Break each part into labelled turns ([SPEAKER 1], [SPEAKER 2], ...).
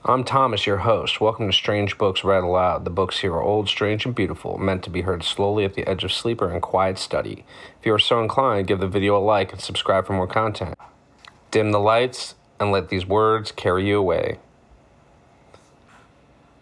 [SPEAKER 1] I'm Thomas, your host. Welcome to Strange Books Read Aloud. The books here are old, strange, and beautiful, meant to be heard slowly at the edge of sleep or in quiet study. If you are so inclined, give the video a like and subscribe for more content. Dim the lights and let these words carry you away.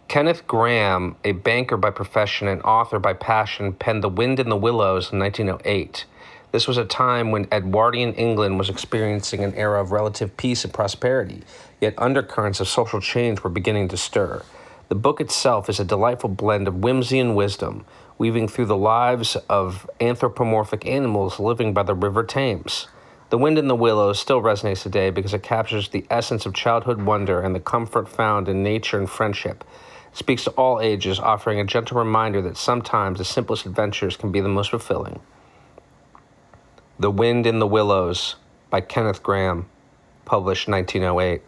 [SPEAKER 1] Kenneth Grahame, a banker by profession and author by passion, penned The Wind in the Willows in 1908. This was a time when Edwardian England was experiencing an era of relative peace and prosperity, yet undercurrents of social change were beginning to stir. The book itself is a delightful blend of whimsy and wisdom, weaving through the lives of anthropomorphic animals living by the River Thames. The Wind in the Willows still resonates today because it captures the essence of childhood wonder and the comfort found in nature and friendship. It speaks to all ages, offering a gentle reminder that sometimes the simplest adventures can be the most fulfilling. The Wind in the Willows by Kenneth Grahame, published 1908.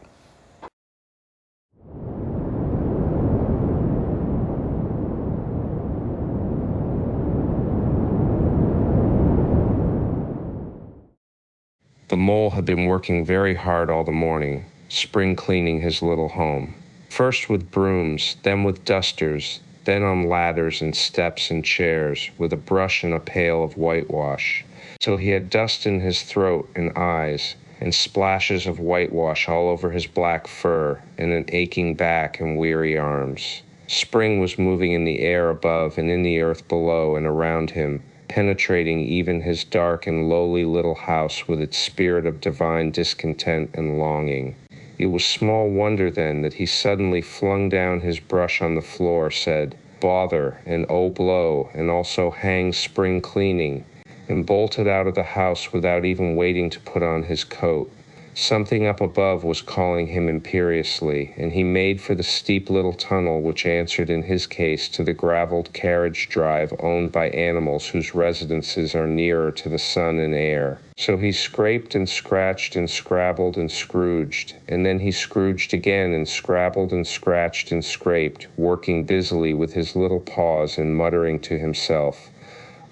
[SPEAKER 1] The mole had been working very hard all the morning, spring cleaning his little home. First with brooms, then with dusters, then on ladders and steps and chairs, with a brush and a pail of whitewash, till he had dust in his throat and eyes, and splashes of whitewash all over his black fur, and an aching back and weary arms. Spring was moving in the air above and in the earth below and around him, penetrating even his dark and lowly little house with its spirit of divine discontent and longing. It was small wonder then that he suddenly flung down his brush on the floor, said, "Bother," and "Oh blow," and also "Hang spring cleaning," and bolted out of the house without even waiting to put on his coat. Something up above was calling him imperiously, and he made for the steep little tunnel which answered in his case to the graveled carriage drive owned by animals whose residences are nearer to the sun and air. So he scraped and scratched and scrabbled and scrooged, and then he scrooged again and scrabbled and scratched and scraped, working busily with his little paws and muttering to himself,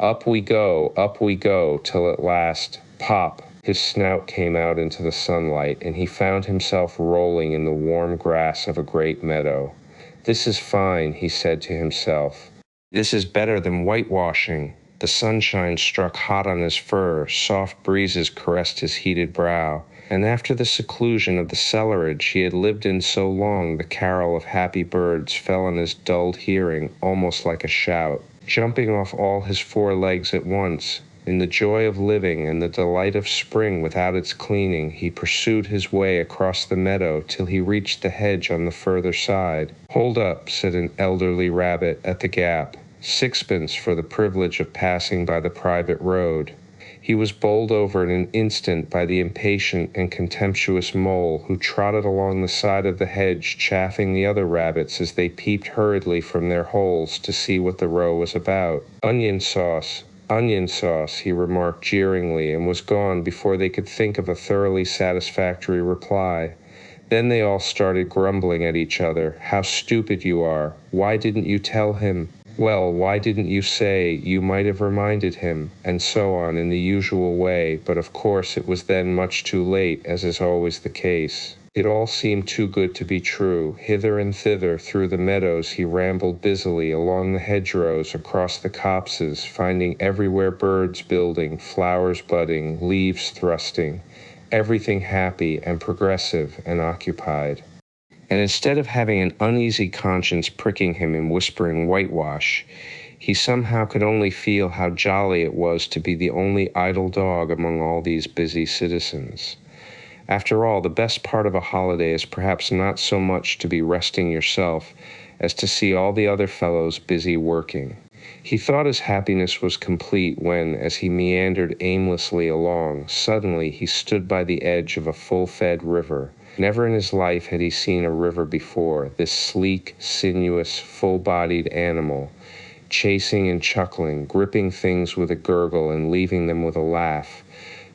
[SPEAKER 1] up we go, till at last, pop, his snout came out into the sunlight, and he found himself rolling in the warm grass of a great meadow. This is fine, he said to himself. This is better than whitewashing. The sunshine struck hot on his fur, soft breezes caressed his heated brow, and after the seclusion of the cellarage he had lived in so long, the carol of happy birds fell on his dulled hearing almost like a shout. Jumping off all his 4 legs at once, in the joy of living and the delight of spring without its cleaning, he pursued his way across the meadow till he reached the hedge on the further side. "Hold up," said an elderly rabbit at the gap. "Sixpence for the privilege of passing by the private road." He was bowled over in an instant by the impatient and contemptuous mole, who trotted along the side of the hedge, chaffing the other rabbits as they peeped hurriedly from their holes to see what the row was about. Onion sauce, he remarked jeeringly, and was gone before they could think of a thoroughly satisfactory reply. Then they all started grumbling at each other. "How stupid you are! Why didn't you tell him? Well, why didn't you say you might have reminded him?" and so on in the usual way, but of course it was then much too late, as is always the case. It all seemed too good to be true. Hither and thither through the meadows he rambled busily, along the hedgerows, across the copses, finding everywhere birds building, flowers budding, leaves thrusting, everything happy and progressive and occupied. And instead of having an uneasy conscience pricking him and whispering whitewash, he somehow could only feel how jolly it was to be the only idle dog among all these busy citizens. After all, the best part of a holiday is perhaps not so much to be resting yourself as to see all the other fellows busy working. He thought his happiness was complete when, as he meandered aimlessly along, suddenly he stood by the edge of a full-fed river. Never in his life had he seen a river before, this sleek, sinuous, full-bodied animal, chasing and chuckling, gripping things with a gurgle and leaving them with a laugh,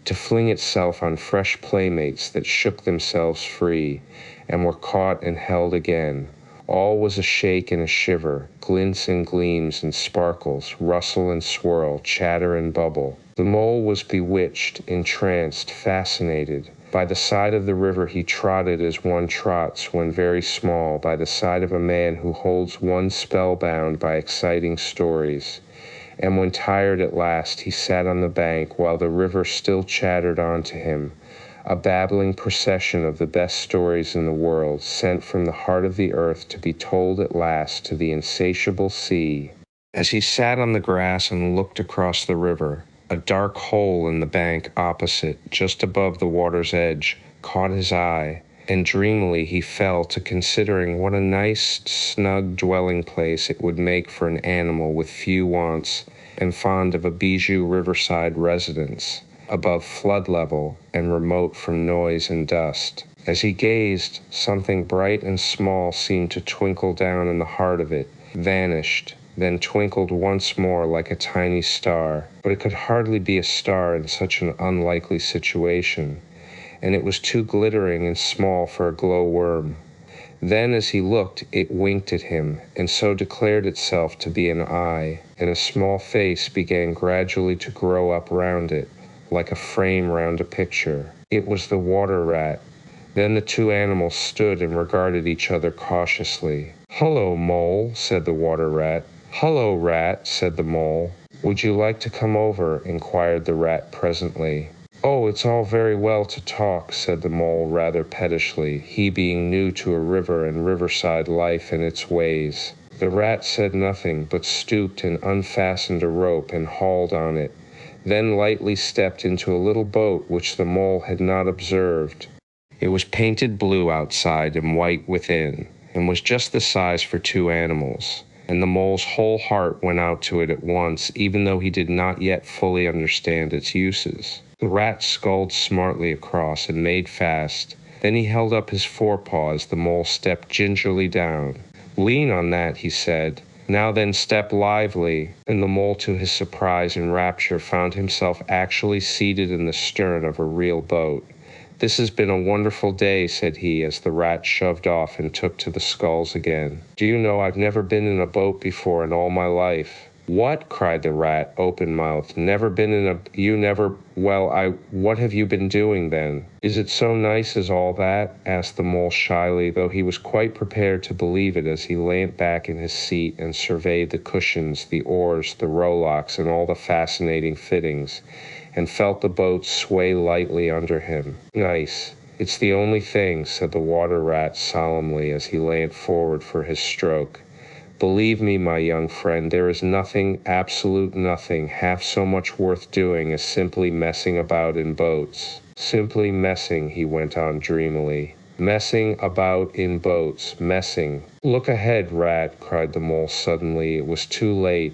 [SPEAKER 1] to fling itself on fresh playmates that shook themselves free, and were caught and held again. All was a shake and a shiver, glints and gleams and sparkles, rustle and swirl, chatter and bubble. The mole was bewitched, entranced, fascinated. By the side of the river he trotted as one trots when very small, by the side of a man who holds one spellbound by exciting stories. And when tired at last, he sat on the bank while the river still chattered on to him, a babbling procession of the best stories in the world, sent from the heart of the earth to be told at last to the insatiable sea. As he sat on the grass and looked across the river, a dark hole in the bank opposite, just above the water's edge, caught his eye, and dreamily he fell to considering what a nice, snug dwelling place it would make for an animal with few wants and fond of a bijou riverside residence, above flood level and remote from noise and dust. As he gazed, something bright and small seemed to twinkle down in the heart of it, vanished, then twinkled once more like a tiny star, but it could hardly be a star in such an unlikely situation, and it was too glittering and small for a glowworm. Then as he looked, it winked at him, and so declared itself to be an eye, and a small face began gradually to grow up round it, like a frame round a picture. It was the water rat. Then the two animals stood and regarded each other cautiously. "Hullo, Mole," said the water rat. "Hullo, Rat," said the Mole. "Would you like to come over?" inquired the rat presently. "Oh, it's all very well to talk," said the Mole rather pettishly, he being new to a river and riverside life and its ways. The rat said nothing, but stooped and unfastened a rope and hauled on it, then lightly stepped into a little boat which the Mole had not observed. It was painted blue outside and white within, and was just the size for two animals, and the Mole's whole heart went out to it at once, even though he did not yet fully understand its uses. The rat sculled smartly across and made fast. Then he held up his forepaw as the Mole stepped gingerly down. "Lean on that," he said. "Now then, step lively." And the Mole, to his surprise and rapture, found himself actually seated in the stern of a real boat. "This has been a wonderful day," said he, as the rat shoved off and took to the sculls again. "Do you know, I've never been in a boat before in all my life." "What?" cried the rat, open-mouthed. "Never been in a... You never... Well, What have you been doing, then?" "Is it so nice as all that?" asked the Mole shyly, though he was quite prepared to believe it as he leant back in his seat and surveyed the cushions, the oars, the rowlocks, and all the fascinating fittings, and felt the boat sway lightly under him. "Nice. It's the only thing," said the water rat solemnly as he leant forward for his stroke. "Believe me, my young friend, there is nothing, absolute nothing, half so much worth doing as simply messing about in boats. Simply messing," he went on dreamily. "Messing about in boats, messing." "Look ahead, Rat," cried the Mole suddenly. It was too late.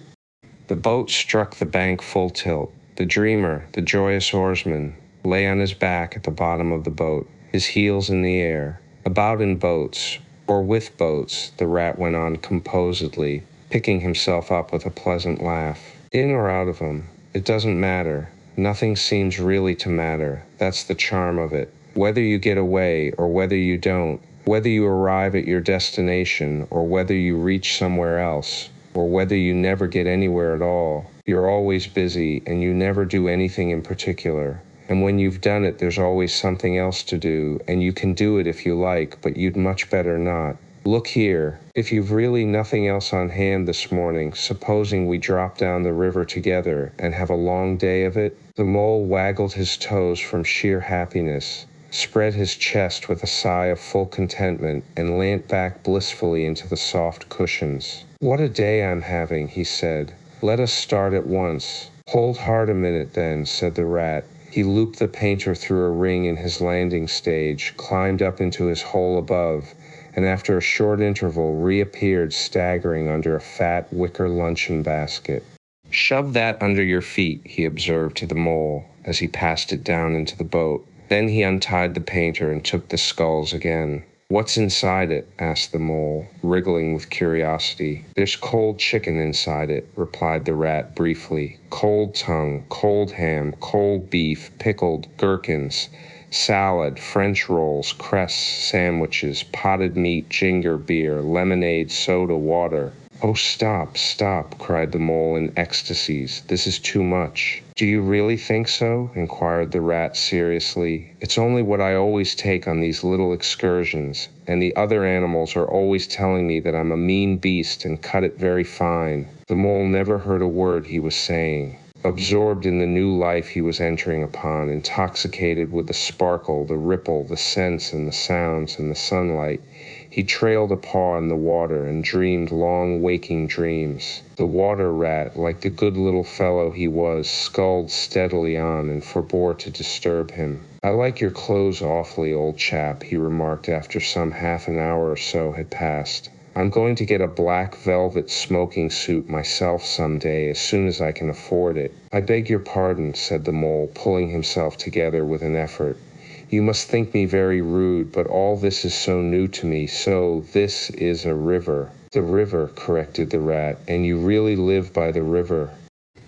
[SPEAKER 1] The boat struck the bank full tilt. The dreamer, the joyous oarsman, lay on his back at the bottom of the boat, his heels in the air. "About in boats, or with boats," the rat went on composedly, picking himself up with a pleasant laugh. "In or out of 'em, it doesn't matter. Nothing seems really to matter. That's the charm of it. Whether you get away or whether you don't, whether you arrive at your destination or whether you reach somewhere else, or whether you never get anywhere at all, you're always busy and you never do anything in particular. And when you've done it, there's always something else to do, and you can do it if you like, but you'd much better not. Look here, if you've really nothing else on hand this morning, supposing we drop down the river together and have a long day of it?" The Mole waggled his toes from sheer happiness, spread his chest with a sigh of full contentment, and leant back blissfully into the soft cushions. "What a day I'm having," he said. "Let us start at once." "Hold hard a minute, then," said the rat. He looped the painter through a ring in his landing stage, climbed up into his hole above, and after a short interval reappeared staggering under a fat wicker luncheon basket. "Shove that under your feet," he observed to the Mole, as he passed it down into the boat. Then he untied the painter and took the sculls again. "What's inside it?" asked the Mole, wriggling with curiosity. "There's cold chicken inside it," replied the rat briefly. "Cold tongue, cold ham, cold beef, pickled, gherkins, salad, French rolls, cress, sandwiches, potted meat, ginger beer, lemonade, soda, water." "Oh, stop, stop," cried the mole in ecstasies. "This is too much." "Do you really think so?" inquired the rat seriously. "It's only what I always take on these little excursions, and the other animals are always telling me that I'm a mean beast and cut it very fine." The mole never heard a word he was saying. Absorbed in the new life he was entering upon, intoxicated with the sparkle, the ripple, the scents and the sounds and the sunlight, he trailed a paw in the water and dreamed long waking dreams. The water rat, like the good little fellow he was, sculled steadily on and forbore to disturb him. "I like your clothes awfully, old chap," he remarked after some half an hour or so had passed. "I'm going to get a black velvet smoking suit myself some day as soon as I can afford it." "I beg your pardon," said the mole, pulling himself together with an effort. "You must think me very rude, but all this is so new to me. So this is a river." "The river," corrected the rat, "and you really live by the river."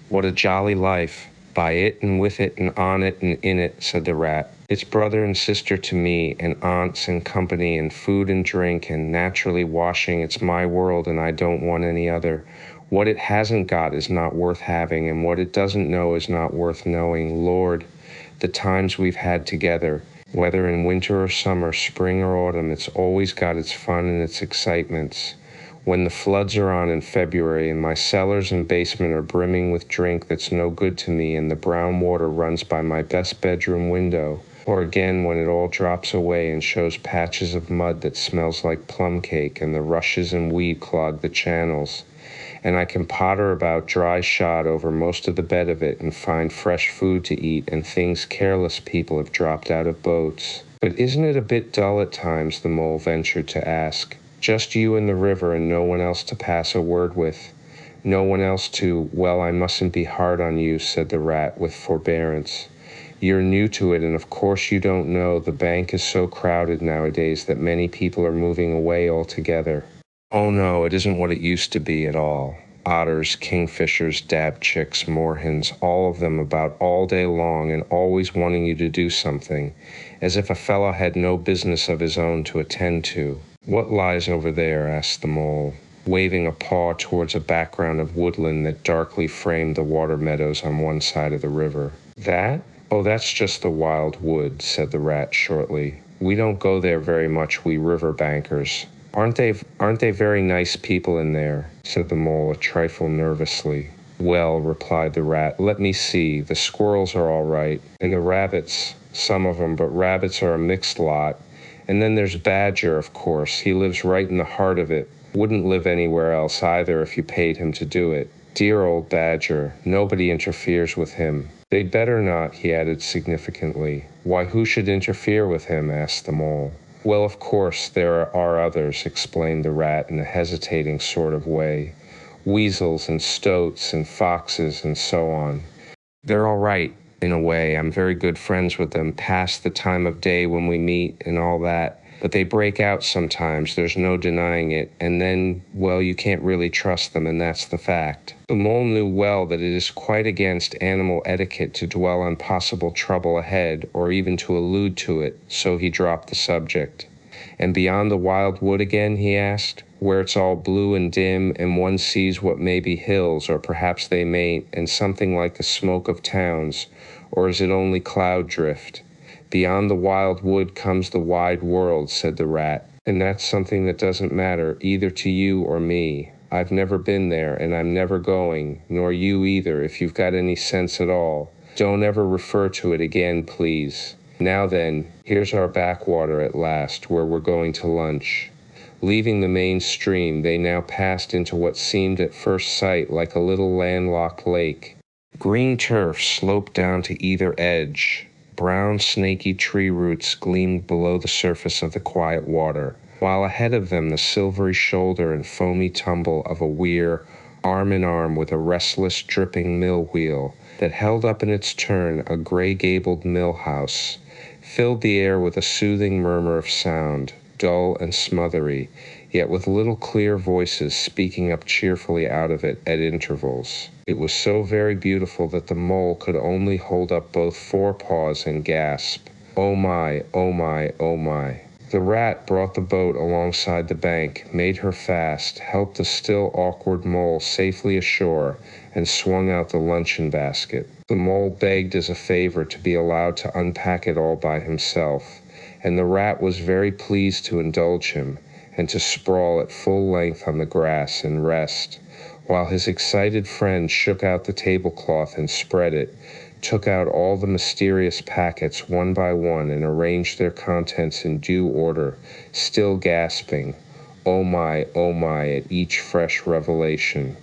[SPEAKER 1] "What a jolly life! By it and with it and on it and in it," said the rat. "It's brother and sister to me, and aunts and company and food and drink and naturally washing. It's my world and I don't want any other. What it hasn't got is not worth having, and what it doesn't know is not worth knowing. Lord, the times we've had together, whether in winter or summer, spring or autumn, it's always got its fun and its excitements. When the floods are on in February and my cellars and basement are brimming with drink that's no good to me and the brown water runs by my best bedroom window, or again when it all drops away and shows patches of mud that smells like plum cake and the rushes and weed clog the channels, and I can potter about dry shod over most of the bed of it and find fresh food to eat and things careless people have dropped out of boats." "But isn't it a bit dull at times?" the mole ventured to ask. "Just you and the river and no one else to pass a word with. No one else to, well, I mustn't be hard on you," said the rat with forbearance. "You're new to it, and of course you don't know the bank is so crowded nowadays that many people are moving away altogether." "Oh no, it isn't what it used to be at all. Otters, kingfishers, dabchicks, moorhens, all of them about all day long and always wanting you to do something, as if a fellow had no business of his own to attend to." "What lies over there?" asked the mole, waving a paw towards a background of woodland that darkly framed the water meadows on one side of the river. "That? Oh, that's just the wild wood," said the rat shortly. "We don't go there very much, we riverbankers." Aren't they very nice people in there?" said the mole a trifle nervously. "Well," replied the rat, "let me see. The squirrels are all right, and the rabbits, some of 'em, but rabbits are a mixed lot. And then there's Badger, of course. He lives right in the heart of it. Wouldn't live anywhere else either if you paid him to do it. Dear old Badger. Nobody interferes with him. They'd better not," he added significantly. "Why, who should interfere with him?" asked the mole. "Well, of course, there are others," explained the rat in a hesitating sort of way. "Weasels and stoats and foxes and so on. They're all right, in a way. I'm very good friends with them, past the time of day when we meet and all that. But they break out sometimes, there's no denying it, and then, well, you can't really trust them, and that's the fact." The mole knew well that it is quite against animal etiquette to dwell on possible trouble ahead, or even to allude to it, so he dropped the subject. "And beyond the wild wood again?" he asked, "where it's all blue and dim, and one sees what may be hills, or perhaps they mayn't, and something like the smoke of towns, or is it only cloud drift?" "Beyond the wild wood comes the wide world," said the rat, "and that's something that doesn't matter either to you or me. I've never been there, and I'm never going, nor you either, if you've got any sense at all. Don't ever refer to it again, please. Now then, here's our backwater at last, where we're going to lunch." Leaving the main stream, they now passed into what seemed at first sight like a little landlocked lake. Green turf sloped down to either edge. Brown, snaky tree roots gleamed below the surface of the quiet water, while ahead of them the silvery shoulder and foamy tumble of a weir, arm in arm with a restless, dripping mill wheel that held up in its turn a gray-gabled mill house, filled the air with a soothing murmur of sound, dull and smothery, yet with little clear voices speaking up cheerfully out of it at intervals. It was so very beautiful that the mole could only hold up both forepaws and gasp, "Oh my, oh my, oh my." The rat brought the boat alongside the bank, made her fast, helped the still awkward mole safely ashore, and swung out the luncheon basket. The mole begged as a favor to be allowed to unpack it all by himself, and the rat was very pleased to indulge him, and to sprawl at full length on the grass and rest, while his excited friend shook out the tablecloth and spread it, took out all the mysterious packets one by one and arranged their contents in due order, still gasping, oh my, at each fresh revelation.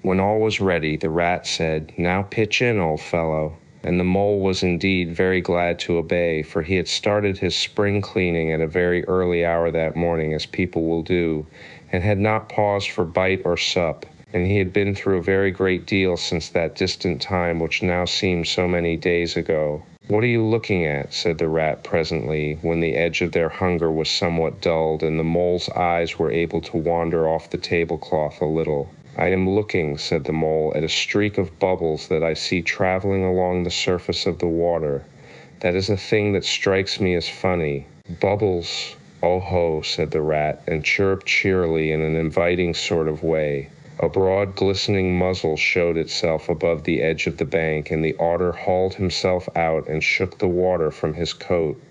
[SPEAKER 1] When all was ready, the rat said, "Now pitch in, old fellow." And the mole was indeed very glad to obey, for he had started his spring cleaning at a very early hour that morning, as people will do, and had not paused for bite or sup, and he had been through a very great deal since that distant time which now seemed so many days ago. "What are you looking at?" said the rat presently, when the edge of their hunger was somewhat dulled, and the mole's eyes were able to wander off the tablecloth a little. "I am looking," said the mole, "at a streak of bubbles that I see traveling along the surface of the water. That is a thing that strikes me as funny." "Bubbles, oh ho," said the rat, and chirruped cheerily in an inviting sort of way. A broad glistening muzzle showed itself above the edge of the bank, and the otter hauled himself out and shook the water from his coat.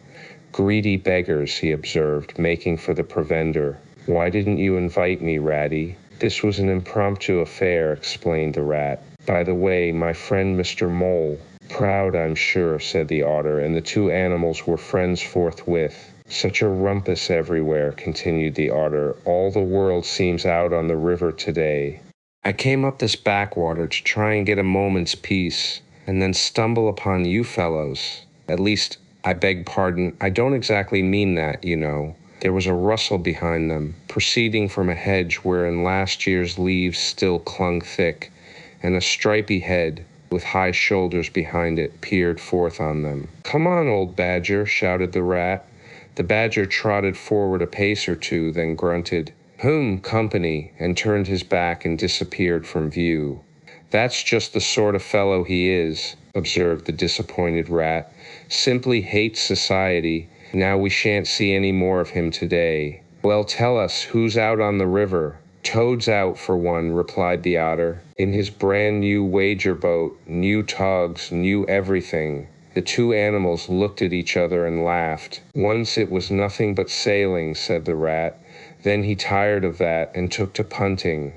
[SPEAKER 1] "Greedy beggars," he observed, making for the provender. "Why didn't you invite me, Ratty?" "This was an impromptu affair," explained the rat. "By the way, my friend Mr. Mole." "Proud, I'm sure," said the otter, and the two animals were friends forthwith. "Such a rumpus everywhere," continued the otter. "All the world seems out on the river today. I came up this backwater to try and get a moment's peace, and then stumble upon you fellows. At least, I beg pardon, I don't exactly mean that, you know." There was a rustle behind them, proceeding from a hedge wherein last year's leaves still clung thick, and a stripy head, with high shoulders behind it, peered forth on them. "Come on, old badger," shouted the rat. The badger trotted forward a pace or two, then grunted, company," and turned his back and disappeared from view. "That's just the sort of fellow he is," observed the disappointed rat. "Simply hates society. Now we shan't see any more of him today." "Well, tell us, who's out on the river?" "Toad's out, for one," replied the otter, "in his brand-new wager boat, new togs, new everything." The two animals looked at each other and laughed. "Once it was nothing but sailing," said the rat. "Then he tired of that and took to punting.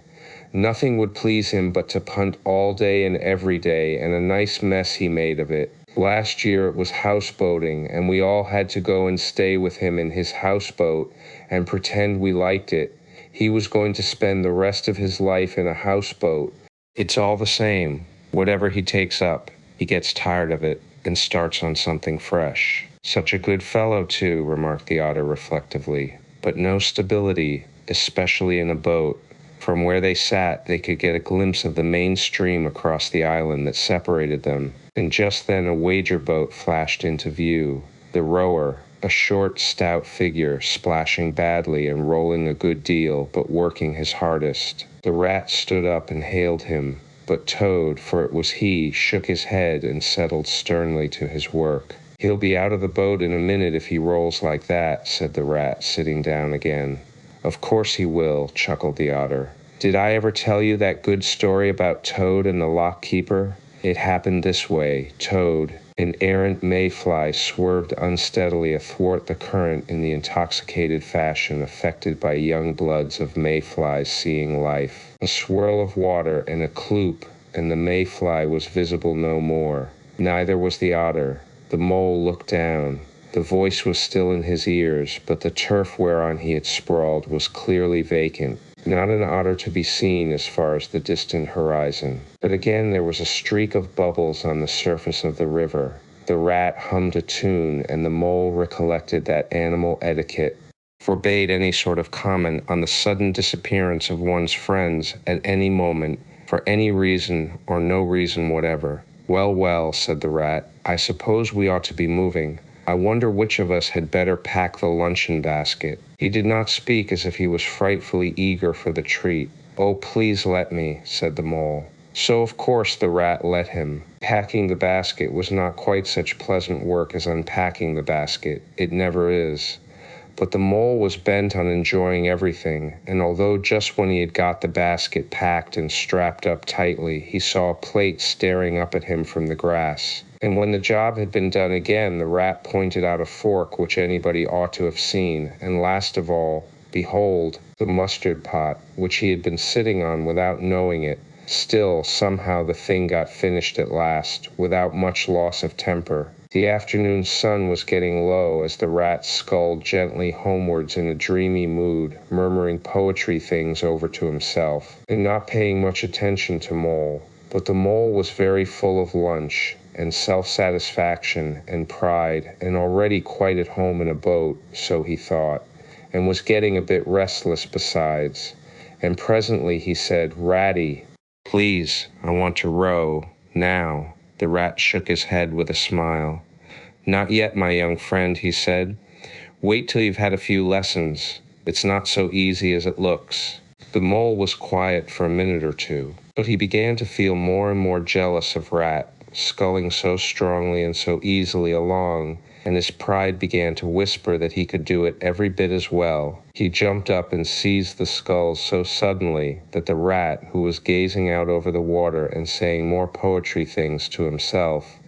[SPEAKER 1] Nothing would please him but to punt all day and every day, and a nice mess he made of it. Last year it was houseboating, and we all had to go and stay with him in his houseboat and pretend we liked it. He was going to spend the rest of his life in a houseboat. It's all the same. Whatever he takes up, he gets tired of it and starts on something fresh." "Such a good fellow, too," remarked the otter reflectively. "But no stability, especially in a boat." From where they sat, they could get a glimpse of the main stream across the island that separated them, and just then a wager boat flashed into view. The rower, a short, stout figure, splashing badly and rolling a good deal, but working his hardest. The rat stood up and hailed him, but Toad, for it was he, shook his head and settled sternly to his work. "He'll be out of the boat in a minute if he rolls like that," said the rat, sitting down again. "Of course he will," chuckled the otter. "Did I ever tell you that good story about Toad and the lock keeper? It happened this way. Toad, an errant mayfly, swerved unsteadily athwart the current in the intoxicated fashion affected by young bloods of mayflies seeing life. A swirl of water and a kloop, and the mayfly was visible no more. Neither was the otter. The mole looked down. The voice was still in his ears, but the turf whereon he had sprawled was clearly vacant. Not an otter to be seen as far as the distant horizon. But again there was a streak of bubbles on the surface of the river. The rat hummed a tune, and the mole recollected that animal etiquette forbade any sort of comment on the sudden disappearance of one's friends at any moment, for any reason or no reason whatever. Well, said the rat, "I suppose we ought to be moving. I wonder which of us had better pack the luncheon basket." He did not speak as if he was frightfully eager for the treat. "Oh, please let me," said the mole. So of course the rat let him. Packing the basket was not quite such pleasant work as unpacking the basket. It never is. But the mole was bent on enjoying everything, and although just when he had got the basket packed and strapped up tightly, he saw a plate staring up at him from the grass. And when the job had been done again, the rat pointed out a fork which anybody ought to have seen, and last of all, behold, the mustard pot, which he had been sitting on without knowing it. Still, somehow the thing got finished at last, without much loss of temper. The afternoon sun was getting low as the rat sculled gently homewards in a dreamy mood, murmuring poetry things over to himself, and not paying much attention to Mole. But the mole was very full of lunch, and self-satisfaction, and pride, and already quite at home in a boat, so he thought, and was getting a bit restless besides. And presently he said, "Ratty, please, I want to row, now." The rat shook his head with a smile. "Not yet, my young friend," he said. "Wait till you've had a few lessons. It's not so easy as it looks." The mole was quiet for a minute or two, but he began to feel more and more jealous of Rat, sculling so strongly and so easily along, and his pride began to whisper that he could do it every bit as well. He jumped up and seized the sculls so suddenly that the rat, who was gazing out over the water and saying more poetry things to himself,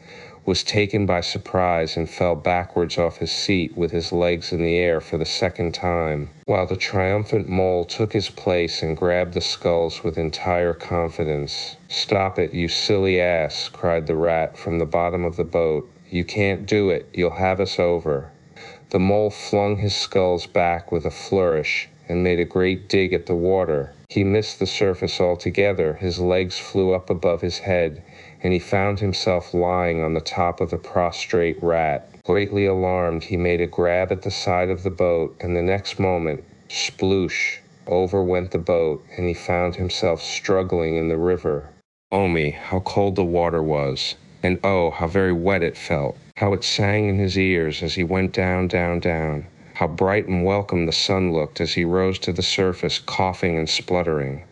[SPEAKER 1] was taken by surprise and fell backwards off his seat with his legs in the air for the second time, while the triumphant mole took his place and grabbed the sculls with entire confidence. "Stop it, you silly ass," cried the rat from the bottom of the boat. "You can't do it. You'll have us over." The mole flung his sculls back with a flourish and made a great dig at the water. He missed the surface altogether, his legs flew up above his head, and he found himself lying on the top of the prostrate rat. Greatly alarmed, he made a grab at the side of the boat, and the next moment, sploosh, over went the boat, and he found himself struggling in the river. Oh me, how cold the water was! And oh, how very wet it felt! How it sang in his ears as he went down, down, down! How bright and welcome the sun looked as he rose to the surface, coughing and spluttering!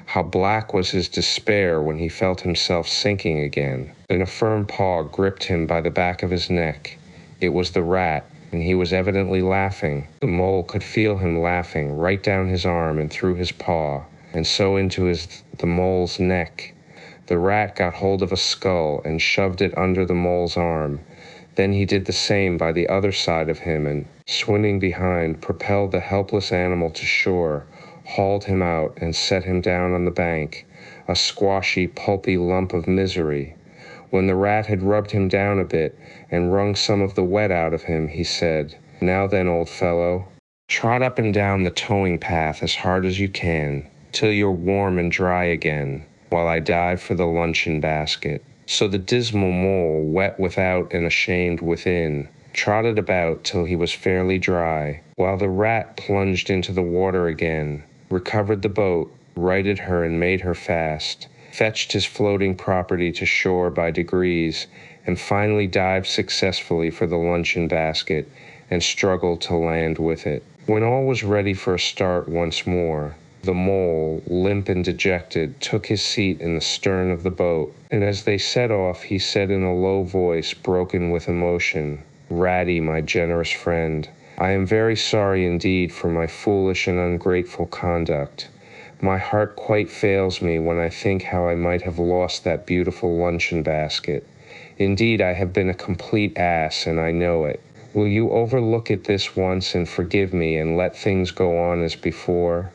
[SPEAKER 1] How black was his despair when he felt himself sinking again. Then a firm paw gripped him by the back of his neck. It was the rat, and he was evidently laughing. The mole could feel him laughing right down his arm and through his paw, and so into the mole's neck. The rat got hold of a skull and shoved it under the mole's arm. Then he did the same by the other side of him and, swimming behind, propelled the helpless animal to shore, hauled him out, and set him down on the bank, a squashy, pulpy lump of misery. When the rat had rubbed him down a bit and wrung some of the wet out of him, he said, "Now then, old fellow, trot up and down the towing path as hard as you can, till you're warm and dry again, while I dive for the luncheon basket." So the dismal mole, wet without and ashamed within, trotted about till he was fairly dry, while the rat plunged into the water again, recovered the boat, righted her and made her fast, fetched his floating property to shore by degrees, and finally dived successfully for the luncheon basket and struggled to land with it. When all was ready for a start once more, the mole, limp and dejected, took his seat in the stern of the boat, and as they set off he said in a low voice broken with emotion, "Ratty, my generous friend, I am very sorry indeed for my foolish and ungrateful conduct. My heart quite fails me when I think how I might have lost that beautiful luncheon basket. Indeed, I have been a complete ass, and I know it. Will you overlook it this once and forgive me and let things go on as before?"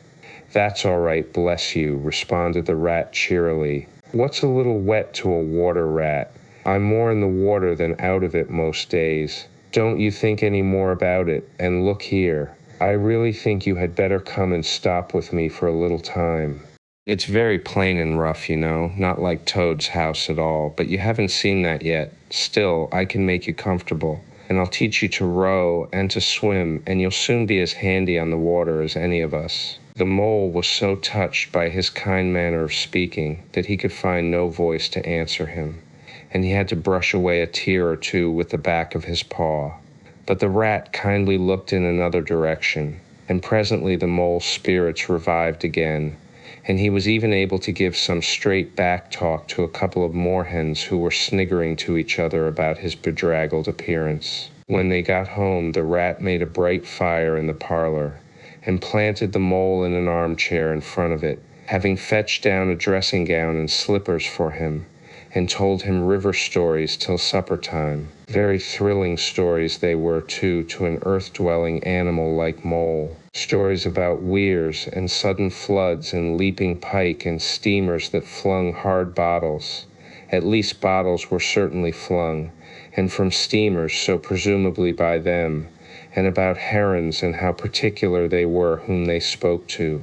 [SPEAKER 1] "That's all right, bless you," responded the rat cheerily. "What's a little wet to a water rat? I'm more in the water than out of it most days. Don't you think any more about it, and look here. I really think you had better come and stop with me for a little time. It's very plain and rough, you know, not like Toad's house at all, but you haven't seen that yet. Still, I can make you comfortable, and I'll teach you to row and to swim, and you'll soon be as handy on the water as any of us." The mole was so touched by his kind manner of speaking that he could find no voice to answer him, and he had to brush away a tear or two with the back of his paw. But the rat kindly looked in another direction, and presently the mole's spirits revived again, and he was even able to give some straight back talk to a couple of moorhens who were sniggering to each other about his bedraggled appearance. When they got home, the rat made a bright fire in the parlor and planted the mole in an armchair in front of it, having fetched down a dressing gown and slippers for him, and told him river stories till supper time. Very thrilling stories they were, too, to an earth-dwelling animal like mole. Stories about weirs and sudden floods and leaping pike and steamers that flung hard bottles. At least bottles were certainly flung, and from steamers, so presumably by them, and about herons and how particular they were whom they spoke to,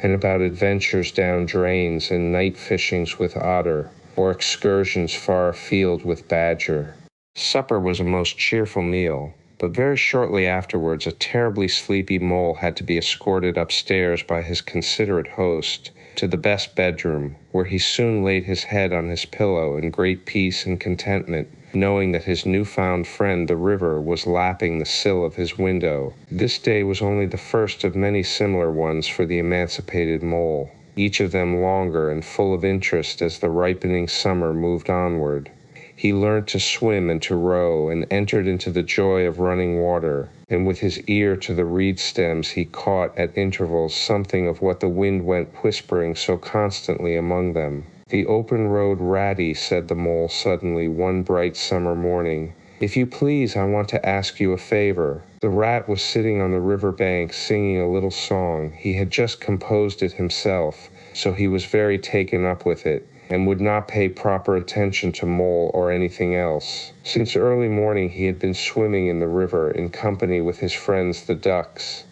[SPEAKER 1] and about adventures down drains and night fishings with otter, or excursions far afield with badger. Supper was a most cheerful meal, but very shortly afterwards a terribly sleepy mole had to be escorted upstairs by his considerate host to the best bedroom, where he soon laid his head on his pillow in great peace and contentment, knowing that his newfound friend the river was lapping the sill of his window. This day was only the first of many similar ones for the emancipated mole, each of them longer and full of interest as the ripening summer moved onward. He learnt to swim and to row, and entered into the joy of running water, and with his ear to the reed stems he caught at intervals something of what the wind went whispering so constantly among them. "The open road ratty," said the mole suddenly one bright summer morning. "If you please, I want to ask you a favor." The rat was sitting on the river bank singing a little song. He had just composed it himself, so he was very taken up with it, and would not pay proper attention to mole or anything else. Since early morning he had been swimming in the river in company with his friends the ducks.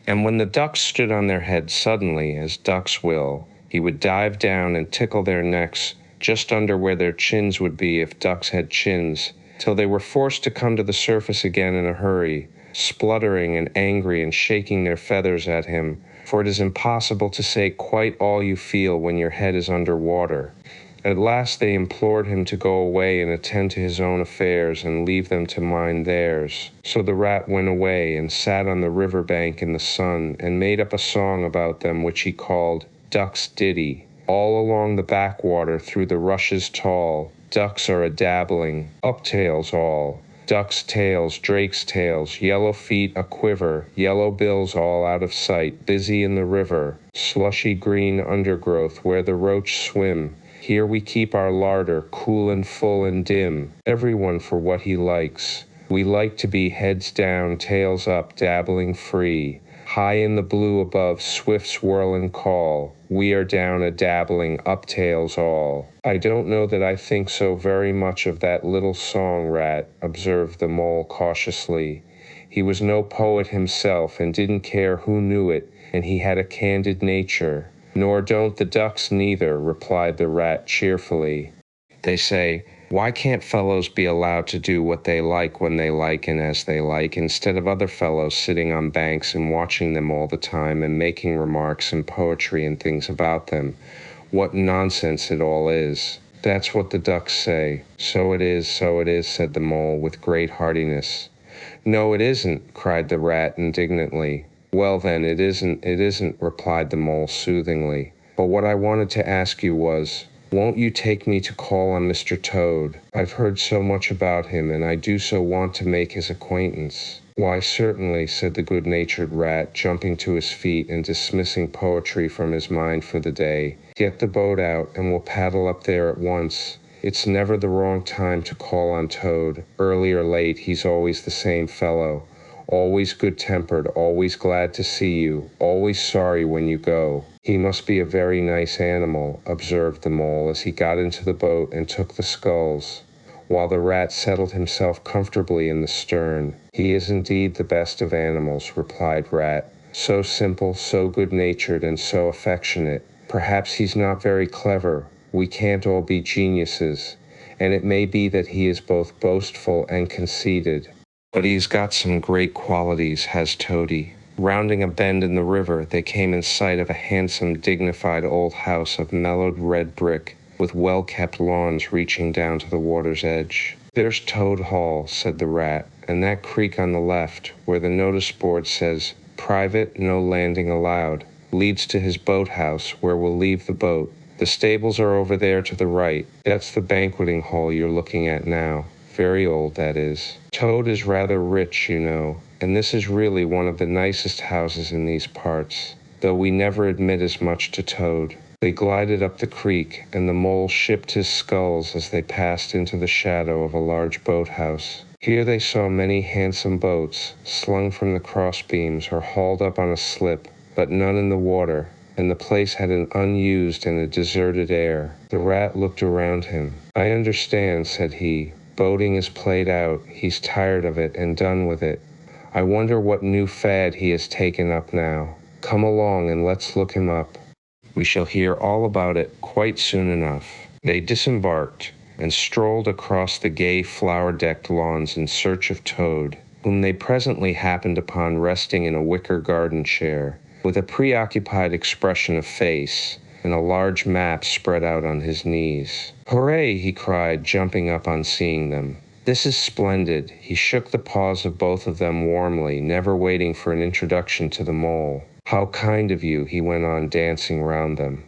[SPEAKER 1] And when the ducks stood on their heads suddenly, as ducks will, he would dive down and tickle their necks just under where their chins would be if ducks had chins, till they were forced to come to the surface again in a hurry, spluttering and angry and shaking their feathers at him, for it is impossible to say quite all you feel when your head is under water. At last they implored him to go away and attend to his own affairs and leave them to mind theirs. So the rat went away and sat on the river bank in the sun and made up a song about them which he called Duck's Ditty. All along the backwater through the rushes tall, ducks are a-dabbling, up-tails all. Ducks' tails, drakes' tails, yellow feet a-quiver, yellow bills all out of sight, busy in the river, slushy green undergrowth where the roach swim. Here we keep our larder, cool and full and dim, everyone for what he likes. We like to be heads down, tails up, dabbling free. High in the blue above, swifts whirl and call. We are down a-dabbling, up-tails all. "I don't know that I think so very much of that little song, rat," observed the mole cautiously. He was no poet himself and didn't care who knew it, and he had a candid nature. "Nor don't the ducks neither," replied the rat cheerfully. They say, why can't fellows be allowed to do what they like when they like and as they like, instead of other fellows sitting on banks and watching them all the time and making remarks and poetry and things about them? What nonsense it all is. That's what the ducks say. So it is, said the mole with great heartiness. "No, it isn't," cried the rat indignantly. "Well then, it isn't, replied the mole soothingly. "But what I wanted to ask you was, won't you take me to call on Mr. Toad? I've heard so much about him, and I do so want to make his acquaintance." "Why, certainly," said the good-natured rat, jumping to his feet and dismissing poetry from his mind for the day. "Get the boat out, and we'll paddle up there at once. It's never the wrong time to call on Toad. Early or late, he's always the same fellow. Always good-tempered, always glad to see you, always sorry when you go." "He must be a very nice animal," observed the mole as he got into the boat and took the sculls, while the rat settled himself comfortably in the stern. "He is indeed the best of animals," replied Rat. "So simple, so good-natured, and so affectionate. Perhaps he's not very clever. We can't all be geniuses, and it may be that he is both boastful and conceited. But he's got some great qualities, has Toady." Rounding a bend in the river, they came in sight of a handsome, dignified old house of mellowed red brick, with well-kept lawns reaching down to the water's edge. "There's Toad Hall," said the rat, "and that creek on the left, where the notice board says, 'Private, no landing allowed,' leads to his boathouse, where we'll leave the boat. The stables are over there to the right. That's the banqueting hall you're looking at now. very old, that is. Toad is rather rich, you know, and this is really one of the nicest houses in these parts, though we never admit as much to Toad. They glided up the creek, and the mole shipped his sculls as they passed into the shadow of a large boathouse. Here they saw many handsome boats, slung from the crossbeams or hauled up on a slip, but none in the water, and the place had an unused and a deserted air. The rat looked around him. "I understand," said he. "Boating is played out. He's tired of it and done with it. I wonder what new fad he has taken up now. Come along and let's look him up. We shall hear all about it quite soon enough." They disembarked and strolled across the gay flower-decked lawns in search of Toad, whom they presently happened upon resting in a wicker garden chair, with a preoccupied expression of face, and a large map spread out on his knees. "Hooray!" he cried, jumping up on seeing them. "This is splendid." He shook the paws of both of them warmly, never waiting for an introduction to the mole. "How kind of you," he went on, dancing round them.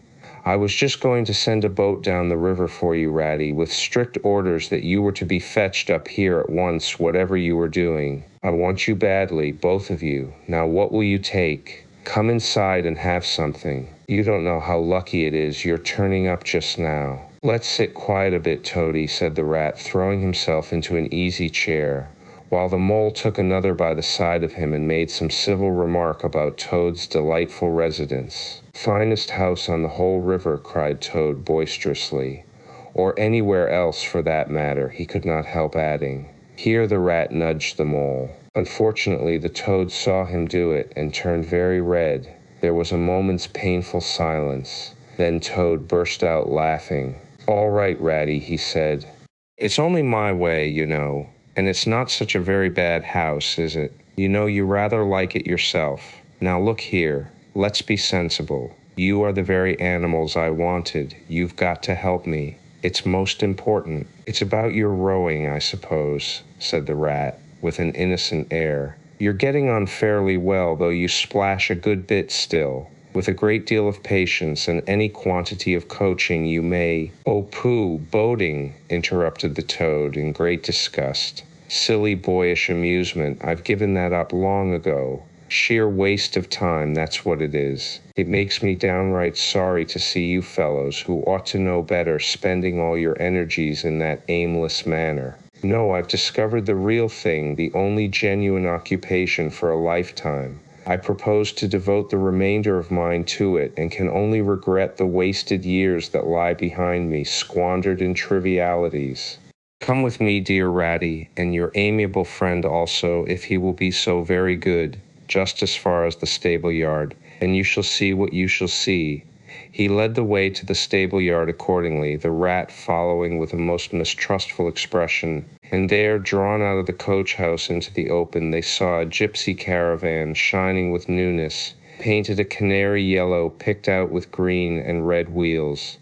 [SPEAKER 1] "I was just going to send a boat down the river for you, Ratty, with strict orders that you were to be fetched up here at once, whatever you were doing. I want you badly, both of you. Now what will you take? Come inside and have something. You don't know how lucky it is you're turning up just now." "Let's sit quiet a bit, Toady," said the rat, throwing himself into an easy chair, while the mole took another by the side of him and made some civil remark about Toad's delightful residence. "Finest house on the whole river," cried Toad boisterously. "Or anywhere else, for that matter," he could not help adding. Here the rat nudged the mole. Unfortunately, the Toad saw him do it and turned very red. There was a moment's painful silence. Then Toad burst out laughing. "All right, Ratty," he said. "It's only my way, you know. And it's not such a very bad house, is it? You know you rather like it yourself. Now look here, let's be sensible. You are the very animals I wanted. You've got to help me. It's most important. It's about your rowing, I suppose," said the rat, with an innocent air. "You're getting on fairly well, though you splash a good bit still. With a great deal of patience and any quantity of coaching you may—" "Oh, pooh, boating," interrupted the Toad in great disgust. "Silly boyish amusement. I've given that up long ago. Sheer waste of time, that's what it is. It makes me downright sorry to see you fellows, who ought to know better, spending all your energies in that aimless manner. No, I've discovered the real thing, the only genuine occupation for a lifetime. I propose to devote the remainder of mine to it, and can only regret the wasted years that lie behind me, squandered in trivialities. Come with me, dear Ratty, and your amiable friend also, if he will be so very good, just as far as the stable-yard, and you shall see what you shall see." He led the way to the stable-yard accordingly, the rat following with a most mistrustful expression, and there, drawn out of the coach-house into the open, they saw a gypsy caravan, shining with newness, painted a canary yellow, picked out with green and red wheels.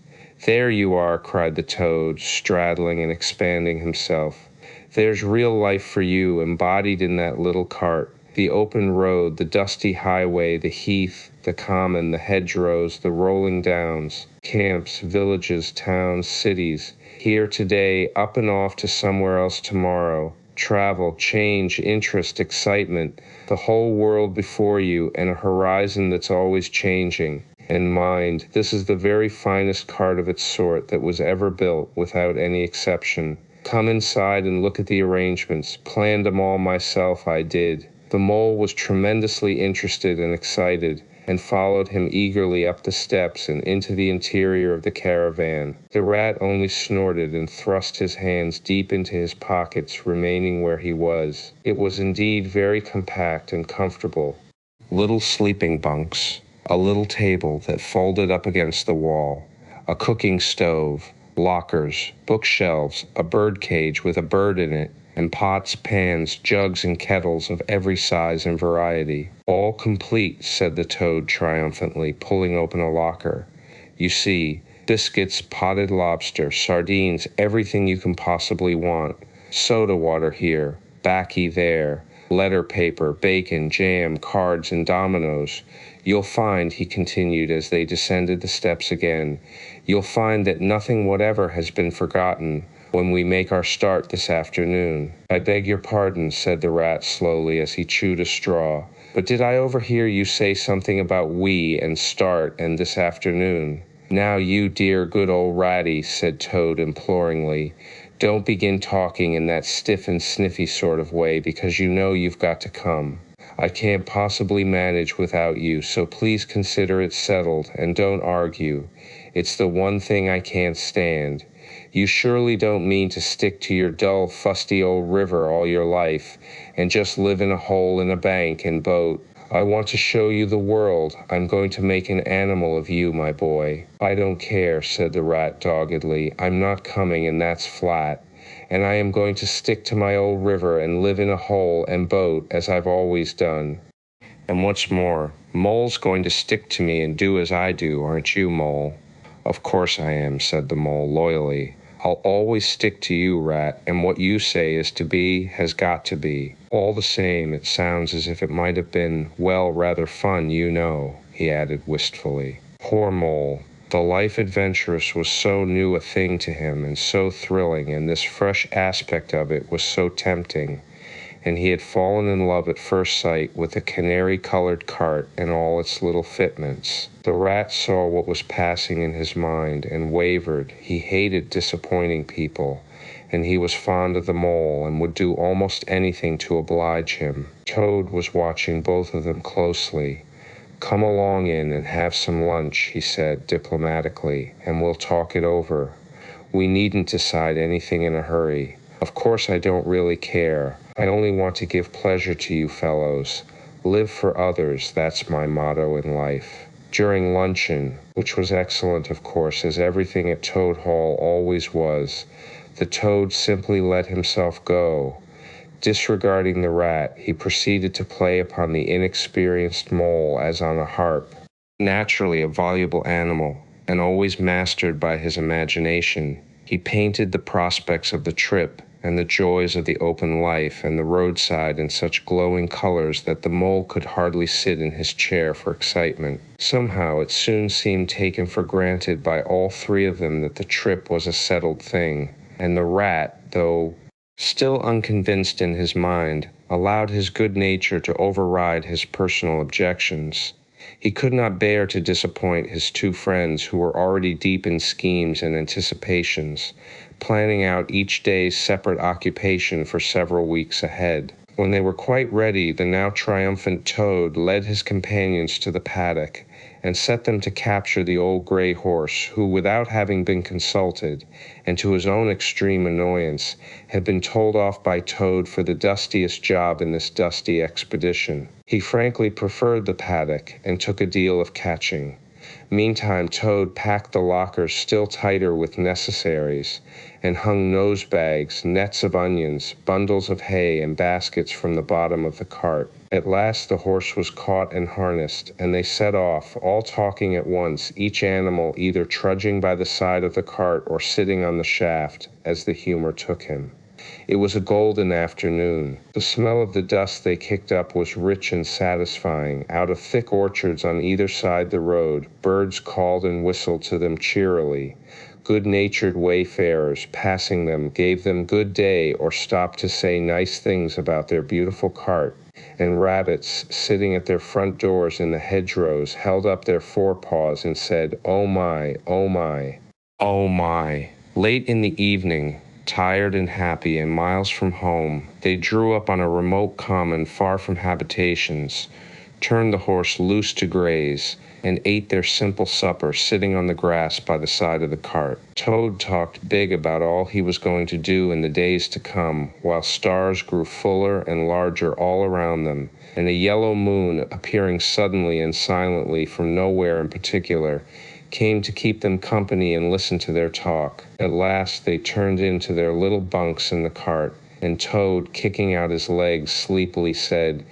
[SPEAKER 1] "There you are," cried the Toad, straddling and expanding himself. "There's real life for you, embodied in that little cart. The open road, the dusty highway, the heath, the common, the hedgerows, the rolling downs, camps, villages, towns, cities. Here today, up and off to somewhere else tomorrow. Travel, change, interest, excitement, the whole world before you, and a horizon that's always changing. And mind, this is the very finest cart of its sort that was ever built, without any exception. Come inside and look at the arrangements. Planned 'em all myself, I did." The mole was tremendously interested and excited, and followed him eagerly up the steps and into the interior of the caravan. The rat only snorted and thrust his hands deep into his pockets, remaining where he was. It was indeed very compact and comfortable. Little sleeping bunks, a little table that folded up against the wall, a cooking stove, lockers, bookshelves, a bird cage with a bird in it, and pots, pans, jugs, and kettles of every size and variety. "All complete," said the Toad triumphantly, pulling open a locker. "You see, biscuits, potted lobster, sardines, everything you can possibly want. Soda water here, baccy there, letter paper, bacon, jam, cards, and dominoes. You'll find," he continued as they descended the steps again, "you'll find that nothing whatever has been forgotten. when we make our start this afternoon." "I beg your pardon," said the rat slowly as he chewed a straw, "but did I overhear you say something about we and start and this afternoon?" "Now you dear good old ratty," said Toad imploringly, "don't begin talking in that stiff and sniffy sort of way, because you know you've got to come. I can't possibly manage without you, so please consider it settled and don't argue. It's the one thing I can't stand. You surely don't mean to stick to your dull, fusty old river all your life and just live in a hole in a bank and boat. I want to show you the world. I'm going to make an animal of you, my boy." "I don't care," said the rat doggedly. "I'm not coming, and that's flat. And I am going to stick to my old river and live in a hole and boat as I've always done. And what's more, Mole's going to stick to me and do as I do, aren't you, Mole?" "Of course I am," said the Mole loyally. "I'll always stick to you, Rat, and what you say is to be has got to be. All the same, it sounds as if it might have been, well, rather fun, you know," he added wistfully. Poor Mole. The life adventurous was so new a thing to him and so thrilling, and this fresh aspect of it was so tempting, and he had fallen in love at first sight with the canary-colored cart and all its little fitments. The rat saw what was passing in his mind and wavered. He hated disappointing people, and he was fond of the Mole and would do almost anything to oblige him. Toad was watching both of them closely. "Come along in and have some lunch," he said diplomatically, "and we'll talk it over. We needn't decide anything in a hurry. Of course I don't really care. I only want to give pleasure to you fellows. Live for others, that's my motto in life." During luncheon, which was excellent of course, as everything at Toad Hall always was, the Toad simply let himself go. Disregarding the rat, he proceeded to play upon the inexperienced Mole as on a harp. Naturally a voluble animal, and always mastered by his imagination, he painted the prospects of the trip and the joys of the open life and the roadside in such glowing colors that the Mole could hardly sit in his chair for excitement. Somehow it soon seemed taken for granted by all three of them that the trip was a settled thing, and the rat, though still unconvinced in his mind, allowed his good nature to override his personal objections. He could not bear to disappoint his two friends, who were already deep in schemes and anticipations, planning out each day's separate occupation for several weeks ahead. When they were quite ready, the now triumphant Toad led his companions to the paddock and set them to capture the old gray horse, who, without having been consulted, and to his own extreme annoyance, had been told off by Toad for the dustiest job in this dusty expedition. He frankly preferred the paddock and took a deal of catching. Meantime, Toad packed the lockers still tighter with necessaries, and hung nose-bags, nets of onions, bundles of hay, and baskets from the bottom of the cart. At last the horse was caught and harnessed, and they set off, all talking at once, each animal either trudging by the side of the cart or sitting on the shaft, as the humor took him. It was a golden afternoon. The smell of the dust they kicked up was rich and satisfying. Out of thick orchards on either side the road, birds called and whistled to them cheerily. Good-natured wayfarers passing them gave them good day or stopped to say nice things about their beautiful cart, and rabbits, sitting at their front doors in the hedgerows, held up their forepaws and said, "Oh my, oh my, oh my." Late in the evening, tired and happy and miles from home, they drew up on a remote common far from habitations, turned the horse loose to graze, and ate their simple supper sitting on the grass by the side of the cart. Toad talked big about all he was going to do in the days to come, while stars grew fuller and larger all around them, and a yellow moon, appearing suddenly and silently from nowhere in particular, came to keep them company and listen to their talk. At last they turned into their little bunks in the cart, and Toad, kicking out his legs, sleepily said,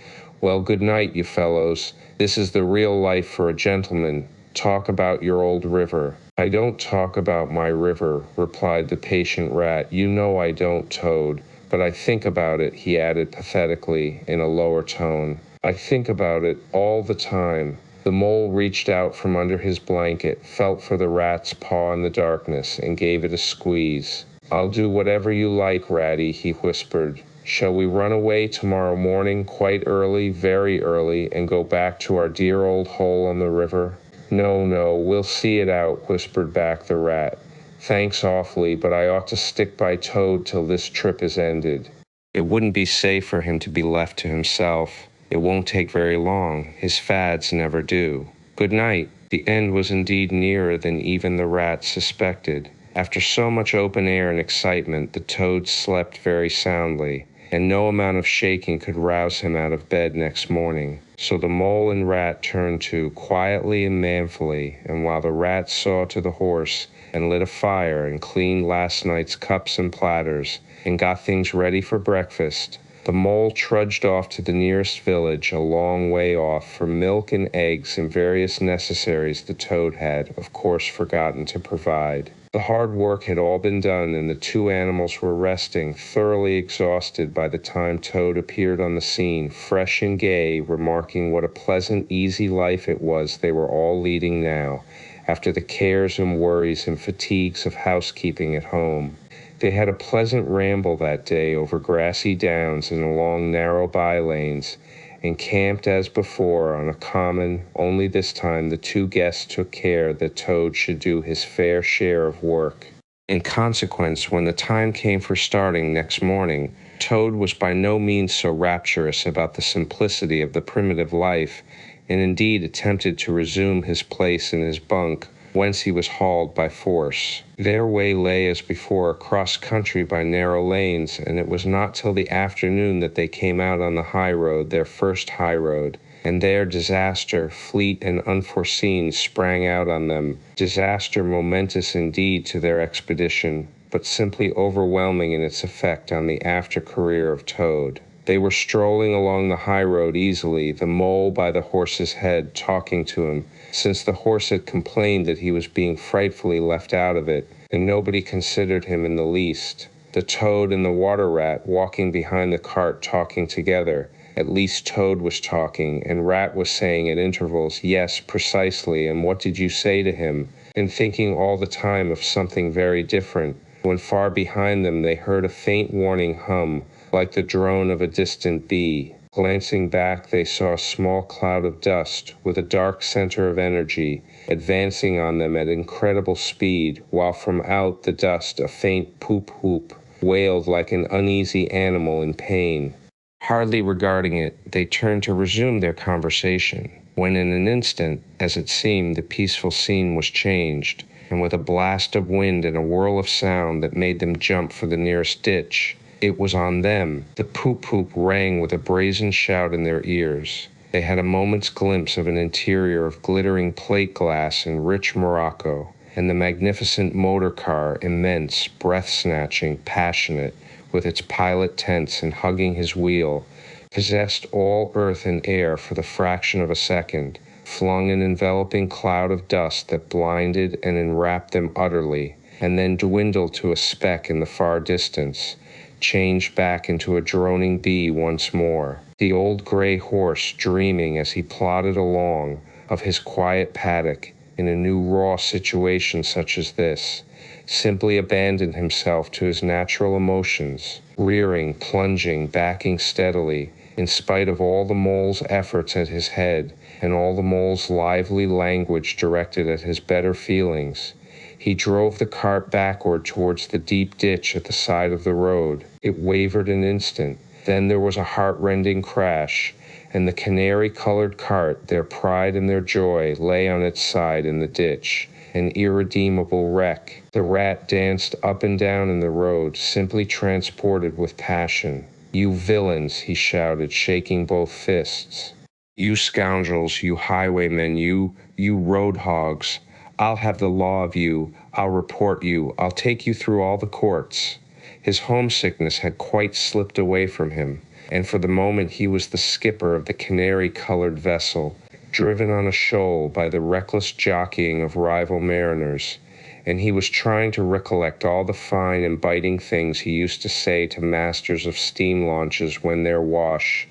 [SPEAKER 1] "Well, good night, you fellows. This is the real life for a gentleman. Talk about your old river." "I don't talk about my river," replied the patient rat. "You know I don't, Toad. But I think about it," he added pathetically in a lower tone. "I think about it all the time." The Mole reached out from under his blanket, felt for the rat's paw in the darkness, and gave it a squeeze. "I'll do whatever you like, Ratty," he whispered. "Shall we run away tomorrow morning quite early, very early, and go back to our dear old hole on the river?" "No, no, we'll see it out," whispered back the rat. "Thanks awfully, but I ought to stick by Toad till this trip is ended. It wouldn't be safe for him to be left to himself. It won't take very long. His fads never do. Good night." The end was indeed nearer than even the rat suspected. After so much open air and excitement, the toad slept very soundly, and no amount of shaking could rouse him out of bed next morning. So the mole and rat turned to quietly and manfully, and while the rat saw to the horse and lit a fire and cleaned last night's cups and platters and got things ready for breakfast, the mole trudged off to the nearest village a long way off for milk and eggs and various necessaries the toad had, of course, forgotten to provide. The hard work had all been done, and the two animals were resting, thoroughly exhausted by the time Toad appeared on the scene, fresh and gay, remarking what a pleasant, easy life it was they were all leading now, after the cares and worries and fatigues of housekeeping at home. They had a pleasant ramble that day over grassy downs and along narrow by-lanes, and camped as before on a common, only this time the two guests took care that Toad should do his fair share of work. In consequence, when the time came for starting next morning, Toad was by no means so rapturous about the simplicity of the primitive life, and indeed attempted to resume his place in his bunk, whence he was hauled by force. Their way lay as before across country by narrow lanes, and it was not till the afternoon that they came out on the high road, their first high road, and there disaster, fleet and unforeseen, sprang out on them, disaster momentous indeed to their expedition, but simply overwhelming in its effect on the after career of Toad. They were strolling along the high road easily, the mole by the horse's head, talking to him, since the horse had complained that he was being frightfully left out of it, and nobody considered him in the least. The toad and the water rat walking behind the cart talking together. At least Toad was talking, and Rat was saying at intervals, "Yes, precisely, and what did you say to him?" and thinking all the time of something very different, when far behind them they heard a faint warning hum, like the drone of a distant bee. Glancing back, they saw a small cloud of dust, with a dark center of energy, advancing on them at incredible speed, while from out the dust a faint poop-whoop wailed like an uneasy animal in pain. Hardly regarding it, they turned to resume their conversation, when in an instant, as it seemed, the peaceful scene was changed, and with a blast of wind and a whirl of sound that made them jump for the nearest ditch, it was on them. The poop-poop rang with a brazen shout in their ears. They had a moment's glimpse of an interior of glittering plate glass and rich morocco, and the magnificent motor car, immense, breath-snatching, passionate, with its pilot tense and hugging his wheel, possessed all earth and air for the fraction of a second, flung an enveloping cloud of dust that blinded and enwrapped them utterly, and then dwindled to a speck in the far distance, changed back into a droning bee once more. The old gray horse, dreaming as he plodded along of his quiet paddock in a new raw situation such as this, simply abandoned himself to his natural emotions, rearing, plunging, backing steadily, in spite of all the mole's efforts at his head and all the mole's lively language directed at his better feelings. He drove the cart backward towards the deep ditch at the side of the road. It wavered an instant. Then there was a heart-rending crash, and the canary-colored cart, their pride and their joy, lay on its side in the ditch, an irredeemable wreck. The rat danced up and down in the road, simply transported with passion. "You villains," he shouted, shaking both fists. "You scoundrels, you highwaymen, you road hogs. I'll have the law of you. I'll report you. I'll take you through all the courts." His homesickness had quite slipped away from him, and for the moment he was the skipper of the canary-colored vessel, driven on a shoal by the reckless jockeying of rival mariners, and he was trying to recollect all the fine and biting things he used to say to masters of steam launches when their wash,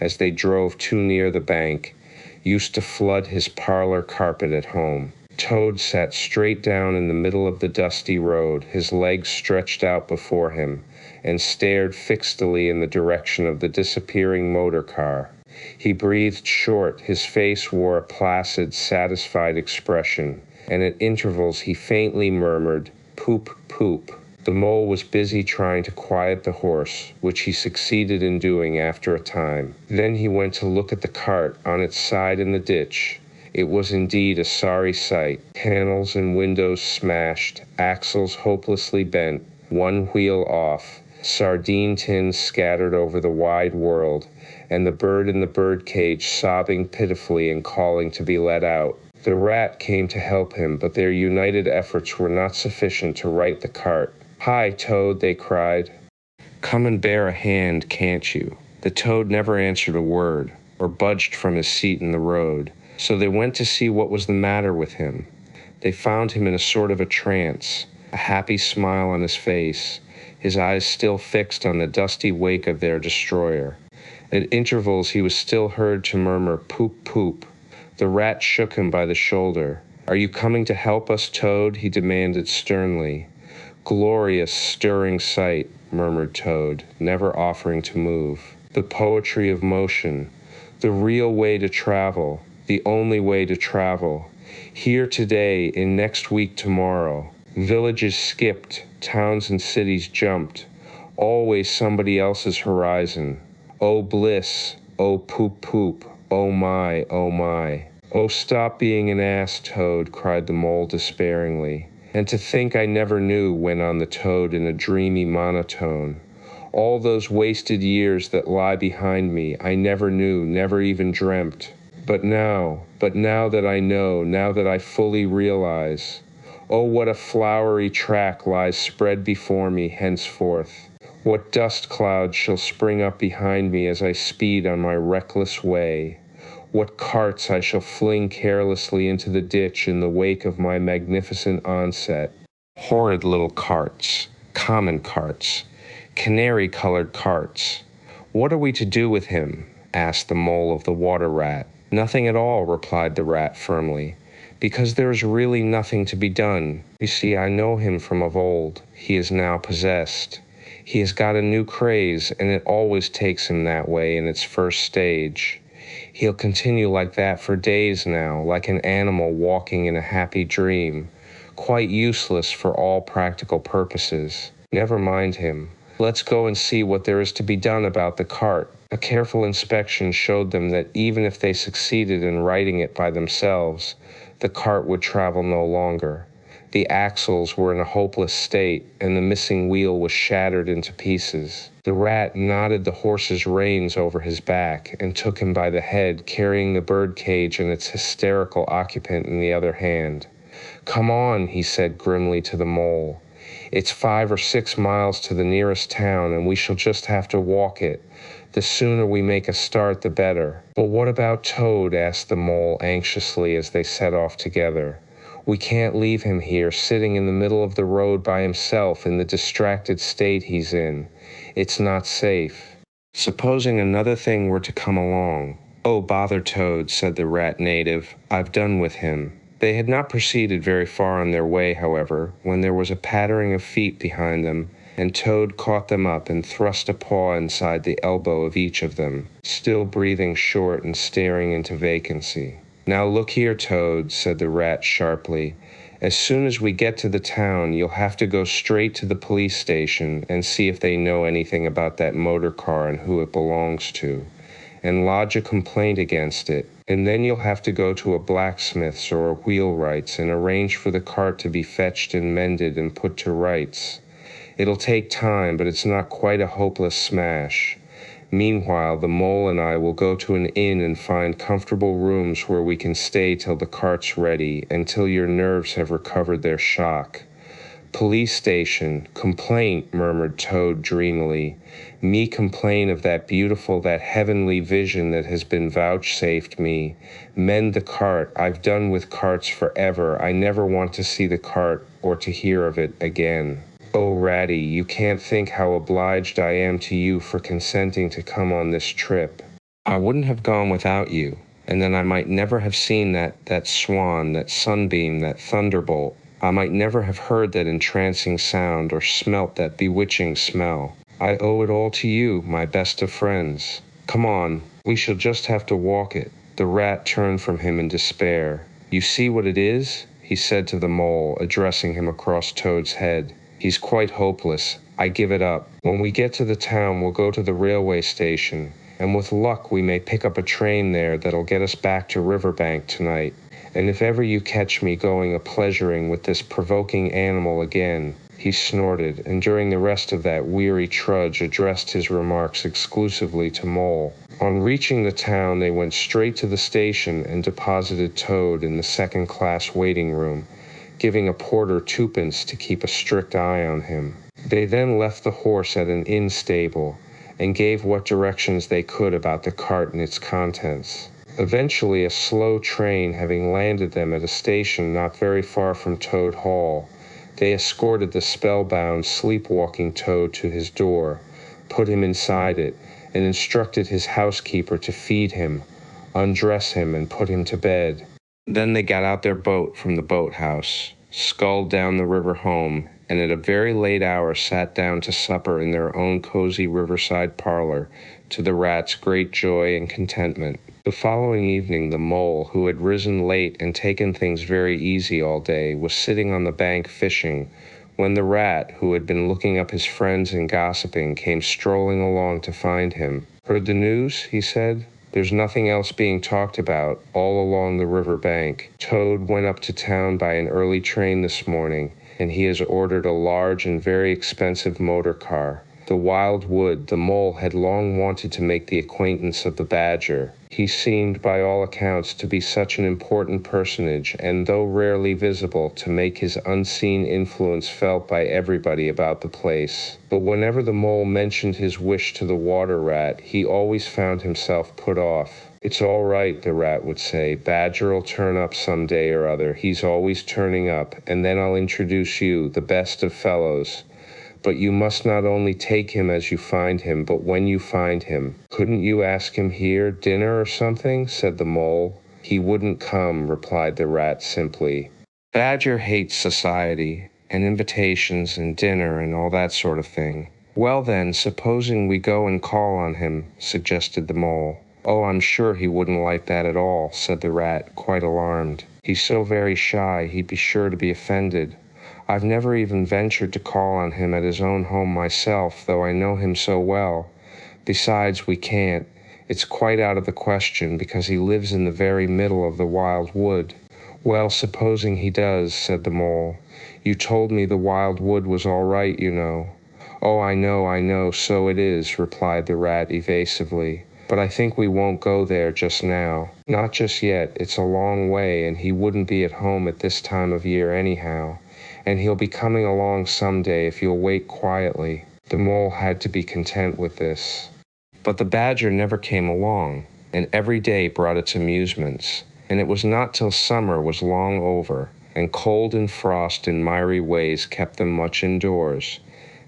[SPEAKER 1] as they drove too near the bank, used to flood his parlor carpet at home. Toad sat straight down in the middle of the dusty road, his legs stretched out before him, and stared fixedly in the direction of the disappearing motor car. He breathed short, his face wore a placid, satisfied expression, and at intervals he faintly murmured, "Poop, poop." The mole was busy trying to quiet the horse, which he succeeded in doing after a time. Then he went to look at the cart on its side in the ditch. It was indeed a sorry sight. Panels and windows smashed, axles hopelessly bent, one wheel off, sardine tins scattered over the wide world, and the bird in the birdcage sobbing pitifully and calling to be let out. The rat came to help him, but their united efforts were not sufficient to right the cart. "Hi, Toad," they cried. "Come and bear a hand, can't you?" The toad never answered a word, or budged from his seat in the road, so they went to see what was the matter with him. They found him in a sort of a trance, a happy smile on his face, his eyes still fixed on the dusty wake of their destroyer. At intervals he was still heard to murmur, "Poop, poop." The rat shook him by the shoulder. "Are you coming to help us, Toad?" he demanded sternly. "Glorious, stirring sight," murmured Toad, never offering to move. "The poetry of motion, the real way to travel, the only way to travel. Here today, in next week tomorrow. Villages skipped, towns and cities jumped. Always somebody else's horizon. Oh bliss, oh poop poop, oh my, oh my." "Oh, stop being an ass, Toad," cried the mole despairingly. "And to think I never knew," went on the toad in a dreamy monotone. "All those wasted years that lie behind me, I never knew, never even dreamt. But now that I know, now that I fully realize, oh, what a flowery track lies spread before me henceforth. What dust clouds shall spring up behind me as I speed on my reckless way. What carts I shall fling carelessly into the ditch in the wake of my magnificent onset. Horrid little carts, common carts, canary-colored carts. What are we to do with him?" asked the mole of the water rat. "Nothing at all," replied the rat firmly, "because there is really nothing to be done. You see, I know him from of old. He is now possessed. He has got a new craze, and it always takes him that way in its first stage. He'll continue like that for days now, like an animal walking in a happy dream, quite useless for all practical purposes. Never mind him. Let's go and see what there is to be done about the cart." A careful inspection showed them that even if they succeeded in righting it by themselves, the cart would travel no longer. The axles were in a hopeless state, and the missing wheel was shattered into pieces. The rat knotted the horse's reins over his back and took him by the head, carrying the birdcage and its hysterical occupant in the other hand. "Come on," he said grimly to the mole. "It's 5 or 6 miles to the nearest town, and we shall just have to walk it. The sooner we make a start, the better." "But what about Toad?" asked the mole anxiously as they set off together. "We can't leave him here, sitting in the middle of the road by himself in the distracted state he's in. It's not safe. Supposing another thing were to come along." "Oh, bother Toad," said the rat native. "I've done with him." They had not proceeded very far on their way, however, when there was a pattering of feet behind them, and Toad caught them up and thrust a paw inside the elbow of each of them, still breathing short and staring into vacancy. "Now look here, Toad," said the rat sharply. "As soon as we get to the town, you'll have to go straight to the police station and see if they know anything about that motor car and who it belongs to, and lodge a complaint against it. And then you'll have to go to a blacksmith's or a wheelwright's and arrange for the cart to be fetched and mended and put to rights. It'll take time, but it's not quite a hopeless smash. Meanwhile, the mole and I will go to an inn and find comfortable rooms where we can stay till the cart's ready, until your nerves have recovered their shock." "Police station, complaint," murmured Toad dreamily. "Me complain of that beautiful, that heavenly vision that has been vouchsafed me. Mend the cart. I've done with carts forever. I never want to see the cart or to hear of it again. Oh, Ratty, you can't think how obliged I am to you for consenting to come on this trip. I wouldn't have gone without you. And then I might never have seen that swan, that sunbeam, that thunderbolt. I might never have heard that entrancing sound or smelt that bewitching smell. I owe it all to you, my best of friends. Come on, we shall just have to walk it." The rat turned from him in despair. "You see what it is?" he said to the mole, addressing him across Toad's head. "He's quite hopeless. I give it up. When we get to the town, we'll go to the railway station, and with luck we may pick up a train there that'll get us back to Riverbank tonight. And if ever you catch me going a-pleasuring with this provoking animal again—" He snorted, and during the rest of that weary trudge addressed his remarks exclusively to Mole. On reaching the town, they went straight to the station and deposited Toad in the second-class waiting room, giving a porter twopence to keep a strict eye on him. They then left the horse at an inn stable, and gave what directions they could about the cart and its contents. Eventually, a slow train having landed them at a station not very far from Toad Hall, they escorted the spellbound, sleepwalking Toad to his door, put him inside it, and instructed his housekeeper to feed him, undress him, and put him to bed. Then they got out their boat from the boathouse, sculled down the river home, and at a very late hour sat down to supper in their own cozy riverside parlor, to the rat's great joy and contentment. The following evening the mole, who had risen late and taken things very easy all day, was sitting on the bank fishing, when the rat, who had been looking up his friends and gossiping, came strolling along to find him. "Heard the news?" he said. "There's nothing else being talked about all along the river bank. Toad went up to town by an early train this morning, and he has ordered a large and very expensive motor car. The Wild Wood, the mole, had long wanted to make the acquaintance of the badger. He seemed, by all accounts, to be such an important personage, and though rarely visible, to make his unseen influence felt by everybody about the place. But whenever the mole mentioned his wish to the water rat, he always found himself put off. 'It's all right,' the rat would say. 'Badger'll turn up some day or other. He's always turning up, and then I'll introduce you, the best of fellows. But you must not only take him as you find him, but when you find him.' 'Couldn't you ask him here, dinner or something?' said the mole. 'He wouldn't come,' replied the rat simply. Badger hates society, and invitations, and dinner, and all that sort of thing. 'Well then, supposing we go and call on him,' suggested the mole. 'Oh, I'm sure he wouldn't like that at all,' said the rat, quite alarmed. 'He's so very shy, he'd be sure to be offended. I've never even ventured to call on him at his own home myself, though I know him so well. Besides, we can't. It's quite out of the question, because he lives in the very middle of the Wild Wood.' 'Well, supposing he does,' said the mole. 'You told me the Wild Wood was all right, you know.' 'Oh, I know, so it is,' replied the rat evasively. 'But I think we won't go there just now. Not just yet. It's a long way, and he wouldn't be at home at this time of year anyhow. And he'll be coming along some day if you'll wait quietly.' The mole had to be content with this. But the badger never came along, and every day brought its amusements, and it was not till summer was long over, and cold and frost and miry ways kept them much indoors,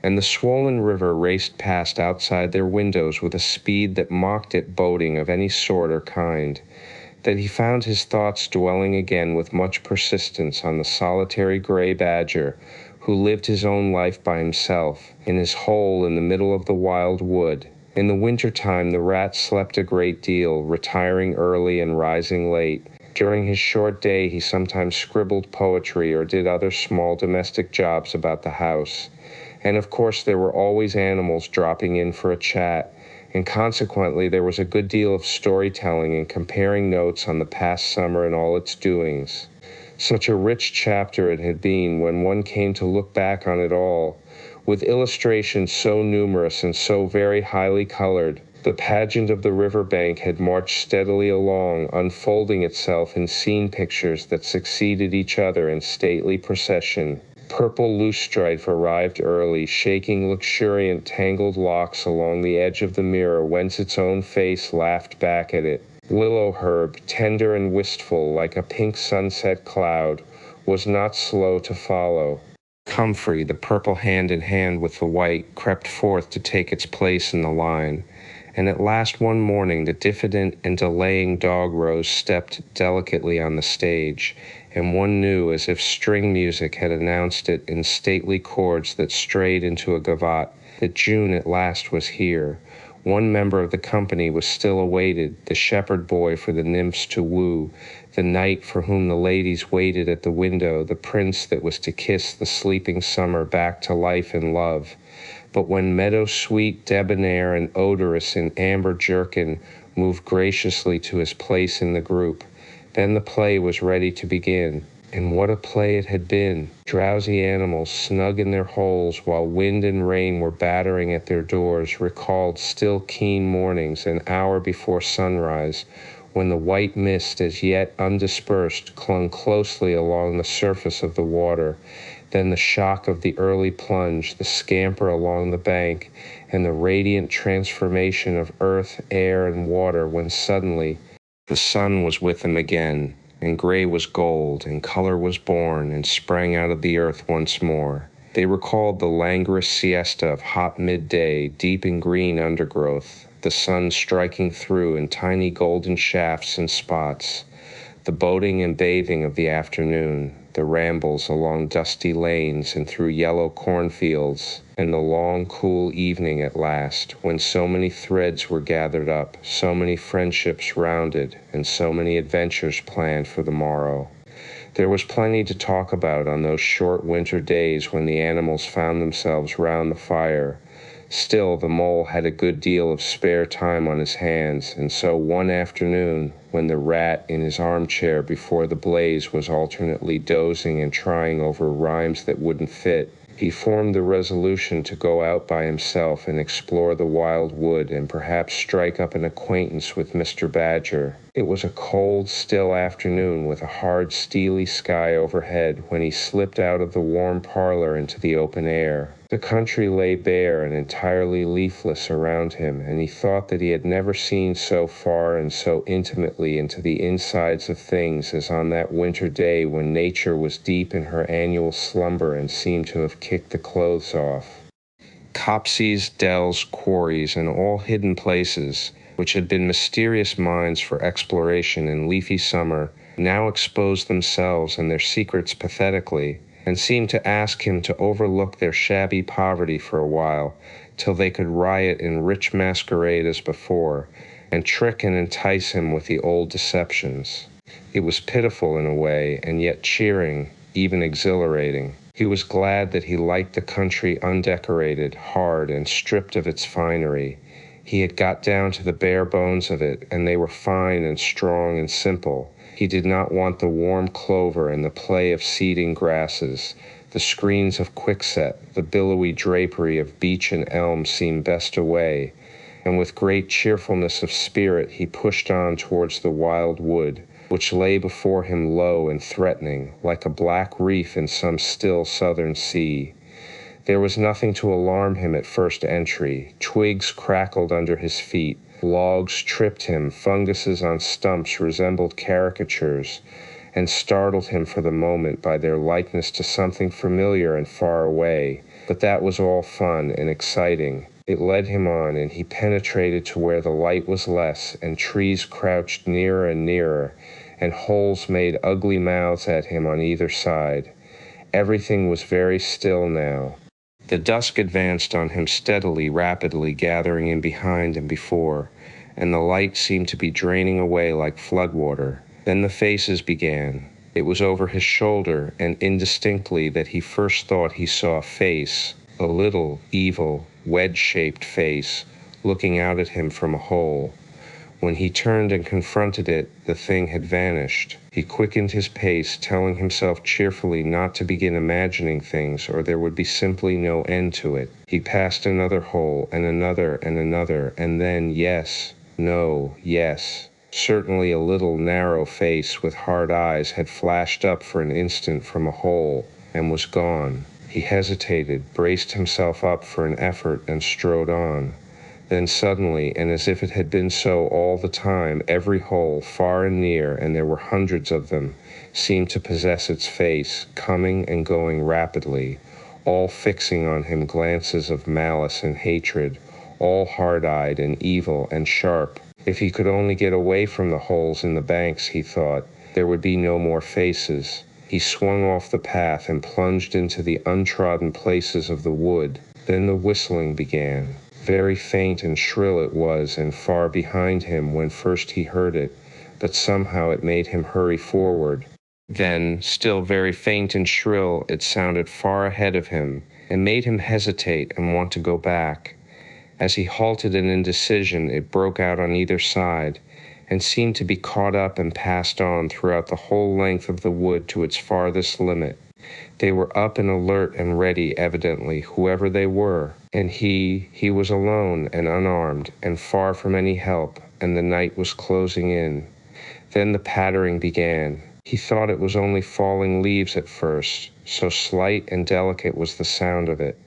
[SPEAKER 1] and the swollen river raced past outside their windows with a speed that mocked at boating of any sort or kind, that he found his thoughts dwelling again with much persistence on the solitary gray badger who lived his own life by himself, in his hole in the middle of the Wild Wood. In the winter-time the rat slept a great deal, retiring early and rising late. During his short day he sometimes scribbled poetry or did other small domestic jobs about the house. And of course there were always animals dropping in for a chat, and consequently there was a good deal of storytelling and comparing notes on the past summer and all its doings. Such a rich chapter it had been when one came to look back on it all, with illustrations so numerous and so very highly colored. The pageant of the riverbank had marched steadily along, unfolding itself in scene pictures that succeeded each other in stately procession. Purple loosestrife arrived early, shaking luxuriant tangled locks along the edge of the mirror whence its own face laughed back at it. Willow herb, tender and wistful like a pink sunset cloud, was not slow to follow. Comfrey, the purple hand in hand with the white, crept forth to take its place in the line, And at last one morning the diffident and delaying dog rose stepped delicately on the stage, and one knew, as if string music had announced it in stately chords that strayed into a gavotte, that June at last was here. One member of the company was still awaited, the shepherd boy for the nymphs to woo, the knight for whom the ladies waited at the window, the prince that was to kiss the sleeping summer back to life and love. But when meadow-sweet, debonair, and odorous in amber jerkin moved graciously to his place in the group, then the play was ready to begin. And what a play it had been! Drowsy animals, snug in their holes while wind and rain were battering at their doors, recalled still keen mornings an hour before sunrise, when the white mist, as yet undispersed, clung closely along the surface of the water. Then the shock of the early plunge, the scamper along the bank, and the radiant transformation of earth, air, and water when suddenly the sun was with them again, and gray was gold, and color was born, and sprang out of the earth once more. They recalled the languorous siesta of hot midday, deep in green undergrowth, the sun striking through in tiny golden shafts and spots, the boating and bathing of the afternoon, the rambles along dusty lanes and through yellow cornfields, and the long, cool evening at last, when so many threads were gathered up, so many friendships rounded, and so many adventures planned for the morrow. There was plenty to talk about on those short winter days when the animals found themselves round the fire. Still, the mole had a good deal of spare time on his hands, and so one afternoon, when the rat in his armchair before the blaze was alternately dozing and trying over rhymes that wouldn't fit, he formed the resolution to go out by himself and explore the wild wood and perhaps strike up an acquaintance with Mr. Badger. It was a cold, still afternoon with a hard, steely sky overhead when he slipped out of the warm parlor into the open air. The country lay bare and entirely leafless around him, and he thought that he had never seen so far and so intimately into the insides of things as on that winter day when nature was deep in her annual slumber and seemed to have kicked the clothes off. Copses, dells, quarries, and all hidden places, which had been mysterious mines for exploration in leafy summer, now exposed themselves and their secrets pathetically, and seemed to ask him to overlook their shabby poverty for a while, till they could riot in rich masquerade as before, and trick and entice him with the old deceptions. It was pitiful in a way, and yet cheering, even exhilarating. He was glad that he liked the country undecorated, hard, and stripped of its finery. He had got down to the bare bones of it, and they were fine and strong and simple. He did not want the warm clover and the play of seeding grasses. The screens of quickset, the billowy drapery of beech and elm seemed best away, and with great cheerfulness of spirit he pushed on towards the wild wood, which lay before him low and threatening, like a black reef in some still southern sea. There was nothing to alarm him at first entry. Twigs crackled under his feet. Logs tripped him, funguses on stumps resembled caricatures, and startled him for the moment by their likeness to something familiar and far away. But that was all fun and exciting. It led him on, and he penetrated to where the light was less, and trees crouched nearer and nearer, and holes made ugly mouths at him on either side. Everything was very still now. The dusk advanced on him steadily, rapidly, gathering in behind and before, and the light seemed to be draining away like floodwater. Then the faces began. It was over his shoulder, and indistinctly that he first thought he saw a face, a little, evil, wedge-shaped face, looking out at him from a hole. When he turned and confronted it, the thing had vanished. He quickened his pace, telling himself cheerfully not to begin imagining things, or there would be simply no end to it. He passed another hole, and another, and then, yes, no, yes. Certainly a little narrow face with hard eyes had flashed up for an instant from a hole, and was gone. He hesitated, braced himself up for an effort, and strode on. Then suddenly, and as if it had been so all the time, every hole, far and near, and there were hundreds of them, seemed to possess its face, coming and going rapidly, all fixing on him glances of malice and hatred, all hard-eyed and evil and sharp. If he could only get away from the holes in the banks, he thought, there would be no more faces. He swung off the path and plunged into the untrodden places of the wood. Then the whistling began. Very faint and shrill it was, and far behind him when first he heard it, but somehow it made him hurry forward. Then, still very faint and shrill, it sounded far ahead of him, and made him hesitate and want to go back. As he halted in indecision, it broke out on either side, and seemed to be caught up and passed on throughout the whole length of the wood to its farthest limit. They were up and alert and ready, evidently, whoever they were, and he was alone and unarmed, and far from any help, and the night was closing in. Then the pattering began. He thought it was only falling leaves at first, so slight and delicate was the sound of it.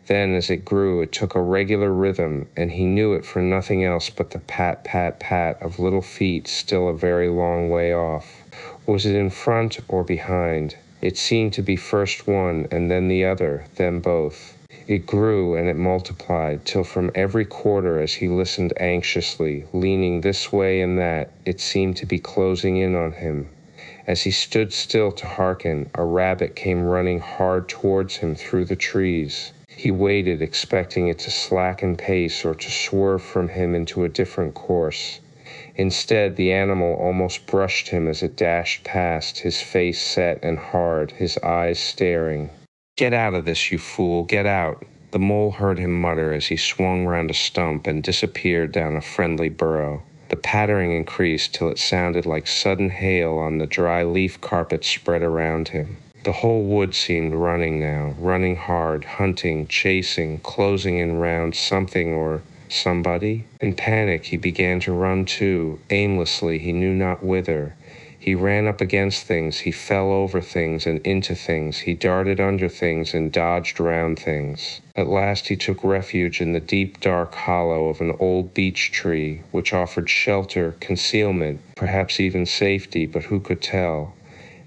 [SPEAKER 1] Then, as it grew, it took a regular rhythm, and he knew it for nothing else but the pat, pat, pat of little feet still a very long way off. Was it in front or behind? It seemed to be first one, and then the other, then both. It grew and it multiplied, till from every quarter as he listened anxiously, leaning this way and that, it seemed to be closing in on him. As he stood still to hearken, a rabbit came running hard towards him through the trees. He waited, expecting it to slacken pace or to swerve from him into a different course. Instead, the animal almost brushed him as it dashed past, his face set and hard, his eyes staring. "Get out of this, you fool, get out!" The mole heard him mutter as he swung round a stump and disappeared down a friendly burrow. The pattering increased till it sounded like sudden hail on the dry leaf carpet spread around him. The whole wood seemed running now, running hard, hunting, chasing, closing in round something or somebody. In panic he began to run too, aimlessly, he knew not whither. He ran up against things, he fell over things and into things, he darted under things and dodged round things. At last he took refuge in the deep dark hollow of an old beech tree, which offered shelter, concealment, perhaps even safety, but who could tell?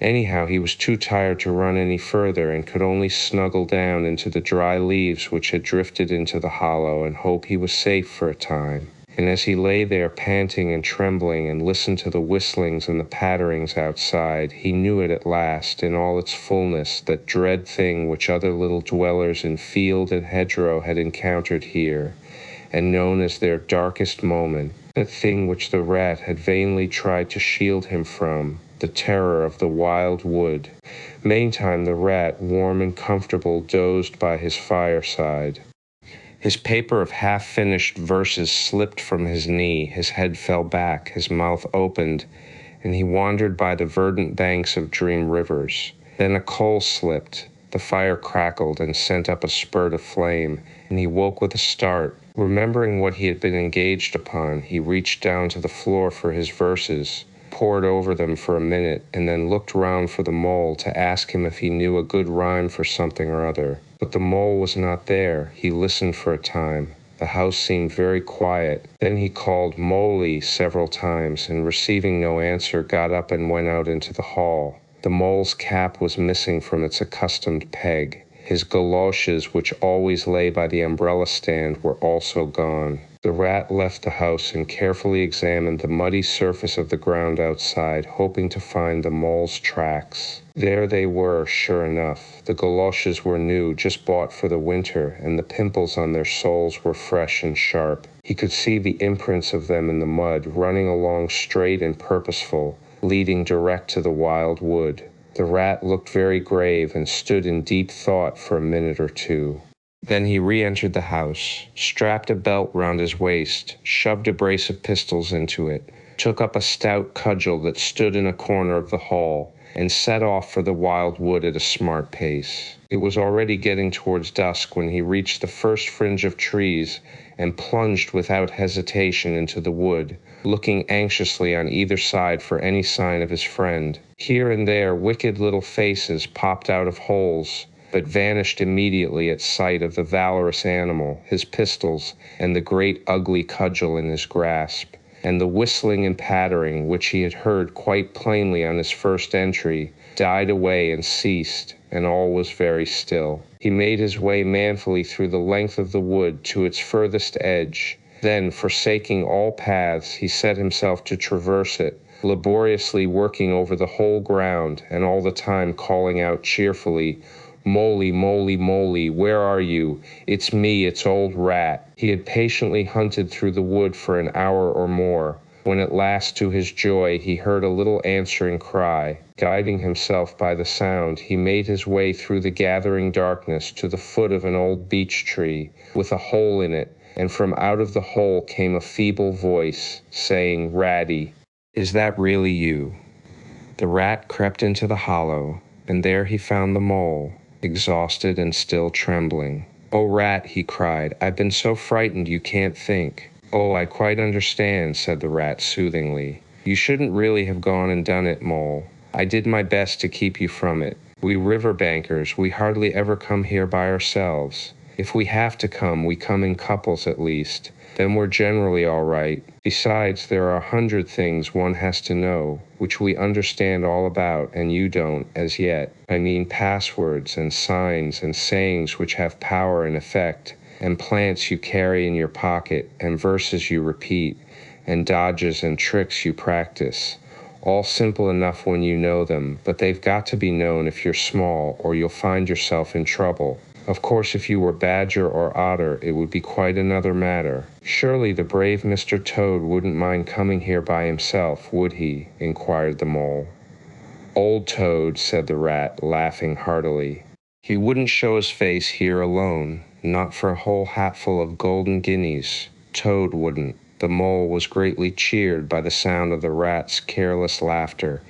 [SPEAKER 1] Anyhow, he was too tired to run any further and could only snuggle down into the dry leaves which had drifted into the hollow and hope he was safe for a time. And as he lay there panting and trembling and listened to the whistlings and the patterings outside, he knew it at last, in all its fullness, that dread thing which other little dwellers in field and hedgerow had encountered here, and known as their darkest moment, that thing which the rat had vainly tried to shield him from, the terror of the wild wood. Meantime the rat, warm and comfortable, dozed by his fireside. His paper of half-finished verses slipped from his knee, his head fell back, his mouth opened, and he wandered by the verdant banks of dream rivers. Then a coal slipped, the fire crackled and sent up a spurt of flame, and he woke with a start. Remembering what he had been engaged upon, he reached down to the floor for his verses, pored over them for a minute, and then looked round for the mole to ask him if he knew a good rhyme for something or other. But the mole was not there. He listened for a time. The house seemed very quiet. Then he called "Moley" several times, and receiving no answer, got up and went out into the hall. The mole's cap was missing from its accustomed peg. His galoshes, which always lay by the umbrella stand, were also gone. The rat left the house and carefully examined the muddy surface of the ground outside, hoping to find the mole's tracks. There they were, sure enough. The galoshes were new, just bought for the winter, and the pimples on their soles were fresh and sharp. He could see the imprints of them in the mud, running along straight and purposeful, leading direct to the wild wood. The rat looked very grave and stood in deep thought for a minute or two. Then he re-entered the house, strapped a belt round his waist, shoved a brace of pistols into it, took up a stout cudgel that stood in a corner of the hall, and set off for the wild wood at a smart pace. It was already getting towards dusk when he reached the first fringe of trees and plunged without hesitation into the wood, looking anxiously on either side for any sign of his friend. Here and there wicked little faces popped out of holes, but vanished immediately at sight of the valorous animal, his pistols, and the great ugly cudgel in his grasp. And the whistling and pattering, which he had heard quite plainly on his first entry, died away and ceased, and all was very still. He made his way manfully through the length of the wood to its furthest edge. Then, forsaking all paths, he set himself to traverse it, laboriously working over the whole ground, and all the time calling out cheerfully, "Moly, moly, moly, where are you? It's me, it's old Rat." He had patiently hunted through the wood for an hour or more, when at last, to his joy, he heard a little answering cry. Guiding himself by the sound, he made his way through the gathering darkness to the foot of an old beech tree, with a hole in it, and from out of the hole came a feeble voice, saying, "Ratty, is that really you?" The rat crept into the hollow, and there he found the mole, exhausted and still trembling. "Oh, Rat," he cried, "I've been so frightened you can't think." "Oh, I quite understand," said the rat soothingly. "You shouldn't really have gone and done it, Mole. I did my best to keep you from it. We Riverbankers, we hardly ever come here by ourselves. If we have to come, we come in couples at least. Then we're generally all right. Besides, there are 100 things one has to know, which we understand all about, and you don't, as yet. I mean passwords and signs and sayings which have power and effect, and plants you carry in your pocket, and verses you repeat, and dodges and tricks you practice. All simple enough when you know them, but they've got to be known if you're small, or you'll find yourself in trouble. Of course, if you were Badger or Otter, it would be quite another matter. Surely the brave Mr. Toad wouldn't mind coming here by himself, would he?" inquired the Mole. "Old Toad," said the Rat, laughing heartily. "He wouldn't show his face here alone, not for a whole hatful of golden guineas. Toad wouldn't." The Mole was greatly cheered by the sound of the Rat's careless laughter,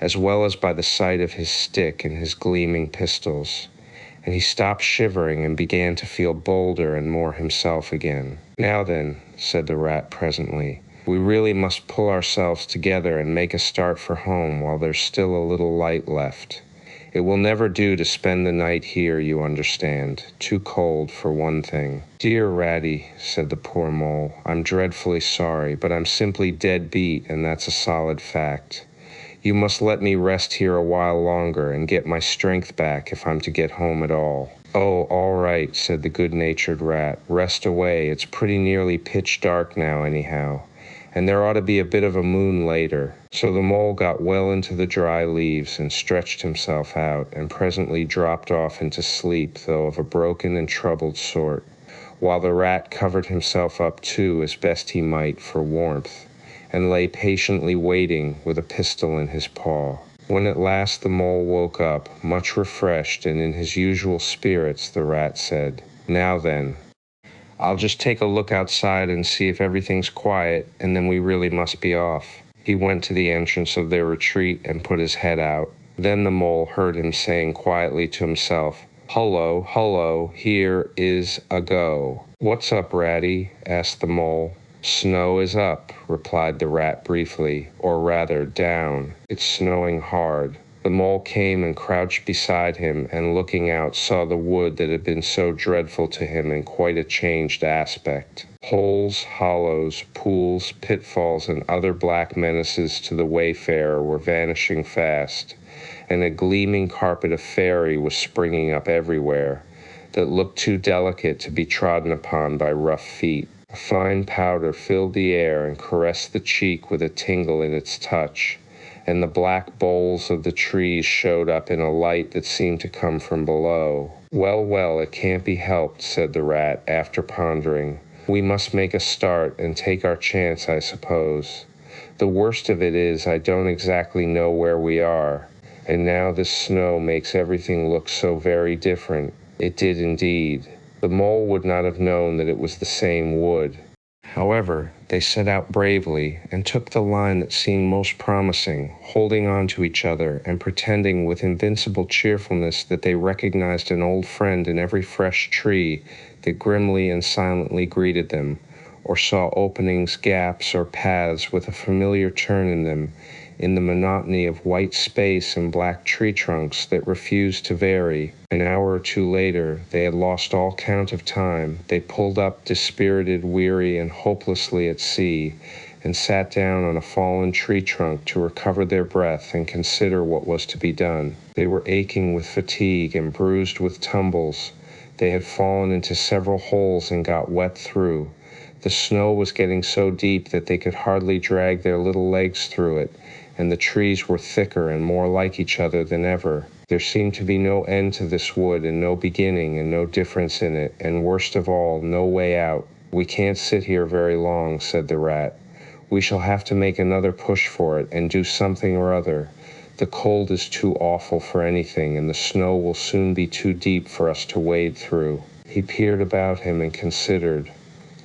[SPEAKER 1] as well as by the sight of his stick and his gleaming pistols, and he stopped shivering and began to feel bolder and more himself again. "Now then," said the Rat presently, "we really must pull ourselves together and make a start for home while there's still a little light left. It will never do to spend the night here, you understand. Too cold, for one thing." "Dear Ratty," said the poor Mole, "I'm dreadfully sorry, but I'm simply dead beat, and that's a solid fact. You must let me rest here a while longer and get my strength back if I'm to get home at all." "Oh, all right," said the good-natured Rat. "Rest away. It's pretty nearly pitch dark now anyhow, and there ought to be a bit of a moon later." So the Mole got well into the dry leaves and stretched himself out, and presently dropped off into sleep, though of a broken and troubled sort, while the Rat covered himself up too as best he might for warmth, and lay patiently waiting with a pistol in his paw. When at last the Mole woke up, much refreshed and in his usual spirits, the Rat said, "Now then, I'll just take a look outside and see if everything's quiet, and then we really must be off." He went to the entrance of their retreat and put his head out. Then the Mole heard him saying quietly to himself, "Hullo, hullo, here is a go." "What's up, Ratty?" asked the Mole. "Snow is up," replied the Rat briefly, "or rather down. It's snowing hard." The Mole came and crouched beside him, and looking out saw the wood that had been so dreadful to him in quite a changed aspect. Holes, hollows, pools, pitfalls, and other black menaces to the wayfarer were vanishing fast, and a gleaming carpet of fairy was springing up everywhere, that looked too delicate to be trodden upon by rough feet. A fine powder filled the air and caressed the cheek with a tingle in its touch, and the black boles of the trees showed up in a light that seemed to come from below. "Well, well, it can't be helped," said the Rat, after pondering. "We must make a start and take our chance, I suppose. The worst of it is I don't exactly know where we are, and now this snow makes everything look so very different." It did indeed. The Mole would not have known that it was the same wood. However, they set out bravely and took the line that seemed most promising, holding on to each other and pretending with invincible cheerfulness that they recognized an old friend in every fresh tree that grimly and silently greeted them, or saw openings, gaps, or paths with a familiar turn in them, in the monotony of white space and black tree trunks that refused to vary. An hour or two later, they had lost all count of time. They pulled up dispirited, weary, and hopelessly at sea, and sat down on a fallen tree trunk to recover their breath and consider what was to be done. They were aching with fatigue and bruised with tumbles. They had fallen into several holes and got wet through. The snow was getting so deep that they could hardly drag their little legs through it, and the trees were thicker and more like each other than ever. There seemed to be no end to this wood, and no beginning, and no difference in it, and worst of all, no way out. "We can't sit here very long," said the rat. "We shall have to make another push for it, and do something or other. The cold is too awful for anything, and the snow will soon be too deep for us to wade through." He peered about him and considered.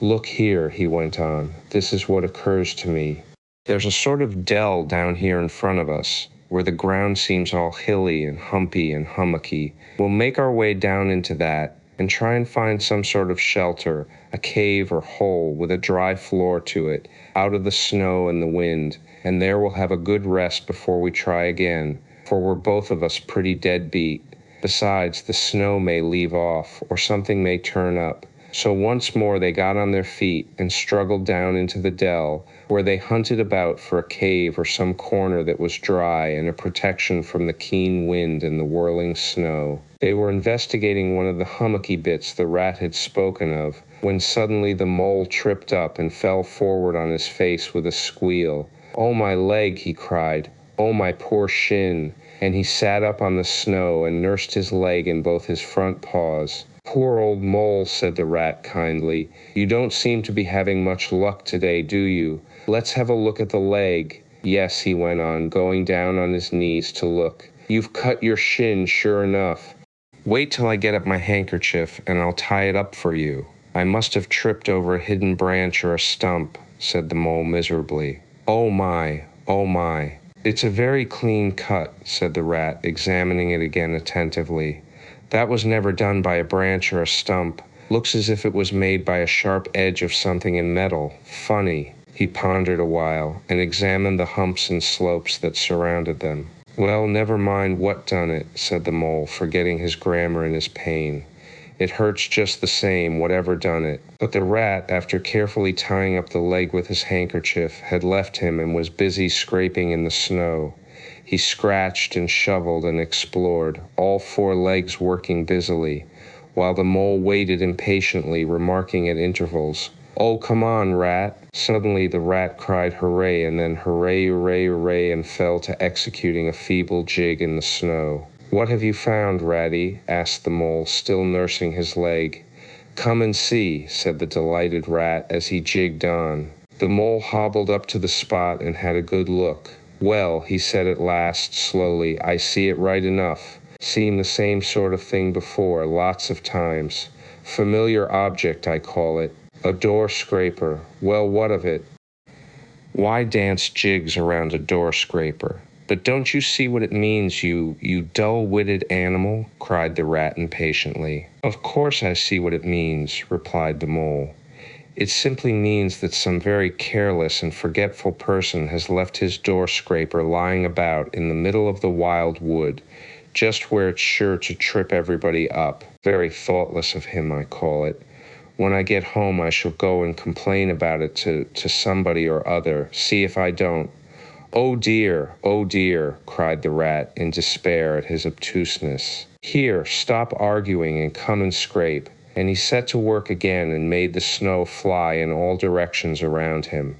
[SPEAKER 1] "Look here," he went on, "this is what occurs to me. There's a sort of dell down here in front of us, where the ground seems all hilly and humpy and hummocky. We'll make our way down into that, and try and find some sort of shelter, a cave or hole with a dry floor to it, out of the snow and the wind, and there we'll have a good rest before we try again, for we're both of us pretty dead beat. Besides, the snow may leave off, or something may turn up." So once more they got on their feet and struggled down into the dell, where they hunted about for a cave or some corner that was dry and a protection from the keen wind and the whirling snow. They were investigating one of the hummocky bits the rat had spoken of, when suddenly the mole tripped up and fell forward on his face with a squeal. "Oh, my leg," he cried. "Oh, my poor shin." And he sat up on the snow and nursed his leg in both his front paws. "Poor old mole," said the rat kindly. "You don't seem to be having much luck today, do you? Let's have a look at the leg. Yes," he went on, going down on his knees to look. "You've cut your shin, sure enough. Wait till I get up my handkerchief, and I'll tie it up for you. I must have tripped over a hidden branch or a stump," said the mole miserably. "Oh my, oh my." "It's a very clean cut," said the rat, examining it again attentively. "That was never done by a branch or a stump. Looks as if it was made by a sharp edge of something in metal. Funny." He pondered a while, and examined the humps and slopes that surrounded them. "Well, never mind what done it," said the mole, forgetting his grammar in his pain. "It hurts just the same, whatever done it." But the rat, after carefully tying up the leg with his handkerchief, had left him and was busy scraping in the snow. He scratched and shoveled and explored, all four legs working busily, while the mole waited impatiently, remarking at intervals, "Oh, come on, rat." Suddenly the rat cried hooray, and then hooray, hooray, hooray, and fell to executing a feeble jig in the snow. "What have you found, Ratty?" asked the mole, still nursing his leg. "Come and see," said the delighted rat as he jigged on. The mole hobbled up to the spot and had a good look. "Well," he said at last, slowly, "I see it right enough. Seen the same sort of thing before, lots of times. Familiar object, I call it. A door scraper. Well, what of it? Why dance jigs around a door scraper? But don't you see what it means, you dull-witted animal?" cried the rat impatiently. "Of course I see what it means," replied the mole. "It simply means that some very careless and forgetful person has left his door scraper lying about in the middle of the wild wood, just where it's sure to trip everybody up. Very thoughtless of him, I call it. When I get home I shall go and complain about it to somebody or other, see if I don't." "Oh dear, cried the rat in despair at his obtuseness. "Here, stop arguing and come and scrape." And he set to work again and made the snow fly in all directions around him.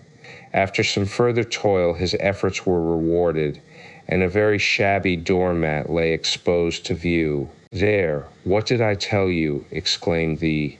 [SPEAKER 1] After some further toil his efforts were rewarded, and a very shabby doormat lay exposed to view. "There, what did I tell you?" exclaimed the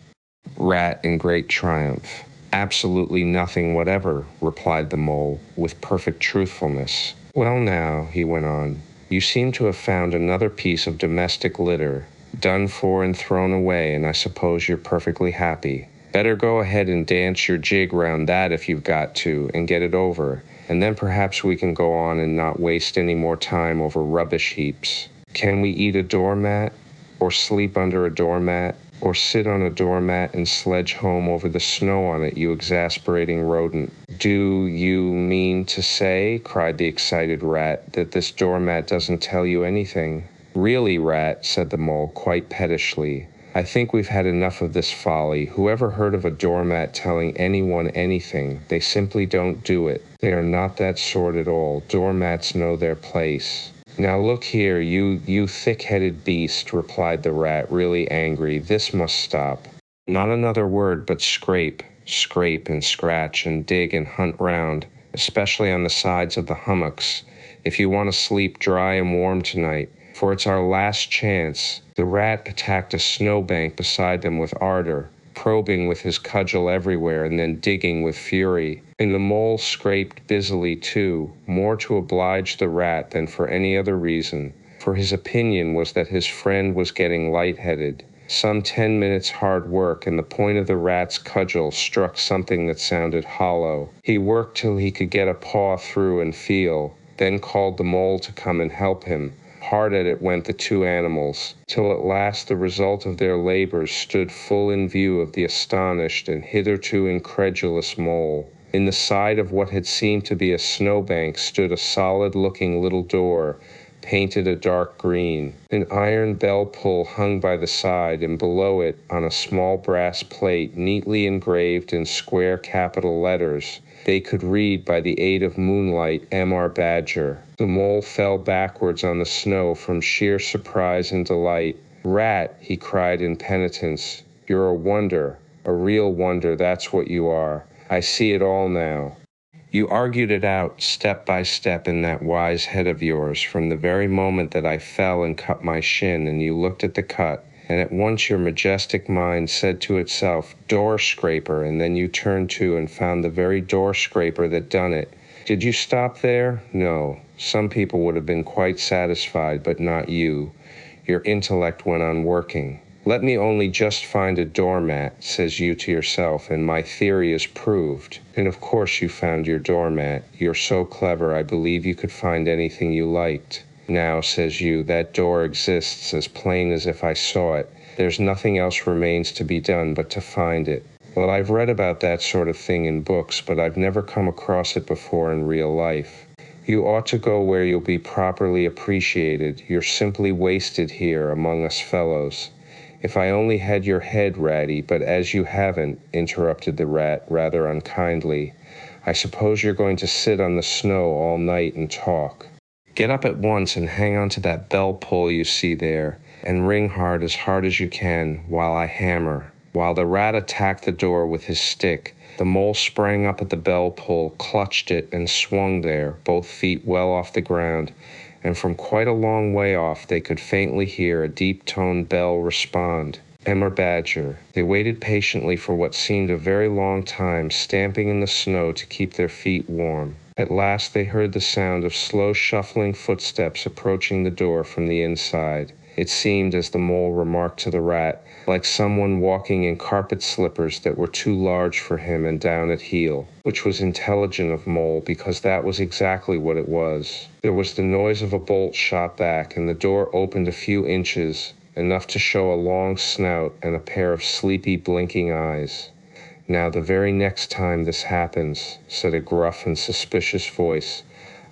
[SPEAKER 1] rat in great triumph. "Absolutely nothing whatever," replied the mole, with perfect truthfulness. "Well now," he went on, "you seem to have found another piece of domestic litter, done for and thrown away, and I suppose you're perfectly happy. Better go ahead and dance your jig round that if you've got to, and get it over, and then perhaps we can go on and not waste any more time over rubbish heaps. Can we eat a doormat, or sleep under a doormat, or sit on a doormat and sledge home over the snow on it, you exasperating rodent?" "Do you mean to say," cried the excited rat, "that this doormat doesn't tell you anything?" "Really, rat," said the mole quite pettishly, I think we've had enough of this folly. Whoever heard of a doormat telling anyone anything? They simply don't do it. They are not that sort at all. Doormats know their place. Now look here, you thick-headed beast, replied the rat, really angry. This must stop. Not another word, but scrape, scrape and scratch and dig and hunt round, especially on the sides of the hummocks, if you want to sleep dry and warm tonight, for it's our last chance. The rat attacked a snowbank beside them with ardor, probing with his cudgel everywhere and then digging with fury. And the mole scraped busily too, more to oblige the rat than for any other reason, for his opinion was that his friend was getting lightheaded. Some 10 minutes' hard work, and the point of the rat's cudgel struck something that sounded hollow. He worked till he could get a paw through and feel, then called the mole to come and help him. Hard at it went the two animals, till at last the result of their labors stood full in view of the astonished and hitherto incredulous mole. In the side of what had seemed to be a snowbank stood a solid-looking little door, painted a dark green. An iron bell pull hung by the side, and below it, on a small brass plate neatly engraved in square capital letters, they could read by the aid of moonlight, M.R. Badger. The mole fell backwards on the snow from sheer surprise and delight. Rat, he cried in penitence, you're a wonder, a real wonder, that's what you are. I see it all now. You argued it out step by step in that wise head of yours from the very moment that I fell and cut my shin, and you looked at the cut, and at once your majestic mind said to itself, door scraper, and then you turned to and found the very door scraper that done it. Did you stop there? No. Some people would have been quite satisfied, but not you. Your intellect went on working. Let me only just find a doormat, says you to yourself, and my theory is proved. And of course you found your doormat. You're so clever, I believe you could find anything you liked. Now, says you, that door exists as plain as if I saw it. There's nothing else remains to be done but to find it. Well, I've read about that sort of thing in books, but I've never come across it before in real life. You ought to go where you'll be properly appreciated. You're simply wasted here among us fellows. If I only had your head, Ratty, but as you haven't, interrupted the rat rather unkindly, I suppose you're going to sit on the snow all night and talk. Get up at once and hang on to that bell pull you see there, and ring hard as you can, while I hammer. While the rat attacked the door with his stick, the mole sprang up at the bell pull, clutched it, and swung there, both feet well off the ground, and from quite a long way off they could faintly hear a deep-toned bell respond. Emmer Badger. They waited patiently for what seemed a very long time, stamping in the snow to keep their feet warm. At last they heard the sound of slow shuffling footsteps approaching the door from the inside. It seemed, as the mole remarked to the rat, like someone walking in carpet slippers that were too large for him and down at heel, which was intelligent of Mole because that was exactly what it was. There was the noise of a bolt shot back, and the door opened a few inches, enough to show a long snout and a pair of sleepy, blinking eyes. Now, the very next time this happens, said a gruff and suspicious voice,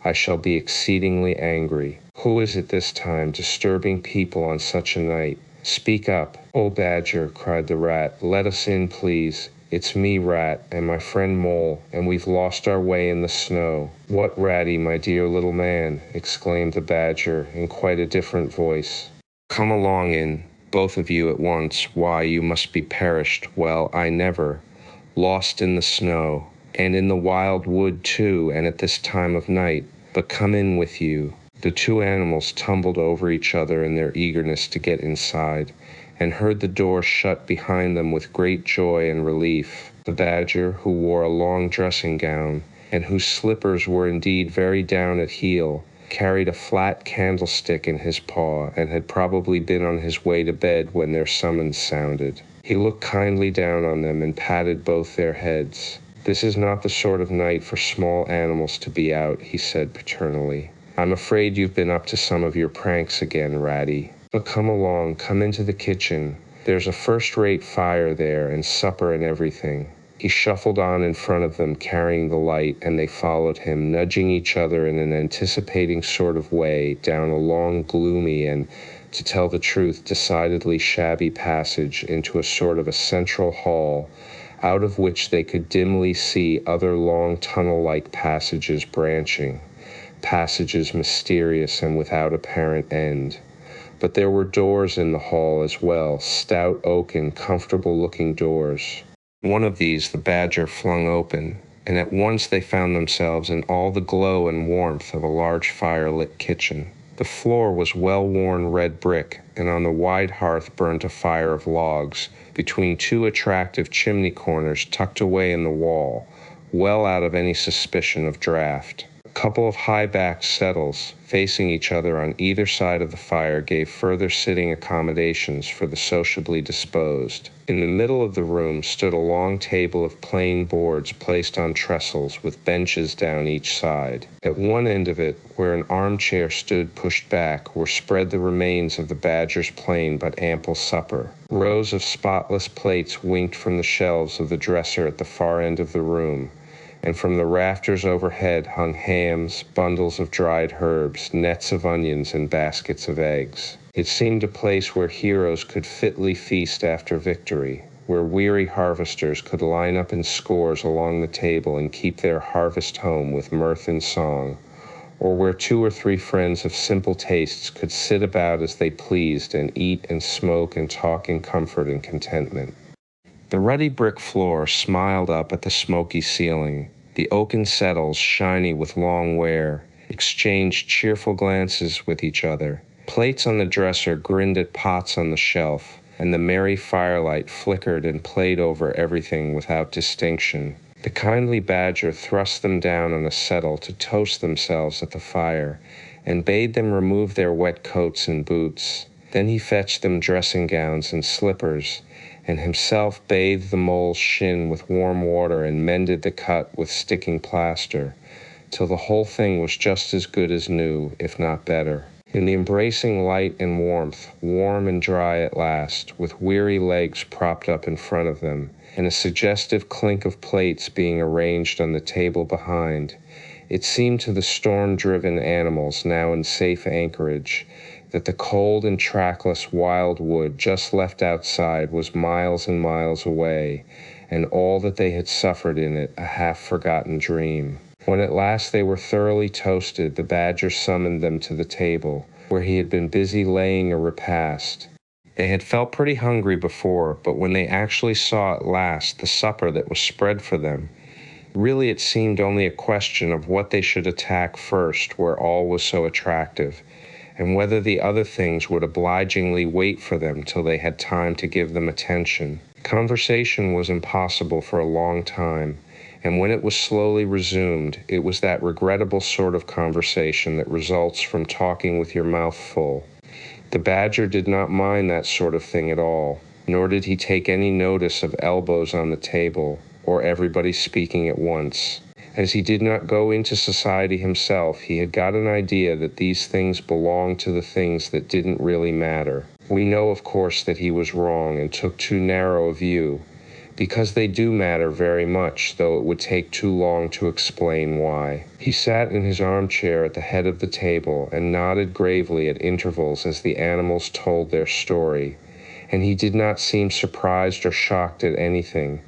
[SPEAKER 1] I shall be exceedingly angry. Who is it this time, disturbing people on such a night? Speak up. Oh, Badger, cried the rat, let us in, please. It's me, Rat, and my friend Mole, and we've lost our way in the snow. What, Ratty, my dear little man, exclaimed the Badger in quite a different voice. Come along in, both of you at once. Why, you must be perished. Well, I never. Lost in the snow, and in the wild wood too, and at this time of night. But come in with you. The two animals tumbled over each other in their eagerness to get inside, and heard the door shut behind them with great joy and relief. The Badger, who wore a long dressing gown, and whose slippers were indeed very down at heel, carried a flat candlestick in his paw, and had probably been on his way to bed when their summons sounded. He looked kindly down on them and patted both their heads. This is not the sort of night for small animals to be out, he said paternally. I'm afraid you've been up to some of your pranks again, Ratty. But come along, come into the kitchen. There's a first-rate fire there, and supper and everything. He shuffled on in front of them, carrying the light, and they followed him, nudging each other in an anticipating sort of way down a long, gloomy, and to tell the truth, decidedly shabby passage into a sort of a central hall, out of which they could dimly see other long tunnel-like passages branching, passages mysterious and without apparent end. But there were doors in the hall as well, stout oaken, comfortable-looking doors. One of these the Badger flung open, and at once they found themselves in all the glow and warmth of a large fire-lit kitchen. The floor was well-worn red brick, and on the wide hearth burnt a fire of logs, between two attractive chimney corners tucked away in the wall, well out of any suspicion of draught. A couple of high-backed settles, facing each other on either side of the fire, gave further sitting accommodations for the sociably disposed. In the middle of the room stood a long table of plain boards placed on trestles with benches down each side. At one end of it, where an armchair stood pushed back, were spread the remains of the Badger's plain but ample supper. Rows of spotless plates winked from the shelves of the dresser at the far end of the room, and from the rafters overhead hung hams, bundles of dried herbs, nets of onions, and baskets of eggs. It seemed a place where heroes could fitly feast after victory, where weary harvesters could line up in scores along the table and keep their harvest home with mirth and song, or where 2 or 3 friends of simple tastes could sit about as they pleased and eat and smoke and talk in comfort and contentment. The ruddy brick floor smiled up at the smoky ceiling. The oaken settles, shiny with long wear, exchanged cheerful glances with each other. Plates on the dresser grinned at pots on the shelf, and the merry firelight flickered and played over everything without distinction. The kindly Badger thrust them down on a settle to toast themselves at the fire, and bade them remove their wet coats and boots. Then he fetched them dressing gowns and slippers, and himself bathed the mole's shin with warm water and mended the cut with sticking plaster, till the whole thing was just as good as new, if not better. In the embracing light and warmth, warm and dry at last, with weary legs propped up in front of them, and a suggestive clink of plates being arranged on the table behind, it seemed to the storm-driven animals now in safe anchorage that the cold and trackless wild wood just left outside was miles and miles away, and all that they had suffered in it a half-forgotten dream. When at last they were thoroughly toasted, the Badger summoned them to the table, where he had been busy laying a repast. They had felt pretty hungry before, but when they actually saw at last the supper that was spread for them, really it seemed only a question of what they should attack first where all was so attractive, and whether the other things would obligingly wait for them till they had time to give them attention. Conversation was impossible for a long time, and when it was slowly resumed, it was that regrettable sort of conversation that results from talking with your mouth full. The Badger did not mind that sort of thing at all, nor did he take any notice of elbows on the table, or everybody speaking at once. As he did not go into society himself, he had got an idea that these things belonged to the things that didn't really matter. We know, of course, that he was wrong and took too narrow a view, because they do matter very much, though it would take too long to explain why. He sat in his armchair at the head of the table and nodded gravely at intervals as the animals told their story, and he did not seem surprised or shocked at anything,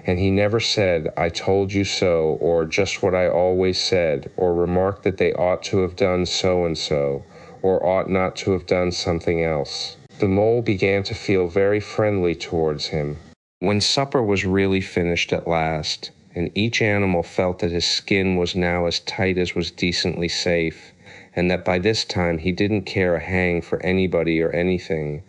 [SPEAKER 1] and he never said, "I told you so," or "just what I always said," or remarked that they ought to have done so-and-so, or ought not to have done something else. The mole began to feel very friendly towards him. When supper was really finished at last, and each animal felt that his skin was now as tight as was decently safe, and that by this time he didn't care a hang for anybody or anything,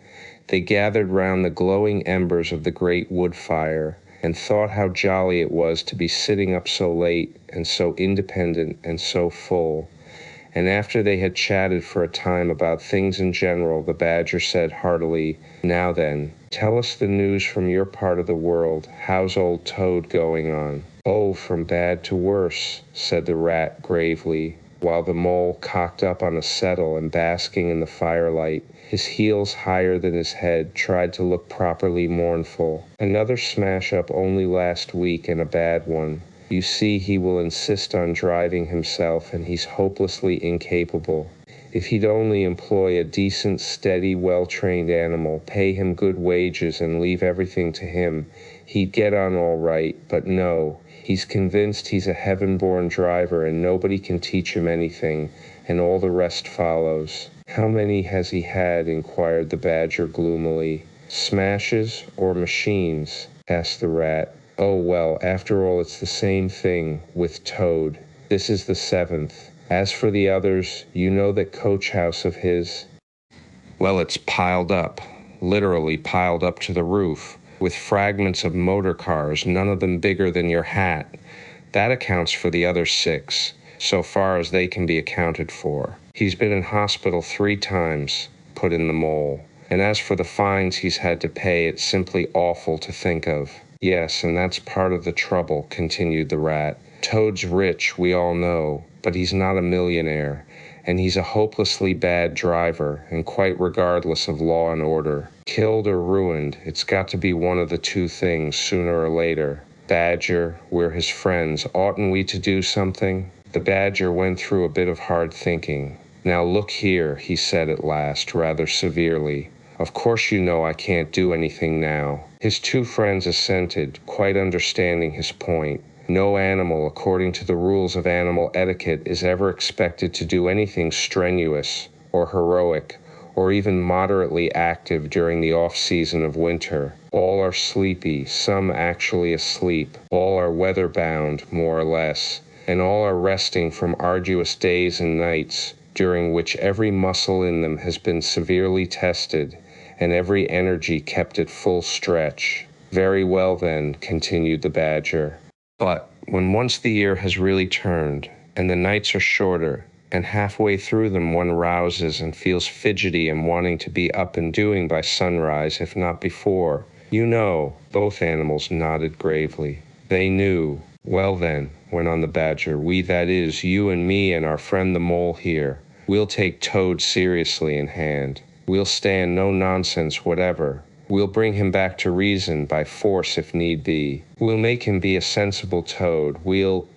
[SPEAKER 1] they gathered round the glowing embers of the great wood fire, and thought how jolly it was to be sitting up so late, and so independent and so full. And after they had chatted for a time about things in general, the Badger said heartily, "Now then, tell us the news from your part of the world. How's old Toad going on?" "Oh, from bad to worse," said the Rat gravely, while the Mole, cocked up on a settle and basking in the firelight, his heels higher than his head, tried to look properly mournful. "Another smash-up only last week, and a bad one. You see, he will insist on driving himself, and he's hopelessly incapable. If he'd only employ a decent, steady, well-trained animal, pay him good wages, and leave everything to him, he'd get on all right, but no. He's convinced he's a heaven-born driver and nobody can teach him anything, and all the rest follows. How many has he had? Inquired the badger gloomily. Smashes or machines? Asked the rat. Oh, well, after all, it's the same thing with Toad. This is the 7th. As for the others, you know that coach house of his? Well, it's piled up, literally piled up to the roof, with fragments of motor cars, none of them bigger than your hat. That accounts for the other 6, so far as they can be accounted for. He's been in hospital 3 times, put in the mole. And as for the fines he's had to pay, it's simply awful to think of. Yes, and that's part of the trouble, continued the rat. Toad's rich, we all know, but he's not a millionaire, and he's a hopelessly bad driver, and quite regardless of law and order. Killed or ruined, it's got to be one of the 2 things sooner or later. Badger, we're his friends. Oughtn't we to do something? The badger went through a bit of hard thinking. Now look here, he said at last, rather severely. Of course you know I can't do anything now. His 2 friends assented, quite understanding his point. No animal, according to the rules of animal etiquette, is ever expected to do anything strenuous or heroic or even moderately active during the off-season of winter. All are sleepy, some actually asleep. All are weather-bound, more or less, and all are resting from arduous days and nights, during which every muscle in them has been severely tested and every energy kept at full stretch. Very well then, continued the badger. But when once the year has really turned, and the nights are shorter, and halfway through them one rouses and feels fidgety and wanting to be up and doing by sunrise, if not before, you know, both animals nodded gravely. They knew. Well then, went on the badger, we, that is, you and me and our friend the mole here, we'll take Toad seriously in hand. We'll stand no nonsense whatever. We'll bring him back to reason by force if need be. We'll make him be a sensible Toad.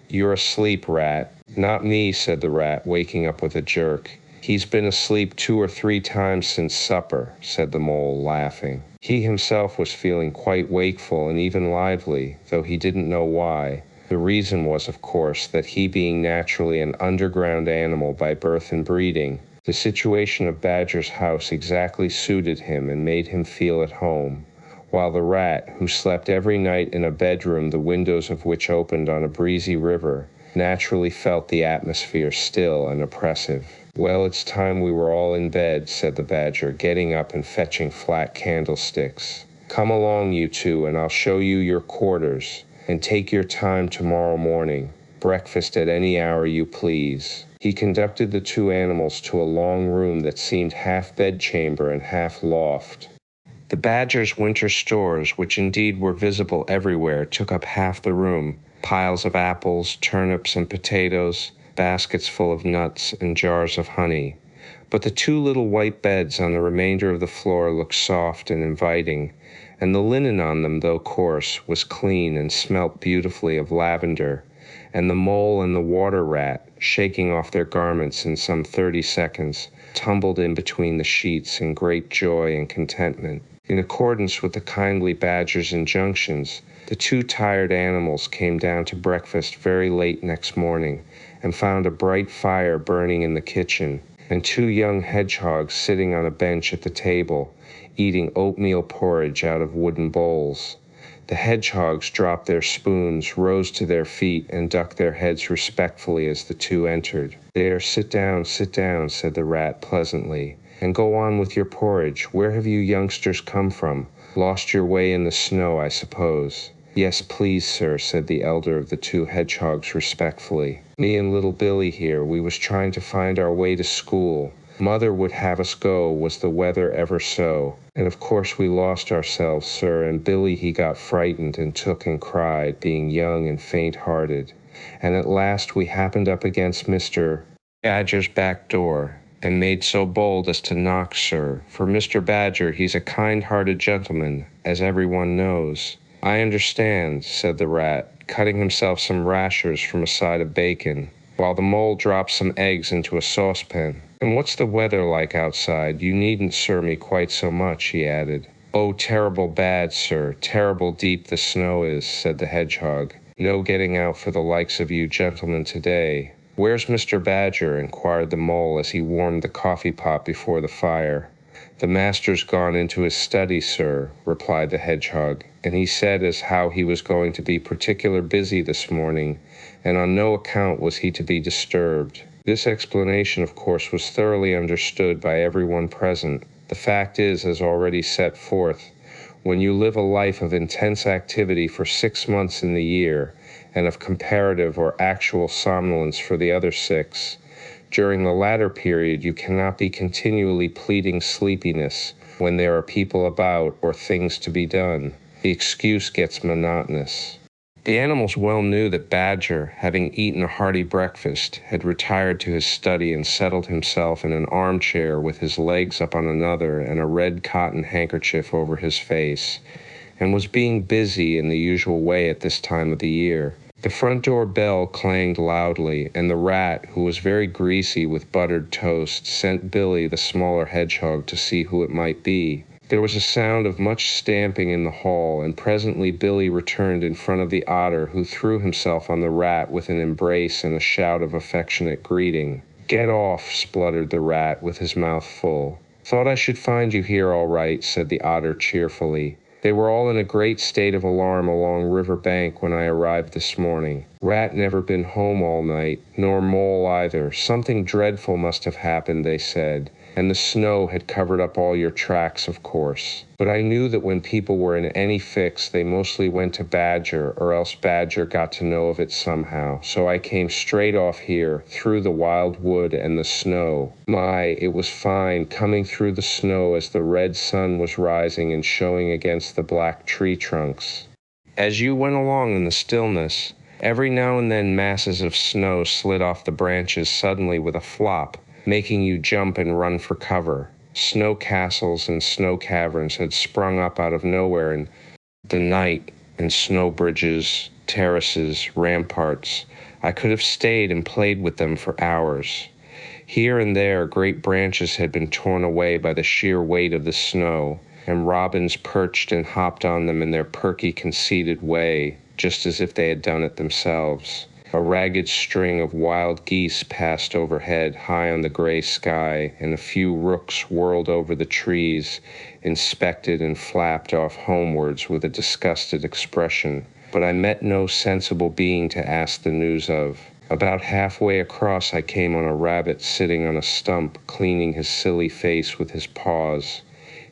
[SPEAKER 1] You're asleep, rat. Not me, said the rat, waking up with a jerk. He's been asleep 2 or 3 times since supper, said the mole, laughing. He himself was feeling quite wakeful and even lively, though he didn't know why. The reason was, of course, that he being naturally an underground animal by birth and breeding, the situation of Badger's house exactly suited him and made him feel at home, while the rat, who slept every night in a bedroom the windows of which opened on a breezy river, naturally felt the atmosphere still and oppressive. Well, it's time we were all in bed, said the badger, getting up and fetching flat candlesticks. Come along, you 2, and I'll show you your quarters, and take your time tomorrow morning. Breakfast at any hour you please. He conducted the 2 animals to a long room that seemed half bedchamber and half loft. The badger's winter stores, which indeed were visible everywhere, took up half the room. Piles of apples, turnips, and potatoes, baskets full of nuts, and jars of honey. But the 2 little white beds on the remainder of the floor looked soft and inviting, and the linen on them, though coarse, was clean and smelt beautifully of lavender, and the mole and the water rat, shaking off their garments in some 30 seconds, tumbled in between the sheets in great joy and contentment. In accordance with the kindly badger's injunctions, the 2 tired animals came down to breakfast very late next morning, and found a bright fire burning in the kitchen, and 2 young hedgehogs sitting on a bench at the table, eating oatmeal porridge out of wooden bowls. The hedgehogs dropped their spoons, rose to their feet, and ducked their heads respectfully as the 2 entered. There, sit down, said the rat pleasantly, and go on with your porridge. Where have you youngsters come from? Lost your way in the snow, I suppose. Yes, please, sir, said the elder of the 2 hedgehogs respectfully. Me and little Billy here, we was trying to find our way to school. Mother would have us go, was the weather ever so. And of course we lost ourselves, sir, and Billy he got frightened and took and cried, being young and faint-hearted. And at last we happened up against Mr. Badger's back door, and made so bold as to knock, sir, for Mr. Badger, he's a kind-hearted gentleman, as everyone knows. I understand, said the rat, cutting himself some rashers from a side of bacon. while the mole dropped some eggs into a saucepan. "And what's the weather like outside? You needn't sir me quite so much," he added. "Oh, terrible bad, sir, terrible deep the snow is," said the hedgehog. "No getting out for the likes of you gentlemen today." "Where's Mr. Badger?" inquired the mole as he warmed the coffee pot before the fire. "The master's gone into his study, sir," replied the hedgehog, "and he said as how he was going to be particular busy this morning, and on no account was he to be disturbed." This explanation, of course, was thoroughly understood by everyone present. The fact is, as already set forth, when you live a life of intense activity for 6 months in the year, and of comparative or actual somnolence for the other 6, during the latter period you cannot be continually pleading sleepiness when there are people about or things to be done. The excuse gets monotonous. The animals well knew that Badger, having eaten a hearty breakfast, had retired to his study and settled himself in an armchair with his legs up on another and a red cotton handkerchief over his face, and was being busy in the usual way at this time of the year. The front door bell clanged loudly, and the rat, who was very greasy with buttered toast, sent Billy, the smaller hedgehog, to see who it might be. There was a sound of much stamping in the hall, and presently Billy returned in front of the otter, who threw himself on the rat with an embrace and a shout of affectionate greeting. "Get off," spluttered the rat, with his mouth full. "Thought I should find you here all right," said the otter cheerfully. "They were all in a great state of alarm along Riverbank when I arrived this morning. Rat never been home all night, nor mole either. Something dreadful must have happened, they said, and the snow had covered up all your tracks, of course. But I knew that when people were in any fix, they mostly went to Badger, or else Badger got to know of it somehow. So I came straight off here, through the wild wood and the snow. My, it was fine, coming through the snow as the red sun was rising and showing against the black tree trunks. As you went along in the stillness, every now and then masses of snow slid off the branches suddenly with a flop, making you jump and run for cover. Snow castles and snow caverns had sprung up out of nowhere in the night, and snow bridges, terraces, ramparts. I could have stayed and played with them for hours. Here and there great branches had been torn away by the sheer weight of the snow, and robins perched and hopped on them in their perky, conceited way, just as if they had done it themselves. A ragged string of wild geese passed overhead, high on the gray sky, and a few rooks whirled over the trees, inspected and flapped off homewards with a disgusted expression. But I met no sensible being to ask the news of. About halfway across I came on a rabbit sitting on a stump, cleaning his silly face with his paws.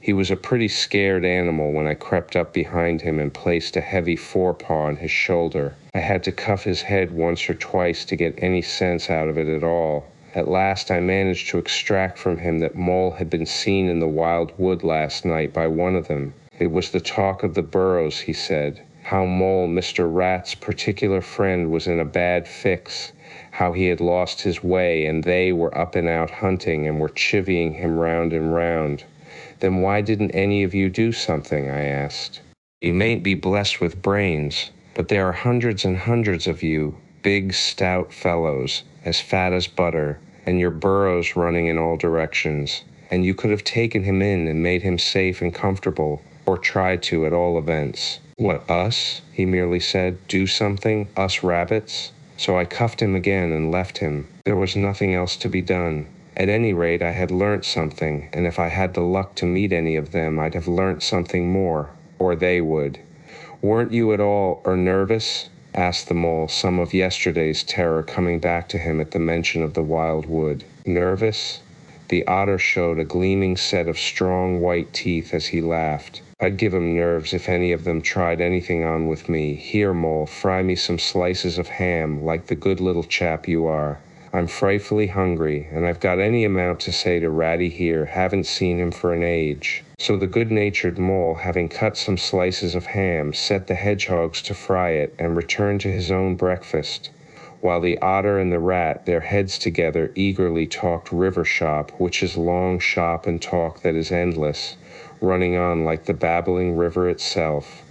[SPEAKER 1] He was a pretty scared animal when I crept up behind him and placed a heavy forepaw on his shoulder. I had to cuff his head once or twice to get any sense out of it at all. At last I managed to extract from him that Mole had been seen in the wild wood last night by one of them. It was the talk of the burrows, he said. How Mole, Mr. Rat's particular friend, was in a bad fix. How he had lost his way, and they were up and out hunting and were chivying him round and round. "Then why didn't any of you do something?" I asked. "You mayn't be blessed with brains, but there are hundreds and hundreds of you, big, stout fellows, as fat as butter, and your burrows running in all directions, and you could have taken him in and made him safe and comfortable, or tried to at all events." "What, us?" he merely said. "Do something? Us rabbits?" So I cuffed him again and left him. There was nothing else to be done. At any rate, I had learnt something, and if I had the luck to meet any of them, I'd have learnt something more, or they would. "Weren't you at all, nervous?" asked the mole, some of yesterday's terror coming back to him at the mention of the wild wood. "Nervous?" The otter showed a gleaming set of strong white teeth as he laughed. "I'd give 'em nerves if any of them tried anything on with me. Here, Mole, fry me some slices of ham, like the good little chap you are. I'm frightfully hungry, and I've got any amount to say to Ratty here, haven't seen him for an age." So the good-natured mole, having cut some slices of ham, set the hedgehogs to fry it, and returned to his own breakfast, while the otter and the rat, their heads together, eagerly talked river shop, which is long shop and talk that is endless, running on like the babbling river itself.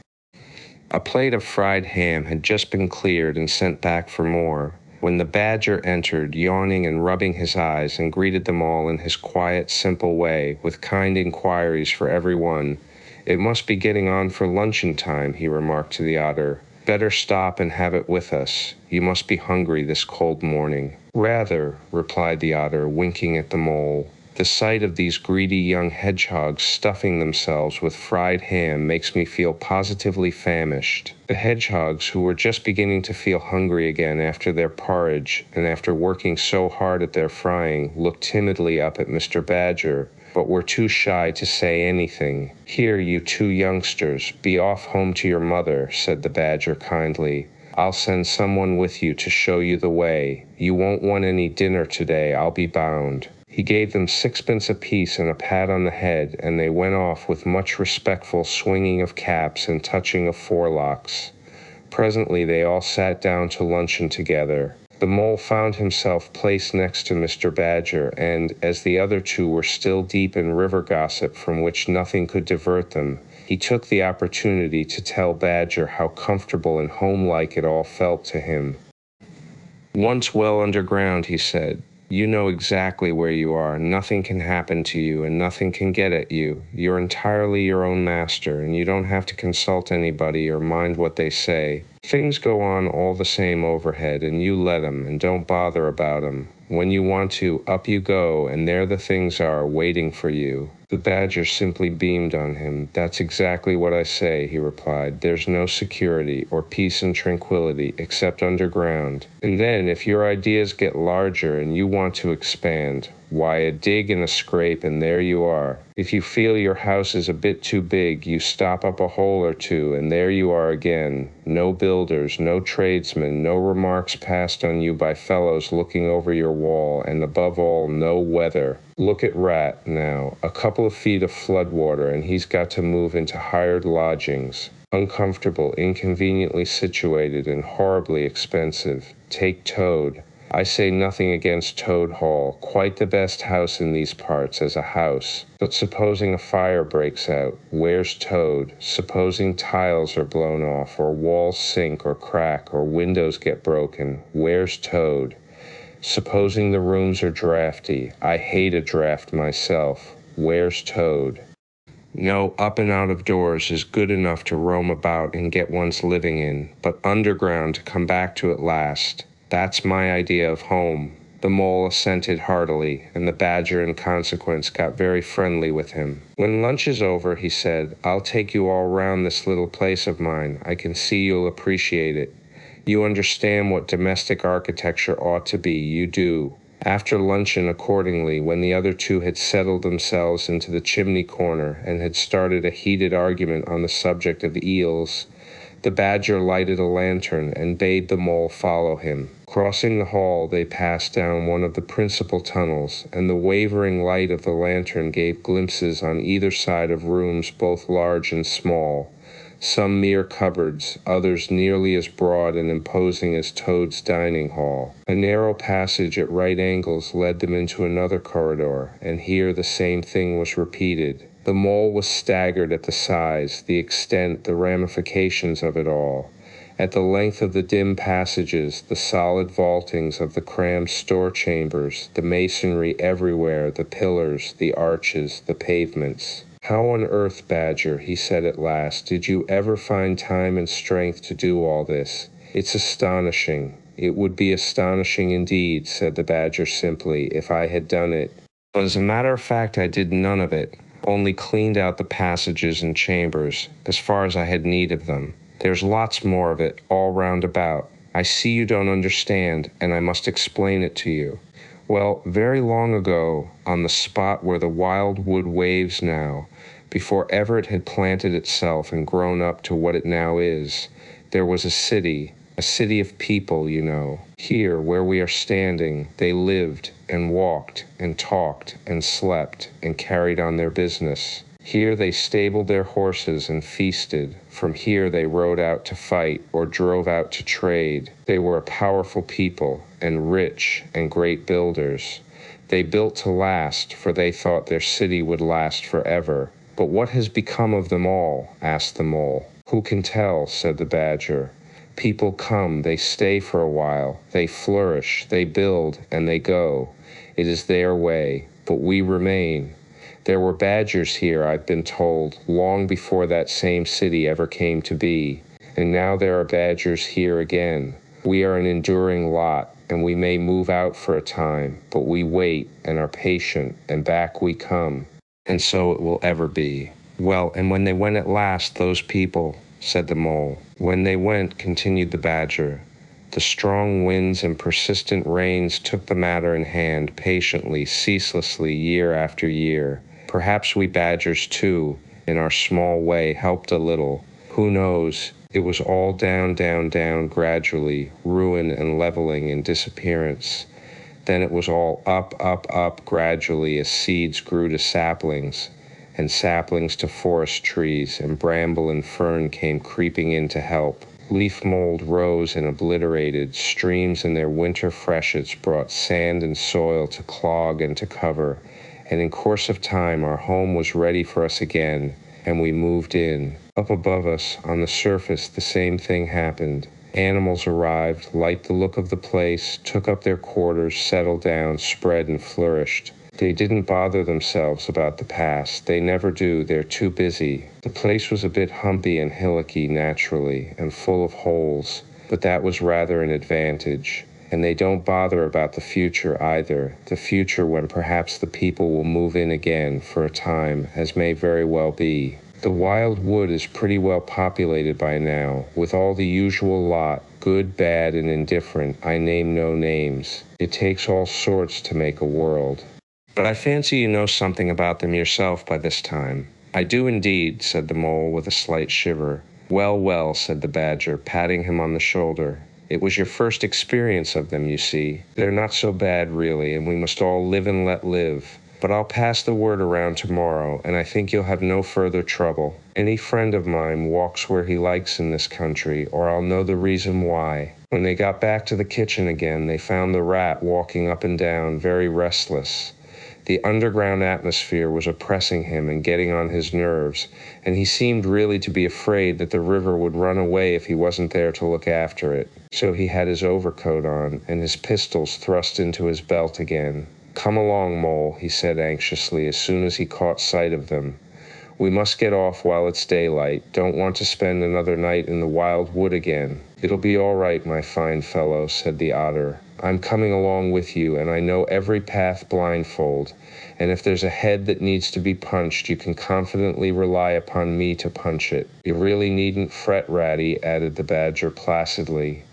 [SPEAKER 1] A plate of fried ham had just been cleared and sent back for more, When the badger entered, yawning and rubbing his eyes, and greeted them all in his quiet, simple way, with kind inquiries for every one, "It must be getting on for luncheon time," he remarked to the otter. "Better stop and have it with us. You must be hungry this cold morning." "Rather," replied the otter, winking at the mole. "The sight of these greedy young hedgehogs stuffing themselves with fried ham makes me feel positively famished." The hedgehogs, who were just beginning to feel hungry again after their porridge and after working so hard at their frying, looked timidly up at Mr. Badger, but were too shy to say anything. "Here, you two youngsters, be off home to your mother," said the badger kindly. "I'll send someone with you to show you the way. You won't want any dinner today, I'll be bound." He gave them 6 pence apiece and a pat on the head, and they went off with much respectful swinging of caps and touching of forelocks. Presently they all sat down to luncheon together. The mole found himself placed next to Mr. Badger, and, as the other two were still deep in river gossip from which nothing could divert them, he took the opportunity to tell Badger how comfortable and homelike it all felt to him. "Once well underground," he said, "you know exactly where you are. Nothing can happen to you, and nothing can get at you. You're entirely your own master, and you don't have to consult anybody or mind what they say. Things go on all the same overhead, and you let 'em, and don't bother about 'em. When you want to, up you go, and there the things are, waiting for you." The badger simply beamed on him. "That's exactly what I say," he replied. "There's no security, or peace and tranquility, except underground. And then, if your ideas get larger and you want to expand, why, a dig and a scrape, and there you are. If you feel your house is a bit too big, you stop up a hole or two, and there you are again. No builders, no tradesmen, no remarks passed on you by fellows looking over your wall, and above all, no weather. Look at Rat, now. A couple of feet of flood water, and he's got to move into hired lodgings. Uncomfortable, inconveniently situated, and horribly expensive. Take Toad. I say nothing against Toad Hall, quite the best house in these parts as a house. But supposing a fire breaks out, where's Toad? Supposing tiles are blown off, or walls sink or crack, or windows get broken, where's Toad? Supposing the rooms are drafty, I hate a draft myself, where's Toad? No, up and out of doors is good enough to roam about and get one's living in, but underground to come back to at last. That's my idea of home." The mole assented heartily, and the badger in consequence got very friendly with him. "When lunch is over," he said, "I'll take you all round this little place of mine. I can see you'll appreciate it. You understand what domestic architecture ought to be, you do." After luncheon, accordingly, when the other two had settled themselves into the chimney corner and had started a heated argument on the subject of eels, the badger lighted a lantern and bade the mole follow him. Crossing the hall, they passed down one of the principal tunnels, and the wavering light of the lantern gave glimpses on either side of rooms both large and small, some mere cupboards, others nearly as broad and imposing as Toad's dining hall. A narrow passage at right angles led them into another corridor, and here the same thing was repeated. The mole was staggered at the size, the extent, the ramifications of it all. At the length of the dim passages, the solid vaultings of the crammed store chambers, the masonry everywhere, the pillars, the arches, the pavements. "How on earth, Badger," he said at last, "did you ever find time and strength to do all this? It's astonishing." "It would be astonishing indeed," said the badger simply, "if I had done it. But as a matter of fact, I did none of it. Only cleaned out the passages and chambers, as far as I had need of them. There's lots more of it, all round about. I see you don't understand, and I must explain it to you. Well, very long ago, on the spot where the wild wood waves now, before ever it had planted itself and grown up to what it now is, there was a city of people, you know. Here, where we are standing, they lived and walked and talked and slept and carried on their business. Here they stabled their horses and feasted. From here they rode out to fight or drove out to trade. They were a powerful people and rich and great builders. They built to last, for they thought their city would last forever. But what has become of them all?" asked the mole. "Who can tell?" said the badger. People come, they stay for a while, they flourish, they build, and they go. It is their way, but we remain. There were badgers here, I've been told, long before that same city ever came to be. And now there are badgers here again. We are an enduring lot, and we may move out for a time, but we wait and are patient, and back we come. And so it will ever be. Well, and when they went at last, those people, said the mole. When they went, continued the badger, the strong winds and persistent rains took the matter in hand patiently, ceaselessly, year after year. Perhaps we badgers, too, in our small way, helped a little. Who knows? It was all down, down, down, gradually, ruin and leveling and disappearance. Then it was all up, up, up, gradually, as seeds grew to saplings, and saplings to forest trees, and bramble and fern came creeping in to help. Leaf mold rose and obliterated. Streams in their winter freshets brought sand and soil to clog and to cover, and in course of time our home was ready for us again, and we moved in. Up above us, on the surface, the same thing happened. Animals arrived, liked the look of the place, took up their quarters, settled down, spread and flourished. They didn't bother themselves about the past. They never do. They're too busy. The place was a bit humpy and hillocky naturally, and full of holes, but that was rather an advantage. And they don't bother about the future either. The future when perhaps the people will move in again for a time, as may very well be. The wild wood is pretty well populated by now, with all the usual lot, good, bad, and indifferent. I name no names. It takes all sorts to make a world. But I fancy you know something about them yourself by this time. I do indeed, said the mole with a slight shiver. Well, well, said the badger, patting him on the shoulder. It was your first experience of them, you see. They're not so bad, really, and we must all live and let live. But I'll pass the word around tomorrow, and I think you'll have no further trouble. Any friend of mine walks where he likes in this country, or I'll know the reason why. When they got back to the kitchen again, they found the rat walking up and down, very restless. The underground atmosphere was oppressing him and getting on his nerves, and he seemed really to be afraid that the river would run away if he wasn't there to look after it. So he had his overcoat on, and his pistols thrust into his belt again. Come along, Mole, he said anxiously as soon as he caught sight of them. We must get off while it's daylight. Don't want to spend another night in the wild wood again. It'll be all right, my fine fellow, said the otter. I'm coming along with you, and I know every path blindfold, and if there's a head that needs to be punched, you can confidently rely upon me to punch it. You really needn't fret, Ratty, added the badger placidly.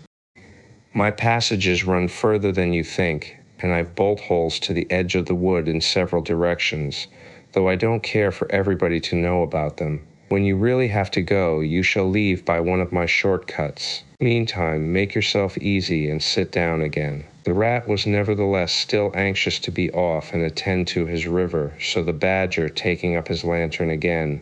[SPEAKER 1] My passages run further than you think, and I've bolt holes to the edge of the wood in several directions, though I don't care for everybody to know about them. When you really have to go, you shall leave by one of my shortcuts. Meantime, make yourself easy and sit down again. The rat was nevertheless still anxious to be off and attend to his river, so the badger, taking up his lantern again,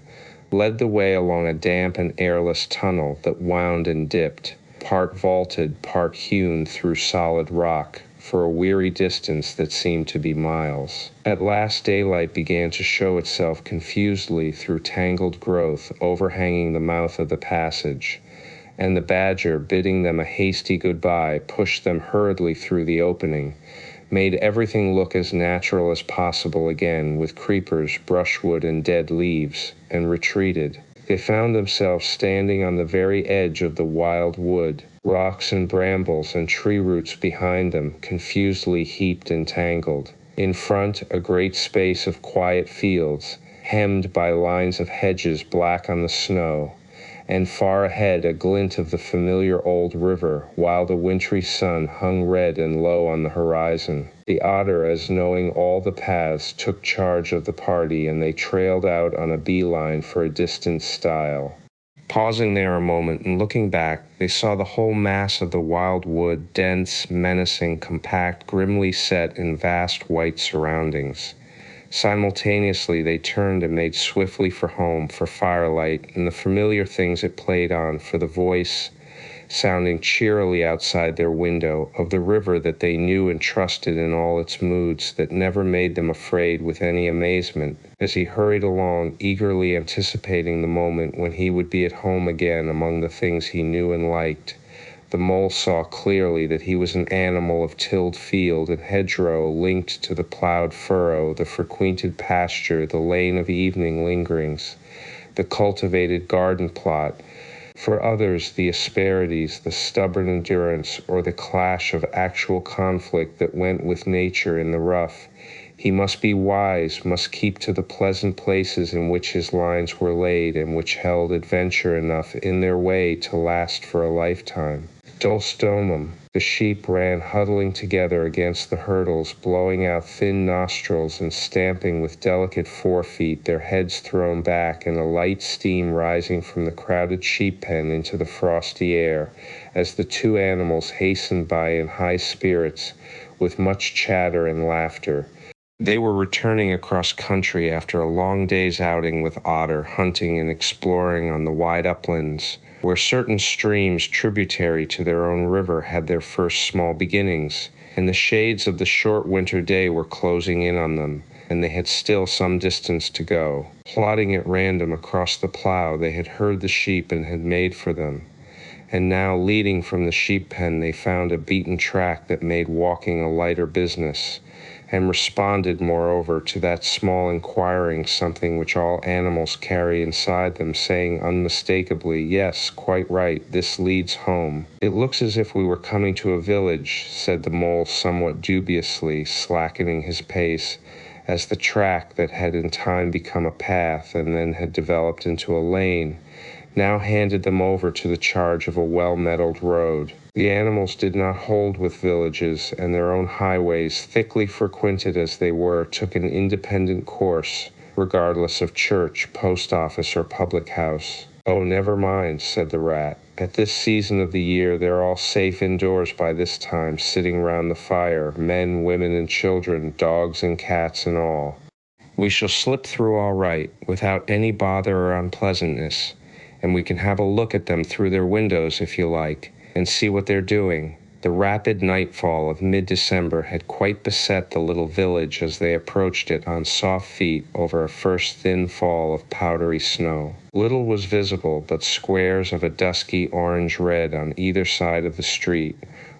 [SPEAKER 1] led the way along a damp and airless tunnel that wound and dipped, part vaulted, part hewn through solid rock, for a weary distance that seemed to be miles. At last daylight began to show itself confusedly through tangled growth overhanging the mouth of the passage, and the badger, bidding them a hasty goodbye, pushed them hurriedly through the opening, made everything look as natural as possible again, with creepers, brushwood, and dead leaves, and retreated. They found themselves standing on the very edge of the wild wood, rocks and brambles and tree roots behind them, confusedly heaped and tangled. In front, a great space of quiet fields, hemmed by lines of hedges black on the snow, and far ahead a glint of the familiar old river, while the wintry sun hung red and low on the horizon. The otter, as knowing all the paths, took charge of the party, and they trailed out on a beeline for a distant stile. Pausing there a moment and looking back, they saw the whole mass of the wild wood, dense, menacing, compact, grimly set in vast white surroundings. Simultaneously, they turned and made swiftly for home, for firelight, and the familiar things it played on, for the voice, sounding cheerily outside their window, of the river that they knew and trusted in all its moods, that never made them afraid with any amazement, as he hurried along, eagerly anticipating the moment when he would be at home again among the things he knew and liked, The mole saw clearly that he was an animal of tilled field and hedgerow, linked to the plowed furrow, the frequented pasture, the lane of evening lingerings, the cultivated garden plot. For others, the asperities, the stubborn endurance, or the clash of actual conflict that went with nature in the rough. He must be wise, must keep to the pleasant places in which his lines were laid and which held adventure enough in their way to last for a lifetime. Dulce domum. The sheep ran huddling together against the hurdles, blowing out thin nostrils and stamping with delicate forefeet, their heads thrown back and a light steam rising from the crowded sheep pen into the frosty air, as the two animals hastened by in high spirits, with much chatter and laughter. They were returning across country after a long day's outing with otter, hunting and exploring on the wide uplands, where certain streams tributary to their own river had their first small beginnings, and the shades of the short winter day were closing in on them, and they had still some distance to go. Plodding at random across the plow, they had heard the sheep and had made for them. And now, leading from the sheep pen, they found a beaten track that made walking a lighter business, and responded, moreover, to that small inquiring something which all animals carry inside them, saying unmistakably, "Yes, quite right, this leads home." "It looks as if we were coming to a village," said the mole somewhat dubiously, slackening his pace, as the track that had in time become a path and then had developed into a lane now handed them over to the charge of a well-metalled road. The animals did not hold with villages, and their own highways, thickly frequented as they were, took an independent course, regardless of church, post office, or public house. "Oh, never mind," said the rat. "At this season of the year they're all safe indoors by this time, sitting round the fire, men, women, and children, dogs and cats and all. We shall slip through all right, without any bother or unpleasantness, and we can have a look at them through their windows if you like, and see what they're doing." The rapid nightfall of mid-December had quite beset the little village as they approached it on soft feet over a first thin fall of powdery snow. Little was visible but squares of a dusky orange-red on either side of the street,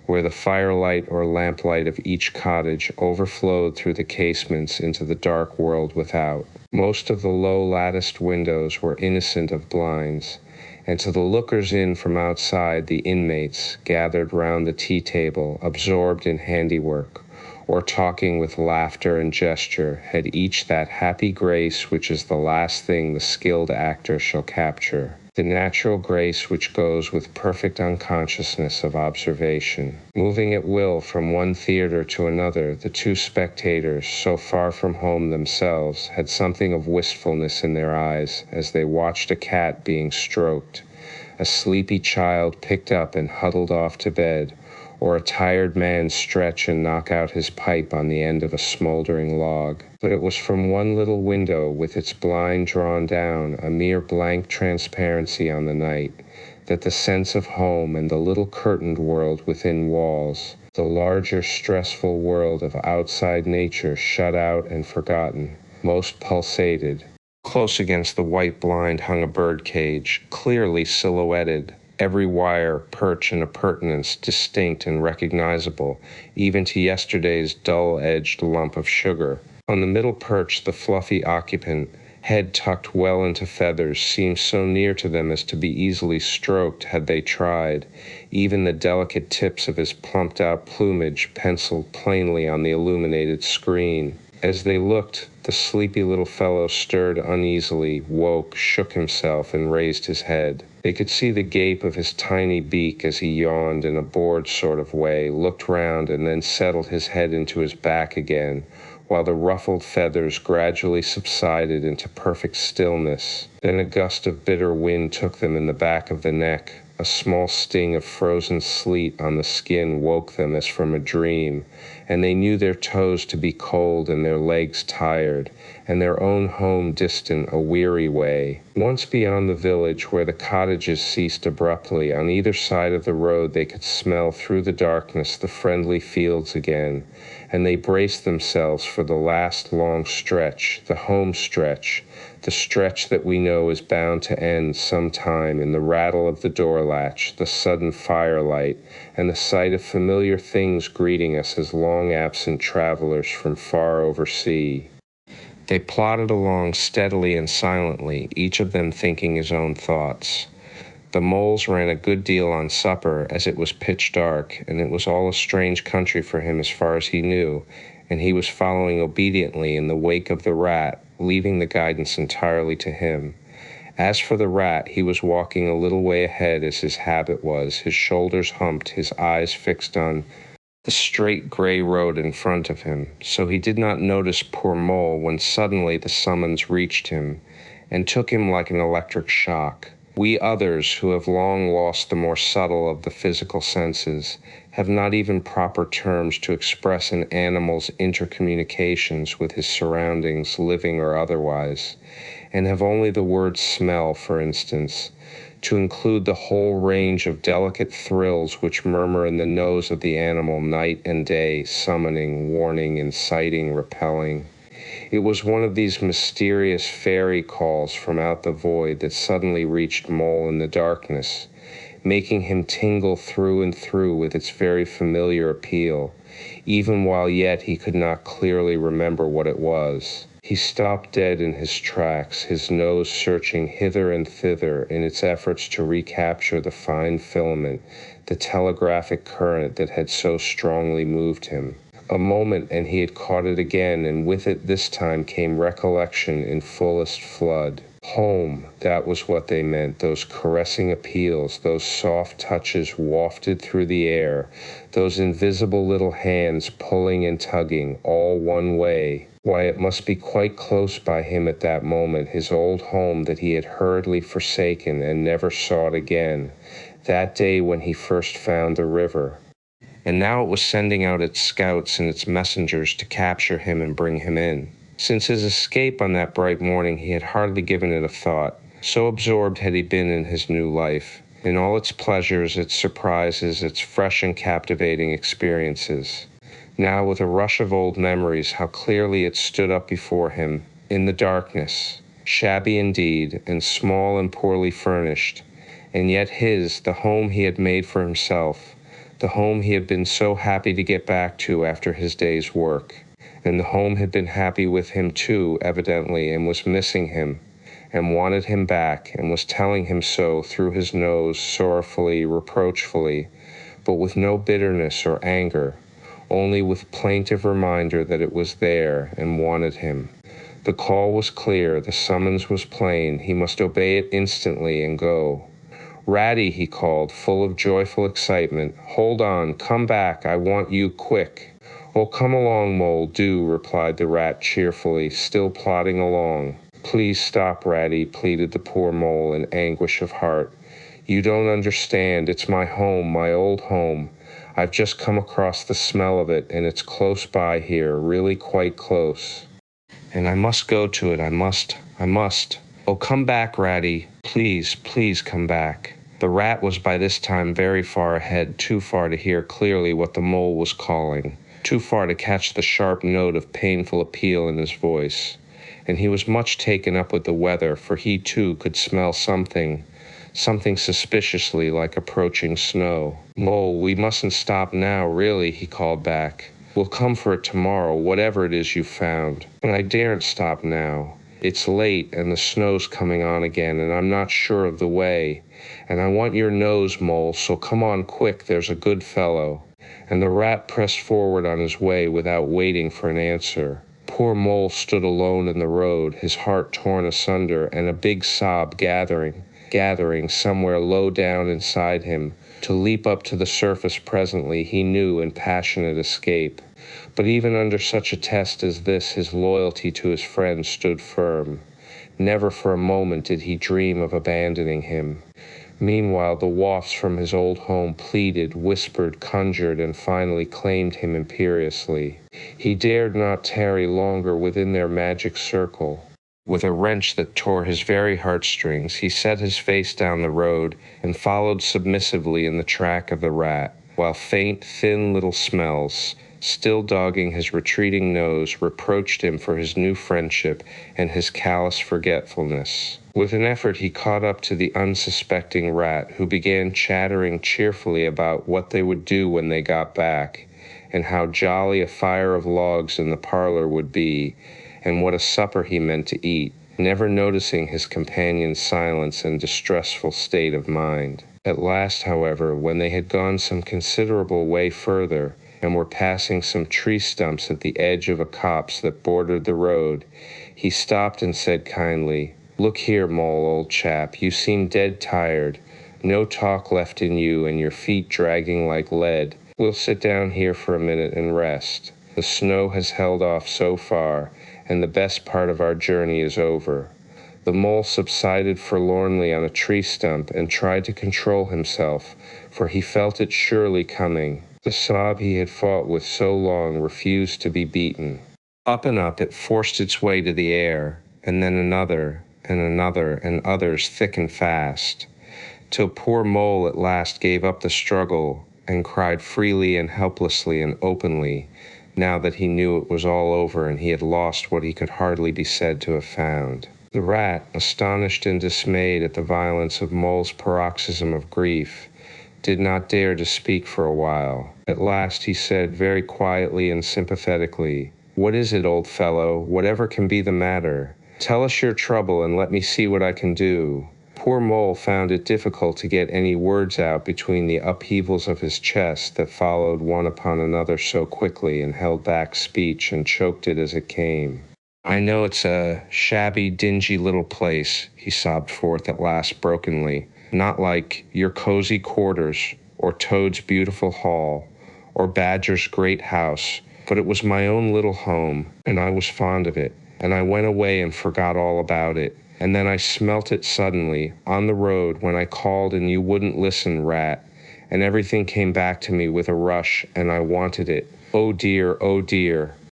[SPEAKER 1] where the firelight or lamplight of each cottage overflowed through the casements into the dark world without. Most of the low latticed windows were innocent of blinds, and to the lookers in from outside, the inmates, gathered round the tea table, absorbed in handiwork, or talking with laughter and gesture, had each that happy grace which is the last thing the skilled actor shall capture, the natural grace which goes with perfect unconsciousness of observation. Moving at will from one theater to another, the two spectators, so far from home themselves, had something of wistfulness in their eyes as they watched a cat being stroked, a sleepy child picked up and huddled off to bed, or a tired man stretch and knock out his pipe on the end of a smoldering log. But it was from one little window, with its blind drawn down, a mere blank transparency on the night, that the sense of home and the little curtained world within walls, the larger stressful world of outside nature shut out and forgotten, most pulsated. Close against the white blind hung a bird cage, clearly silhouetted, every wire, perch, and appurtenance distinct and recognizable, even to yesterday's dull-edged lump of sugar. On the middle perch, the fluffy occupant, head tucked well into feathers, seemed so near to them as to be easily stroked had they tried, even the delicate tips of his plumped-out plumage penciled plainly on the illuminated screen. As they looked, the sleepy little fellow stirred uneasily, woke, shook himself, and raised his head. They could see the gape of his tiny beak as he yawned in a bored sort of way, looked round, and then settled his head into his back again, while the ruffled feathers gradually subsided into perfect stillness. Then a gust of bitter wind took them in the back of the neck. A small sting of frozen sleet on the skin woke them as from a dream, and they knew their toes to be cold and their legs tired, and their own home distant a weary way. Once beyond the village, where the cottages ceased abruptly, on either side of the road they could smell through the darkness the friendly fields again, and they braced themselves for the last long stretch, the home stretch, the stretch that we know is bound to end sometime in the rattle of the door latch, the sudden firelight, and the sight of familiar things greeting us as long-absent travelers from far oversea. They plodded along steadily and silently, each of them thinking his own thoughts. The moles ran a good deal on supper, as it was pitch dark, and it was all a strange country for him as far as he knew, and he was following obediently in the wake of the rat, leaving the guidance entirely to him. As for the rat, he was walking a little way ahead as his habit was, his shoulders humped, his eyes fixed on the straight gray road in front of him, so he did not notice poor Mole when suddenly the summons reached him and took him like an electric shock. We others, who have long lost the more subtle of the physical senses, have not even proper terms to express an animal's intercommunications with his surroundings, living or otherwise, and have only the word smell, for instance, to include the whole range of delicate thrills which murmur in the nose of the animal night and day, summoning, warning, inciting, repelling. It was one of these mysterious fairy calls from out the void that suddenly reached Mole in the darkness, making him tingle through and through with its very familiar appeal, even while yet he could not clearly remember what it was. He stopped dead in his tracks, his nose searching hither and thither in its efforts to recapture the fine filament, the telegraphic current that had so strongly moved him. A moment, and he had caught it again, and with it this time came recollection in fullest flood. Home, that was what they meant, those caressing appeals, those soft touches wafted through the air, those invisible little hands pulling and tugging, all one way. Why, it must be quite close by him at that moment, his old home that he had hurriedly forsaken and never sought again, that day when he first found the river. And now it was sending out its scouts and its messengers to capture him and bring him in. Since his escape on that bright morning, he had hardly given it a thought. So absorbed had he been in his new life, in all its pleasures, its surprises, its fresh and captivating experiences. Now, with a rush of old memories, how clearly it stood up before him, in the darkness, shabby indeed, and small and poorly furnished, and yet his, the home he had made for himself, the home he had been so happy to get back to after his day's work. And the home had been happy with him too, evidently, and was missing him, and wanted him back, and was telling him so through his nose, sorrowfully, reproachfully, but with no bitterness or anger, only with plaintive reminder that it was there and wanted him. The call was clear, the summons was plain, he must obey it instantly and go. "Ratty," he called, full of joyful excitement, "hold on, come back, I want you quick." "Oh, come along, Mole, do," replied the rat cheerfully, still plodding along. "Please stop, Ratty," pleaded the poor Mole in anguish of heart. "You don't understand, it's my home, my old home. I've just come across the smell of it, and it's close by here, really quite close. And I must go to it, I must. Oh, come back, Ratty. Please, please come back." The rat was by this time very far ahead, too far to hear clearly what the Mole was calling, too far to catch the sharp note of painful appeal in his voice. And he was much taken up with the weather, for he too could smell something suspiciously like approaching snow. "Mole, we mustn't stop now, really," he called back. "We'll come for it tomorrow, whatever it is you've found. But I daren't stop now. It's late, and the snow's coming on again, and I'm not sure of the way. And I want your nose, Mole, so come on quick, there's a good fellow." And the rat pressed forward on his way without waiting for an answer. Poor Mole stood alone in the road, his heart torn asunder, and a big sob gathering somewhere low down inside him, to leap up to the surface presently, he knew, in passionate escape. But even under such a test as this, his loyalty to his friend stood firm. Never for a moment did he dream of abandoning him. Meanwhile, the wafts from his old home pleaded, whispered, conjured, and finally claimed him imperiously. He dared not tarry longer within their magic circle. With a wrench that tore his very heartstrings, he set his face down the road and followed submissively in the track of the rat, while faint, thin little smells, still dogging his retreating nose, reproached him for his new friendship and his callous forgetfulness. With an effort he caught up to the unsuspecting rat, who began chattering cheerfully about what they would do when they got back, and how jolly a fire of logs in the parlor would be, and what a supper he meant to eat, never noticing his companion's silence and distressful state of mind. At last, however, when they had gone some considerable way further, and were passing some tree stumps at the edge of a copse that bordered the road, he stopped and said kindly, "Look here, Mole, old chap, you seem dead tired. No talk left in you, and your feet dragging like lead. We'll sit down here for a minute and rest. The snow has held off so far, and the best part of our journey is over." The mole subsided forlornly on a tree stump and tried to control himself, for he felt it surely coming. The sob he had fought with so long refused to be beaten. Up and up it forced its way to the air, and then another, and others thick and fast, till poor Mole at last gave up the struggle and cried freely and helplessly and openly, now that he knew it was all over and he had lost what he could hardly be said to have found. The rat, astonished and dismayed at the violence of Mole's paroxysm of grief, did not dare to speak for a while. At last he said very quietly and sympathetically, "What is it, old fellow? Whatever can be the matter? Tell us your trouble and let me see what I can do." Poor Mole found it difficult to get any words out between the upheavals of his chest that followed one upon another so quickly, and held back speech and choked it as it came. "I know it's a shabby, dingy little place," he sobbed forth at last brokenly. "Not like your cozy quarters, or Toad's beautiful hall, or Badger's great house, but it was my own little home, and I was fond of it, and I went away and forgot all about it. And then I smelt it suddenly, on the road, when I called and you wouldn't listen, rat, and everything came back to me with a rush, and I wanted it. Oh dear,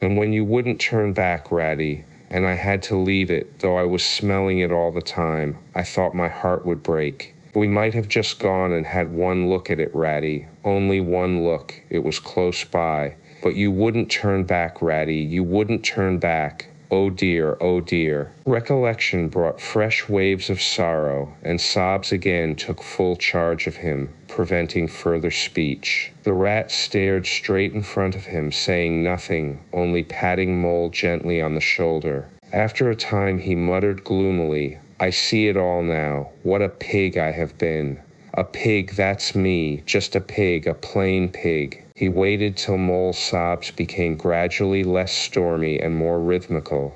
[SPEAKER 1] and when you wouldn't turn back, Ratty, and I had to leave it, though I was smelling it all the time, I thought my heart would break. We might have just gone and had one look at it, Ratty, only one look, it was close by, but you wouldn't turn back, Ratty, you wouldn't turn back. Oh dear, oh dear." Recollection brought fresh waves of sorrow, and sobs again took full charge of him, preventing further speech. The rat stared straight in front of him, saying nothing, only patting Mole gently on the shoulder. After a time he muttered gloomily, "I see it all now. What a pig I have been. A pig, that's me, just a pig, a plain pig." He waited till Mole's sobs became gradually less stormy and more rhythmical.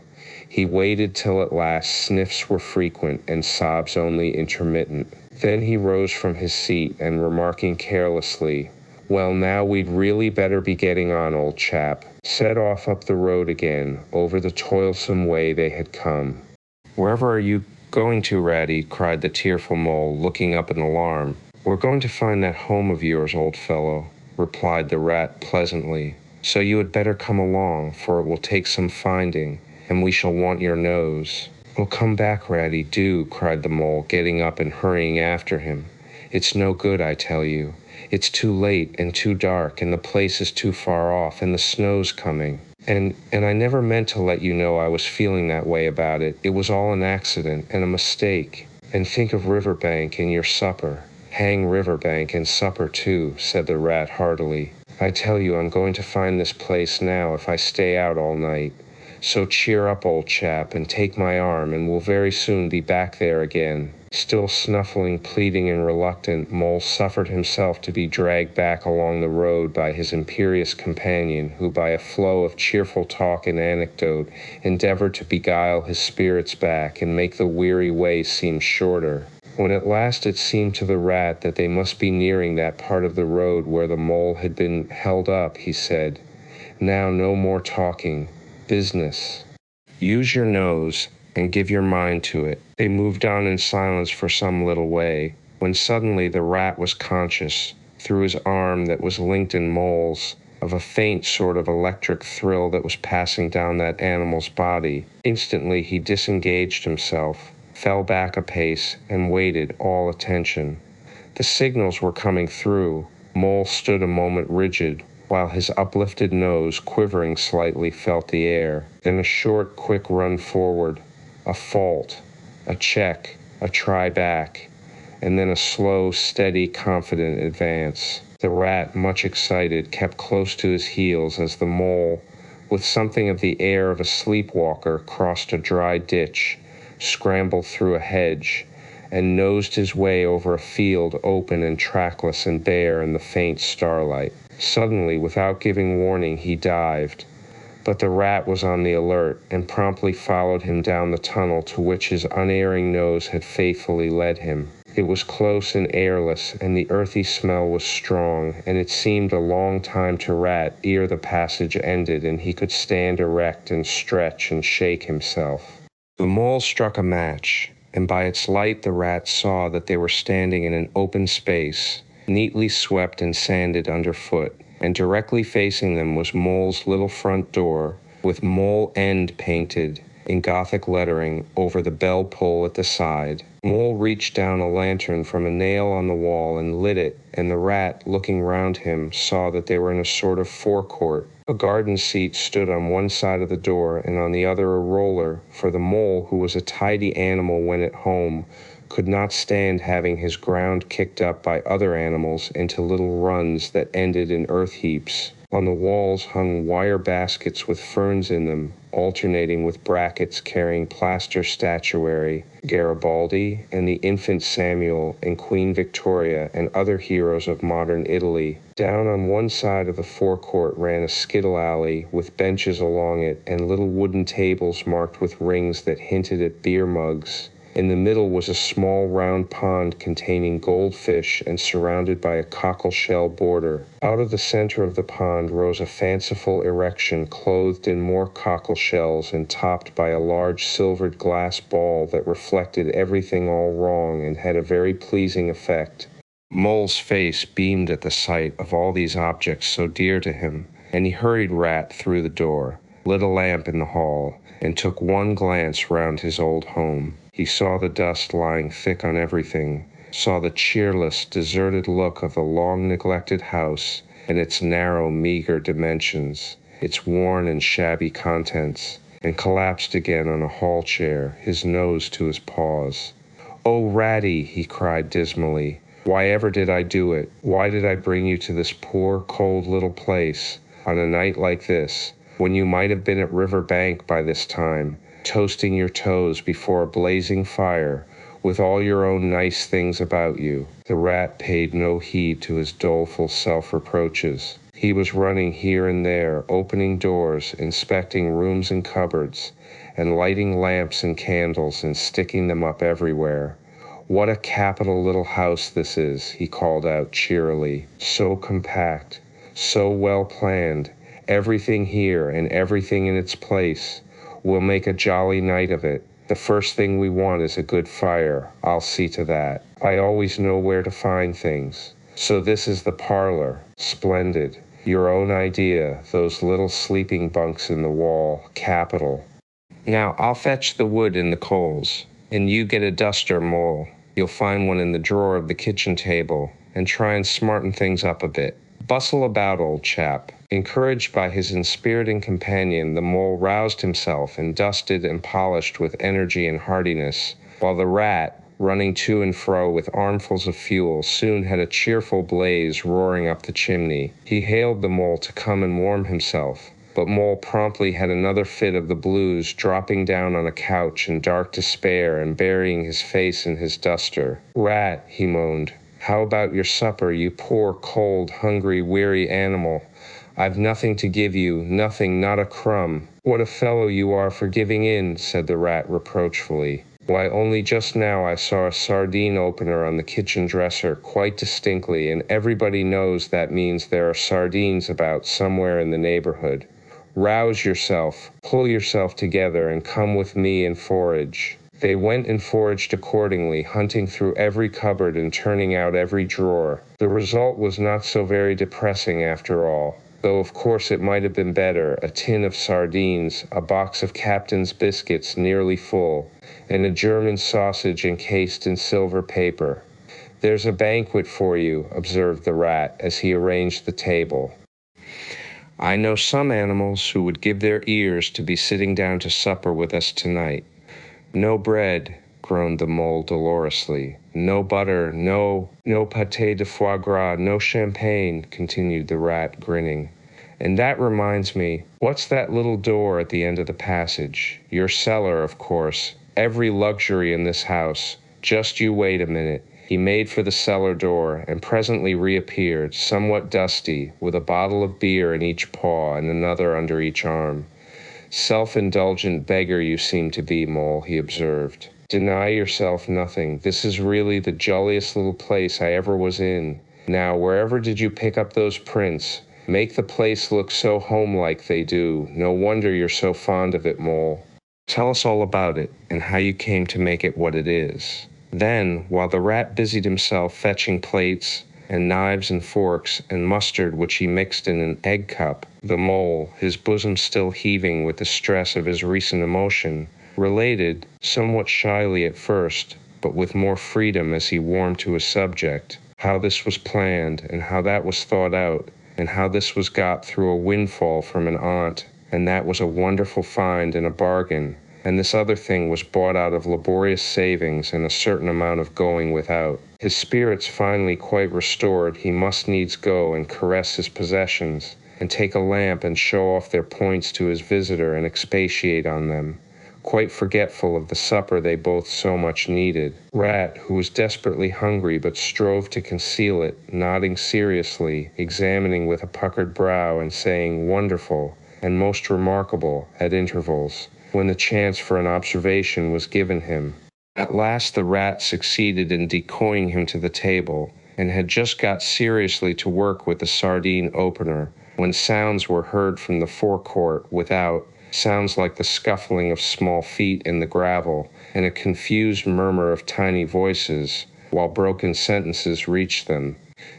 [SPEAKER 1] He waited till at last sniffs were frequent and sobs only intermittent. Then he rose from his seat and, remarking carelessly, "Well, now we'd really better be getting on, old chap," set off up the road again, over the toilsome way they had come. "Wherever are you going to, Ratty?" cried the tearful Mole, looking up in alarm. "We're going to find that home of yours, old fellow," replied the rat pleasantly. "So you had better come along, for it will take some finding, and we shall want your nose." "Well, come back, Ratty, do," cried the Mole, getting up and hurrying after him. "It's no good, I tell you. It's too late and too dark, and the place is too far off, and the snow's coming. And I never meant to let you know I was feeling that way about it. It was all an accident and a mistake. And think of Riverbank and your supper." "Hang Riverbank and supper too," said the rat heartily. "I tell you I'm going to find this place now if I stay out all night. So cheer up, old chap, and take my arm, and we'll very soon be back there again." Still snuffling, pleading, and reluctant, Mole suffered himself to be dragged back along the road by his imperious companion, who by a flow of cheerful talk and anecdote endeavored to beguile his spirits back and make the weary way seem shorter. When at last it seemed to the rat that they must be nearing that part of the road where the Mole had been held up, he said, "Now no more talking. Business. Use your nose and give your mind to it." They moved on in silence for some little way, when suddenly the rat was conscious, through his arm that was linked in Mole's, of a faint sort of electric thrill that was passing down that animal's body. Instantly he disengaged himself, fell back a pace, and waited, all attention. The signals were coming through. Mole stood a moment rigid, while his uplifted nose, quivering slightly, felt the air. Then a short, quick run forward, a fault, a check, a try back, and then a slow, steady, confident advance. The rat, much excited, kept close to his heels as the mole, with something of the air of a sleepwalker, crossed a dry ditch, scrambled through a hedge, and nosed his way over a field open and trackless and bare in the faint starlight. Suddenly, without giving warning, he dived, but the rat was on the alert and promptly followed him down the tunnel to which his unerring nose had faithfully led him. It was close and airless, and the earthy smell was strong, and it seemed a long time to Rat ere the passage ended and he could stand erect and stretch and shake himself. The mole struck a match, and by its light the rat saw that they were standing in an open space, neatly swept and sanded underfoot, and directly facing them was Mole's little front door, with Mole End painted in Gothic lettering over the bell pull at the side. Mole reached down a lantern from a nail on the wall and lit it, and the rat, looking round him, saw that they were in a sort of forecourt. A garden seat stood on one side of the door, and on the other a roller, for the mole, who was a tidy animal when at home, could not stand having his ground kicked up by other animals into little runs that ended in earth heaps. On the walls hung wire baskets with ferns in them, alternating with brackets carrying plaster statuary, Garibaldi, and the infant Samuel, and Queen Victoria, and other heroes of modern Italy. Down on one side of the forecourt ran a skittle alley with benches along it and little wooden tables marked with rings that hinted at beer mugs. In the middle was a small round pond containing goldfish and surrounded by a cockle-shell border. Out of the center of the pond rose a fanciful erection clothed in more cockle-shells and topped by a large silvered glass ball that reflected everything all wrong and had a very pleasing effect. Mole's face beamed at the sight of all these objects so dear to him, and he hurried Rat through the door, lit a lamp in the hall, and took one glance round his old home. He saw the dust lying thick on everything, saw the cheerless, deserted look of the long-neglected house and its narrow, meager dimensions, its worn and shabby contents, and collapsed again on a hall chair, his nose to his paws. "Oh, Ratty," he cried dismally, "why ever did I do it? Why did I bring you to this poor, cold little place on a night like this, when you might have been at Riverbank by this time, toasting your toes before a blazing fire, with all your own nice things about you?" The rat paid no heed to his doleful self-reproaches. He was running here and there, opening doors, inspecting rooms and cupboards, and lighting lamps and candles and sticking them up everywhere. "What a capital little house this is," he called out cheerily. "So compact, so well planned, everything here and everything in its place. We'll make a jolly night of it. The first thing we want is a good fire. I'll see to that. I always know where to find things. So this is the parlor. Splendid. Your own idea, those little sleeping bunks in the wall. Capital. Now, I'll fetch the wood and the coals, and you get a duster, Mole. You'll find one in the drawer of the kitchen table, and try and smarten things up a bit. Bustle about, old chap." Encouraged by his inspiriting companion, the mole roused himself and dusted and polished with energy and heartiness, while the rat, running to and fro with armfuls of fuel, soon had a cheerful blaze roaring up the chimney. He hailed the mole to come and warm himself, but Mole promptly had another fit of the blues, dropping down on a couch in dark despair and burying his face in his duster. "Rat," he moaned, "how about your supper, you poor, cold, hungry, weary animal? I've nothing to give you, nothing, not a crumb." "What a fellow you are for giving in," said the rat reproachfully. "Why, only just now I saw a sardine opener on the kitchen dresser quite distinctly, and everybody knows that means there are sardines about somewhere in the neighborhood. Rouse yourself, pull yourself together, and come with me and forage." They went and foraged accordingly, hunting through every cupboard and turning out every drawer. The result was not so very depressing after all, though of course it might have been better: a tin of sardines, a box of Captain's biscuits nearly full, and a German sausage encased in silver paper. "There's a banquet for you," observed the rat as he arranged the table. I know some animals who would give their ears to be sitting down to supper with us tonight. No bread, groaned the mole dolorously. No butter, no pâté de foie gras, no champagne, continued the rat, grinning. And that reminds me, what's that little door at the end of the passage? Your cellar, of course. Every luxury in this house. Just you wait a minute. He made for the cellar door, and presently reappeared, somewhat dusty, with a bottle of beer in each paw and another under each arm. Self-indulgent beggar you seem to be, Mole, he observed. Deny yourself nothing. This is really the jolliest little place I ever was in. Now, wherever did you pick up those prints? Make the place look so home-like they do. No wonder you're so fond of it, Mole. Tell us all about it, and how you came to make it what it is. Then, while the rat busied himself fetching plates and knives and forks and mustard which he mixed in an egg cup, the mole, his bosom still heaving with the stress of his recent emotion, related, somewhat shyly at first, but with more freedom as he warmed to his subject, how this was planned and how that was thought out, and how this was got through a windfall from an aunt, and that was a wonderful find and a bargain, and this other thing was bought out of laborious savings and a certain amount of going without. His spirits finally quite restored, he must needs go and caress his possessions, and take a lamp and show off their points to his visitor and expatiate on them, quite forgetful of the supper they both so much needed. Rat, who was desperately hungry but strove to conceal it, nodding seriously, examining with a puckered brow and saying "wonderful" and "most remarkable" at intervals, when the chance for an observation was given him. At last the rat succeeded in decoying him to the table, and had just got seriously to work with the sardine opener, when sounds were heard from the forecourt without, sounds like the scuffling of small feet in the gravel, and a confused murmur of tiny voices, while broken sentences reached them.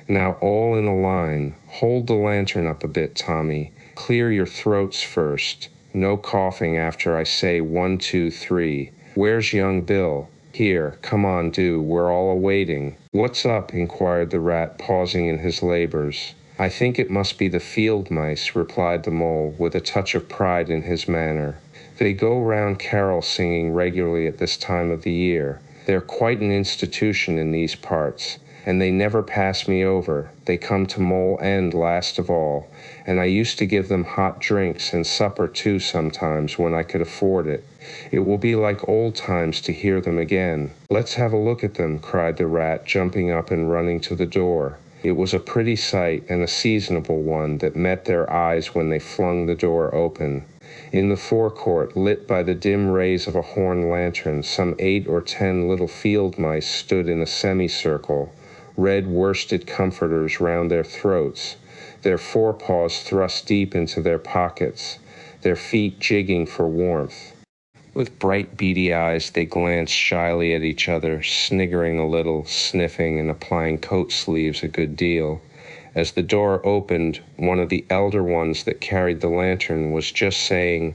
[SPEAKER 1] Now all in a line. Hold the lantern up a bit, Tommy. Clear your throats first. No coughing after I say 1, 2, 3. Where's young Bill? Here, come on, do. We're all awaiting. What's up? Inquired the rat, pausing in his labors. I think it must be the field mice, replied the mole, with a touch of pride in his manner. They go round carol singing regularly at this time of the year. They're quite an institution in these parts, and they never pass me over. They come to Mole End last of all, and I used to give them hot drinks and supper too sometimes when I could afford it. It will be like old times to hear them again. Let's have a look at them, cried the rat, jumping up and running to the door. It was a pretty sight, and a seasonable one, that met their eyes when they flung the door open. In the forecourt, lit by the dim rays of a horn lantern, some 8 or 10 little field mice stood in a semicircle, red worsted comforters round their throats, their forepaws thrust deep into their pockets, their feet jigging for warmth. With bright beady eyes they glanced shyly at each other, sniggering a little, sniffing and applying coat sleeves a good deal. As the door opened, one of the elder ones that carried the lantern was just saying,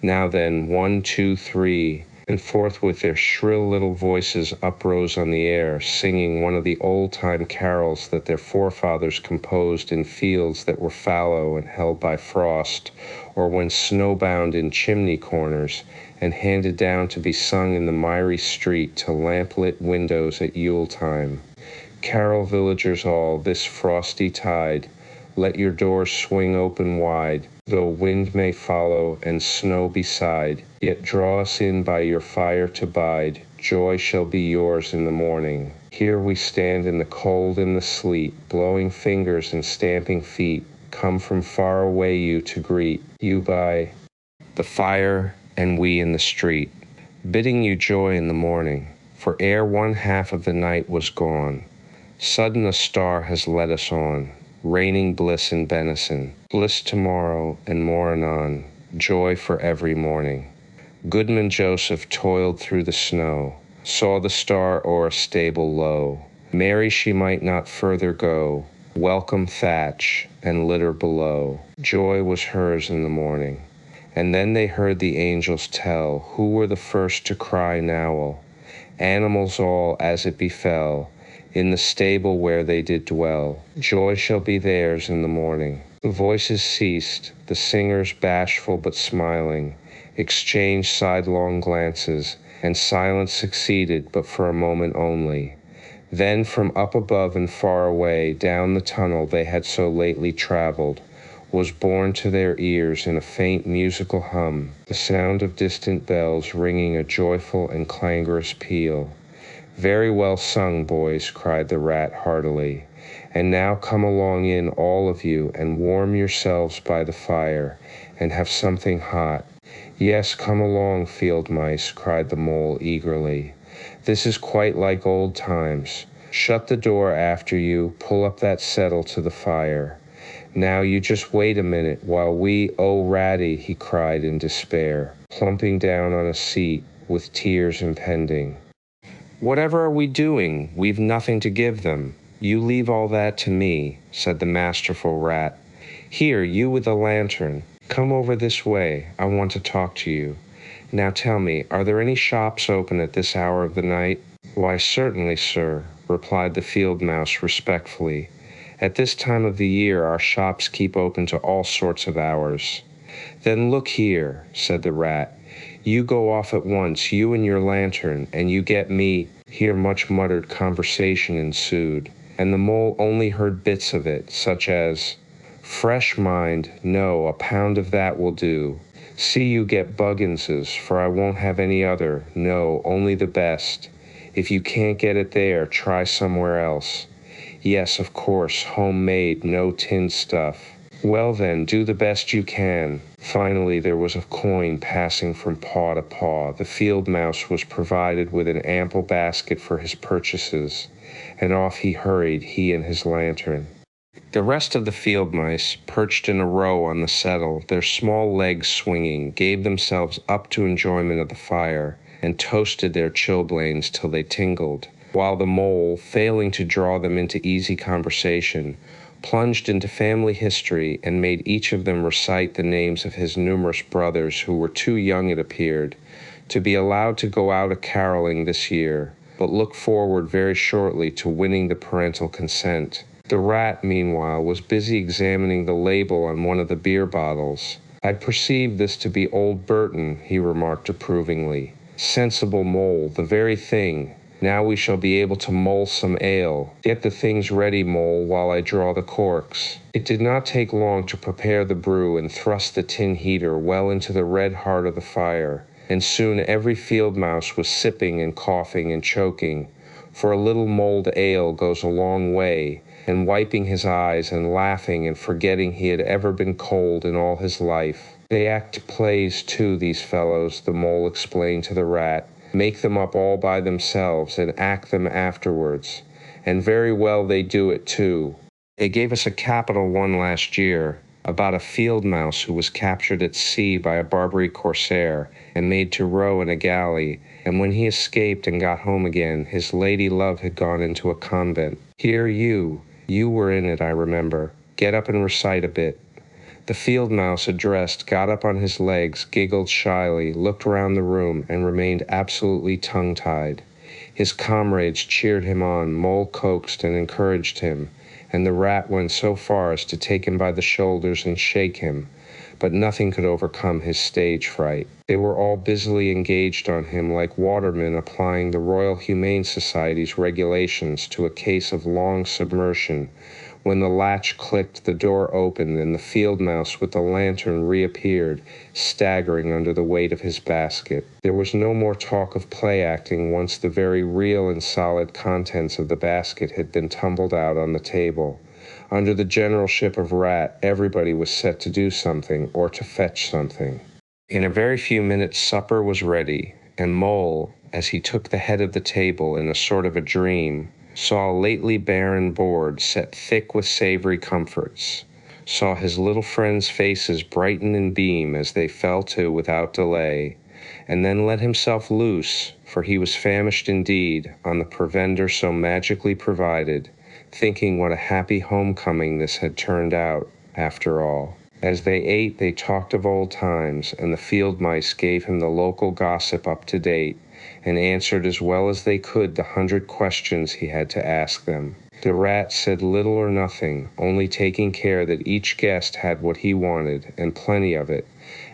[SPEAKER 1] "Now then, 1, 2, 3, and forthwith their shrill little voices uprose on the air, singing one of the old-time carols that their forefathers composed in fields that were fallow and held by frost, or when snowbound in chimney corners, and handed down to be sung in the miry street to lamp-lit windows at Yule-time. Carol, villagers all, this frosty tide, let your doors swing open wide, though wind may follow and snow beside, yet draw us in by your fire to bide, joy shall be yours in the morning. Here we stand in the cold and the sleet, blowing fingers and stamping feet, come from far away you to greet, you by the fire and we in the street, bidding you joy in the morning, for ere one half of the night was gone, sudden a star has led us on, raining bliss and benison, bliss tomorrow and more anon, joy for every morning. Goodman Joseph toiled through the snow, saw the star o'er a stable low. Mary she might not further go, welcome thatch and litter below. Joy was hers in the morning. And then they heard the angels tell, who were the first to cry Nowell. Animals all, as it befell, in the stable where they did dwell. Joy shall be theirs in the morning. The voices ceased, the singers, bashful but smiling, exchanged sidelong glances, and silence succeeded, but for a moment only. Then from up above and far away, down the tunnel they had so lately traveled, was borne to their ears in a faint musical hum, the sound of distant bells ringing a joyful and clangorous peal. "Very well sung, boys," cried the rat heartily. "And now come along in, all of you, and warm yourselves by the fire, and have something hot." "Yes, come along, field mice," cried the mole eagerly. "This is quite like old times. Shut the door after you, pull up that settle to the fire. Now you just wait a minute while oh Ratty," he cried in despair, plumping down on a seat, with tears impending. "Whatever are we doing? We've nothing to give them." "You leave all that to me," said the masterful rat. "Here, you with the lantern, come over this way. I want to talk to you. Now tell me, are there any shops open at this hour of the night?" "Why, certainly, sir," replied the field mouse respectfully. "At this time of the year our shops keep open to all sorts of hours." "Then look here," said the rat. "You go off at once, you and your lantern, and you get me—" Here much muttered conversation ensued, and the mole only heard bits of it, such as, "Fresh, mind, no, a pound of that will do. See you get Bugginses, for I won't have any other, no, only the best. If you can't get it there, try somewhere else. Yes, of course, homemade, no tinned stuff. Well then, do the best you can." Finally there was a coin passing from paw to paw. The field mouse was provided with an ample basket for his purchases, and off he hurried, he and his lantern. The rest of the field mice, perched in a row on the settle, their small legs swinging, gave themselves up to enjoyment of the fire, and toasted their chilblains till they tingled, while the mole, failing to draw them into easy conversation, plunged into family history and made each of them recite the names of his numerous brothers who were too young, it appeared, to be allowed to go out a-caroling this year, but looked forward very shortly to winning the parental consent. The rat, meanwhile, was busy examining the label on one of the beer bottles. "I perceive this to be Old Burton," he remarked approvingly. "Sensible mole, the very thing. Now we shall be able to mull some ale. Get the things ready, mole, while I draw the corks." It did not take long to prepare the brew and thrust the tin heater well into the red heart of the fire, and soon every field mouse was sipping and coughing and choking, for a little mulled ale goes a long way, and wiping his eyes and laughing and forgetting he had ever been cold in all his life. "They act plays too, these fellows," the mole explained to the rat. "Make them up all by themselves and act them afterwards. And very well they do it too. They gave us a capital one last year, about a field mouse who was captured at sea by a Barbary corsair and made to row in a galley, and when he escaped and got home again, his lady love had gone into a convent. Here you were in it, I remember. Get up and recite a bit." The field mouse addressed got up on his legs, giggled shyly, looked round the room, and remained absolutely tongue-tied. His comrades cheered him on, Mole coaxed and encouraged him, and the rat went so far as to take him by the shoulders and shake him, but nothing could overcome his stage fright. They were all busily engaged on him like watermen applying the Royal Humane Society's regulations to a case of long submersion, when the latch clicked, the door opened, and the field mouse with the lantern reappeared, staggering under the weight of his basket. There was no more talk of play-acting once the very real and solid contents of the basket had been tumbled out on the table. Under the generalship of Rat, everybody was set to do something, or to fetch something. In a very few minutes supper was ready, and Mole, as he took the head of the table in a sort of a dream, saw a lately barren board set thick with savory comforts, saw his little friends' faces brighten and beam as they fell to without delay, and then let himself loose, for he was famished indeed, on the provender so magically provided, thinking what a happy homecoming this had turned out, after all. As they ate, they talked of old times, and the field mice gave him the local gossip up to date, and answered as well as they could the 100 questions he had to ask them. The rat said little or nothing, only taking care that each guest had what he wanted, and plenty of it,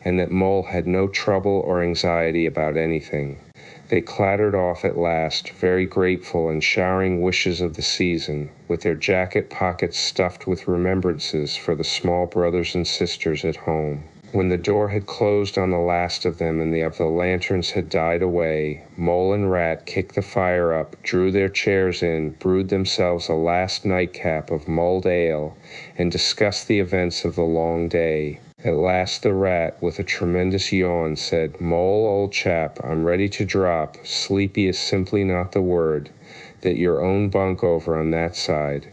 [SPEAKER 1] and that Mole had no trouble or anxiety about anything. They clattered off at last, very grateful and showering wishes of the season, with their jacket pockets stuffed with remembrances for the small brothers and sisters at home. When the door had closed on the last of them and the lanterns had died away, Mole and Rat kicked the fire up, drew their chairs in, brewed themselves a last nightcap of mulled ale, and discussed the events of the long day. At last the Rat, with a tremendous yawn, said, "Mole, old chap, I'm ready to drop. Sleepy is simply not the word. That your own bunk over on that side."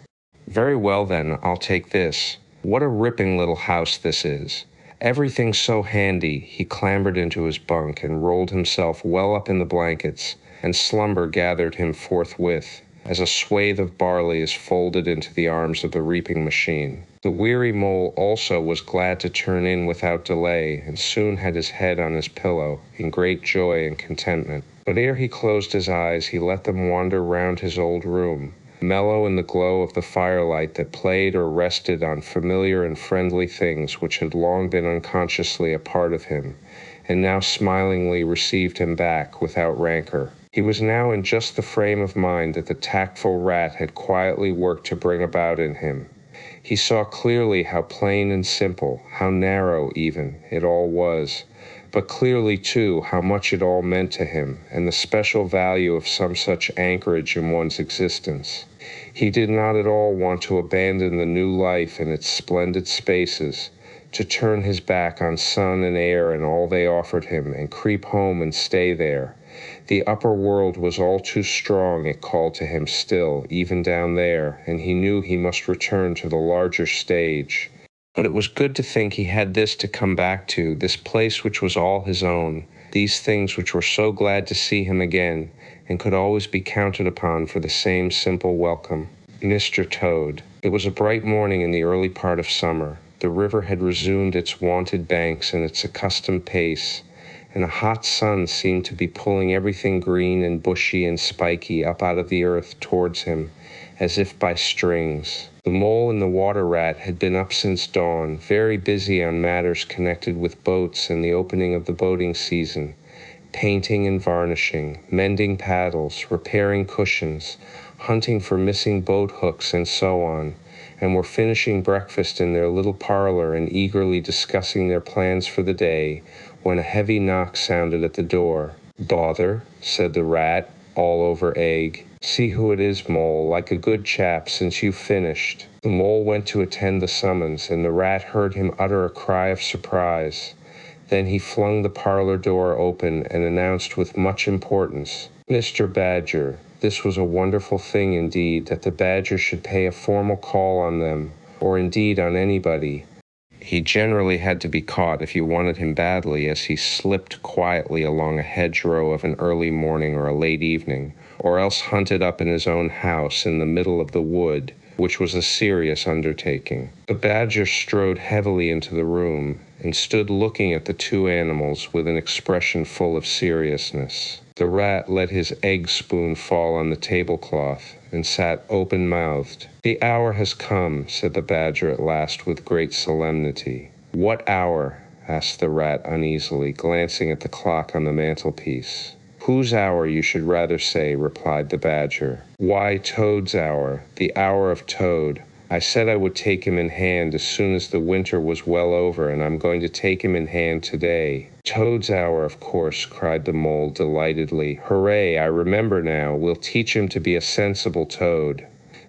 [SPEAKER 1] "Very well then, I'll take this. What a ripping little house this is. Everything's so handy." He clambered into his bunk and rolled himself well up in the blankets, and slumber gathered him forthwith, as a swathe of barley is folded into the arms of the reaping machine. The weary Mole also was glad to turn in without delay, and soon had his head on his pillow, in great joy and contentment. But ere he closed his eyes, he let them wander round his old room, mellow in the glow of the firelight that played or rested on familiar and friendly things which had long been unconsciously a part of him, and now smilingly received him back without rancor. He was now in just the frame of mind that the tactful Rat had quietly worked to bring about in him. He saw clearly how plain and simple, how narrow even, it all was, but clearly, too, how much it all meant to him, and the special value of some such anchorage in one's existence. He did not at all want to abandon the new life and its splendid spaces, to turn his back on sun and air and all they offered him, and creep home and stay there. The upper world was all too strong, it called to him still, even down there, and he knew he must return to the larger stage. But it was good to think he had this to come back to, this place which was all his own, these things which were so glad to see him again, and could always be counted upon for the same simple welcome. Mr. Toad. It was a bright morning in the early part of summer. The river had resumed its wonted banks and its accustomed pace, and a hot sun seemed to be pulling everything green and bushy and spiky up out of the earth towards him, as if by strings. The Mole and the Water Rat had been up since dawn, very busy on matters connected with boats and the opening of the boating season, painting and varnishing, mending paddles, repairing cushions, hunting for missing boat hooks, and so on, and were finishing breakfast in their little parlor and eagerly discussing their plans for the day, when a heavy knock sounded at the door. "Bother," said the Rat, all over egg. "See who it is, Mole, like a good chap, since you've finished." The Mole went to attend the summons, and the Rat heard him utter a cry of surprise. Then he flung the parlor door open and announced with much importance, "Mr. Badger." This was a wonderful thing indeed, that the Badger should pay a formal call on them, or indeed on anybody. He generally had to be caught if you wanted him badly, as he slipped quietly along a hedgerow of an early morning or a late evening, or else hunted up in his own house in the middle of the wood, which was a serious undertaking. The Badger strode heavily into the room, and stood looking at the two animals with an expression full of seriousness. The Rat let his egg spoon fall on the tablecloth, and sat open-mouthed. "The hour has come," said the Badger at last with great solemnity. "What hour?" asked the Rat uneasily, glancing at the clock on the mantelpiece. "Whose hour, you should rather say," replied the Badger. "Why, Toad's hour, the hour of Toad. I said I would take him in hand as soon as the winter was well over, and I'm going to take him in hand today." "Toad's hour, of course," cried the Mole delightedly. "Hooray, I remember now. We'll teach him to be a sensible Toad."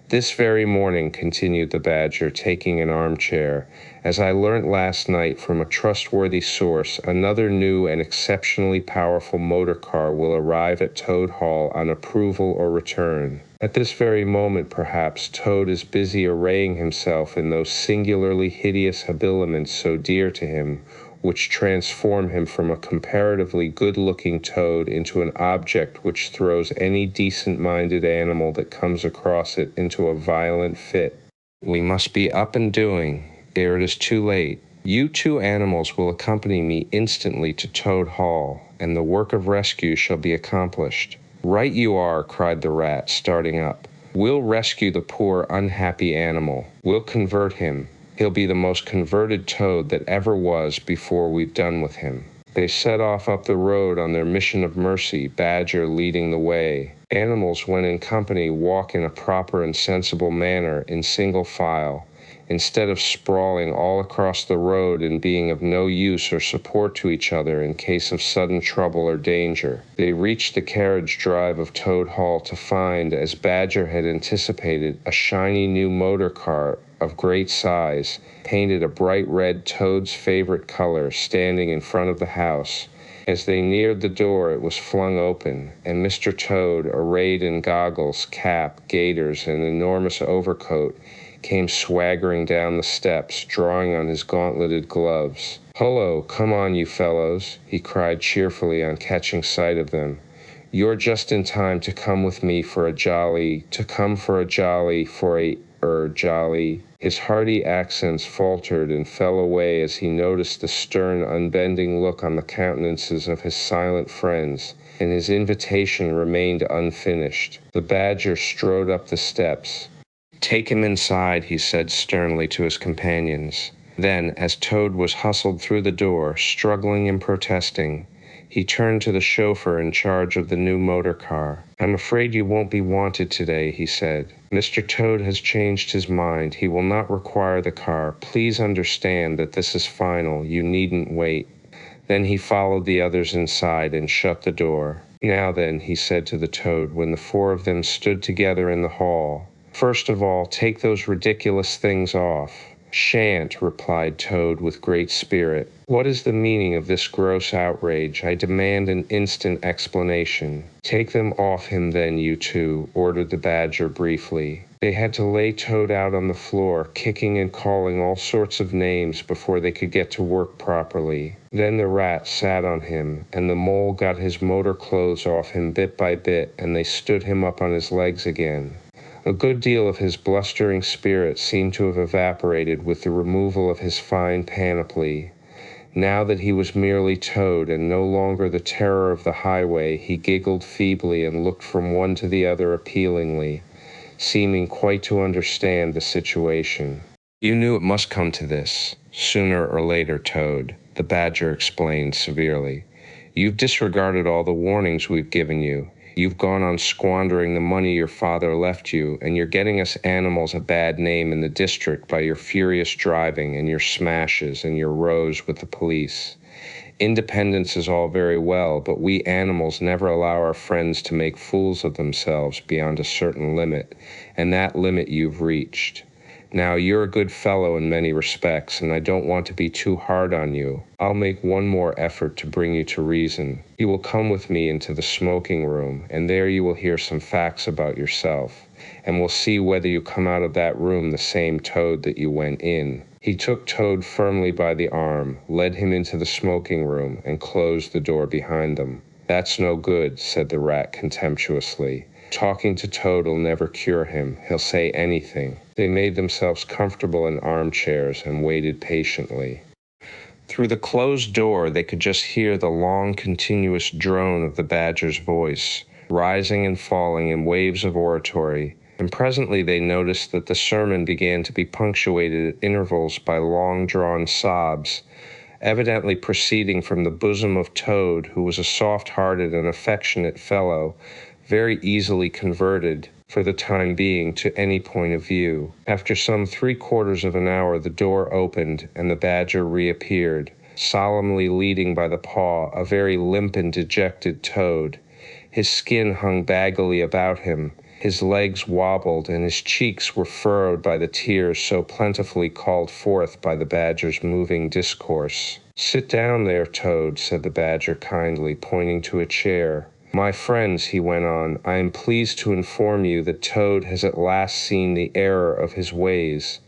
[SPEAKER 1] "This very morning," continued the Badger, taking an armchair, "as I learnt last night from a trustworthy source, another new and exceptionally powerful motor car will arrive at Toad Hall on approval or return. At this very moment, perhaps, Toad is busy arraying himself in those singularly hideous habiliments so dear to him, which transform him from a comparatively good-looking toad into an object which throws any decent-minded animal that comes across it into a violent fit. We must be up and doing, ere it is too late. You two animals will accompany me instantly to Toad Hall, and the work of rescue shall be accomplished." "Right you are," cried the Rat, starting up. We'll rescue the poor, unhappy animal. We'll convert him. He'll be the most converted toad that ever was before we've done with him." They set off up the road on their mission of mercy, Badger leading the way. Animals, when in company, walk in a proper and sensible manner in single file, instead of sprawling all across the road and being of no use or support to each other in case of sudden trouble or danger. They reached the carriage drive of Toad Hall to find, as Badger had anticipated, a shiny new motor car of great size, painted a bright red, Toad's favorite color, standing in front of the house. As they neared the door, it was flung open, and Mr. Toad, arrayed in goggles, cap, gaiters, and an enormous overcoat, came swaggering down the steps, drawing on his gauntleted gloves. "Hullo, come on, you fellows," he cried cheerfully on catching sight of them. "You're just in time to come with me for a jolly, jolly." His hearty accents faltered and fell away as he noticed the stern, unbending look on the countenances of his silent friends, and his invitation remained unfinished. The Badger strode up the steps. "Take him inside," he said sternly to his companions. Then, as Toad was hustled through the door, struggling and protesting, he turned to the chauffeur in charge of the new motor car. "I'm afraid you won't be wanted today," he said. "Mr. Toad has changed his mind. He will not require the car. Please understand that this is final. You needn't wait." Then he followed the others inside and shut the door. "Now then," he said to the Toad when the four of them stood together in the hall, "first of all, take those ridiculous things off." "Shan't," replied Toad with great spirit. "What is the meaning of this gross outrage? I demand an instant explanation." "Take them off him then, you two," ordered the Badger briefly. They had to lay Toad out on the floor, kicking and calling all sorts of names before they could get to work properly. Then the Rat sat on him, and the Mole got his motor clothes off him bit by bit, and they stood him up on his legs again. A good deal of his blustering spirit seemed to have evaporated with the removal of his fine panoply. Now that he was merely Toad and no longer the terror of the highway, he giggled feebly and looked from one to the other appealingly, seeming quite to understand the situation. "You knew it must come to this, sooner or later, Toad," the Badger explained severely. "You've disregarded all the warnings we've given you. You've gone on squandering the money your father left you, and you're getting us animals a bad name in the district by your furious driving and your smashes and your rows with the police. Independence is all very well, but we animals never allow our friends to make fools of themselves beyond a certain limit, and that limit you've reached. Now, you're a good fellow in many respects, and I don't want to be too hard on you. I'll make one more effort to bring you to reason. You will come with me into the smoking room, and there you will hear some facts about yourself, and we'll see whether you come out of that room the same Toad that you went in." He took Toad firmly by the arm, led him into the smoking room, and closed the door behind them. "That's no good," said the Rat contemptuously. "Talking to Toad'll never cure him. He'll say anything." They made themselves comfortable in armchairs and waited patiently. Through the closed door, they could just hear the long, continuous drone of the Badger's voice, rising and falling in waves of oratory, and presently they noticed that the sermon began to be punctuated at intervals by long-drawn sobs, evidently proceeding from the bosom of Toad, who was a soft-hearted and affectionate fellow, very easily converted, for the time being, to any point of view. After some 3/4 of an hour, the door opened, and the Badger reappeared, solemnly leading by the paw a very limp and dejected Toad. His skin hung baggily about him, his legs wobbled, and his cheeks were furrowed by the tears so plentifully called forth by the Badger's moving discourse. "Sit down there, Toad," said the Badger kindly, pointing to a chair. "My friends," he went on, "I am pleased to inform you that Toad has at last seen the error of his ways.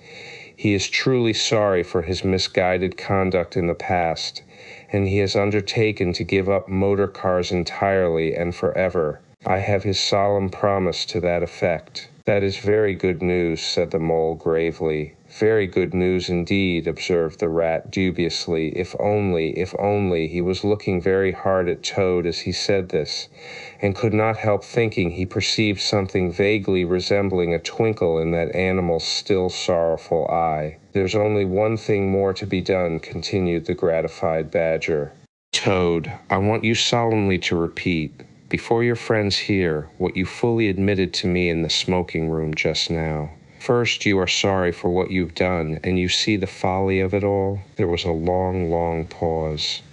[SPEAKER 1] He is truly sorry for his misguided conduct in the past, and he has undertaken to give up motor cars entirely and forever. I have his solemn promise to that effect." "That is very good news," said the mole gravely. "Very good news indeed," observed the rat dubiously. If only, he was looking very hard at Toad as he said this, and could not help thinking he perceived something vaguely resembling a twinkle in that animal's still sorrowful eye. "There's only one thing more to be done," continued the gratified badger. "Toad, I want you solemnly to repeat, before your friends here, what you fully admitted to me in the smoking room just now. First, you are sorry for what you've done, and you see the folly of it all." There was a long pause.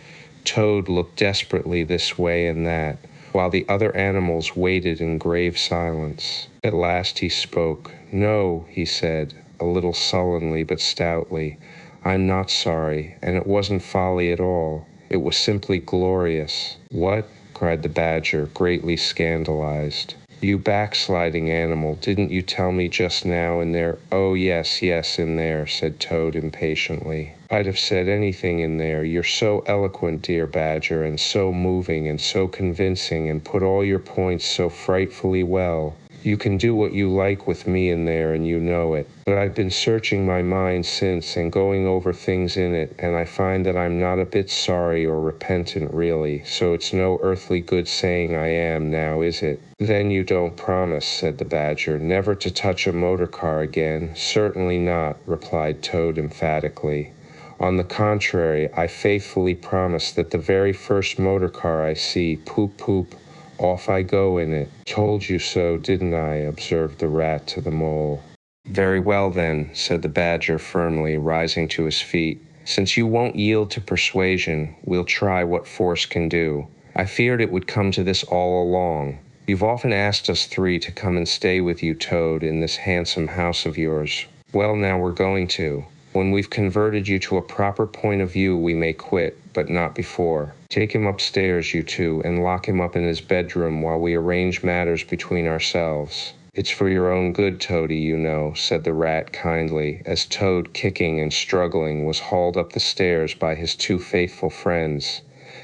[SPEAKER 1] Toad looked desperately this way and that, while the other animals waited in grave silence. At last he spoke. "No," he said, a little sullenly but stoutly. "I'm not sorry, and it wasn't folly at all. It was simply glorious." "What?" cried the badger, greatly scandalized. "You backsliding animal, didn't you tell me just now in there—" "Oh, yes, in there," said Toad impatiently. "I'd have said anything in there. You're so eloquent, dear badger, and so moving and so convincing, and put all your points so frightfully well. You can do what you like with me in there, and you know it. But I've been searching my mind since and going over things in it, and I find that I'm not a bit sorry or repentant really, so it's no earthly good saying I am now, is it?" "Then you don't promise," said the badger, "never to touch a motor car again?" "Certainly not," replied Toad emphatically. "On the contrary, I faithfully promise that the very first motor car I see, poop, off I go in it." "Told you so, didn't I?" observed the rat to the mole. "Very well then," said the badger firmly, rising to his feet. "Since you won't yield to persuasion, we'll try what force can do. I feared it would come to this all along. You've often asked us three to come and stay with you, Toad, in this handsome house of yours. Well, now we're going to. When we've converted you to a proper point of view, we may quit, but not before. Take him upstairs, you two, and lock him up in his bedroom while we arrange matters between ourselves." "It's for your own good, Toady, you know," said the rat kindly, as Toad, kicking and struggling, was hauled up the stairs by his two faithful friends.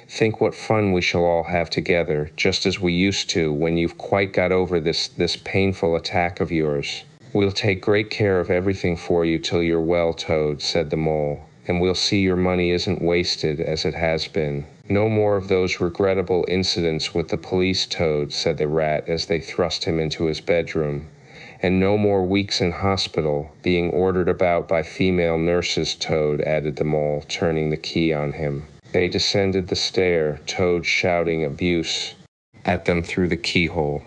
[SPEAKER 1] "Think what fun we shall all have together, just as we used to when you've quite got over this painful attack of yours." "We'll take great care of everything for you till you're well, Toad," said the mole, "and we'll see your money isn't wasted as it has been." "No more of those regrettable incidents with the police, Toad," said the rat as they thrust him into his bedroom. "And no more weeks in hospital, being ordered about by female nurses, Toad," added the mole, turning the key on him. They descended the stair, Toad shouting abuse at them through the keyhole,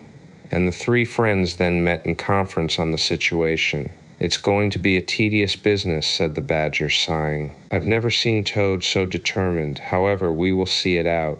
[SPEAKER 1] and the three friends then met in conference on the situation. "It's going to be a tedious business," said the badger, sighing. "I've never seen Toad so determined. However, we will see it out.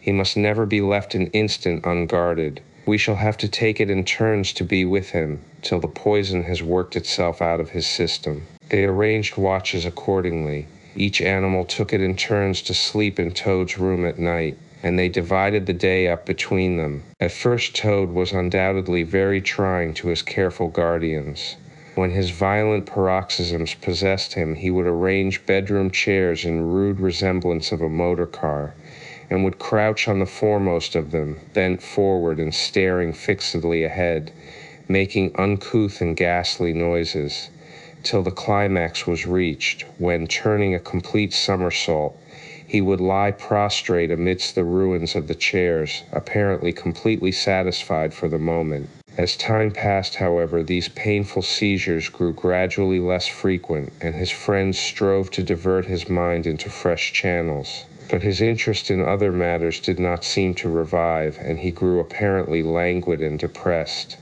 [SPEAKER 1] He must never be left an instant unguarded. We shall have to take it in turns to be with him, till the poison has worked itself out of his system." They arranged watches accordingly. Each animal took it in turns to sleep in Toad's room at night, and they divided the day up between them. At first Toad was undoubtedly very trying to his careful guardians. When his violent paroxysms possessed him, he would arrange bedroom chairs in rude resemblance of a motor car, and would crouch on the foremost of them, bent forward and staring fixedly ahead, making uncouth and ghastly noises, till the climax was reached, when, turning a complete somersault, he would lie prostrate amidst the ruins of the chairs, apparently completely satisfied for the moment. As time passed, however, these painful seizures grew gradually less frequent, and his friends strove to divert his mind into fresh channels. But his interest in other matters did not seem to revive, and he grew apparently languid and depressed.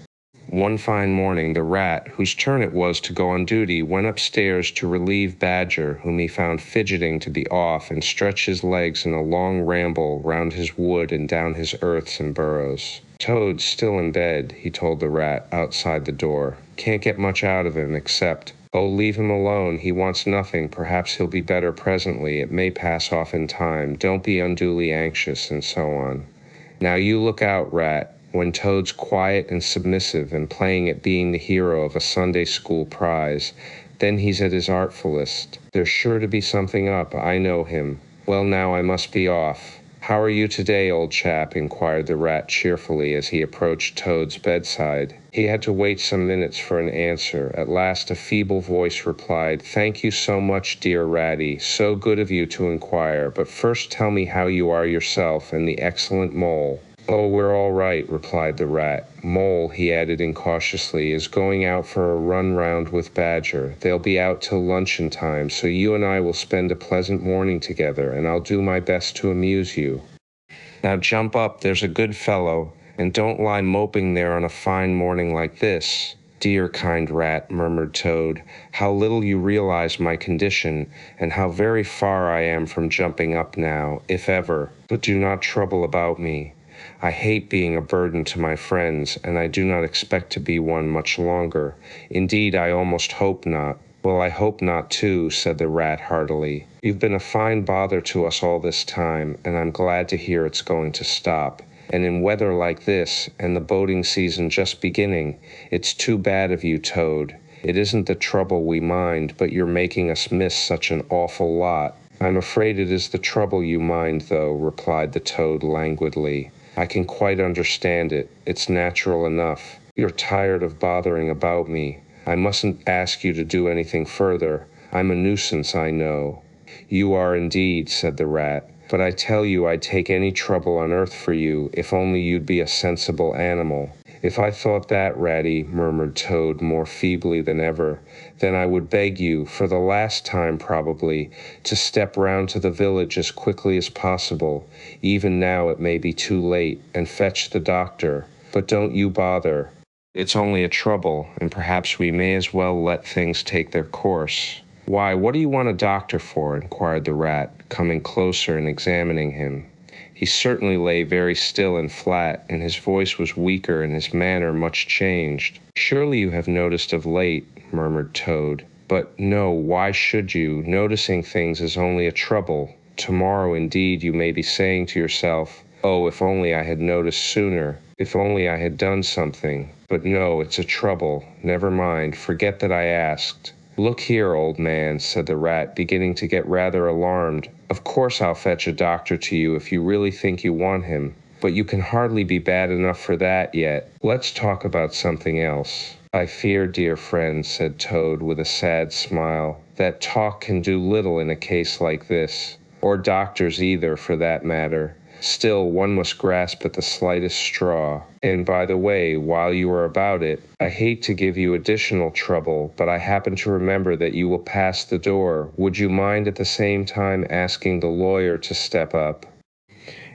[SPEAKER 1] One fine morning, the rat, whose turn it was to go on duty, went upstairs to relieve Badger, whom he found fidgeting to be off, and stretched his legs in a long ramble round his wood and down his earths and burrows. "Toad's still in bed," he told the rat outside the door. "Can't get much out of him, except, 'Oh, leave him alone, he wants nothing, perhaps he'll be better presently, it may pass off in time, don't be unduly anxious,' and so on. Now you look out, rat. When Toad's quiet and submissive and playing at being the hero of a Sunday school prize, then he's at his artfulest. There's sure to be something up, I know him. Well, now I must be off. "How are you today, old chap?" inquired the rat cheerfully as he approached Toad's bedside. He had to wait some minutes for an answer. At last a feeble voice replied, "Thank you so much, dear Ratty. So good of you to inquire. But first tell me how you are yourself and the excellent Mole." "Oh, we're all right," replied the rat. "Mole," he added incautiously, "is going out for a run round with Badger. They'll be out till luncheon time, so you and I will spend a pleasant morning together, and I'll do my best to amuse you. Now jump up, there's a good fellow, and don't lie moping there on a fine morning like this." "Dear kind rat," murmured Toad, "how little you realize my condition, and how very far I am from jumping up now, if ever. But do not trouble about me. I hate being a burden to my friends, and I do not expect to be one much longer. Indeed, I almost hope not." "Well, I hope not too," said the rat heartily. "You've been a fine bother to us all this time, and I'm glad to hear it's going to stop. And in weather like this, and the boating season just beginning, it's too bad of you, Toad. It isn't the trouble we mind, but you're making us miss such an awful lot." "I'm afraid it is the trouble you mind, though," replied the Toad languidly. "I can quite understand it. It's natural enough. You're tired of bothering about me. I mustn't ask you to do anything further. I'm a nuisance, I know." "You are indeed," said the rat. "But I tell you I'd take any trouble on earth for you, if only you'd be a sensible animal." "If I thought that, Ratty," murmured Toad more feebly than ever, "then I would beg you, for the last time probably, to step round to the village as quickly as possible, even now it may be too late, and fetch the doctor. But don't you bother. It's only a trouble, and perhaps we may as well let things take their course." "Why, what do you want a doctor for?" inquired the rat, coming closer and examining him. He certainly lay very still and flat, and his voice was weaker and his manner much changed. "Surely you have noticed of late," murmured Toad. "But no, why should you? Noticing things is only a trouble. Tomorrow, indeed, you may be saying to yourself, 'Oh, if only I had noticed sooner. If only I had done something.' But no, it's a trouble. Never mind, forget that I asked." "Look here, old man," said the rat, beginning to get rather alarmed. "Of course I'll fetch a doctor to you if you really think you want him. But you can hardly be bad enough for that yet. Let's talk about something else." "I fear, dear friend," said Toad with a sad smile, "that talk can do little in a case like this. Or doctors either, for that matter. Still, one must grasp at the slightest straw. And by the way, while you are about it, I hate to give you additional trouble, but I happen to remember that you will pass the door. Would you mind at the same time asking the lawyer to step up?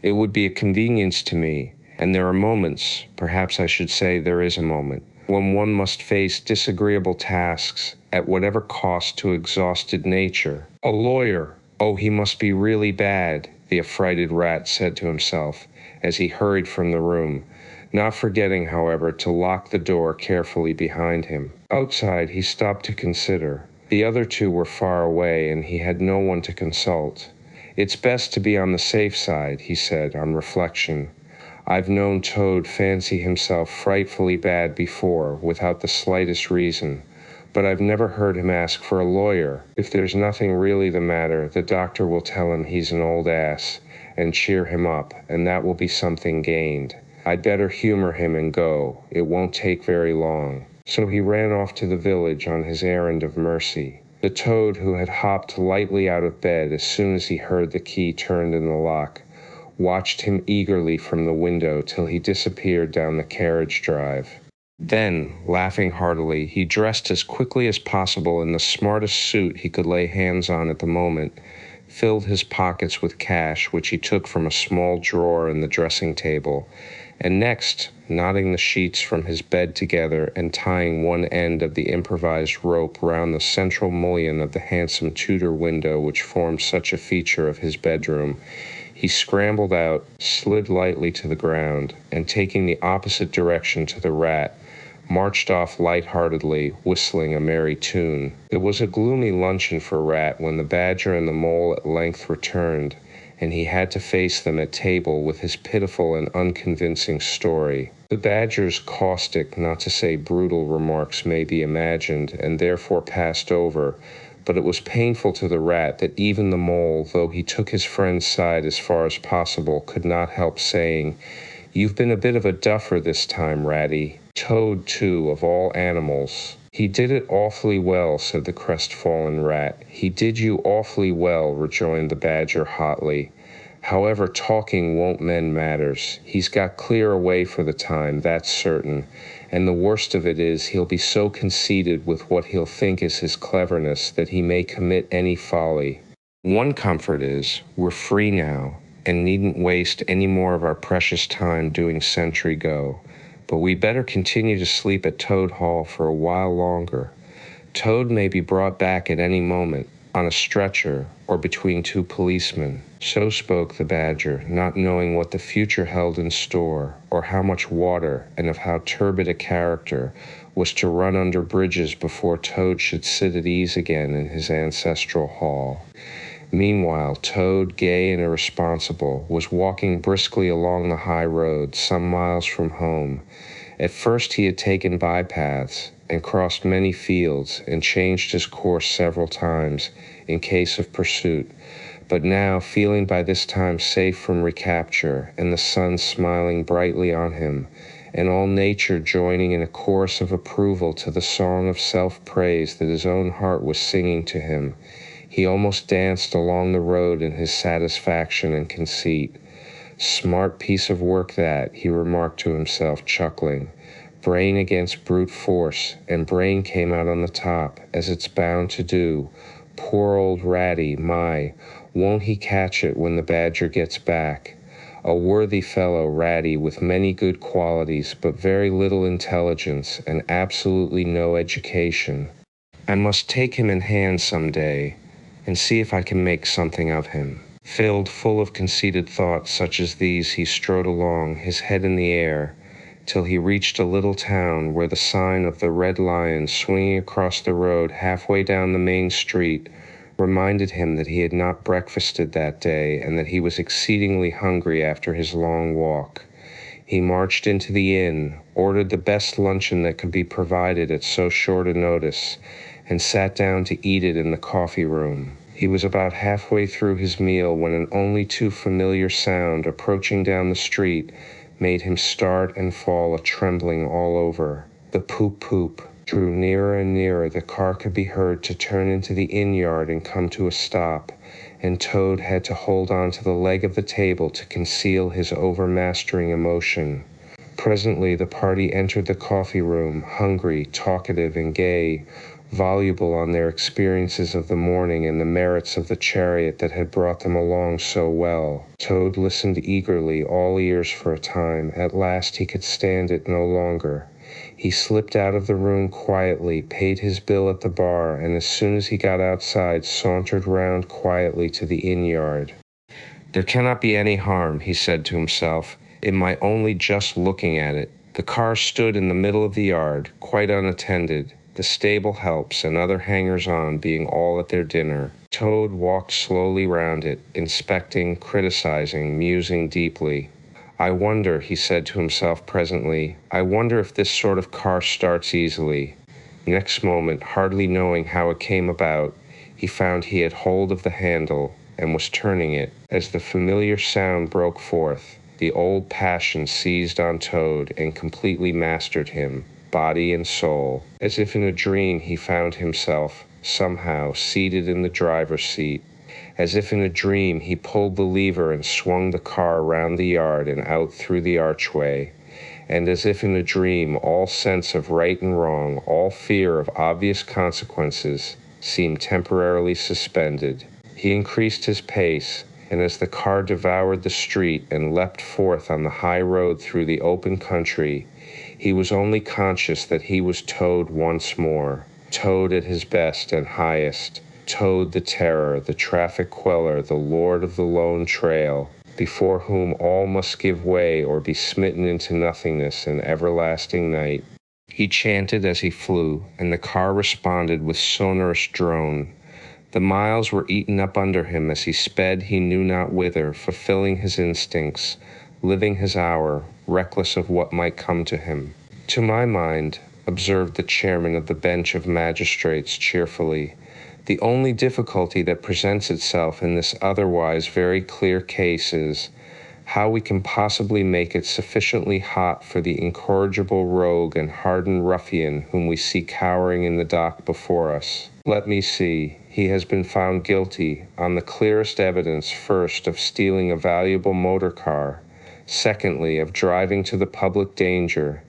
[SPEAKER 1] It would be a convenience to me, and there are moments, perhaps I should say there is a moment, when one must face disagreeable tasks, at whatever cost to exhausted nature." "A lawyer! Oh, he must be really bad," the affrighted rat said to himself, as he hurried from the room, not forgetting, however, to lock the door carefully behind him. Outside, he stopped to consider. The other two were far away, and he had no one to consult. "It's best to be on the safe side," he said, on reflection. "I've known Toad fancy himself frightfully bad before, without the slightest reason. But I've never heard him ask for a lawyer. If there's nothing really the matter, the doctor will tell him he's an old ass, and cheer him up, and that will be something gained. I'd better humor him and go. It won't take very long." So he ran off to the village on his errand of mercy. The Toad, who had hopped lightly out of bed as soon as he heard the key turned in the lock, watched him eagerly from the window till he disappeared down the carriage drive. Then, laughing heartily, he dressed as quickly as possible in the smartest suit he could lay hands on at the moment, filled his pockets with cash, which he took from a small drawer in the dressing table, and next, knotting the sheets from his bed together and tying one end of the improvised rope round the central mullion of the handsome Tudor window which formed such a feature of his bedroom, he scrambled out, slid lightly to the ground, and taking the opposite direction to the rat, marched off light-heartedly, whistling a merry tune. It was a gloomy luncheon for Rat when the Badger and the Mole at length returned, and he had to face them at table with his pitiful and unconvincing story. The Badger's caustic, not to say brutal, remarks may be imagined, and therefore passed over, but it was painful to the rat that even the mole, though he took his friend's side as far as possible, could not help saying, "You've been a bit of a duffer this time, Ratty." Toad, too, of all animals. "He did it awfully well," said the crestfallen rat. "He did you awfully well," rejoined the badger hotly. "However, talking won't mend matters. He's got clear away for the time, that's certain, and the worst of it is he'll be so conceited with what he'll think is his cleverness that he may commit any folly. One comfort is, we're free now, and needn't waste any more of our precious time doing sentry go. But we better continue to sleep at Toad Hall for a while longer. Toad may be brought back at any moment, on a stretcher, or between two policemen." So spoke the badger, not knowing what the future held in store, or how much water, and of how turbid a character, was to run under bridges before Toad should sit at ease again in his ancestral hall. Meanwhile, Toad, gay and irresponsible, was walking briskly along the high road, some miles from home. At first he had taken bypaths, and crossed many fields, and changed his course several times, in case of pursuit. But now, feeling by this time safe from recapture, and the sun smiling brightly on him, and all nature joining in a chorus of approval to the song of self-praise that his own heart was singing to him, he almost danced along the road in his satisfaction and conceit. "Smart piece of work that," he remarked to himself, chuckling. "Brain against brute force, and brain came out on the top, as it's bound to do. Poor old Ratty, my, won't he catch it when the badger gets back? A worthy fellow, Ratty, with many good qualities, but very little intelligence, and absolutely no education. I must take him in hand some day, and see if I can make something of him." Filled full of conceited thoughts such as these, he strode along, his head in the air, till he reached a little town where the sign of the Red Lion swinging across the road halfway down the main street reminded him that he had not breakfasted that day and that he was exceedingly hungry after his long walk. He marched into the inn, ordered the best luncheon that could be provided at so short a notice, and sat down to eat it in the coffee room. He was about halfway through his meal when an only too familiar sound approaching down the street made him start and fall a-trembling all over. The poop-poop drew nearer and nearer. The car could be heard to turn into the inn yard and come to a stop, and Toad had to hold on to the leg of the table to conceal his overmastering emotion. Presently the party entered the coffee room, hungry, talkative, and gay, voluble on their experiences of the morning and the merits of the chariot that had brought them along so well. Toad listened eagerly, all ears for a time. At last he could stand it no longer. He slipped out of the room quietly, paid his bill at the bar, and as soon as he got outside, sauntered round quietly to the inn yard. "There cannot be any harm," he said to himself, "in my only just looking at it." The car stood in the middle of the yard, quite unattended, the stable helps and other hangers-on being all at their dinner. Toad walked slowly round it, inspecting, criticizing, musing deeply. "I wonder," he said to himself presently, "I wonder if this sort of car starts easily." Next moment, hardly knowing how it came about, he found he had hold of the handle and was turning it. As the familiar sound broke forth, the old passion seized on Toad and completely mastered him, body and soul. As if in a dream he found himself, somehow, seated in the driver's seat. As if in a dream he pulled the lever and swung the car round the yard and out through the archway. And as if in a dream all sense of right and wrong, all fear of obvious consequences, seemed temporarily suspended. He increased his pace, and as the car devoured the street and leapt forth on the high road through the open country, he was only conscious that he was Toad once more, Toad at his best and highest, Toad the terror, the traffic queller, the lord of the lone trail, before whom all must give way or be smitten into nothingness and everlasting night. He chanted as he flew, and the car responded with sonorous drone. The miles were eaten up under him as he sped he knew not whither, fulfilling his instincts, living his hour, reckless of what might come to him. "To my mind," observed the chairman of the bench of magistrates cheerfully, The only difficulty that presents itself in this otherwise very clear case is how we can possibly make it sufficiently hot for the incorrigible rogue and hardened ruffian whom we see cowering in the dock before us. Let me see. He has been found guilty, on the clearest evidence, first, of stealing a valuable motor car, secondly, of driving to the public danger,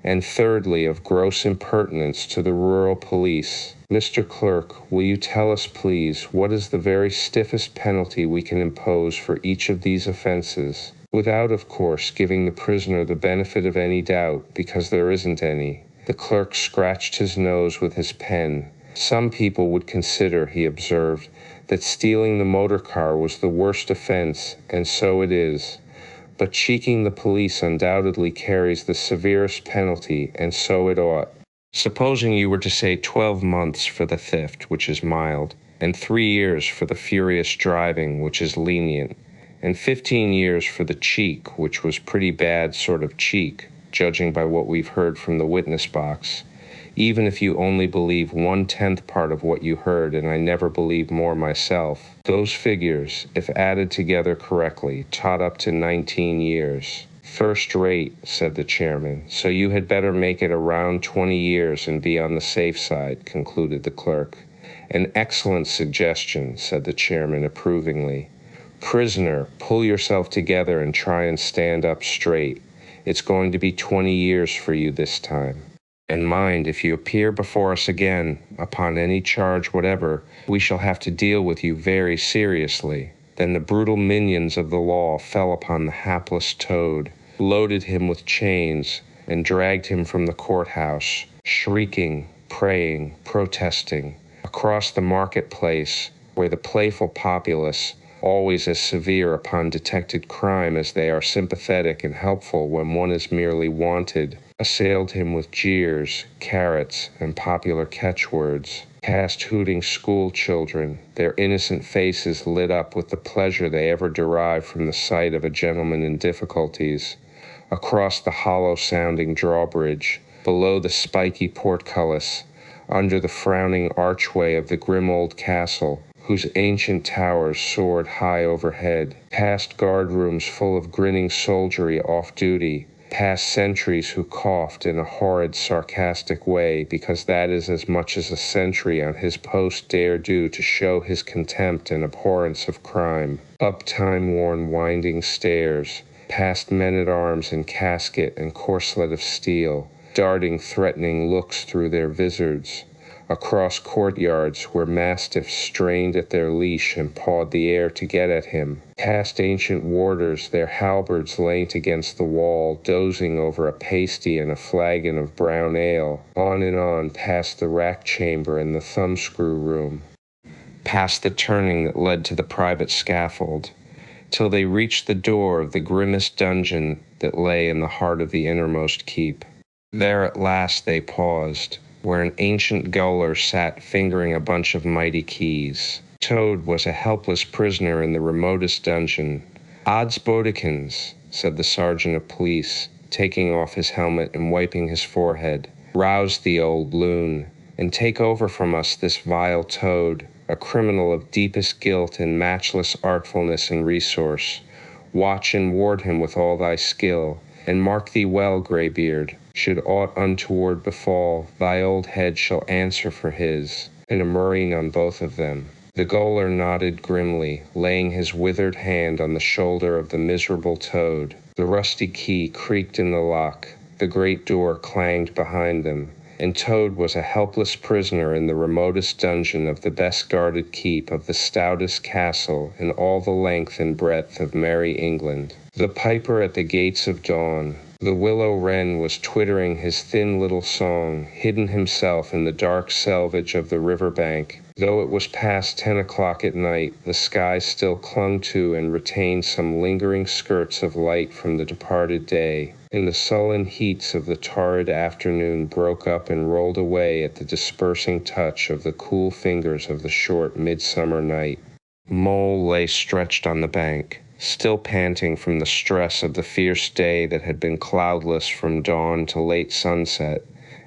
[SPEAKER 1] and thirdly, of gross impertinence to the rural police. Mr. Clerk, will you tell us, please, what is the very stiffest penalty we can impose for each of these offenses, without, of course, giving the prisoner the benefit of any doubt, because there isn't any? The clerk scratched his nose with his pen. Some people would consider, he observed, that stealing the motor car was the worst offense, and so it is. But cheeking the police undoubtedly carries the severest penalty, and so it ought. Supposing you were to say 12 months for the theft, which is mild, and 3 years for the furious driving, which is lenient, and 15 years for the cheek, which was pretty bad sort of cheek, judging by what we've heard from the witness box, even if you only believe 1/10 part of what you heard, and I never believe more myself, those figures, if added together correctly, tot up to 19 years. First rate, said the chairman, so you had better make it around 20 years and be on the safe side, concluded the clerk. An excellent suggestion, said the chairman approvingly. Prisoner, pull yourself together and try and stand up straight. It's going to be 20 years for you this time. And mind, if you appear before us again, upon any charge whatever, we shall have to deal with you very seriously. Then the brutal minions of the law fell upon the hapless Toad, loaded him with chains, and dragged him from the courthouse, shrieking, praying, protesting, across the marketplace, where the playful populace, always as severe upon detected crime as they are sympathetic and helpful when one is merely wanted, assailed him with jeers, carrots, and popular catchwords, past hooting school children, their innocent faces lit up with the pleasure they ever derive from the sight of a gentleman in difficulties, across the hollow-sounding drawbridge, below the spiky portcullis, under the frowning archway of the grim old castle, whose ancient towers soared high overhead, past guard-rooms full of grinning soldiery off duty, past sentries who coughed in a horrid, sarcastic way, because that is as much as a sentry on his post dare do to show his contempt and abhorrence of crime, up time-worn winding stairs, past men-at-arms in casket and corselet of steel, darting threatening looks through their vizards, across courtyards where mastiffs strained at their leash and pawed the air to get at him, past ancient warders, their halberds leant against the wall, dozing over a pasty and a flagon of brown ale, on and on past the rack chamber and the thumbscrew room, past the turning that led to the private scaffold, till they reached the door of the grimmest dungeon that lay in the heart of the innermost keep. There at last they paused, where an ancient gaoler sat fingering a bunch of mighty keys. Toad was a helpless prisoner in the remotest dungeon. Odds bodikins, said the sergeant of police, taking off his helmet and wiping his forehead. Rouse the old loon, and take over from us this vile Toad, a criminal of deepest guilt and matchless artfulness and resource. Watch and ward him with all thy skill, and mark thee well, greybeard. Should aught untoward befall, thy old head shall answer for his, and a murrain on both of them. The gaoler nodded grimly, laying his withered hand on the shoulder of the miserable Toad. The rusty key creaked in the lock, the great door clanged behind them, and Toad was a helpless prisoner in the remotest dungeon of the best-guarded keep of the stoutest castle in all the length and breadth of merry England. The piper at the gates of dawn, the willow wren was twittering his thin little song, hidden himself in the dark selvage of the riverbank. Though it was past 10 o'clock at night, the sky still clung to and retained some lingering skirts of light from the departed day, and the sullen heats of the torrid afternoon broke up and rolled away at the dispersing touch of the cool fingers of the short midsummer night. Mole lay stretched on the bank, still panting from the stress of the fierce day that had been cloudless from dawn to late sunset,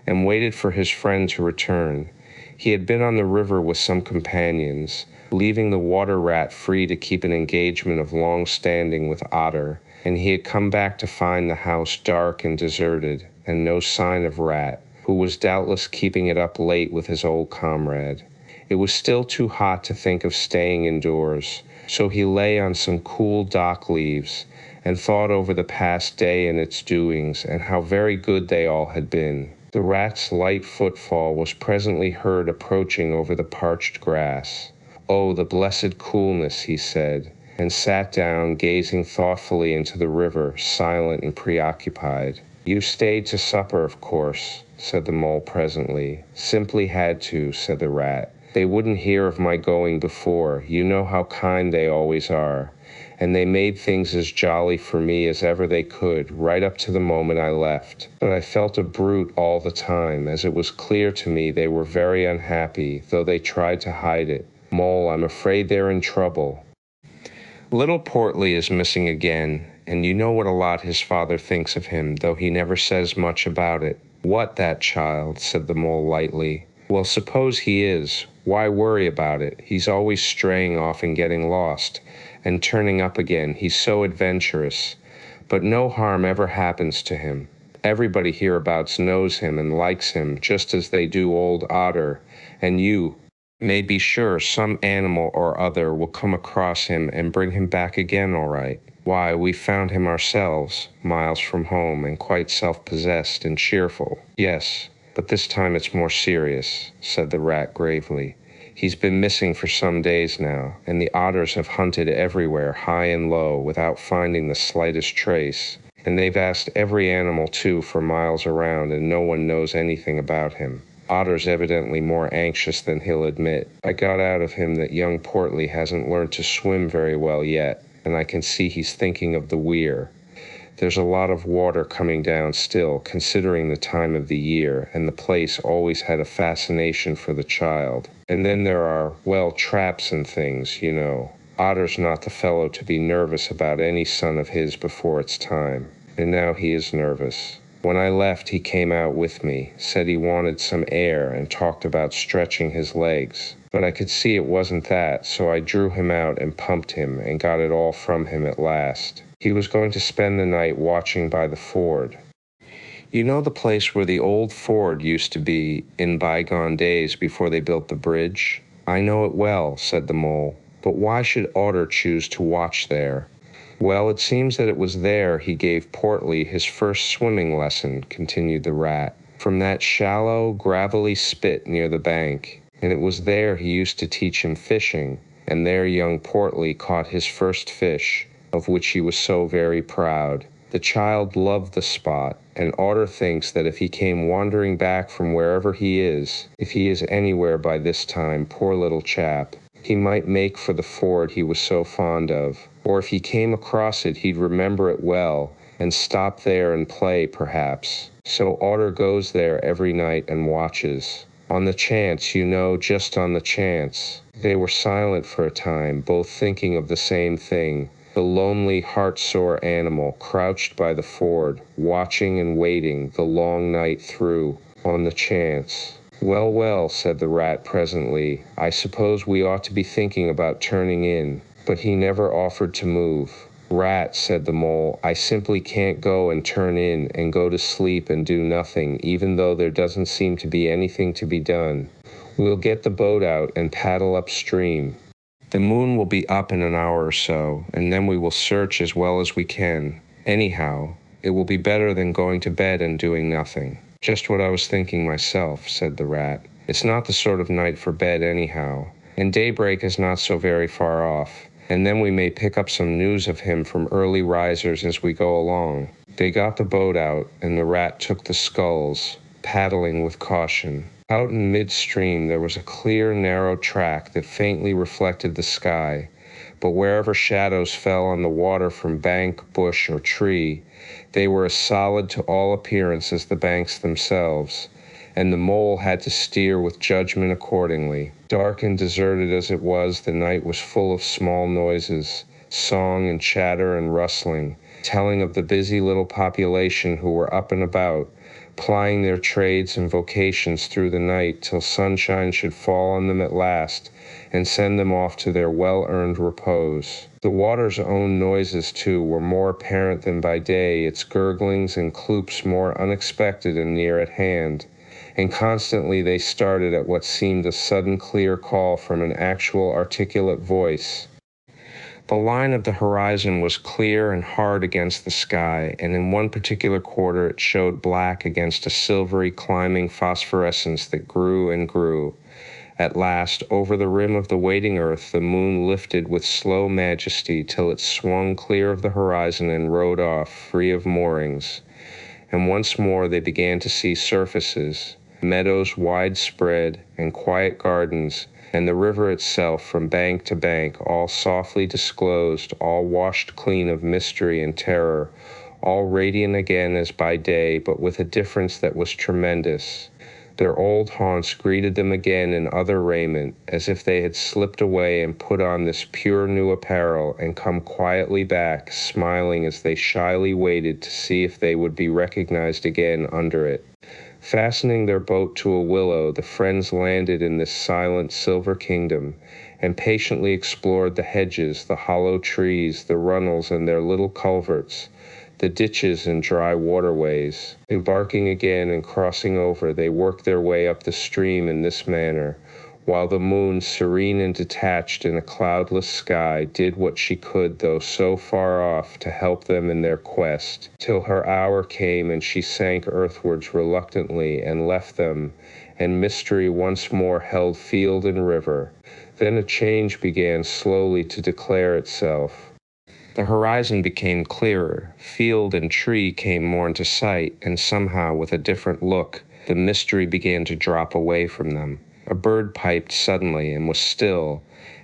[SPEAKER 1] and waited for his friend to return. He had been on the river with some companions, leaving the water rat free to keep an engagement of long standing with Otter, and he had come back to find the house dark and deserted, and no sign of Rat, who was doubtless keeping it up late with his old comrade. It was still too hot to think of staying indoors, so he lay on some cool dock leaves and thought over the past day and its doings, and how very good they all had been. The rat's light footfall was presently heard approaching over the parched grass. "Oh, the blessed coolness," he said, and sat down, gazing thoughtfully into the river, silent and preoccupied. "You stayed to supper, of course," said the mole presently. "Simply had to," said the rat. "They wouldn't hear of my going before. You know how kind they always are. And they made things as jolly for me as ever they could, right up to the moment I left. But I felt a brute all the time, as it was clear to me they were very unhappy, though they tried to hide it. Mole, I'm afraid they're in trouble." Little Portly is missing again, and you know what a lot his father thinks of him, though he never says much about it. "What, that child?" said the mole lightly. "Well, suppose he is. Why worry about it? He's always straying off and getting lost, and turning up again. He's so adventurous. But no harm ever happens to him. Everybody hereabouts knows him and likes him, just as they do old Otter, and you may be sure some animal or other will come across him and bring him back again all right. Why, we found him ourselves, miles from home, and quite self-possessed and cheerful. Yes, but this time it's more serious," said the rat gravely. "He's been missing for some days now, and the otters have hunted everywhere, high and low, without finding the slightest trace. And they've asked every animal, too, for miles around, and no one knows anything about him. Otter's evidently more anxious than he'll admit. I got out of him that young Portly hasn't learned to swim very well yet, and I can see he's thinking of the weir. There's a lot of water coming down still, considering the time of the year, and the place always had a fascination for the child. And then there are, well, traps and things, you know. Otter's not the fellow to be nervous about any son of his before it's time. And now he is nervous. When I left, he came out with me, said he wanted some air, and talked about stretching his legs. But I could see it wasn't that, so I drew him out and pumped him, and got it all from him at last. He was going to spend the night watching by the ford. You know the place where the old ford used to be in bygone days before they built the bridge? I know it well, said the mole. But why should Otter choose to watch there? Well, it seems that it was there he gave Portly his first swimming lesson, continued the rat, from that shallow, gravelly spit near the bank. And it was there he used to teach him fishing, and there young Portly caught his first fish, of which he was so very proud. The child loved the spot, and Otter thinks that if he came wandering back from wherever he is, if he is anywhere by this time, poor little chap, he might make for the ford he was so fond of. Or if he came across it, he'd remember it well, and stop there and play, perhaps. So Otter goes there every night and watches. On the chance, you know, just on the chance. They were silent for a time, both thinking of the same thing. The lonely, heart-sore animal crouched by the ford, watching and waiting the long night through, on the chance. Well, well, said the rat presently, I suppose we ought to be thinking about turning in. But he never offered to move. Rat, said the mole, I simply can't go and turn in and go to sleep and do nothing, even though there doesn't seem to be anything to be done. We'll get the boat out and paddle upstream. The moon will be up in an hour or so, and then we will search as well as we can. Anyhow, it will be better than going to bed and doing nothing. Just what I was thinking myself, said the rat. It's not the sort of night for bed anyhow, and daybreak is not so very far off. And then we may pick up some news of him from early risers as we go along. They got the boat out, and the rat took the sculls, paddling with caution. Out in midstream there was a clear, narrow track that faintly reflected the sky, but wherever shadows fell on the water from bank, bush, or tree, they were as solid to all appearance as the banks themselves, and the mole had to steer with judgment accordingly. Dark and deserted as it was, the night was full of small noises, song and chatter and rustling, telling of the busy little population who were up and about, plying their trades and vocations through the night till sunshine should fall on them at last and send them off to their well-earned repose. The water's own noises, too, were more apparent than by day, its gurglings and cloops more unexpected and near at hand, and constantly they started at what seemed a sudden clear call from an actual articulate voice. The line of the horizon was clear and hard against the sky, and in one particular quarter it showed black against a silvery climbing phosphorescence that grew and grew. At last, over the rim of the waiting earth, the moon lifted with slow majesty till it swung clear of the horizon and rode off, free of moorings. And once more they began to see surfaces, meadows widespread, and quiet gardens, and the river itself from bank to bank, all softly disclosed, all washed clean of mystery and terror, all radiant again as by day, but with a difference that was tremendous. Their old haunts greeted them again in other raiment, as if they had slipped away and put on this pure new apparel, and come quietly back, smiling as they shyly waited to see if they would be recognized again under it. Fastening their boat to a willow, the friends landed in this silent silver kingdom, and patiently explored the hedges, the hollow trees, the runnels and their little culverts, the ditches and dry waterways. Embarking again and crossing over, they worked their way up the stream in this manner, while the moon, serene and detached in a cloudless sky, did what she could, though so far off, to help them in their quest, till her hour came and she sank earthwards reluctantly and left them, and mystery once more held field and river. Then a change began slowly to declare itself. The horizon became clearer, field and tree came more into sight, and somehow, with a different look, the mystery began to drop away from them. A bird piped suddenly and was still,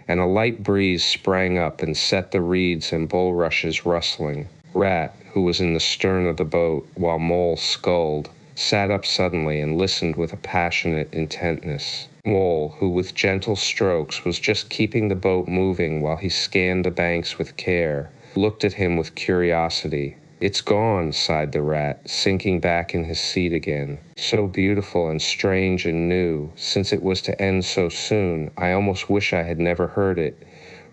[SPEAKER 1] and a light breeze sprang up and set the reeds and bulrushes rustling. Rat, who was in the stern of the boat, while Mole sculled, sat up suddenly and listened with a passionate intentness. Mole, who with gentle strokes was just keeping the boat moving while he scanned the banks with care, looked at him with curiosity. "It's gone," sighed the rat, sinking back in his seat again. "So beautiful and strange and new, since it was to end so soon, I almost wish I had never heard it,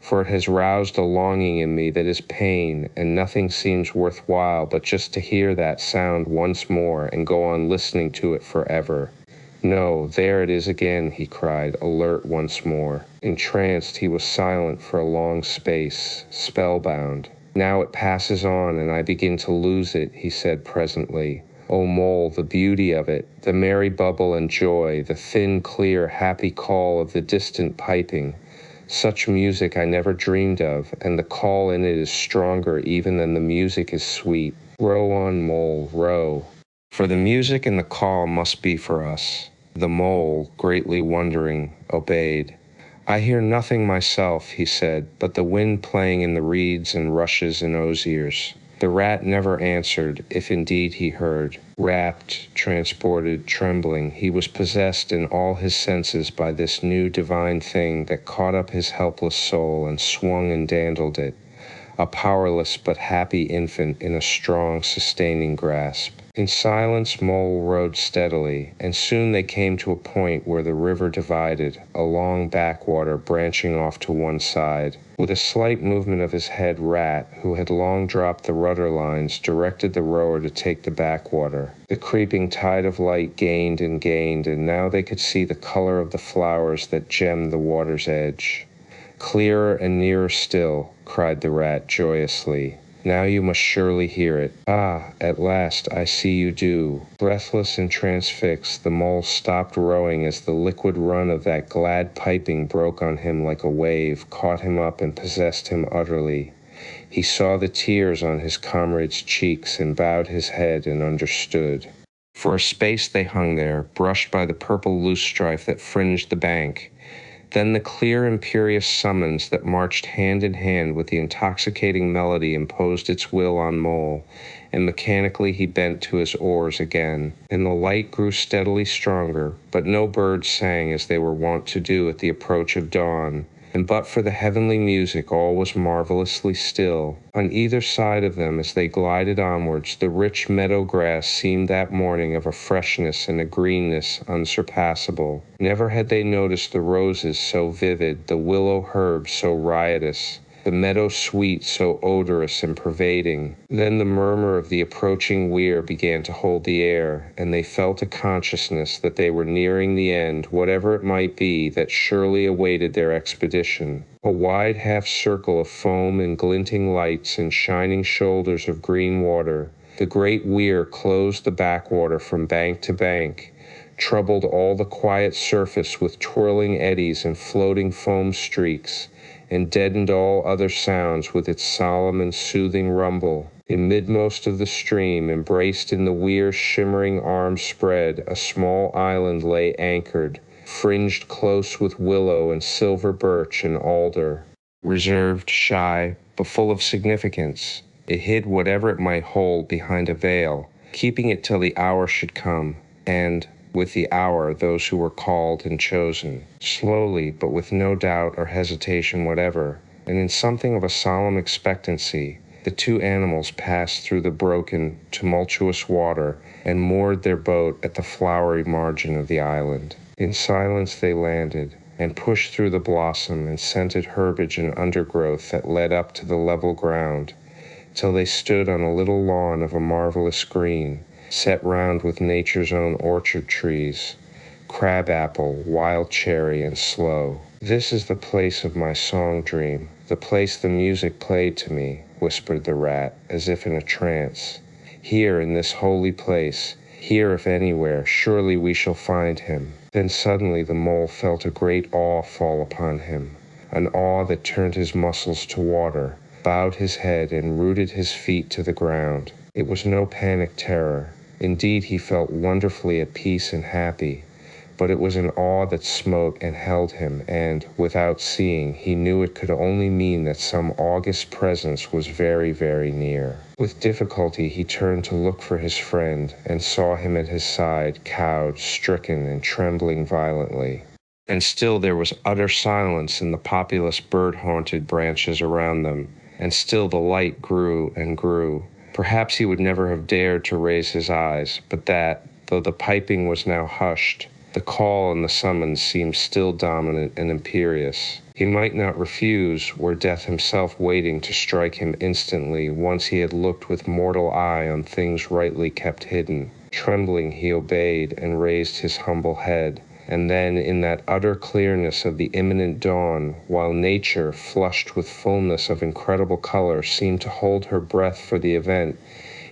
[SPEAKER 1] for it has roused a longing in me that is pain, and nothing seems worthwhile but just to hear that sound once more and go on listening to it forever." "No, there it is again," he cried, alert once more. Entranced, he was silent for a long space, spellbound. "Now it passes on, and I begin to lose it," he said presently. "O Mole, the beauty of it, the merry bubble and joy, the thin, clear, happy call of the distant piping. Such music I never dreamed of, and the call in it is stronger even than the music is sweet. Row on, Mole, row. For the music and the call must be for us." The Mole, greatly wondering, obeyed. "I hear nothing myself," he said, "but the wind playing in the reeds and rushes in osiers." The rat never answered, if indeed he heard. Rapt, transported, trembling, he was possessed in all his senses by this new divine thing that caught up his helpless soul and swung and dandled it, a powerless but happy infant in a strong, sustaining grasp. In silence, Mole rowed steadily, and soon they came to a point where the river divided, a long backwater branching off to one side. With a slight movement of his head, Rat, who had long dropped the rudder lines, directed the rower to take the backwater. The creeping tide of light gained, and now they could see the color of the flowers that gemmed the water's edge. "Clearer and nearer still," cried the Rat joyously. "Now you must surely hear it. Ah, at last I see you do." Breathless and transfixed, the Mole stopped rowing as the liquid run of that glad piping broke on him like a wave, caught him up and possessed him utterly. He saw the tears on his comrade's cheeks and bowed his head and understood. For a space they hung there, brushed by the purple loosestrife that fringed the bank. Then the clear, imperious summons that marched hand in hand with the intoxicating melody imposed its will on Mole, and mechanically he bent to his oars again. And the light grew steadily stronger, but no birds sang as they were wont to do at the approach of dawn, and but for the heavenly music all was marvelously still. On either side of them as they glided onwards, the rich meadow grass seemed that morning of a freshness and a greenness unsurpassable. Never had they noticed the roses so vivid, the willow herb so riotous, the meadow sweet so odorous and pervading. Then the murmur of the approaching weir began to hold the air, and they felt a consciousness that they were nearing the end, whatever it might be, that surely awaited their expedition. A wide half-circle of foam and glinting lights and shining shoulders of green water. The great weir closed the backwater from bank to bank, troubled all the quiet surface with twirling eddies and floating foam streaks, and deadened all other sounds with its solemn and soothing rumble. In midmost of the stream, embraced in the weir's shimmering arm spread, a small island lay anchored, fringed close with willow and silver birch and alder. Reserved, shy, but full of significance, it hid whatever it might hold behind a veil, keeping it till the hour should come, and with the hour those who were called and chosen. Slowly, but with no doubt or hesitation whatever, and in something of a solemn expectancy, the two animals passed through the broken, tumultuous water and moored their boat at the flowery margin of the island. In silence they landed, and pushed through the blossom and scented herbage and undergrowth that led up to the level ground, till they stood on a little lawn of a marvelous green, set round with nature's own orchard trees, crab-apple, wild cherry, and sloe. "This is the place of my song-dream, the place the music played to me," whispered the rat, as if in a trance. "Here, in this holy place, here if anywhere, surely we shall find him." Then suddenly the mole felt a great awe fall upon him, an awe that turned his muscles to water, bowed his head, and rooted his feet to the ground. It was no panic terror. Indeed, he felt wonderfully at peace and happy, but it was an awe that smote and held him, and, without seeing, he knew it could only mean that some august presence was very, very near. With difficulty he turned to look for his friend, and saw him at his side, cowed, stricken, and trembling violently. And still there was utter silence in the populous bird-haunted branches around them, and still the light grew and grew. Perhaps he would never have dared to raise his eyes, but that, though the piping was now hushed, the call and the summons seemed still dominant and imperious. He might not refuse, were death himself waiting to strike him instantly once he had looked with mortal eye on things rightly kept hidden. Trembling he obeyed and raised his humble head, and then in that utter clearness of the imminent dawn, while nature, flushed with fullness of incredible color, seemed to hold her breath for the event,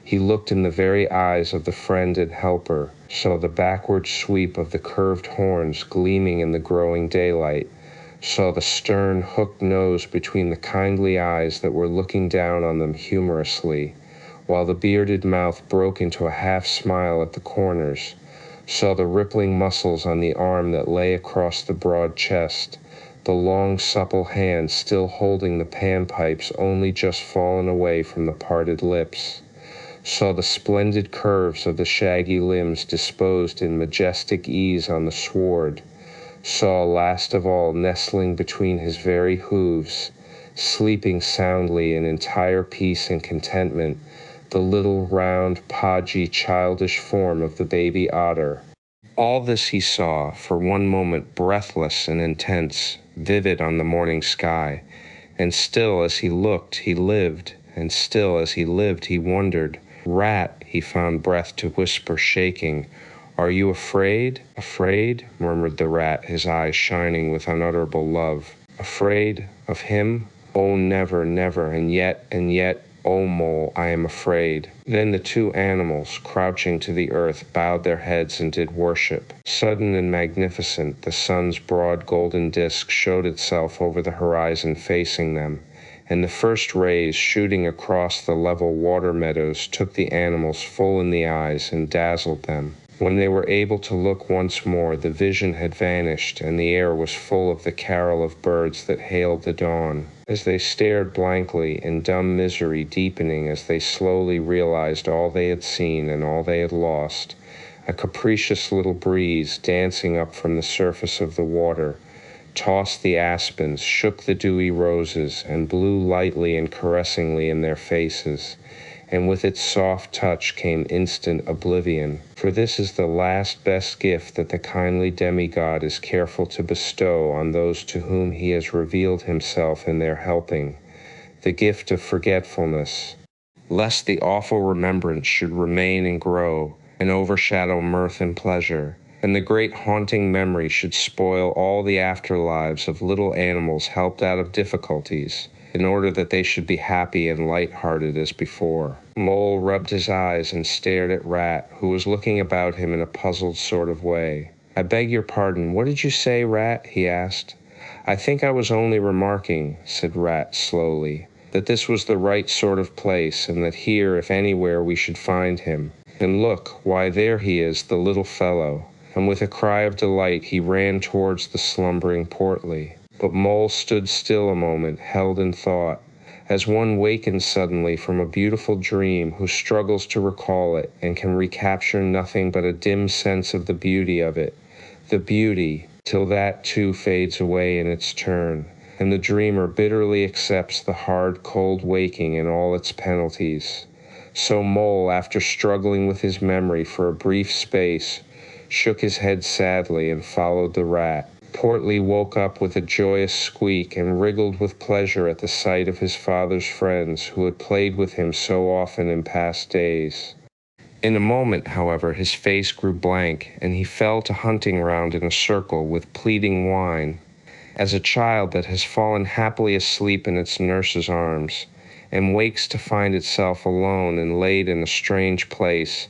[SPEAKER 1] he looked in the very eyes of the friend and helper, saw the backward sweep of the curved horns gleaming in the growing daylight, saw the stern, hooked nose between the kindly eyes that were looking down on them humorously, while the bearded mouth broke into a half-smile at the corners, saw the rippling muscles on the arm that lay across the broad chest, the long supple hand still holding the panpipes only just fallen away from the parted lips, saw the splendid curves of the shaggy limbs disposed in majestic ease on the sward, saw last of all nestling between his very hooves, sleeping soundly in entire peace and contentment, the little round, podgy, childish form of the baby otter. All this he saw, for one moment breathless and intense, vivid on the morning sky, and still as he looked he lived, and still as he lived he wondered. "Rat," he found breath to whisper, shaking. "Are you afraid?" "Afraid?" murmured the rat, his eyes shining with unutterable love. "Afraid of him? Oh, never, never, and yet, oh, mole, I am afraid." Then the two animals, crouching to the earth, bowed their heads and did worship. Sudden and magnificent, the sun's broad golden disk showed itself over the horizon facing them, and the first rays shooting across the level water meadows took the animals full in the eyes and dazzled them. When they were able to look once more, the vision had vanished, and the air was full of the carol of birds that hailed the dawn. As they stared blankly, in dumb misery deepening as they slowly realized all they had seen and all they had lost, a capricious little breeze, dancing up from the surface of the water, tossed the aspens, shook the dewy roses, and blew lightly and caressingly in their faces. And with its soft touch came instant oblivion, for this is the last best gift that the kindly demigod is careful to bestow on those to whom he has revealed himself in their helping, the gift of forgetfulness, lest the awful remembrance should remain and grow, and overshadow mirth and pleasure, and the great haunting memory should spoil all the afterlives of little animals helped out of difficulties, in order that they should be happy and light-hearted as before. Mole rubbed his eyes and stared at Rat, who was looking about him in a puzzled sort of way. "I beg your pardon, what did you say, Rat?" he asked. "I think I was only remarking," said Rat slowly, "that this was the right sort of place, and that here, if anywhere, we should find him. And look, why, there he is, the little fellow." And with a cry of delight he ran towards the slumbering Portly. But Mole stood still a moment, held in thought, as one wakened suddenly from a beautiful dream who struggles to recall it and can recapture nothing but a dim sense of the beauty of it, the beauty, till that too fades away in its turn, and the dreamer bitterly accepts the hard, cold waking and all its penalties. So Mole, after struggling with his memory for a brief space, shook his head sadly and followed the Rat. Portly woke up with a joyous squeak and wriggled with pleasure at the sight of his father's friends who had played with him so often in past days. In a moment, however, his face grew blank, and he fell to hunting round in a circle with pleading whine, as a child that has fallen happily asleep in its nurse's arms, and wakes to find itself alone and laid in a strange place,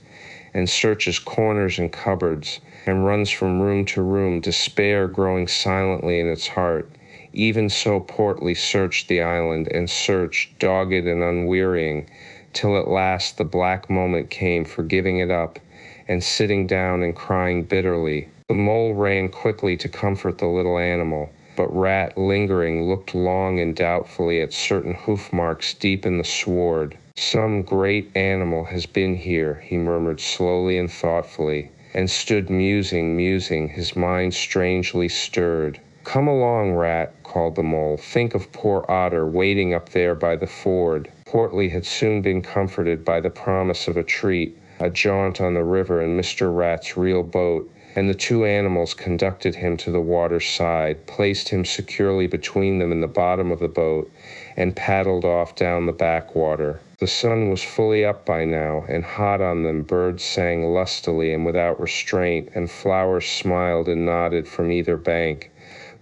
[SPEAKER 1] and searches corners and cupboards, and runs from room to room, despair growing silently in its heart. Even so Portly searched the island, and searched, dogged and unwearying, till at last the black moment came for giving it up, and sitting down and crying bitterly. The Mole ran quickly to comfort the little animal, but Rat, lingering, looked long and doubtfully at certain hoof marks deep in the sward. "Some great animal has been here," he murmured slowly and thoughtfully, and stood musing, his mind strangely stirred. "Come along, Rat," called the Mole. "Think of poor Otter waiting up there by the ford." Portly had soon been comforted by the promise of a treat, a jaunt on the river in Mr. Rat's real boat, and the two animals conducted him to the water's side, placed him securely between them in the bottom of the boat, and paddled off down the backwater. The sun was fully up by now, and hot on them birds sang lustily and without restraint, and flowers smiled and nodded from either bank.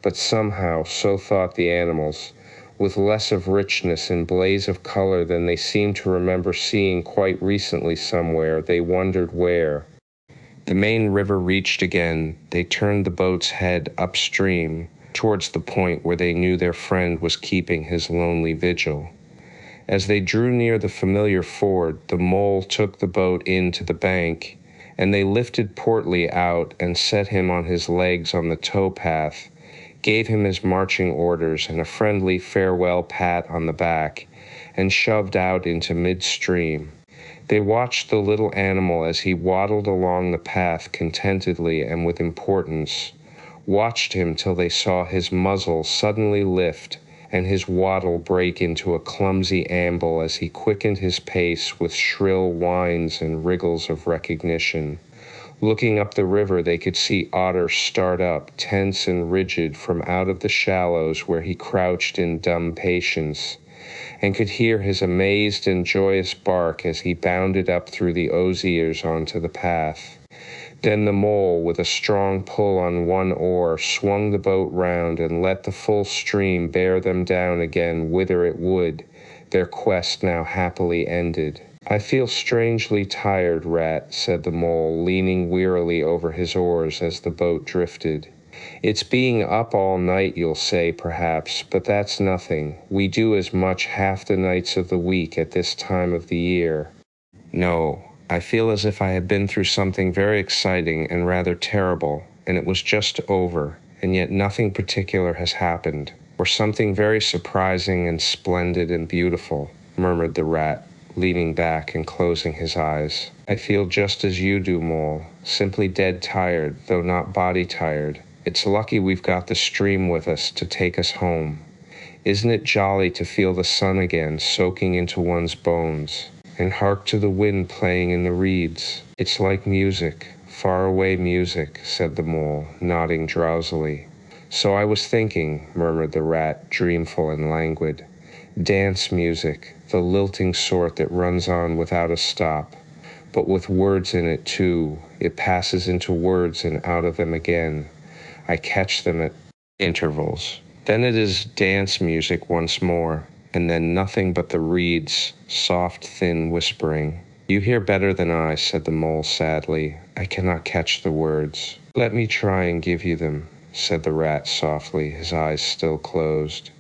[SPEAKER 1] But somehow, so thought the animals, with less of richness and blaze of color than they seemed to remember seeing quite recently somewhere, they wondered where. The main river reached again, they turned the boat's head upstream, towards the point where they knew their friend was keeping his lonely vigil. As they drew near the familiar ford, the Mole took the boat in to the bank, and they lifted Portly out and set him on his legs on the tow-path, gave him his marching orders and a friendly farewell pat on the back, and shoved out into midstream. They watched the little animal as he waddled along the path contentedly and with importance, watched him till they saw his muzzle suddenly lift and his waddle break into a clumsy amble as he quickened his pace with shrill whines and wriggles of recognition. Looking up the river, they could see Otter start up, tense and rigid, from out of the shallows where he crouched in dumb patience, and could hear his amazed and joyous bark as he bounded up through the osiers onto the path. Then the Mole, with a strong pull on one oar, swung the boat round and let the full stream bear them down again whither it would, their quest now happily ended. "I feel strangely tired, Rat," said the Mole, leaning wearily over his oars as the boat drifted. "It's being up all night, you'll say, perhaps, but that's nothing. We do as much half the nights of the week at this time of the year." "No. I feel as if I had been through something very exciting and rather terrible, and it was just over, and yet nothing particular has happened, or something very surprising and splendid and beautiful," murmured the Rat, leaning back and closing his eyes. "I feel just as you do, Mole, simply dead tired, though not body tired. It's lucky we've got the stream with us to take us home. Isn't it jolly to feel the sun again soaking into one's bones? And hark to the wind playing in the reeds. It's like music, far-away music, said the mole, nodding drowsily. So I was thinking, murmured the rat, dreamful and languid. Dance music, the lilting sort that runs on without a stop, but with words in it too. It passes into words and out of them again. I catch them at intervals. Then it is dance music once more, and then nothing but the reeds, soft, thin whispering. You hear better than I, said the mole sadly. I cannot catch the words. Let me try and give you them, said the rat softly, his eyes still closed.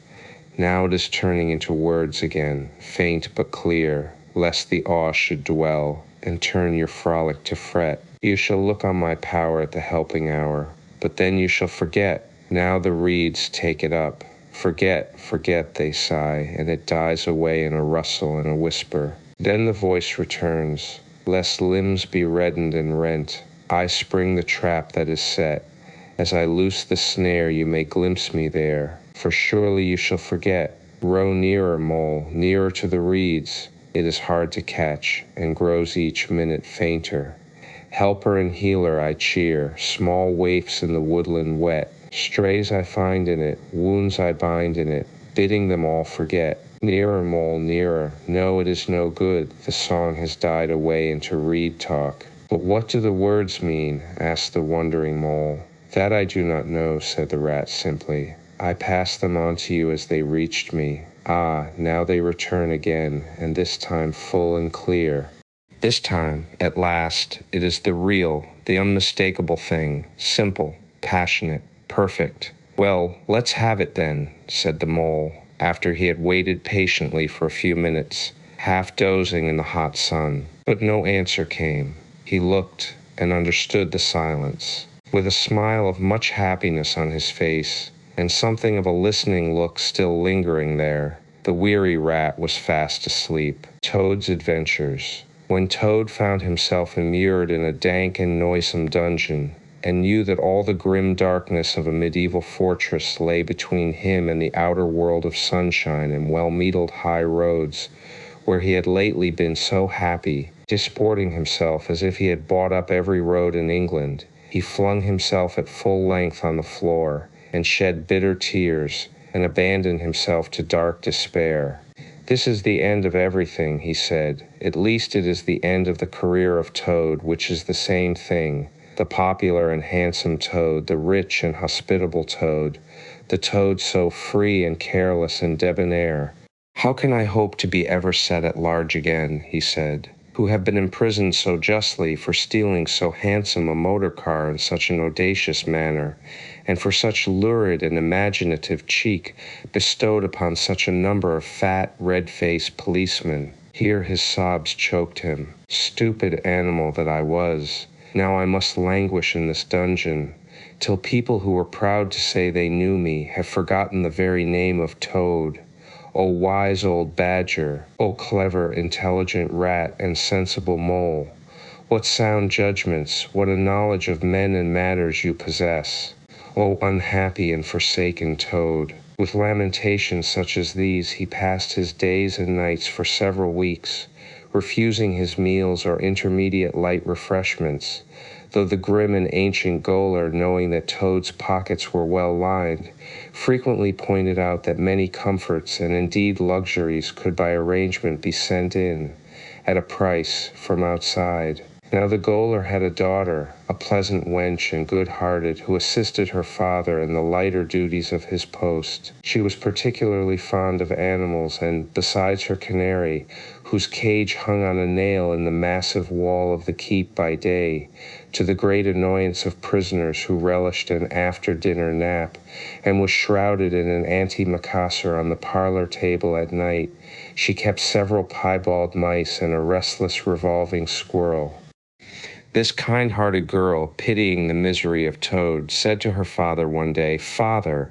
[SPEAKER 1] Now it is turning into words again, faint but clear, lest the awe should dwell, and turn your frolic to fret. You shall look on my power at the helping hour, but then you shall forget. Now the reeds take it up. Forget, forget, they sigh, and it dies away in a rustle and a whisper. Then the voice returns, lest limbs be reddened and rent. I spring the trap that is set. As I loose the snare, you may glimpse me there. For surely you shall forget. Row nearer, mole, nearer to the reeds. It is hard to catch, and grows each minute fainter. Helper and healer I cheer, small waifs in the woodland wet. Strays I find in it, wounds I bind in it, bidding them all forget. Nearer, mole, nearer. No, it is no good. The song has died away into reed talk. But what do the words mean? Asked the wondering mole. That I do not know, said the rat simply. I passed them on to you as they reached me. Ah, now they return again, and this time full and clear. This time, at last, it is the real, the unmistakable thing, simple, passionate, perfect. Well, let's have it then, said the mole, after he had waited patiently for a few minutes, half dozing in the hot sun. But no answer came. He looked and understood the silence. With a smile of much happiness on his face, and something of a listening look still lingering there, the weary rat was fast asleep. Toad's Adventures. When Toad found himself immured in a dank and noisome dungeon, and knew that all the grim darkness of a medieval fortress lay between him and the outer world of sunshine and well-metalled high roads, where he had lately been so happy, disporting himself as if he had bought up every road in England, he flung himself at full length on the floor, and shed bitter tears, and abandoned himself to dark despair. This is the end of everything, he said. At least it is the end of the career of Toad, which is the same thing. The popular and handsome Toad, the rich and hospitable Toad, the Toad so free and careless and debonair. How can I hope to be ever set at large again, he said, who have been imprisoned so justly for stealing so handsome a motor car in such an audacious manner, and for such lurid and imaginative cheek bestowed upon such a number of fat, red-faced policemen. Here his sobs choked him. Stupid animal that I was. Now I must languish in this dungeon, till people who were proud to say they knew me have forgotten the very name of Toad. O wise old badger, O clever, intelligent rat and sensible mole, what sound judgments, what a knowledge of men and matters you possess. O unhappy and forsaken Toad. With lamentations such as these he passed his days and nights for several weeks, refusing his meals or intermediate light refreshments, though the grim and ancient gaoler, knowing that Toad's pockets were well lined, frequently pointed out that many comforts and indeed luxuries could by arrangement be sent in, at a price, from outside. Now the gaoler had a daughter, a pleasant wench and good-hearted, who assisted her father in the lighter duties of his post. She was particularly fond of animals, and, besides her canary, whose cage hung on a nail in the massive wall of the keep by day, to the great annoyance of prisoners who relished an after-dinner nap, and was shrouded in an antimacassar on the parlor table at night, she kept several piebald mice and a restless revolving squirrel. This kind-hearted girl, pitying the misery of Toad, said to her father one day, "Father,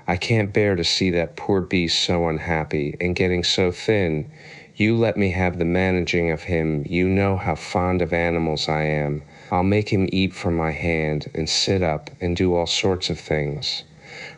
[SPEAKER 1] I can't bear to see that poor beast so unhappy, and getting so thin. You let me have the managing of him. You know how fond of animals I am. I'll make him eat from my hand and sit up and do all sorts of things."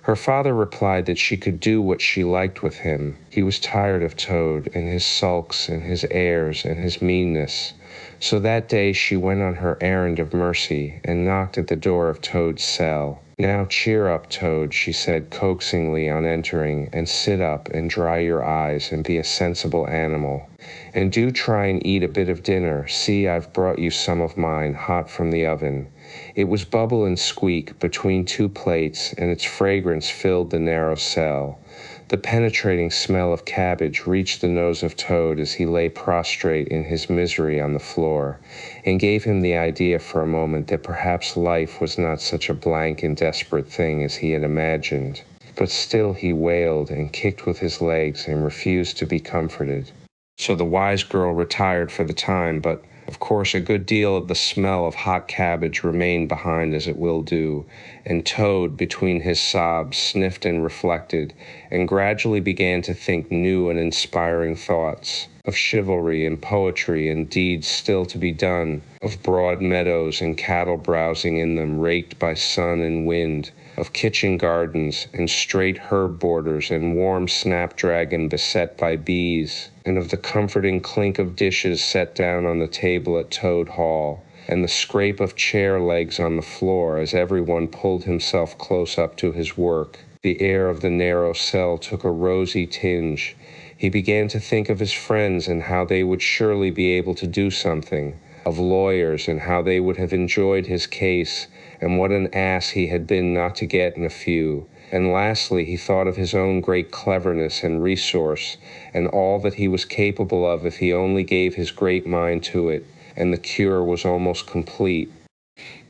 [SPEAKER 1] Her father replied that she could do what she liked with him. He was tired of Toad and his sulks and his airs and his meanness. So that day she went on her errand of mercy and knocked at the door of Toad's cell. "Now cheer up, Toad," she said coaxingly on entering, "and sit up and dry your eyes and be a sensible animal. And do try and eat a bit of dinner. See, I've brought you some of mine hot from the oven." It was bubble and squeak between two plates, and its fragrance filled the narrow cell. The penetrating smell of cabbage reached the nose of Toad as he lay prostrate in his misery on the floor, and gave him the idea for a moment that perhaps life was not such a blank and desperate thing as he had imagined. But still he wailed and kicked with his legs and refused to be comforted. So the wise girl retired for the time, but of course a good deal of the smell of hot cabbage remained behind, as it will do, and Toad, between his sobs, sniffed and reflected, and gradually began to think new and inspiring thoughts, of chivalry and poetry and deeds still to be done, of broad meadows and cattle browsing in them raked by sun and wind, of kitchen gardens and straight herb borders and warm snapdragon beset by bees, and of the comforting clink of dishes set down on the table at Toad Hall, and the scrape of chair legs on the floor as everyone pulled himself close up to his work. The air of the narrow cell took a rosy tinge. He began to think of his friends and how they would surely be able to do something, of lawyers and how they would have enjoyed his case, and what an ass he had been not to get in a few. And lastly, he thought of his own great cleverness and resource, and all that he was capable of if he only gave his great mind to it, and the cure was almost complete.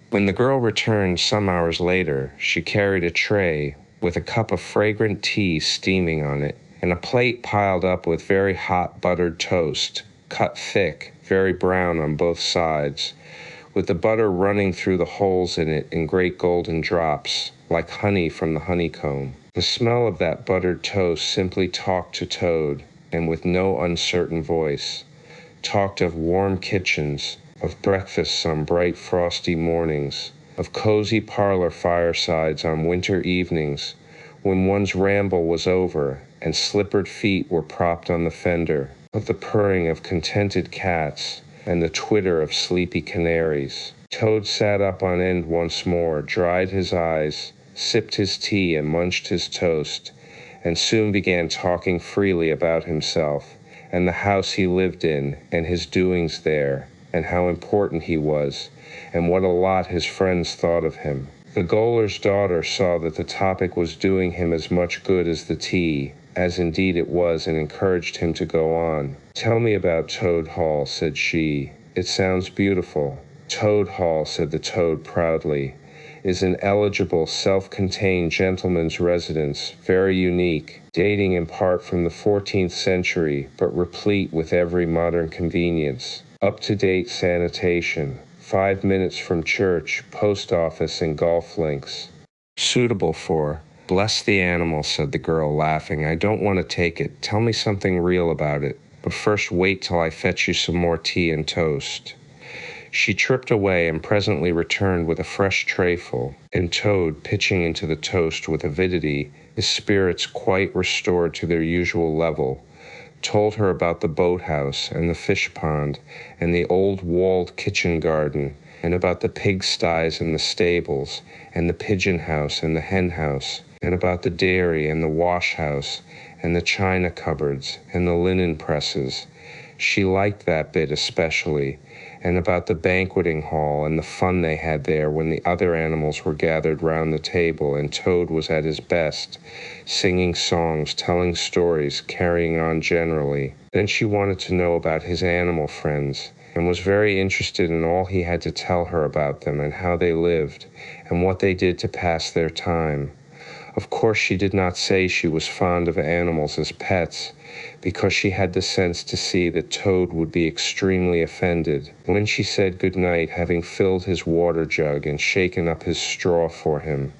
[SPEAKER 1] When the girl returned some hours later, she carried a tray with a cup of fragrant tea steaming on it, and a plate piled up with very hot buttered toast, cut thick, very brown on both sides, with the butter running through the holes in it in great golden drops, like honey from the honeycomb. The smell of that buttered toast simply talked to Toad, and with no uncertain voice, talked of warm kitchens, of breakfasts on bright frosty mornings, of cozy parlor firesides on winter evenings, when one's ramble was over and slippered feet were propped on the fender, of the purring of contented cats and the twitter of sleepy canaries. Toad sat up on end once more, dried his eyes, sipped his tea and munched his toast, and soon began talking freely about himself, and the house he lived in, and his doings there, and how important he was, and what a lot his friends thought of him. The gaoler's daughter saw that the topic was doing him as much good as the tea, as indeed it was, and encouraged him to go on. "Tell me about Toad Hall," said she. "It sounds beautiful." "Toad Hall," said the Toad proudly, "is an eligible, self-contained gentleman's residence, very unique, dating in part from the 14th century, but replete with every modern convenience. Up-to-date sanitation, 5 minutes from church, post office, and golf links. Suitable for—" "Bless the animal," said the girl, laughing. "I don't want to take it. Tell me something real about it. But first wait till I fetch you some more tea and toast." She tripped away and presently returned with a fresh trayful, and Toad, pitching into the toast with avidity, his spirits quite restored to their usual level, told her about the boathouse and the fish pond and the old walled kitchen garden, and about the pigsties and the stables and the pigeon house and the hen house, and about the dairy and the wash house and the china cupboards and the linen presses. She liked that bit especially, and about the banqueting hall and the fun they had there when the other animals were gathered round the table and Toad was at his best, singing songs, telling stories, carrying on generally. Then she wanted to know about his animal friends, and was very interested in all he had to tell her about them and how they lived, and what they did to pass their time. Of course she did not say she was fond of animals as pets, because she had the sense to see that Toad would be extremely offended. When she said good night, having filled his water jug and shaken up his straw for him,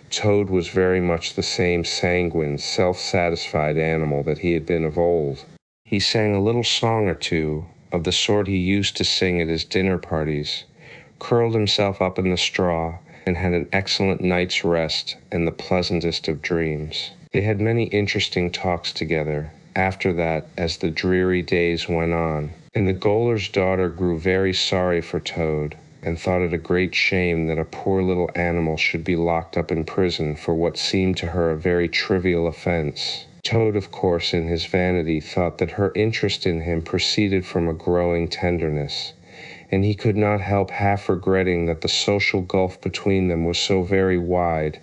[SPEAKER 1] Toad was very much the same sanguine, self-satisfied animal that he had been of old. He sang a little song or two, of the sort he used to sing at his dinner parties, curled himself up in the straw, and had an excellent night's rest and the pleasantest of dreams. They had many interesting talks together, after that, as the dreary days went on, and the gaoler's daughter grew very sorry for Toad, and thought it a great shame that a poor little animal should be locked up in prison for what seemed to her a very trivial offense. Toad, of course, in his vanity, thought that her interest in him proceeded from a growing tenderness, and he could not help half regretting that the social gulf between them was so very wide,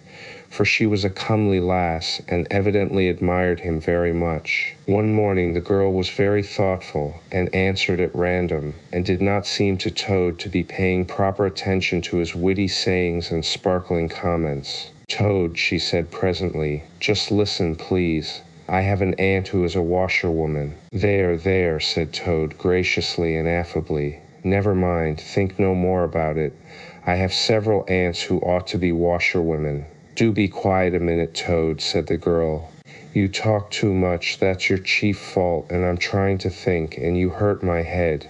[SPEAKER 1] for she was a comely lass, and evidently admired him very much. One morning the girl was very thoughtful, and answered at random, and did not seem to Toad to be paying proper attention to his witty sayings and sparkling comments. "Toad," she said presently, "just listen, please. I have an aunt who is a washerwoman." "There, there," said Toad, graciously and affably. "Never mind, think no more about it. I have several aunts who ought to be washerwomen." "Do be quiet a minute, Toad," said the girl. "You talk too much, that's your chief fault, and I'm trying to think, and you hurt my head.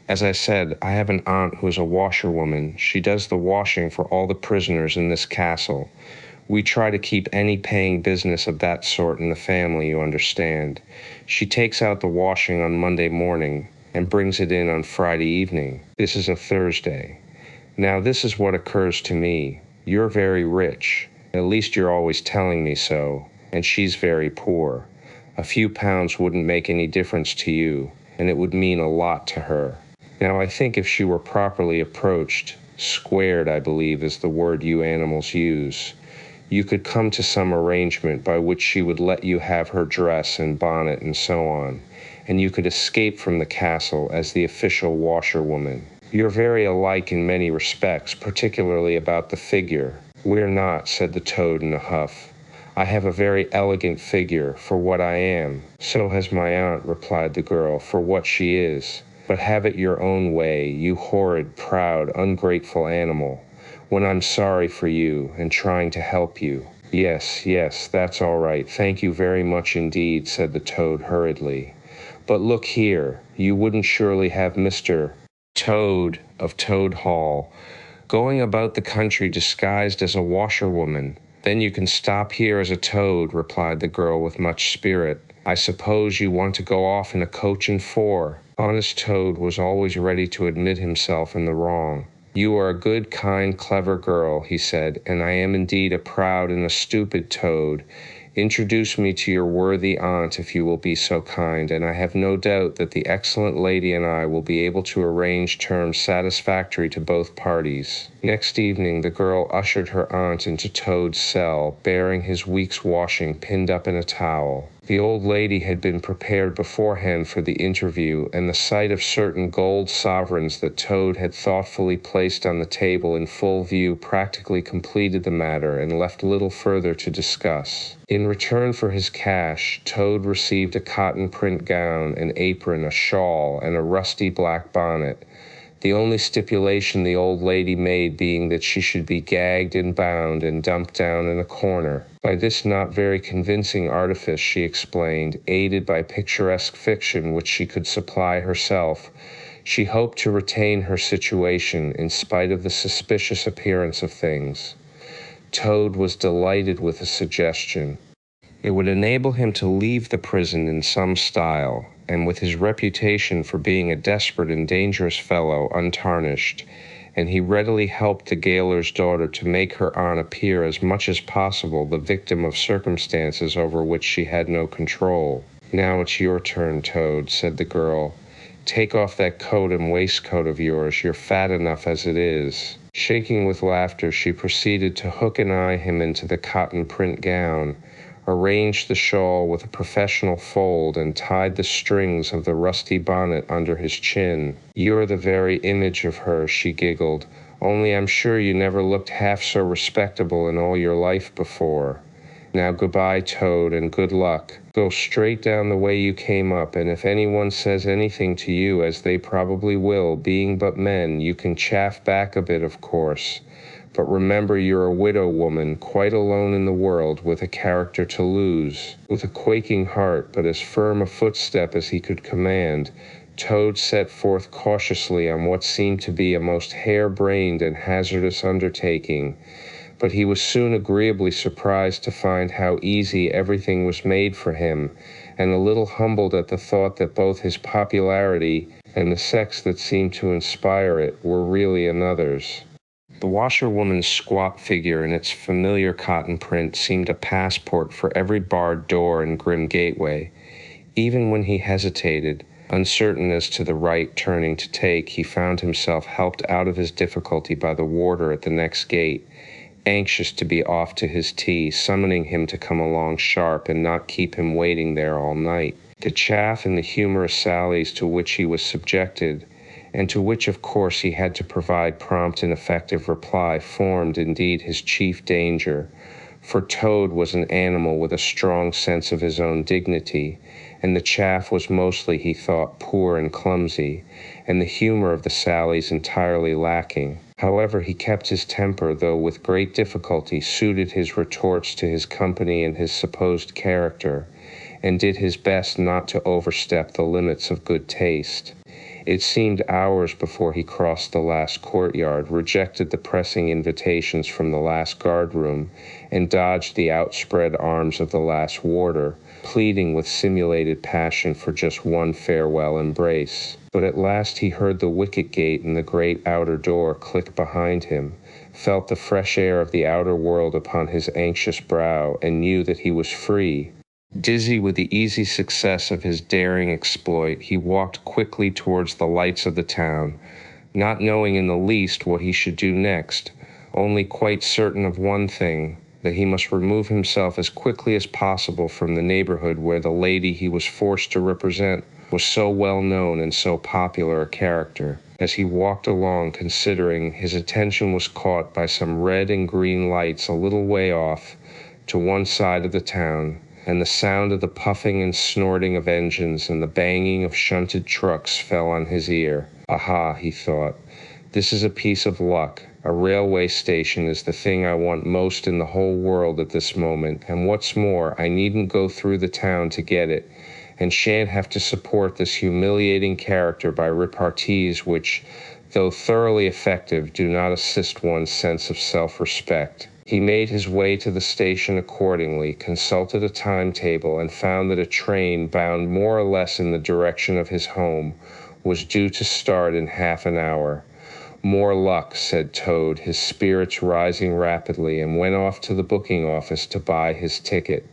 [SPEAKER 1] As I said, I have an aunt who is a washerwoman. She does the washing for all the prisoners in this castle. We try to keep any paying business of that sort in the family, you understand. She takes out the washing on Monday morning, and brings it in on Friday evening. This is a Thursday. Now this is what occurs to me. You're very rich. At least you're always telling me so, and she's very poor. A few pounds wouldn't make any difference to you, and it would mean a lot to her. Now I think if she were properly approached, squared, I believe is the word you animals use, you could come to some arrangement by which she would let you have her dress and bonnet and so on, and you could escape from the castle as the official washerwoman. You're very alike in many respects, particularly about the figure." "We're not," said the Toad in a huff. "I have a very elegant figure, for what I am." "So has my aunt," replied the girl, "for what she is. But have it your own way, you horrid, proud, ungrateful animal, when I'm sorry for you, and trying to help you." "Yes, yes, that's all right. Thank you very much indeed," said the Toad hurriedly. "But look here, you wouldn't surely have Mr. Toad of Toad Hall going about the country disguised as a washerwoman? Then you can stop here as a toad," replied the girl with much spirit. "I suppose you want to go off in a coach and four." Honest Toad was always ready to admit himself in the wrong. "You are a good, kind, clever girl," he said, "and I am indeed a proud and a stupid toad. Introduce me to your worthy aunt if you will be so kind, and I have no doubt that the excellent lady and I will be able to arrange terms satisfactory to both parties." Next evening the girl ushered her aunt into Toad's cell, bearing his week's washing pinned up in a towel. The old lady had been prepared beforehand for the interview, and the sight of certain gold sovereigns that Toad had thoughtfully placed on the table in full view practically completed the matter and left little further to discuss. In return for his cash, Toad received a cotton print gown, an apron, a shawl, and a rusty black bonnet, the only stipulation the old lady made being that she should be gagged and bound and dumped down in a corner. By this not very convincing artifice, she explained, aided by picturesque fiction which she could supply herself, she hoped to retain her situation in spite of the suspicious appearance of things. Toad was delighted with the suggestion. It would enable him to leave the prison in some style, and with his reputation for being a desperate and dangerous fellow untarnished, and he readily helped the gaoler's daughter to make her aunt appear as much as possible the victim of circumstances over which she had no control. "Now it's your turn, Toad," said the girl. "Take off that coat and waistcoat of yours. You're fat enough as it is." Shaking with laughter, she proceeded to hook and eye him into the cotton print gown, arranged the shawl with a professional fold, and tied the strings of the rusty bonnet under his chin. "You're the very image of her," she giggled, "only I'm sure you never looked half so respectable in all your life before. Now goodbye, Toad, and good luck. Go straight down the way you came up, and if anyone says anything to you, as they probably will, being but men, you can chaff back a bit, of course. But remember you're a widow woman, quite alone in the world, with a character to lose." With a quaking heart, but as firm a footstep as he could command, Toad set forth cautiously on what seemed to be a most hair-brained and hazardous undertaking, but he was soon agreeably surprised to find how easy everything was made for him, and a little humbled at the thought that both his popularity and the sex that seemed to inspire it were really another's. The washerwoman's squat figure in its familiar cotton print seemed a passport for every barred door and grim gateway. Even when he hesitated, uncertain as to the right turning to take, he found himself helped out of his difficulty by the warder at the next gate, anxious to be off to his tea, summoning him to come along sharp and not keep him waiting there all night. The chaff and the humorous sallies to which he was subjected, and to which of course he had to provide prompt and effective reply, formed indeed his chief danger, for Toad was an animal with a strong sense of his own dignity, and the chaff was mostly, he thought, poor and clumsy, and the humor of the sallies entirely lacking. However, he kept his temper, though with great difficulty suited his retorts to his company and his supposed character, and did his best not to overstep the limits of good taste. It seemed hours before he crossed the last courtyard, rejected the pressing invitations from the last guard-room, and dodged the outspread arms of the last warder, pleading with simulated passion for just one farewell embrace. But at last he heard the wicket gate in the great outer door click behind him, felt the fresh air of the outer world upon his anxious brow, and knew that he was free. Dizzy with the easy success of his daring exploit, he walked quickly towards the lights of the town, not knowing in the least what he should do next, only quite certain of one thing, that he must remove himself as quickly as possible from the neighborhood where the lady he was forced to represent was so well known and so popular a character. As he walked along considering, his attention was caught by some red and green lights a little way off to one side of the town, and the sound of the puffing and snorting of engines and the banging of shunted trucks fell on his ear. Aha, he thought, this is a piece of luck. A railway station is the thing I want most in the whole world at this moment, and what's more, I needn't go through the town to get it, and shan't have to support this humiliating character by repartees which, though thoroughly effective, do not assist one's sense of self-respect. He made his way to the station accordingly, consulted a timetable, and found that a train bound more or less in the direction of his home was due to start in half an hour. More luck, said Toad, his spirits rising rapidly, and went off to the booking office to buy his ticket.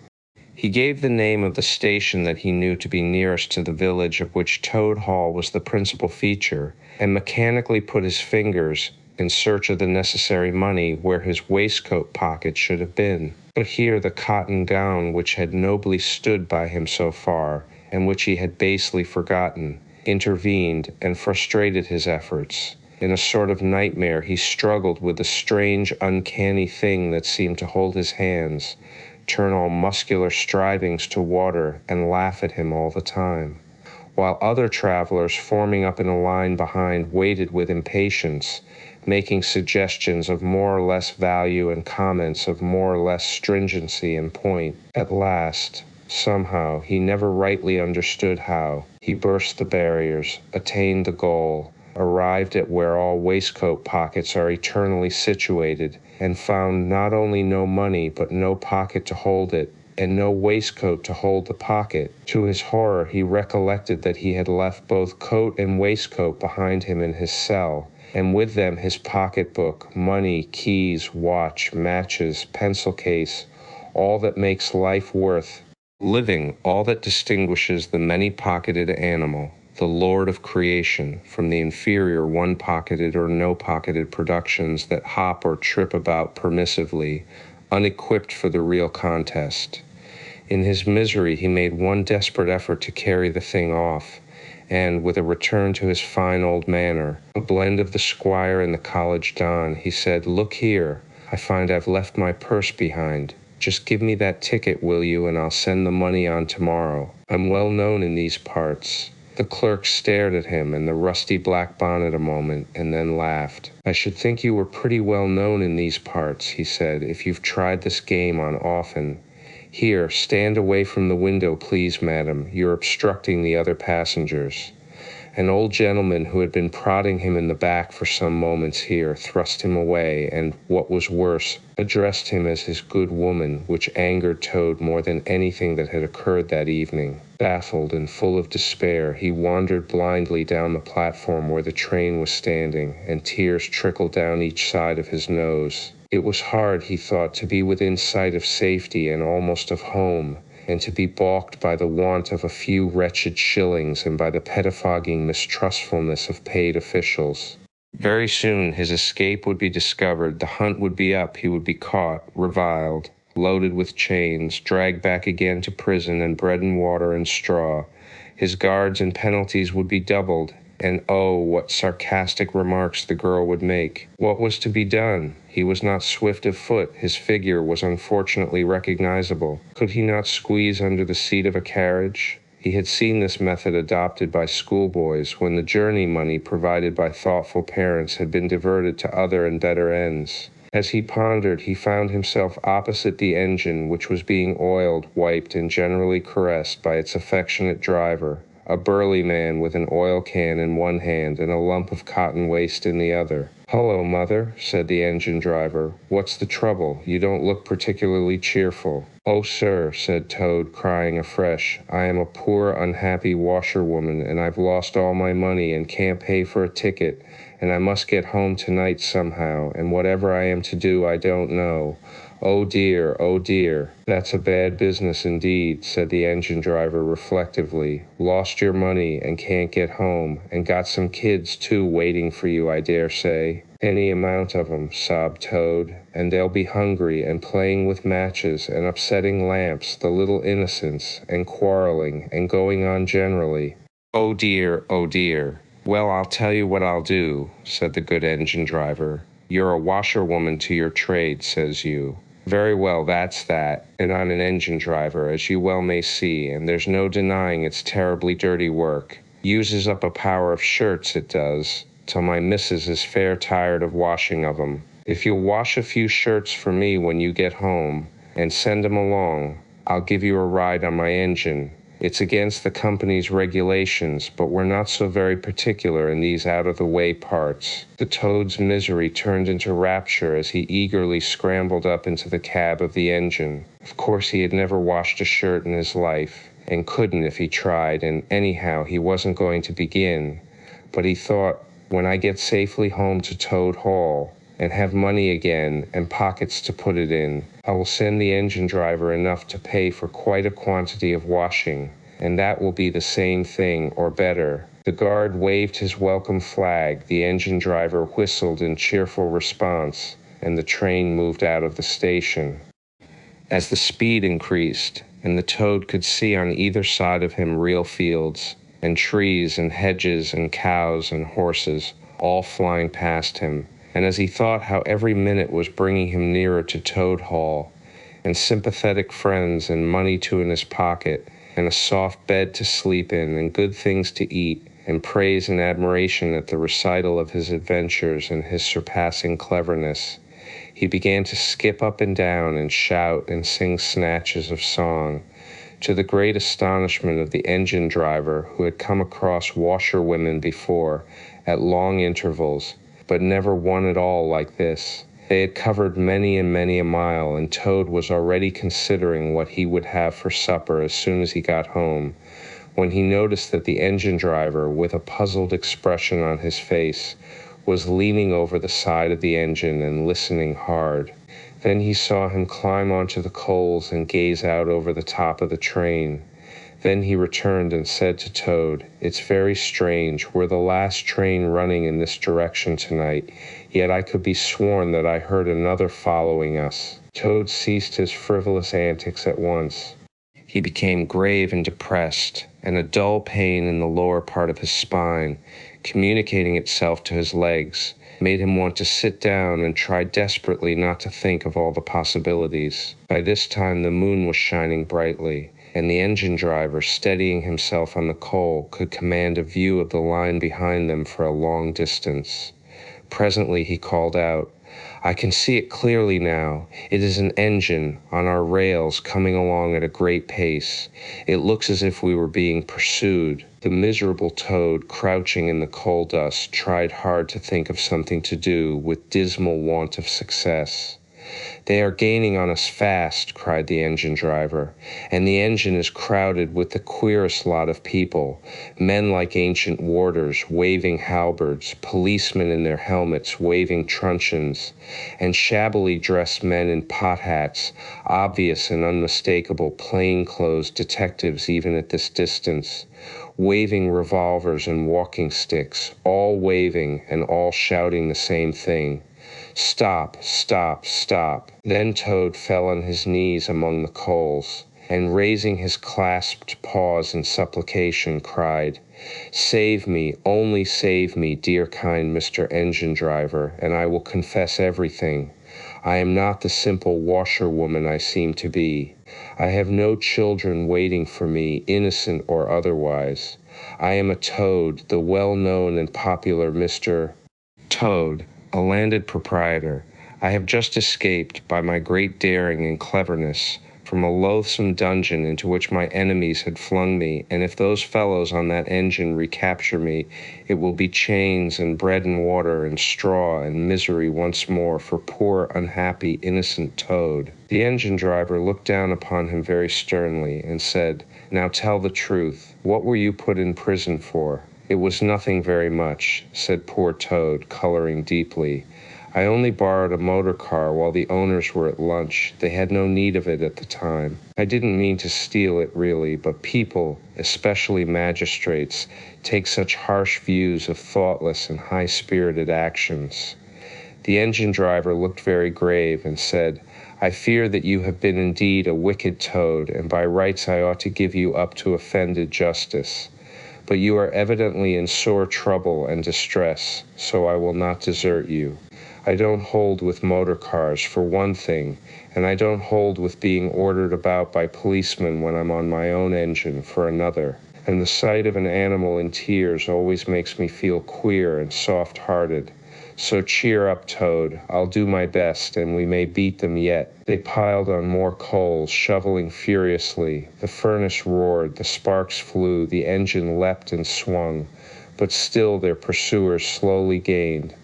[SPEAKER 1] He gave the name of the station that he knew to be nearest to the village of which Toad Hall was the principal feature, and mechanically put his fingers in search of the necessary money where his waistcoat pocket should have been. But here the cotton gown which had nobly stood by him so far, and which he had basely forgotten, intervened and frustrated his efforts. In a sort of nightmare he struggled with the strange, uncanny thing that seemed to hold his hands, turn all muscular strivings to water, and laugh at him all the time, while other travelers, forming up in a line behind, waited with impatience, making suggestions of more or less value and comments of more or less stringency and point. At last, somehow, he never rightly understood how, he burst the barriers, attained the goal, arrived at where all waistcoat pockets are eternally situated, and found not only no money but no pocket to hold it, and no waistcoat to hold the pocket. To his horror he recollected that he had left both coat and waistcoat behind him in his cell, and with them his pocketbook, money, keys, watch, matches, pencil case, all that makes life worth living, all that distinguishes the many-pocketed animal, the lord of creation, from the inferior one-pocketed or no-pocketed productions that hop or trip about permissively, unequipped for the real contest. In his misery he made one desperate effort to carry the thing off, and, with a return to his fine old manner, a blend of the squire and the college don, he said, "Look here, I find I've left my purse behind. Just give me that ticket, will you, and I'll send the money on tomorrow. I'm well known in these parts." The clerk stared at him and the rusty black bonnet a moment, and then laughed. "I should think you were pretty well known in these parts," he said, "if you've tried this game on often. Here, stand away from the window, please, madam. You're obstructing the other passengers." An old gentleman who had been prodding him in the back for some moments here thrust him away and, what was worse, addressed him as his good woman, which angered Toad more than anything that had occurred that evening. Baffled and full of despair, he wandered blindly down the platform where the train was standing, and tears trickled down each side of his nose. It was hard, he thought, to be within sight of safety and almost of home, and to be balked by the want of a few wretched shillings and by the pettifogging mistrustfulness of paid officials. Very soon his escape would be discovered, the hunt would be up, he would be caught, reviled, loaded with chains, dragged back again to prison and bread and water and straw. His guards and penalties would be doubled, and oh, what sarcastic remarks the girl would make. What was to be done? He was not swift of foot. His figure was unfortunately recognizable. Could he not squeeze under the seat of a carriage? He had seen this method adopted by schoolboys when the journey money provided by thoughtful parents had been diverted to other and better ends. As he pondered, he found himself opposite the engine, which was being oiled, wiped, and generally caressed by its affectionate driver, a burly man with an oil can in one hand and a lump of cotton waste in the other. "Hello, Mother," said the engine driver. "What's the trouble? You don't look particularly cheerful." "Oh, sir," said Toad, crying afresh, "I am a poor, unhappy washerwoman, and I've lost all my money and can't pay for a ticket, and I must get home tonight somehow, and whatever I am to do I don't know. Oh dear, oh dear." "That's a bad business indeed," said the engine driver reflectively. "Lost your money and can't get home, and got some kids, too, waiting for you, I dare say." "Any amount of 'em," sobbed Toad, "and they'll be hungry and playing with matches and upsetting lamps, the little innocents, and quarreling and going on generally." "Oh dear, oh dear." "Well, I'll tell you what I'll do," said the good engine driver. "You're a washerwoman to your trade, says you. Very well, that's that, and I'm an engine driver, as you well may see, and there's no denying it's terribly dirty work. Uses up a power of shirts, it does, till my missus is fair tired of washing of 'em. If you'll wash a few shirts for me when you get home, and send 'em along, I'll give you a ride on my engine. It's against the company's regulations, but we're not so very particular in these out-of-the-way parts." The Toad's misery turned into rapture as he eagerly scrambled up into the cab of the engine. Of course he had never washed a shirt in his life, and couldn't if he tried, and anyhow he wasn't going to begin. But he thought, when I get safely home to Toad Hall, and have money again and pockets to put it in, I will send the engine driver enough to pay for quite a quantity of washing, and that will be the same thing, or better. The guard waved his welcome flag, the engine driver whistled in cheerful response, and the train moved out of the station. As the speed increased, and the Toad could see on either side of him real fields, and trees and hedges and cows and horses, all flying past him, and as he thought how every minute was bringing him nearer to Toad Hall, and sympathetic friends and money in his pocket, and a soft bed to sleep in, and good things to eat, and praise and admiration at the recital of his adventures and his surpassing cleverness, he began to skip up and down and shout and sing snatches of song, to the great astonishment of the engine driver, who had come across washerwomen before, at long intervals, but never one at all like this. They had covered many and many a mile, and Toad was already considering what he would have for supper as soon as he got home, when he noticed that the engine driver, with a puzzled expression on his face, was leaning over the side of the engine and listening hard. Then he saw him climb onto the coals and gaze out over the top of the train. Then he returned and said to Toad, "It's very strange. We're the last train running in this direction tonight, yet I could be sworn that I heard another following us." Toad ceased his frivolous antics at once. He became grave and depressed, and a dull pain in the lower part of his spine, communicating itself to his legs, made him want to sit down and try desperately not to think of all the possibilities. By this time the moon was shining brightly, and the engine driver, steadying himself on the coal, could command a view of the line behind them for a long distance. Presently he called out, I can see it clearly now. It is an engine on our rails coming along at a great pace. It looks as if we were being pursued. The miserable toad, crouching in the coal dust, tried hard to think of something to do, with dismal want of success. "They are gaining on us fast," cried the engine driver, "and the engine is crowded with the queerest lot of people, men like ancient warders, waving halberds, policemen in their helmets, waving truncheons, and shabbily dressed men in pot hats, obvious and unmistakable plain-clothes detectives even at this distance, waving revolvers and walking sticks, all waving and all shouting the same thing. Stop, stop, stop." Then Toad fell on his knees among the coals, and raising his clasped paws in supplication, cried, "Save me, only save me, dear kind Mr. Engine Driver, and I will confess everything. I am not the simple washerwoman I seem to be. I have no children waiting for me, innocent or otherwise. I am a toad, the well-known and popular Mr. Toad, a landed proprietor. I have just escaped, by my great daring and cleverness, from a loathsome dungeon into which my enemies had flung me, and if those fellows on that engine recapture me, it will be chains and bread and water and straw and misery once more for poor, unhappy, innocent Toad." The engine driver looked down upon him very sternly and said, "Now tell the truth. What were you put in prison for?" "It was nothing very much," said poor Toad, coloring deeply. "I only borrowed a motor car while the owners were at lunch. They had no need of it at the time. I didn't mean to steal it really, but people, especially magistrates, take such harsh views of thoughtless and high-spirited actions." The engine driver looked very grave and said, "I fear that you have been indeed a wicked Toad, and by rights I ought to give you up to offended justice. But you are evidently in sore trouble and distress, so I will not desert you. I don't hold with motor cars, for one thing, and I don't hold with being ordered about by policemen when I'm on my own engine, for another. And the sight of an animal in tears always makes me feel queer and soft-hearted. So cheer up, Toad. I'll do my best, and we may beat them yet." They piled on more coals, shoveling furiously. The furnace roared, the sparks flew, the engine leapt and swung, but still their pursuers slowly gained.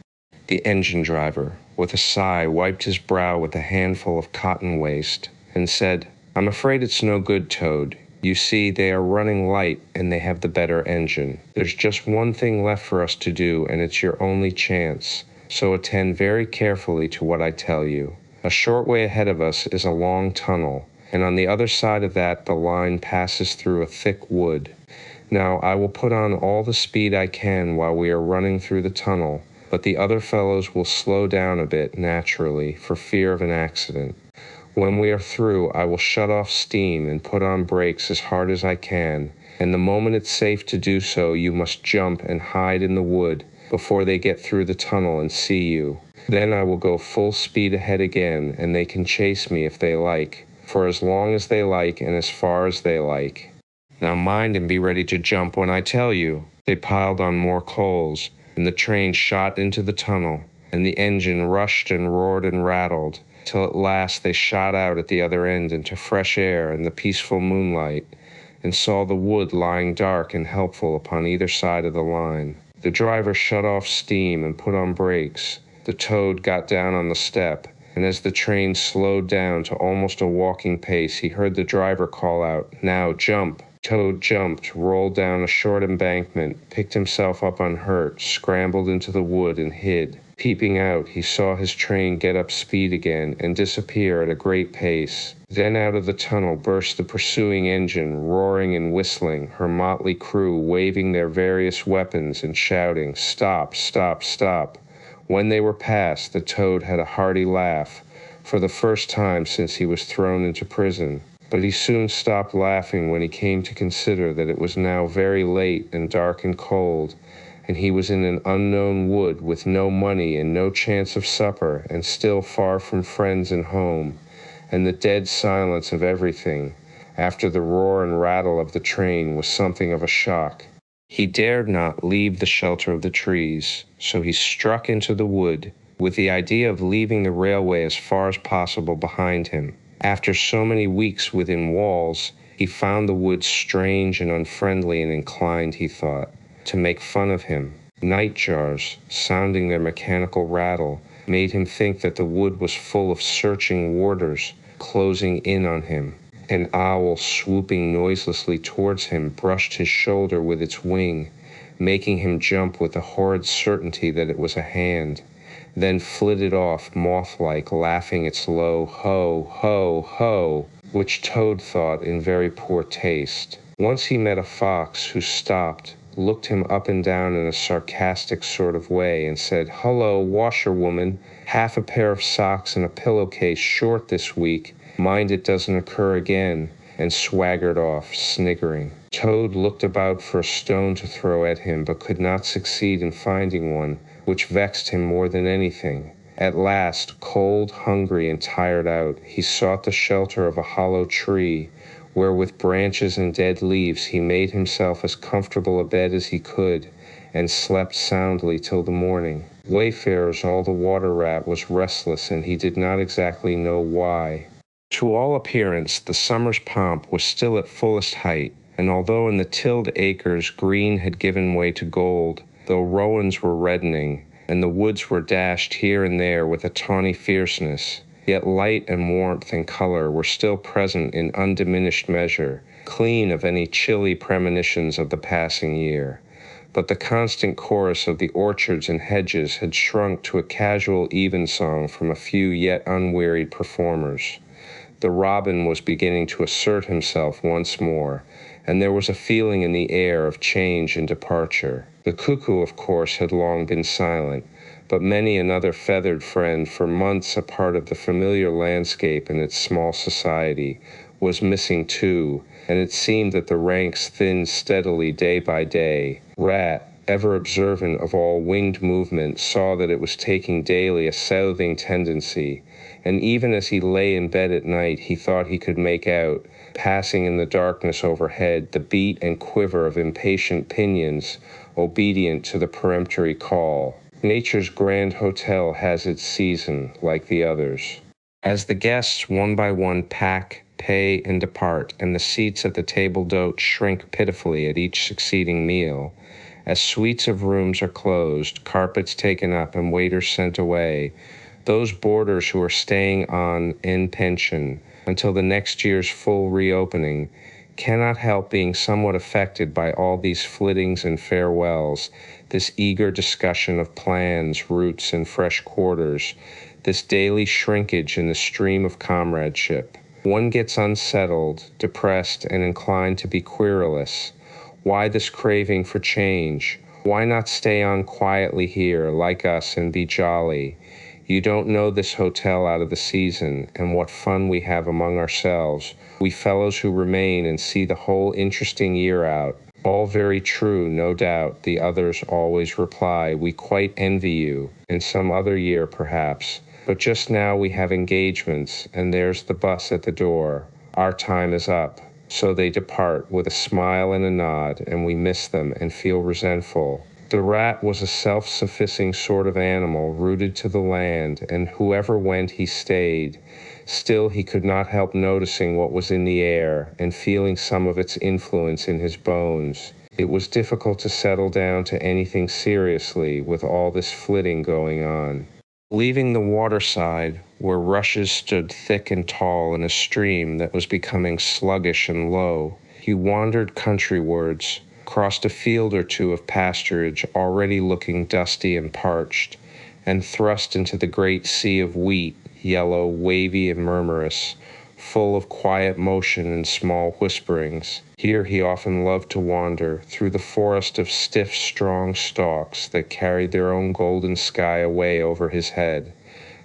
[SPEAKER 1] The engine driver, with a sigh, wiped his brow with a handful of cotton waste, and said, "I'm afraid it's no good, Toad. You see, they are running light, and they have the better engine. There's just one thing left for us to do, and it's your only chance. So attend very carefully to what I tell you. A short way ahead of us is a long tunnel, and on the other side of that the line passes through a thick wood. Now, I will put on all the speed I can while we are running through the tunnel, but the other fellows will slow down a bit, naturally, for fear of an accident. When we are through, I will shut off steam and put on brakes as hard as I can, and the moment it's safe to do so, you must jump and hide in the wood before they get through the tunnel and see you. Then I will go full speed ahead again, and they can chase me if they like, for as long as they like and as far as they like. Now mind and be ready to jump when I tell you." They piled on more coals, and the train shot into the tunnel, and the engine rushed and roared and rattled, till at last they shot out at the other end into fresh air and the peaceful moonlight, and saw the wood lying dark and helpful upon either side of the line. The driver shut off steam and put on brakes. The Toad got down on the step, and as the train slowed down to almost a walking pace, he heard the driver call out, "Now jump." Toad jumped, rolled down a short embankment, picked himself up unhurt, scrambled into the wood, and hid. Peeping out, he saw his train get up speed again and disappear at a great pace. Then out of the tunnel burst the pursuing engine, roaring and whistling, her motley crew waving their various weapons and shouting, "Stop, stop, stop." When they were past, the Toad had a hearty laugh, for the first time since he was thrown into prison. But he soon stopped laughing when he came to consider that it was now very late and dark and cold, and he was in an unknown wood with no money and no chance of supper, and still far from friends and home, and the dead silence of everything, after the roar and rattle of the train, was something of a shock. He dared not leave the shelter of the trees, so he struck into the wood, with the idea of leaving the railway as far as possible behind him. After so many weeks within walls, he found the woods strange and unfriendly and inclined, he thought, to make fun of him. Night jars, sounding their mechanical rattle, made him think that the wood was full of searching warders, closing in on him. An owl swooping noiselessly towards him brushed his shoulder with its wing, making him jump with the horrid certainty that it was a hand, then flitted off moth-like, laughing its low ho, ho, ho, which Toad thought in very poor taste. Once he met a fox who stopped, looked him up and down in a sarcastic sort of way, and said, "Hullo, washerwoman, half a pair of socks and a pillowcase short this week. Mind it doesn't occur again," and swaggered off, sniggering. Toad looked about for a stone to throw at him, but could not succeed in finding one, which vexed him more than anything. At last, cold, hungry, and tired out, he sought the shelter of a hollow tree, where with branches and dead leaves he made himself as comfortable a bed as he could, and slept soundly till the morning. Wayfarers, all the water-rat was restless, and he did not exactly know why. To all appearance, the summer's pomp was still at fullest height, and although in the tilled acres green had given way to gold, though rowans were reddening, and the woods were dashed here and there with a tawny fierceness, yet light and warmth and color were still present in undiminished measure, clean of any chilly premonitions of the passing year. But the constant chorus of the orchards and hedges had shrunk to a casual evensong from a few yet unwearied performers. The robin was beginning to assert himself once more, and there was a feeling in the air of change and departure. The cuckoo, of course, had long been silent, but many another feathered friend, for months a part of the familiar landscape and its small society, was missing too, and it seemed that the ranks thinned steadily day by day. Rat, ever observant of all winged movement, saw that it was taking daily a southing tendency, and even as he lay in bed at night, he thought he could make out, passing in the darkness overhead, the beat and quiver of impatient pinions, obedient to the peremptory call. Nature's grand hotel has its season, like the others. As the guests, one by one, pack, pay, and depart, and the seats at the table d'hôte shrink pitifully at each succeeding meal, as suites of rooms are closed, carpets taken up, and waiters sent away, those boarders who are staying on in pension until the next year's full reopening cannot help being somewhat affected by all these flittings and farewells, this eager discussion of plans, routes, and fresh quarters, this daily shrinkage in the stream of comradeship. One gets unsettled, depressed, and inclined to be querulous. Why this craving for change? Why not stay on quietly here, like us, and be jolly? You don't know this hotel out of the season, and what fun we have among ourselves, we fellows who remain and see the whole interesting year out. All very true, no doubt, the others always reply. We quite envy you, in some other year perhaps, but just now we have engagements, and there's the bus at the door. Our time is up. So they depart with a smile and a nod, and we miss them and feel resentful. The rat was a self-sufficing sort of animal, rooted to the land, and whoever went he stayed. Still he could not help noticing what was in the air, and feeling some of its influence in his bones. It was difficult to settle down to anything seriously, with all this flitting going on. Leaving the waterside, where rushes stood thick and tall in a stream that was becoming sluggish and low, he wandered countrywards, crossed a field or two of pasturage already looking dusty and parched, and thrust into the great sea of wheat, yellow, wavy, and murmurous, full of quiet motion and small whisperings. Here he often loved to wander, through the forest of stiff, strong stalks that carried their own golden sky away over his head,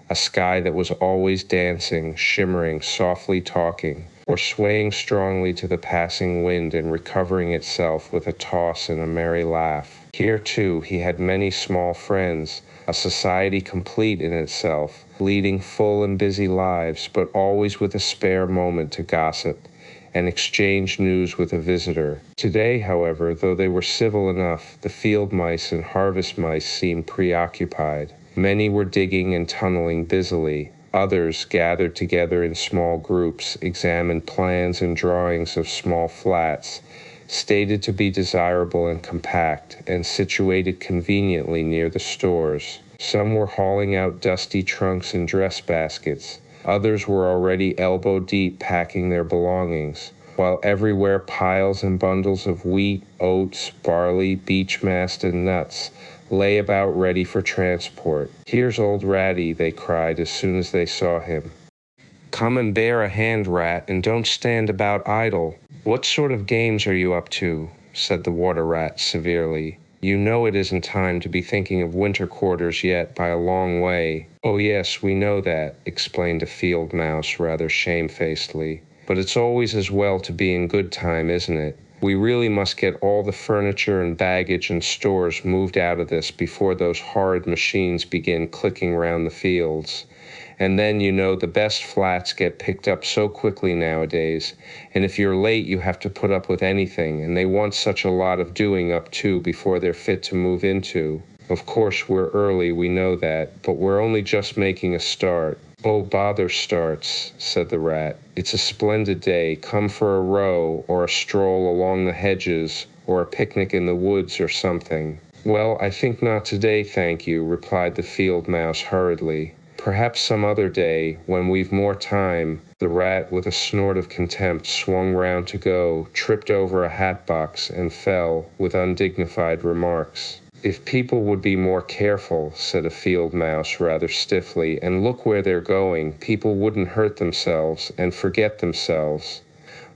[SPEAKER 1] a sky that was always dancing, shimmering, softly talking, or swaying strongly to the passing wind and recovering itself with a toss and a merry laugh. Here, too, he had many small friends, a society complete in itself, leading full and busy lives, but always with a spare moment to gossip and exchange news with a visitor. Today, however, though they were civil enough, the field mice and harvest mice seemed preoccupied. Many were digging and tunneling busily. Others, gathered together in small groups, examined plans and drawings of small flats, stated to be desirable and compact, and situated conveniently near the stores. Some were hauling out dusty trunks and dress baskets. Others were already elbow-deep packing their belongings, while everywhere piles and bundles of wheat, oats, barley, beech mast, and nuts lay about ready for transport. "Here's old Ratty," they cried as soon as they saw him. "Come and bear a hand, Rat, and don't stand about idle." "What sort of games are you up to?" said the Water Rat severely. "You know it isn't time to be thinking of winter quarters yet by a long way." "Oh yes, we know that," explained a field mouse rather shamefacedly. "But it's always as well to be in good time, isn't it? We really must get all the furniture and baggage and stores moved out of this before those horrid machines begin clicking round the fields. And then, you know, the best flats get picked up so quickly nowadays, and if you're late you have to put up with anything, and they want such a lot of doing up too before they're fit to move into. Of course we're early, we know that, but we're only just making a start." "Oh, bother starts," said the Rat. "It's a splendid day. Come for a row, or a stroll along the hedges, or a picnic in the woods or something." "Well, I think not today, thank you," replied the field mouse hurriedly. "Perhaps some other day, when we've more time." The Rat, with a snort of contempt, swung round to go, tripped over a hat box, and fell, with undignified remarks. "If people would be more careful," said a field mouse rather stiffly, "and look where they're going, people wouldn't hurt themselves and forget themselves.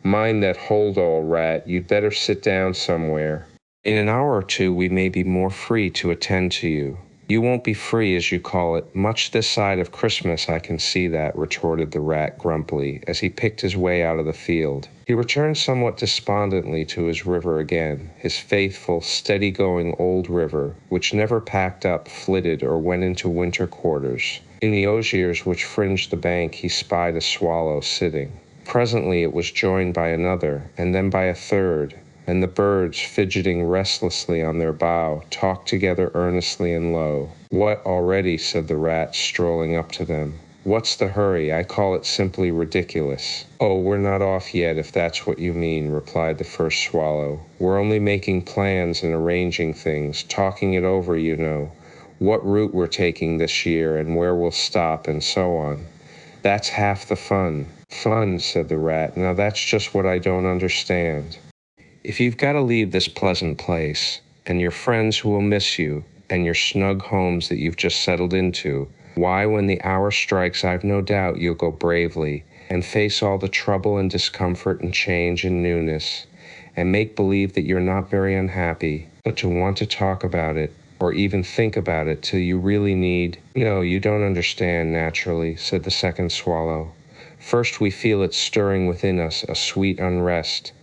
[SPEAKER 1] Mind that hold-all, Rat, you'd better sit down somewhere. In an hour or two we may be more free to attend to you." "You won't be free, as you call it, much this side of Christmas, I can see that," retorted the Rat grumpily, as he picked his way out of the field. He returned somewhat despondently to his river again, his faithful, steady-going old river, which never packed up, flitted, or went into winter quarters. In the osiers which fringed the bank he spied a swallow sitting. Presently it was joined by another, and then by a third, and the birds, fidgeting restlessly on their bough, talked together earnestly and low. "What, already?" said the Rat, strolling up to them. "What's the hurry? I call it simply ridiculous." "Oh, we're not off yet, if that's what you mean," replied the first swallow. "We're only making plans and arranging things, talking it over, you know, what route we're taking this year and where we'll stop and so on. That's half the fun." "Fun," said the Rat. "Now that's just what I don't understand. If you've got to leave this pleasant place, and your friends who will miss you, and your snug homes that you've just settled into, why, when the hour strikes, I've no doubt you'll go bravely, and face all the trouble and discomfort and change and newness, and make believe that you're not very unhappy, but to want to talk about it, or even think about it till you really need—" "No, you don't understand, naturally," said the second swallow. "First we feel it stirring within us, a sweet unrest.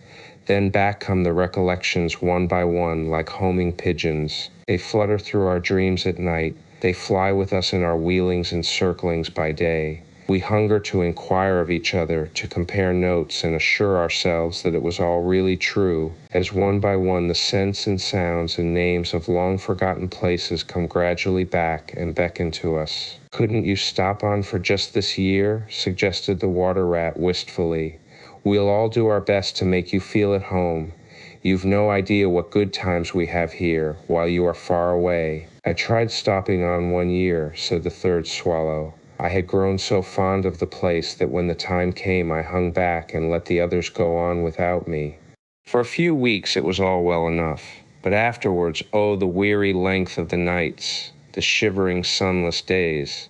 [SPEAKER 1] Then back come the recollections one by one, like homing pigeons. They flutter through our dreams at night. They fly with us in our wheelings and circlings by day. We hunger to inquire of each other, to compare notes and assure ourselves that it was all really true, as one by one the scents and sounds and names of long-forgotten places come gradually back and beckon to us." "Couldn't you stop on for just this year?" suggested the Water Rat wistfully. "We'll all do our best to make you feel at home. You've no idea what good times we have here, while you are far away." "I tried stopping on 1 year," said the third swallow. "I had grown so fond of the place that when the time came I hung back and let the others go on without me. For a few weeks it was all well enough, but afterwards, oh, the weary length of the nights, the shivering sunless days,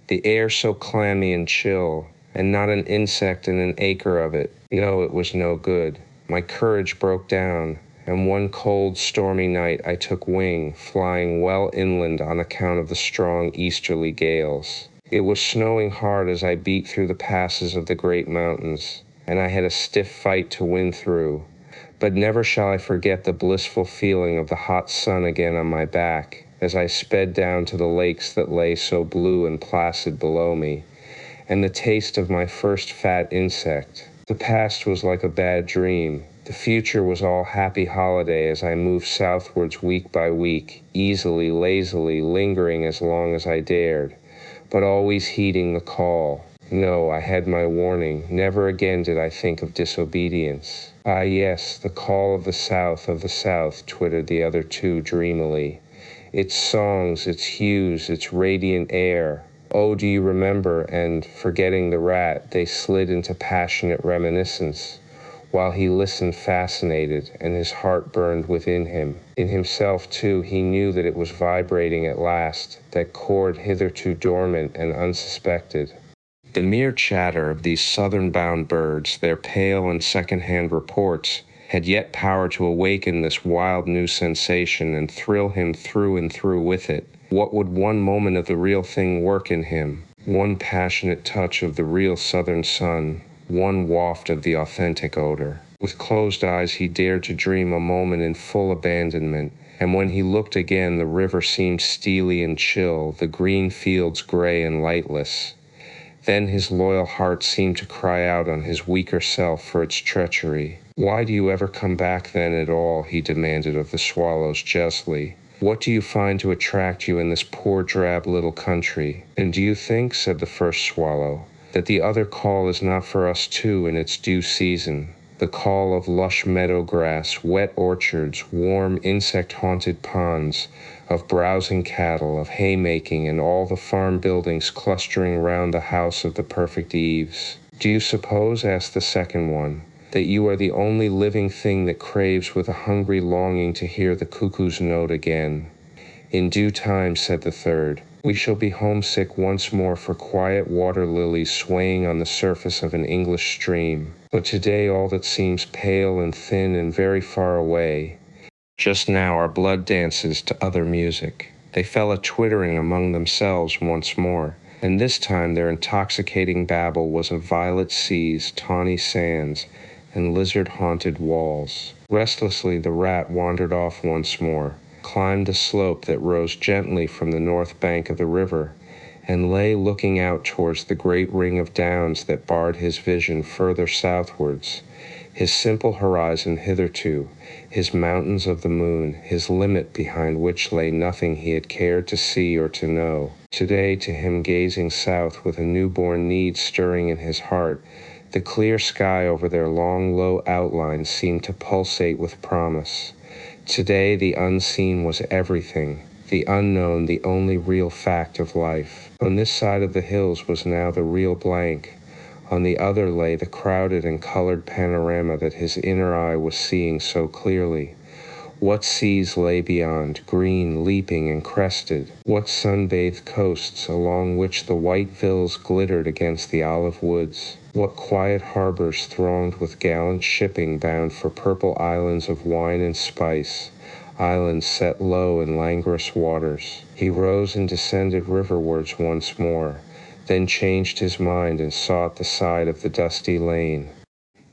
[SPEAKER 1] the air so clammy and chill, and not an insect in an acre of it. No, it was no good. My courage broke down, and one cold, stormy night I took wing, flying well inland on account of the strong easterly gales. It was snowing hard as I beat through the passes of the great mountains, and I had a stiff fight to win through. But never shall I forget the blissful feeling of the hot sun again on my back, as I sped down to the lakes that lay so blue and placid below me, and the taste of my first fat insect. The past was like a bad dream. The future was all happy holiday as I moved southwards week by week, easily, lazily, lingering as long as I dared, but always heeding the call. No, I had my warning. Never again did I think of disobedience. Ah, yes, the call of the South, twittered the other two dreamily. Its songs, its hues, its radiant air. Oh, do you remember? And, forgetting the rat, they slid into passionate reminiscence, while he listened fascinated, and his heart burned within him. In himself, too, he knew that it was vibrating at last, that chord hitherto dormant and unsuspected. The mere chatter of these southern-bound birds, their pale and second-hand reports, had yet power to awaken this wild new sensation and thrill him through and through with it. What would one moment of the real thing work in him? One passionate touch of the real southern sun, one waft of the authentic odor. With closed eyes he dared to dream a moment in full abandonment, and when he looked again the river seemed steely and chill, the green fields gray and lightless. Then his loyal heart seemed to cry out on his weaker self for its treachery. "Why do you ever come back then at all?" he demanded of the swallows justly. "What do you find to attract you in this poor drab little country? And do you think," said the first swallow, "that the other call is not for us too in its due season? The call of lush meadow grass, wet orchards, warm insect-haunted ponds, of browsing cattle, of haymaking, and all the farm buildings clustering round the house of the perfect eaves. Do you suppose," asked the second one, "that you are the only living thing that craves with a hungry longing to hear the cuckoo's note again?" "In due time," said the third, "we shall be homesick once more for quiet water lilies swaying on the surface of an English stream. But today all that seems pale and thin and very far away. Just now our blood dances to other music." They fell a-twittering among themselves once more, and this time their intoxicating babble was of violet seas, tawny sands, and lizard-haunted walls. Restlessly the rat wandered off once more, climbed the slope that rose gently from the north bank of the river, and lay looking out towards the great ring of downs that barred his vision further southwards, his simple horizon hitherto, his mountains of the moon, his limit behind which lay nothing he had cared to see or to know. Today, to him gazing south with a newborn need stirring in his heart, the clear sky over their long, low outlines seemed to pulsate with promise. Today the unseen was everything, the unknown the only real fact of life. On this side of the hills was now the real blank. On the other lay the crowded and colored panorama that his inner eye was seeing so clearly. What seas lay beyond, green, leaping, and crested? What sun-bathed coasts, along which the white villas glittered against the olive woods? What quiet harbors thronged with gallant shipping bound for purple islands of wine and spice, islands set low in languorous waters? He rose and descended riverwards once more, then changed his mind and sought the side of the dusty lane.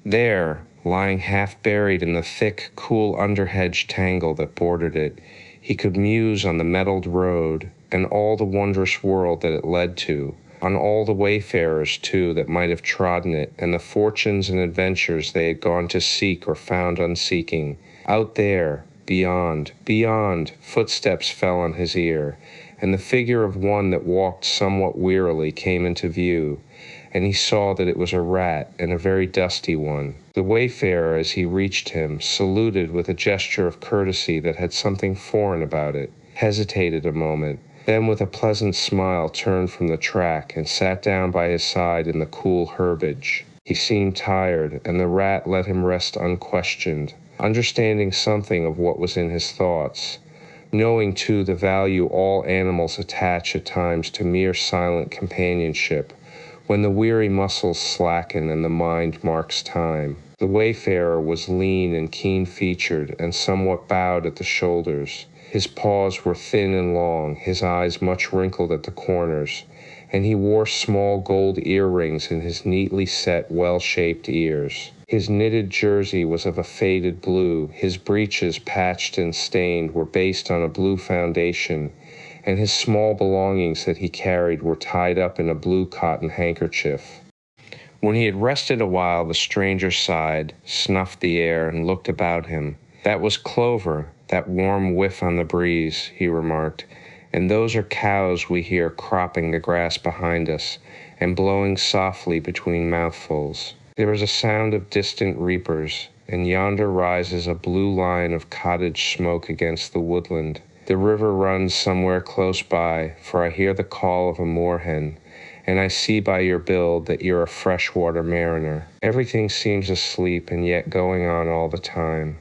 [SPEAKER 1] There, lying half-buried in the thick, cool underhedge tangle that bordered it, he could muse on the metalled road and all the wondrous world that it led to, on all the wayfarers, too, that might have trodden it, and the fortunes and adventures they had gone to seek or found unseeking. Out there, beyond, footsteps fell on his ear, and the figure of one that walked somewhat wearily came into view, and he saw that it was a rat, and a very dusty one. The wayfarer, as he reached him, saluted with a gesture of courtesy that had something foreign about it, hesitated a moment, then with a pleasant smile turned from the track and sat down by his side in the cool herbage. He seemed tired, and the rat let him rest unquestioned, understanding something of what was in his thoughts, knowing too the value all animals attach at times to mere silent companionship, when the weary muscles slacken and the mind marks time. The wayfarer was lean and keen-featured and somewhat bowed at the shoulders. His paws were thin and long, his eyes much wrinkled at the corners, and he wore small gold earrings in his neatly set, well-shaped ears. His knitted jersey was of a faded blue, his breeches, patched and stained, were based on a blue foundation, and his small belongings that he carried were tied up in a blue cotton handkerchief. When he had rested a while, the stranger sighed, snuffed the air, and looked about him. "That was clover, that warm whiff on the breeze," he remarked, "and those are cows we hear cropping the grass behind us, and blowing softly between mouthfuls. There is a sound of distant reapers, and yonder rises a blue line of cottage smoke against the woodland. The river runs somewhere close by, for I hear the call of a moorhen, and I see by your build that you're a freshwater mariner. Everything seems asleep and yet going on all the time.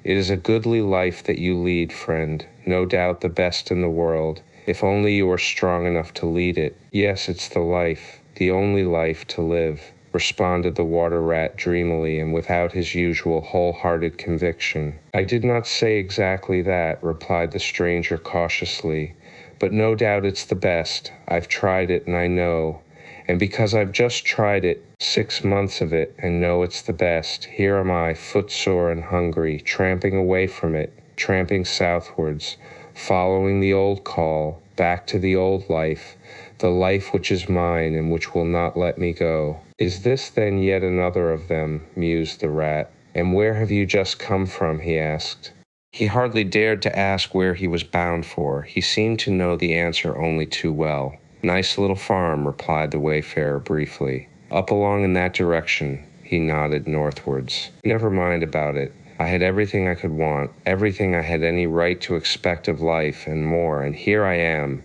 [SPEAKER 1] It is a goodly life that you lead, friend, no doubt the best in the world, if only you are strong enough to lead it. Yes, it's the life, the only life to live," responded the water rat dreamily and without his usual wholehearted conviction. "I did not say exactly that," replied the stranger cautiously, "but no doubt it's the best. I've tried it and I know. And because I've just tried it, 6 months of it, and know it's the best, here am I, footsore and hungry, tramping away from it, tramping southwards, following the old call, back to the old life, the life which is mine and which will not let me go." "Is this then yet another of them?" mused the rat. "And where have you just come from?" he asked. He hardly dared to ask where he was bound for. He seemed to know the answer only too well. "Nice little farm," replied the wayfarer briefly. "Up along in that direction," he nodded northwards. "Never mind about it. I had everything I could want, everything I had any right to expect of life, and more, and here I am.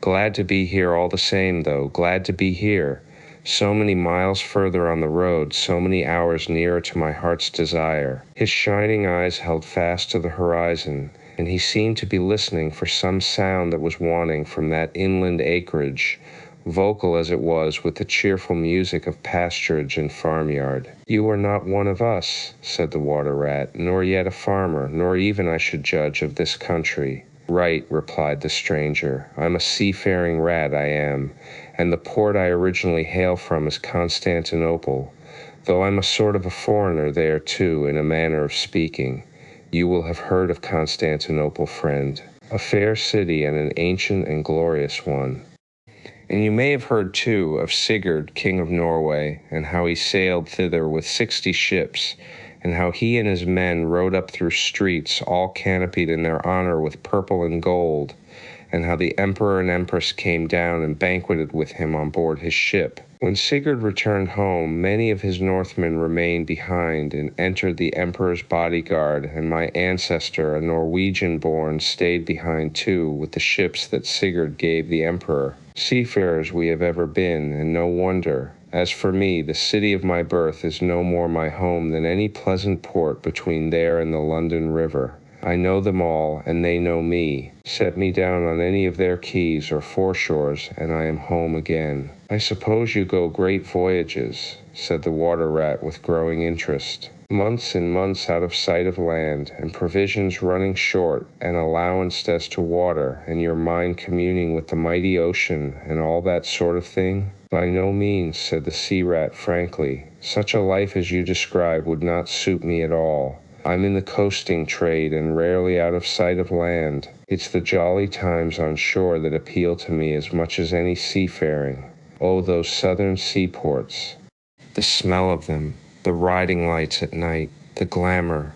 [SPEAKER 1] Glad to be here all the same, though, glad to be here. So many miles further on the road, so many hours nearer to my heart's desire." His shining eyes held fast to the horizon, and he seemed to be listening for some sound that was wanting from that inland acreage, vocal as it was with the cheerful music of pasturage and farmyard. "You are not one of us," said the water rat, "nor yet a farmer, nor even, I should judge, of this country." "Right," replied the stranger. "I'm a seafaring rat, I am, and the port I originally hail from is Constantinople, though I'm a sort of a foreigner there, too, in a manner of speaking. You will have heard of Constantinople, friend. A fair city and an ancient and glorious one. And you may have heard, too, of Sigurd, king of Norway, and how he sailed thither with 60 ships, and how he and his men rode up through streets all canopied in their honor with purple and gold, and how the emperor and empress came down and banqueted with him on board his ship. When Sigurd returned home, many of his Northmen remained behind and entered the emperor's bodyguard, and my ancestor, a Norwegian-born, stayed behind too with the ships that Sigurd gave the emperor. Seafarers we have ever been, and no wonder. As for me, the city of my birth is no more my home than any pleasant port between there and the London River. I know them all, and they know me. Set me down on any of their quays or foreshores, and I am home again." "I suppose you go great voyages," said the water rat with growing interest. "Months and months out of sight of land, and provisions running short, and allowanced as to water, and your mind communing with the mighty ocean, and all that sort of thing?" "By no means," said the sea rat frankly. "Such a life as you describe would not suit me at all. I'm in the coasting trade and rarely out of sight of land. It's the jolly times on shore that appeal to me as much as any seafaring. Oh, those southern seaports! The smell of them, the riding lights at night, the glamour."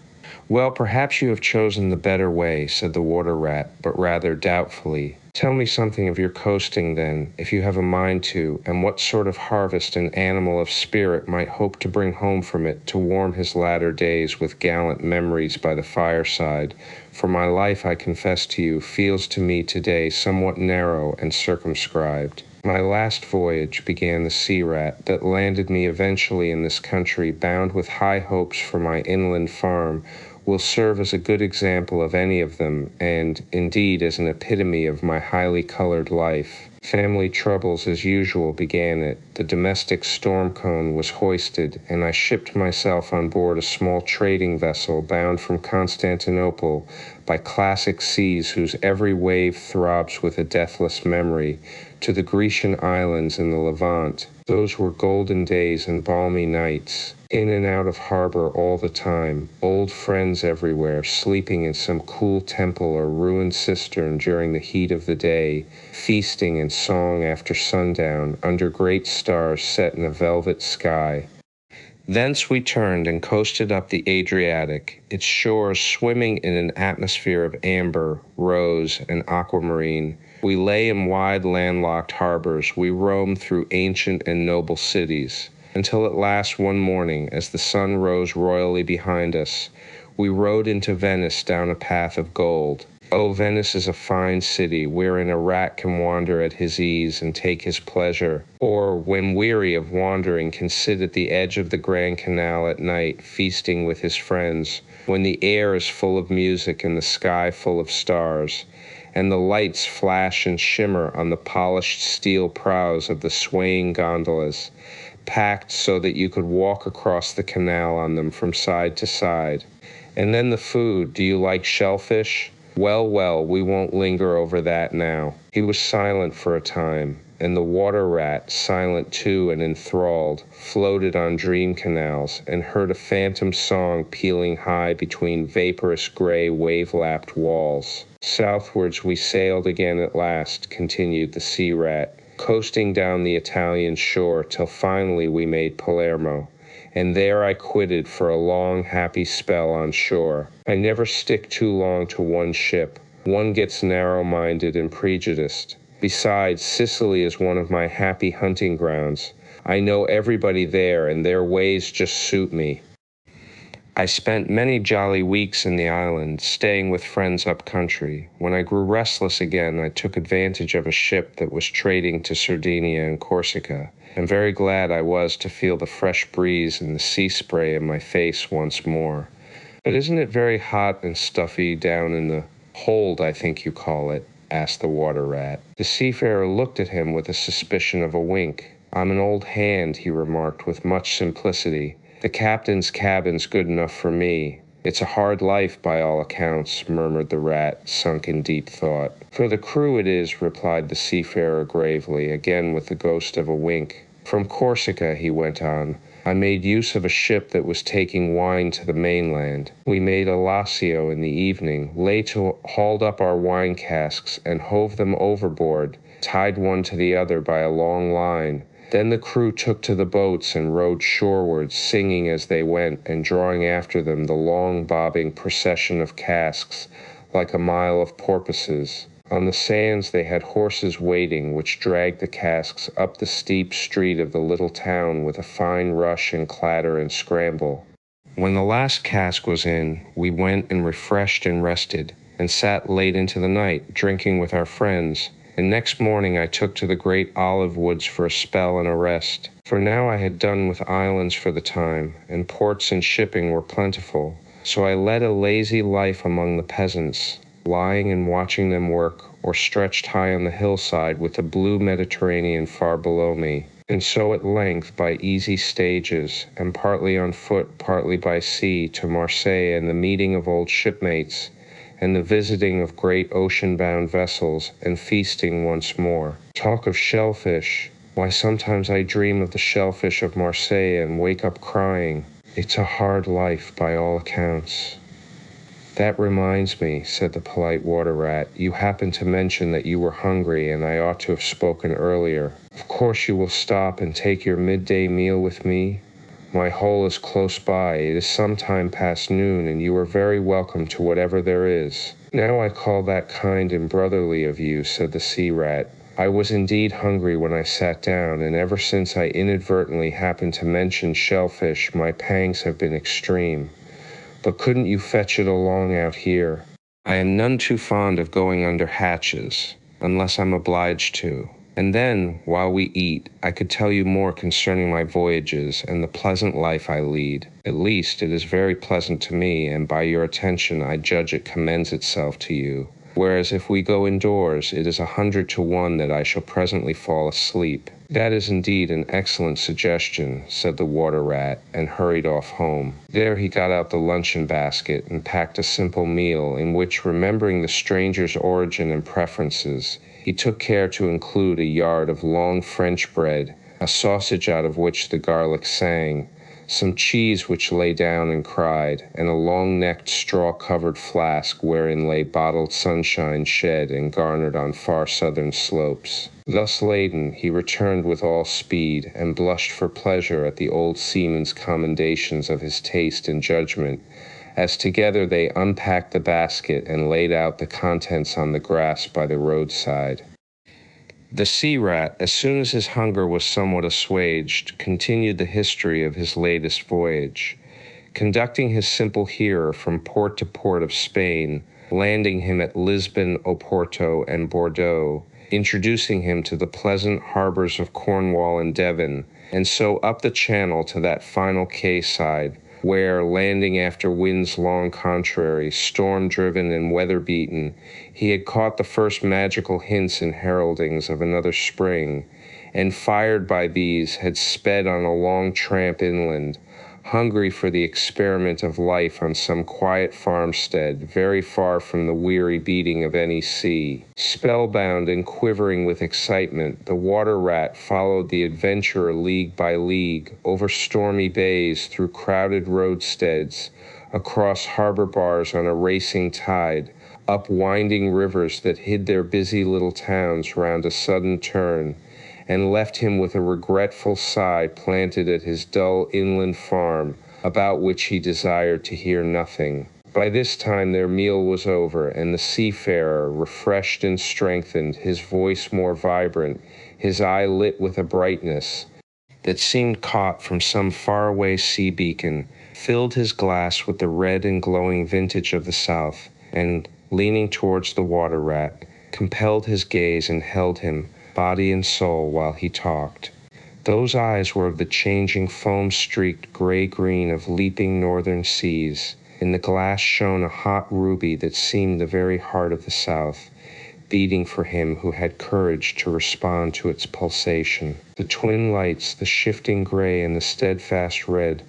[SPEAKER 1] "Well, perhaps you have chosen the better way," said the water rat, but rather doubtfully. "Tell me something of your coasting, then, if you have a mind to, and what sort of harvest an animal of spirit might hope to bring home from it to warm his latter days with gallant memories by the fireside, for my life, I confess to you, feels to me today somewhat narrow and circumscribed. My last voyage," began the sea rat, "that landed me eventually in this country bound with high hopes for my inland farm, will serve as a good example of any of them, and, indeed, as an epitome of my highly colored life. Family troubles, as usual, began it. The domestic storm cone was hoisted, and I shipped myself on board a small trading vessel bound from Constantinople by classic seas whose every wave throbs with a deathless memory, to the Grecian islands in the Levant. Those were golden days and balmy nights. In and out of harbor all the time, old friends everywhere, sleeping in some cool temple or ruined cistern during the heat of the day, feasting in song after sundown, under great stars set in a velvet sky. Thence we turned and coasted up the Adriatic, its shores swimming in an atmosphere of amber, rose, and aquamarine. We lay in wide landlocked harbors. We roamed through ancient and noble cities, until at last one morning, as the sun rose royally behind us, we rode into Venice down a path of gold. Oh, Venice is a fine city, wherein a rat can wander at his ease and take his pleasure, or, when weary of wandering, can sit at the edge of the Grand Canal at night, feasting with his friends, when the air is full of music and the sky full of stars, and the lights flash and shimmer on the polished steel prows of the swaying gondolas, packed so that you could walk across the canal on them from side to side. And then the food. Do you like shellfish? Well, we won't linger over that now. He was silent for a time, and the water rat, silent too and enthralled, floated on dream canals and heard a phantom song pealing high between vaporous gray wave-lapped walls. Southwards we sailed again at last, continued the sea rat, coasting down the Italian shore till finally we made Palermo. And there I quitted for a long, happy spell on shore. I never stick too long to one ship. One gets narrow-minded and prejudiced. Besides, Sicily is one of my happy hunting grounds. I know everybody there, and their ways just suit me. I spent many jolly weeks in the island, staying with friends up country. When I grew restless again, I took advantage of a ship that was trading to Sardinia and Corsica, and very glad I was to feel the fresh breeze and the sea spray in my face once more. But isn't it very hot and stuffy down in the hold, I think you call it? Asked the water rat. The seafarer looked at him with a suspicion of a wink. I'm an old hand, he remarked with much simplicity. The captain's cabin's good enough for me. It's a hard life by all accounts, murmured the rat, sunk in deep thought. For the crew it is, replied the seafarer gravely, again with the ghost of a wink. From Corsica, he went on, I made use of a ship that was taking wine to the mainland. We made a lascio in the evening, hauled up our wine casks and hove them overboard, tied one to the other by a long line. Then the crew took to the boats and rowed shorewards, singing as they went, and drawing after them the long bobbing procession of casks, like a mile of porpoises. On the sands they had horses waiting, which dragged the casks up the steep street of the little town with a fine rush and clatter and scramble. When the last cask was in, we went and refreshed and rested, and sat late into the night, drinking with our friends. And next morning I took to the great olive woods for a spell and a rest. For now I had done with islands for the time, and ports and shipping were plentiful. So I led a lazy life among the peasants, lying and watching them work, or stretched high on the hillside with the blue Mediterranean far below me. And so at length, by easy stages, and partly on foot, partly by sea, to Marseille and the meeting of old shipmates, and the visiting of great ocean-bound vessels, and feasting once more. Talk of shellfish. Why, sometimes I dream of the shellfish of Marseille and wake up crying. It's a hard life by all accounts. That reminds me, said the polite water rat, you happened to mention that you were hungry, and I ought to have spoken earlier. Of course you will stop and take your midday meal with me? My hole is close by. It is some time past noon, and you are very welcome to whatever there is. Now I call that kind and brotherly of you, said the sea rat. I was indeed hungry when I sat down, and ever since I inadvertently happened to mention shellfish, my pangs have been extreme. But couldn't you fetch it along out here? I am none too fond of going under hatches, unless I'm obliged to. And then, while we eat, I could tell you more concerning my voyages and the pleasant life I lead. At least, it is very pleasant to me, and by your attention I judge it commends itself to you. whereas if we go indoors, it is 100 to 1 that I shall presently fall asleep." "That is indeed an excellent suggestion," said the water rat, and hurried off home. There he got out the luncheon basket and packed a simple meal in which, remembering the stranger's origin and preferences, he took care to include a yard of long French bread, a sausage out of which the garlic sang, some cheese which lay down and cried, and a long-necked straw-covered flask wherein lay bottled sunshine shed and garnered on far southern slopes. Thus laden, he returned with all speed, and blushed for pleasure at the old seaman's commendations of his taste and judgment, as together they unpacked the basket and laid out the contents on the grass by the roadside. The sea rat, as soon as his hunger was somewhat assuaged, continued the history of his latest voyage, conducting his simple hearer from port to port of Spain, landing him at Lisbon, Oporto, and Bordeaux, introducing him to the pleasant harbors of Cornwall and Devon, and so up the channel to that final quayside, where, landing after winds long contrary, storm-driven and weather-beaten, he had caught the first magical hints and heraldings of another spring, and, fired by these, had sped on a long tramp inland, hungry for the experiment of life on some quiet farmstead, very far from the weary beating of any sea. Spellbound and quivering with excitement, the water rat followed the adventurer league by league, over stormy bays, through crowded roadsteads, across harbor bars on a racing tide, up winding rivers that hid their busy little towns round a sudden turn, and left him with a regretful sigh planted at his dull inland farm, about which he desired to hear nothing. By this time their meal was over, and the seafarer, refreshed and strengthened, his voice more vibrant, his eye lit with a brightness that seemed caught from some faraway sea beacon, filled his glass with the red and glowing vintage of the south, and, leaning towards the water rat, compelled his gaze and held him, body and soul, while he talked. Those eyes were of the changing foam-streaked gray-green of leaping northern seas. In the glass shone a hot ruby that seemed the very heart of the south, beating for him who had courage to respond to its pulsation. The twin lights, the shifting gray and the steadfast red,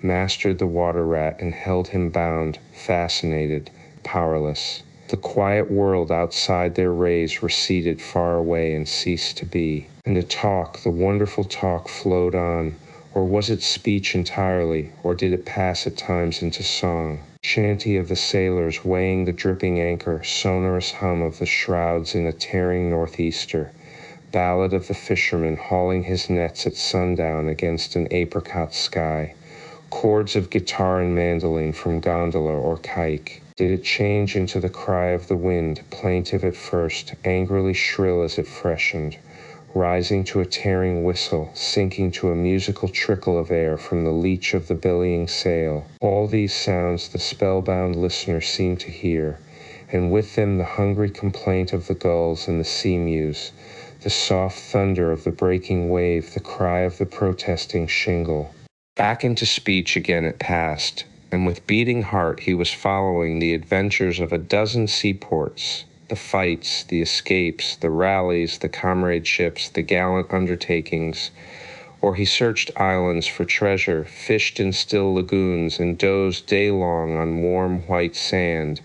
[SPEAKER 1] mastered the water rat and held him bound, fascinated, powerless. The quiet world outside their rays receded far away and ceased to be. And the talk, the wonderful talk, flowed on, or was it speech entirely, or did it pass at times into song? Chanty of the sailors weighing the dripping anchor, sonorous hum of the shrouds in a tearing northeaster, ballad of the fisherman hauling his nets at sundown against an apricot sky, chords of guitar and mandolin from gondola or kike. Did it change into the cry of the wind, plaintive at first, angrily shrill as it freshened, rising to a tearing whistle, sinking to a musical trickle of air from the leach of the bellying sail? All these sounds the spellbound listener seemed to hear, and with them the hungry complaint of the gulls and the sea-mews, the soft thunder of the breaking wave, the cry of the protesting shingle. Back into speech again it passed, and with beating heart he was following the adventures of a dozen seaports, the fights, the escapes, the rallies, the comradeships, the gallant undertakings, or he searched islands for treasure, fished in still lagoons, and dozed day-long on warm white sand.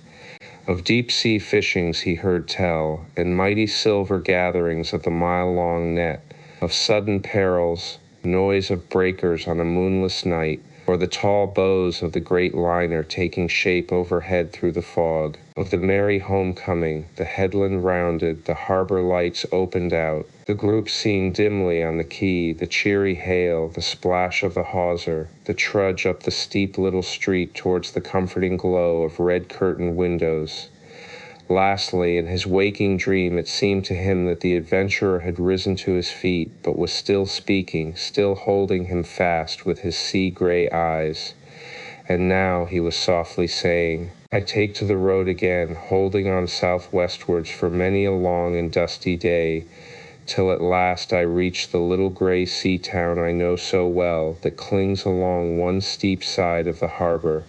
[SPEAKER 1] Of deep-sea fishings he heard tell, and mighty silver gatherings of the mile-long net, of sudden perils, noise of breakers on a moonless night, or the tall bows of the great liner taking shape overhead through the fog, of the merry homecoming, the headland rounded, the harbor lights opened out, the group seen dimly on the quay, the cheery hail, the splash of the hawser, the trudge up the steep little street towards the comforting glow of red-curtained windows. Lastly, in his waking dream, it seemed to him that the adventurer had risen to his feet, but was still speaking, still holding him fast with his sea-gray eyes. And now he was softly saying, "I take to the road again, holding on southwestwards for many a long and dusty day, till at last I reach the little gray sea town I know so well, that clings along one steep side of the harbor,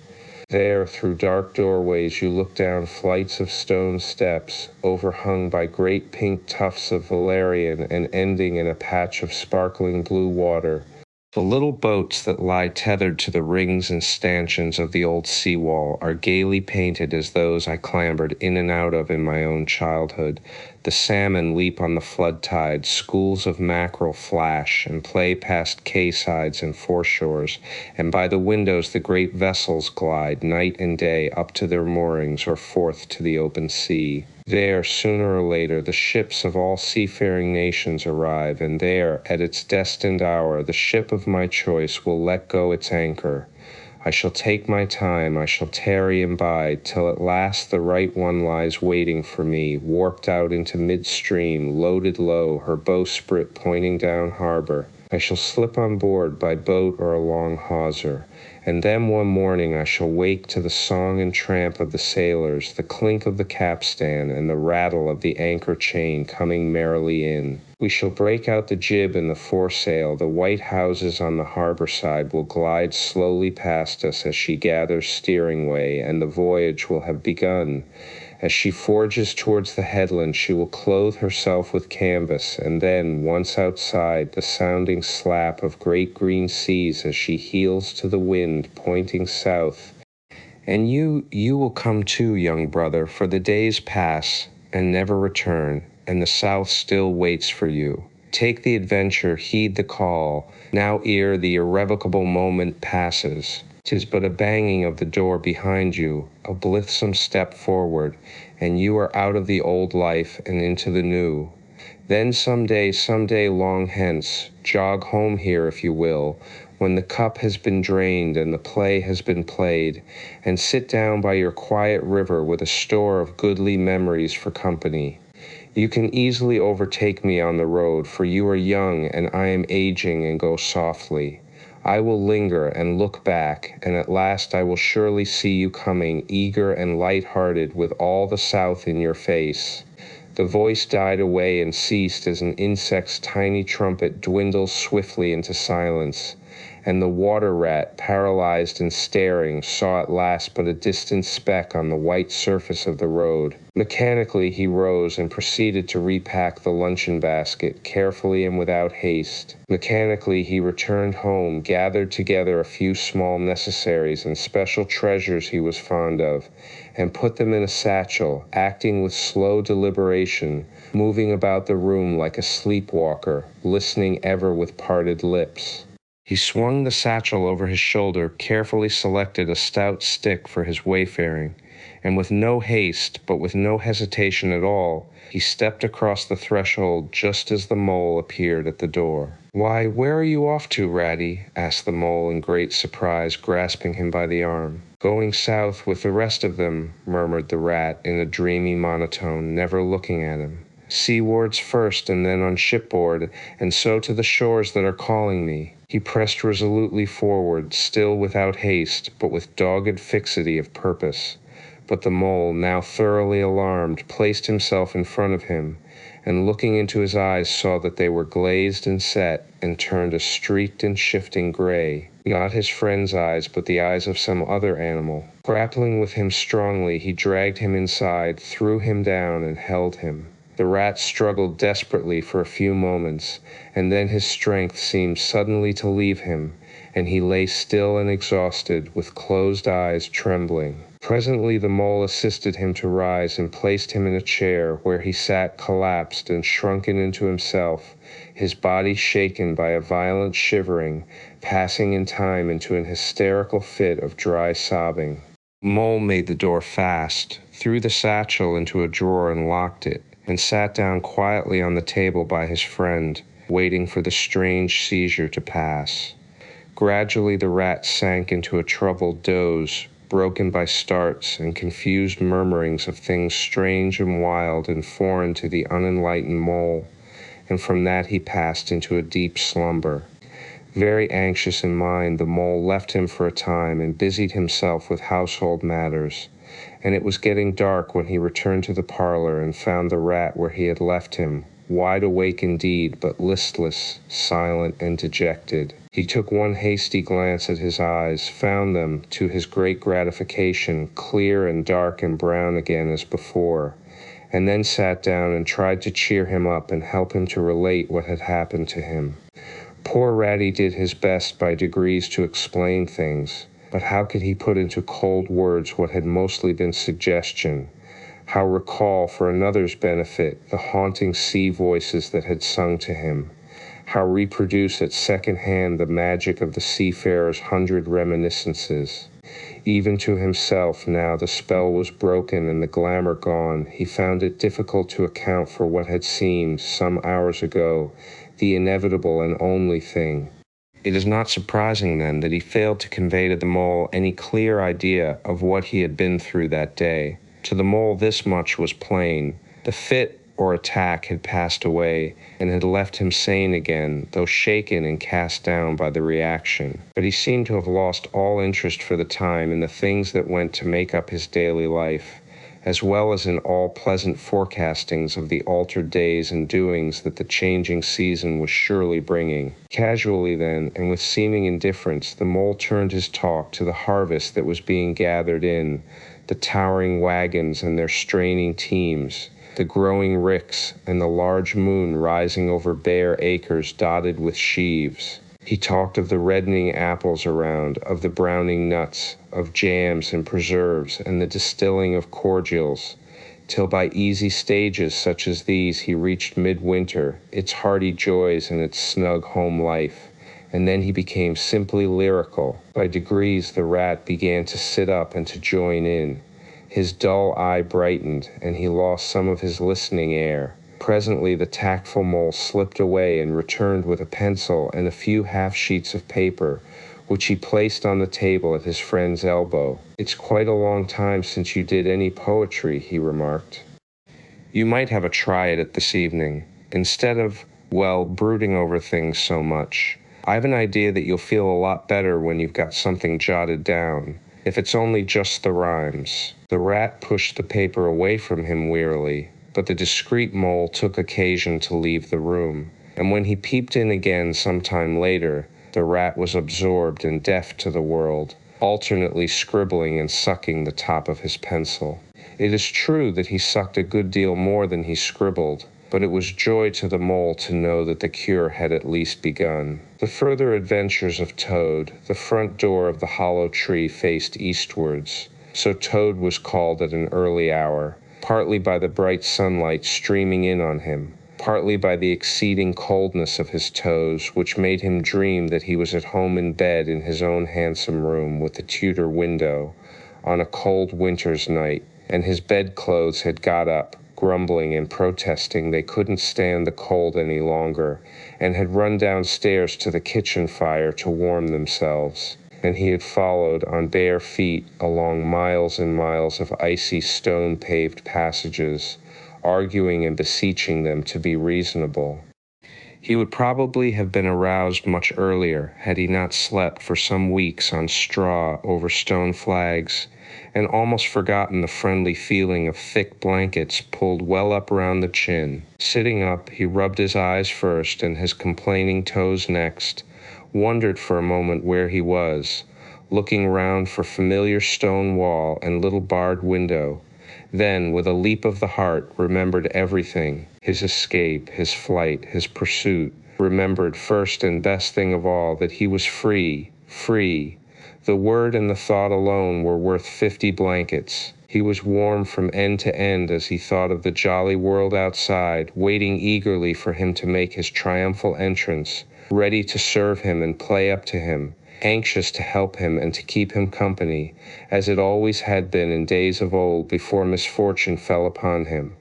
[SPEAKER 1] There, through dark doorways, you look down flights of stone steps, overhung by great pink tufts of valerian and ending in a patch of sparkling blue water. The little boats that lie tethered to the rings and stanchions of the old seawall are gaily painted as those I clambered in and out of in my own childhood. The salmon leap on the flood tide, schools of mackerel flash and play past quaysides and foreshores, and by the windows the great vessels glide night and day up to their moorings or forth to the open sea. There, sooner or later, the ships of all seafaring nations arrive, and there, at its destined hour, the ship of my choice will let go its anchor. I shall take my time, I shall tarry and bide, till at last the right one lies waiting for me, warped out into midstream, loaded low, her bowsprit pointing down harbor. I shall slip on board by boat or a long hawser, and then one morning I shall wake to the song and tramp of the sailors, the clink of the capstan, and the rattle of the anchor chain coming merrily in. We shall break out the jib and the foresail, the white houses on the harbor side will glide slowly past us as she gathers steering way, and the voyage will have begun. As she forges towards the headland, she will clothe herself with canvas, and then, once outside, the sounding slap of great green seas as she heels to the wind, pointing south. And you will come too, young brother, for the days pass and never return, and the south still waits for you. Take the adventure, heed the call, now ere the irrevocable moment passes. 'Tis but a banging of the door behind you, a blithesome step forward, and you are out of the old life and into the new. Then some day long hence, jog home here if you will, when the cup has been drained and the play has been played, and sit down by your quiet river with a store of goodly memories for company. You can easily overtake me on the road, for you are young and I am aging and go softly. I will linger and look back, and at last I will surely see you coming, eager and light-hearted, with all the south in your face. The voice died away and ceased as an insect's tiny trumpet dwindles swiftly into silence, and the water rat, paralyzed and staring, saw at last but a distant speck on the white surface of the road. Mechanically he rose and proceeded to repack the luncheon basket, carefully and without haste. Mechanically he returned home, gathered together a few small necessaries and special treasures he was fond of, and put them in a satchel, acting with slow deliberation, moving about the room like a sleepwalker, listening ever with parted lips. He swung the satchel over his shoulder, carefully selected a stout stick for his wayfaring, and with no haste, but with no hesitation at all, he stepped across the threshold just as the mole appeared at the door. "Why, where are you off to, Ratty?" asked the mole in great surprise, grasping him by the arm. "Going south with the rest of them," murmured the rat in a dreamy monotone, never looking at him. "Seawards first, and then on shipboard, and so to the shores that are calling me." He pressed resolutely forward, still without haste, but with dogged fixity of purpose. But the mole, now thoroughly alarmed, placed himself in front of him, and looking into his eyes saw that they were glazed and set, and turned a streaked and shifting gray. Not his friend's eyes, but the eyes of some other animal. Grappling with him strongly, he dragged him inside, threw him down, and held him. The rat struggled desperately for a few moments, and then his strength seemed suddenly to leave him, and he lay still and exhausted, with closed eyes, trembling. Presently the mole assisted him to rise and placed him in a chair, where he sat collapsed and shrunken into himself, his body shaken by a violent shivering, passing in time into an hysterical fit of dry sobbing. Mole made the door fast, threw the satchel into a drawer and locked it, and sat down quietly on the table by his friend, waiting for the strange seizure to pass. Gradually the rat sank into a troubled doze, broken by starts and confused murmurings of things strange and wild and foreign to the unenlightened mole, and from that he passed into a deep slumber. Very anxious in mind, the mole left him for a time and busied himself with household matters, and it was getting dark when he returned to the parlor and found the rat where he had left him, wide awake indeed, but listless, silent, and dejected. He took one hasty glance at his eyes, found them, to his great gratification, clear and dark and brown again as before, and then sat down and tried to cheer him up and help him to relate what had happened to him. Poor Ratty did his best by degrees to explain things, but how could he put into cold words what had mostly been suggestion? How recall for another's benefit the haunting sea voices that had sung to him? How reproduce at second hand the magic of the seafarer's 100 reminiscences? Even to himself, now the spell was broken and the glamour gone, he found it difficult to account for what had seemed, some hours ago, the inevitable and only thing. It is not surprising, then, that he failed to convey to the mole any clear idea of what he had been through that day. To the mole this much was plain. The fit or attack had passed away and had left him sane again, though shaken and cast down by the reaction. But he seemed to have lost all interest for the time in the things that went to make up his daily life, as well as in all pleasant forecastings of the altered days and doings that the changing season was surely bringing. Casually then, and with seeming indifference, the mole turned his talk to the harvest that was being gathered in, the towering wagons and their straining teams, the growing ricks, and the large moon rising over bare acres dotted with sheaves. He talked of the reddening apples around, of the browning nuts, of jams and preserves, and the distilling of cordials, till by easy stages such as these he reached midwinter, its hearty joys and its snug home life. And then he became simply lyrical. By degrees the rat began to sit up and to join in. His dull eye brightened, and he lost some of his listening air. Presently the tactful mole slipped away and returned with a pencil and a few half-sheets of paper, which he placed on the table at his friend's elbow. "It's quite a long time since you did any poetry," he remarked. "You might have a try at it this evening, instead of, brooding over things so much. I've an idea that you'll feel a lot better when you've got something jotted down, if it's only just the rhymes." The rat pushed the paper away from him wearily, but the discreet mole took occasion to leave the room, and when he peeped in again some time later, the rat was absorbed and deaf to the world, alternately scribbling and sucking the top of his pencil. It is true that he sucked a good deal more than he scribbled, but it was joy to the mole to know that the cure had at least begun. The further adventures of Toad. The front door of the hollow tree faced eastwards, so Toad was called at an early hour, partly by the bright sunlight streaming in on him, partly by the exceeding coldness of his toes, which made him dream that he was at home in bed in his own handsome room with the Tudor window, on a cold winter's night, and his bedclothes had got up, grumbling and protesting they couldn't stand the cold any longer, and had run downstairs to the kitchen fire to warm themselves. And he had followed on bare feet along miles and miles of icy stone-paved passages, arguing and beseeching them to be reasonable. He would probably have been aroused much earlier had he not slept for some weeks on straw over stone flags, and almost forgotten the friendly feeling of thick blankets pulled well up round the chin. Sitting up, he rubbed his eyes first and his complaining toes next, wondered for a moment where he was, looking round for familiar stone wall and little barred window, then, with a leap of the heart, remembered everything, his escape, his flight, his pursuit, remembered first and best thing of all that he was free, free. The word and the thought alone were worth 50 blankets. He was warm from end to end as he thought of the jolly world outside, waiting eagerly for him to make his triumphal entrance, ready to serve him and play up to him, anxious to help him and to keep him company, as it always had been in days of old before misfortune fell upon him.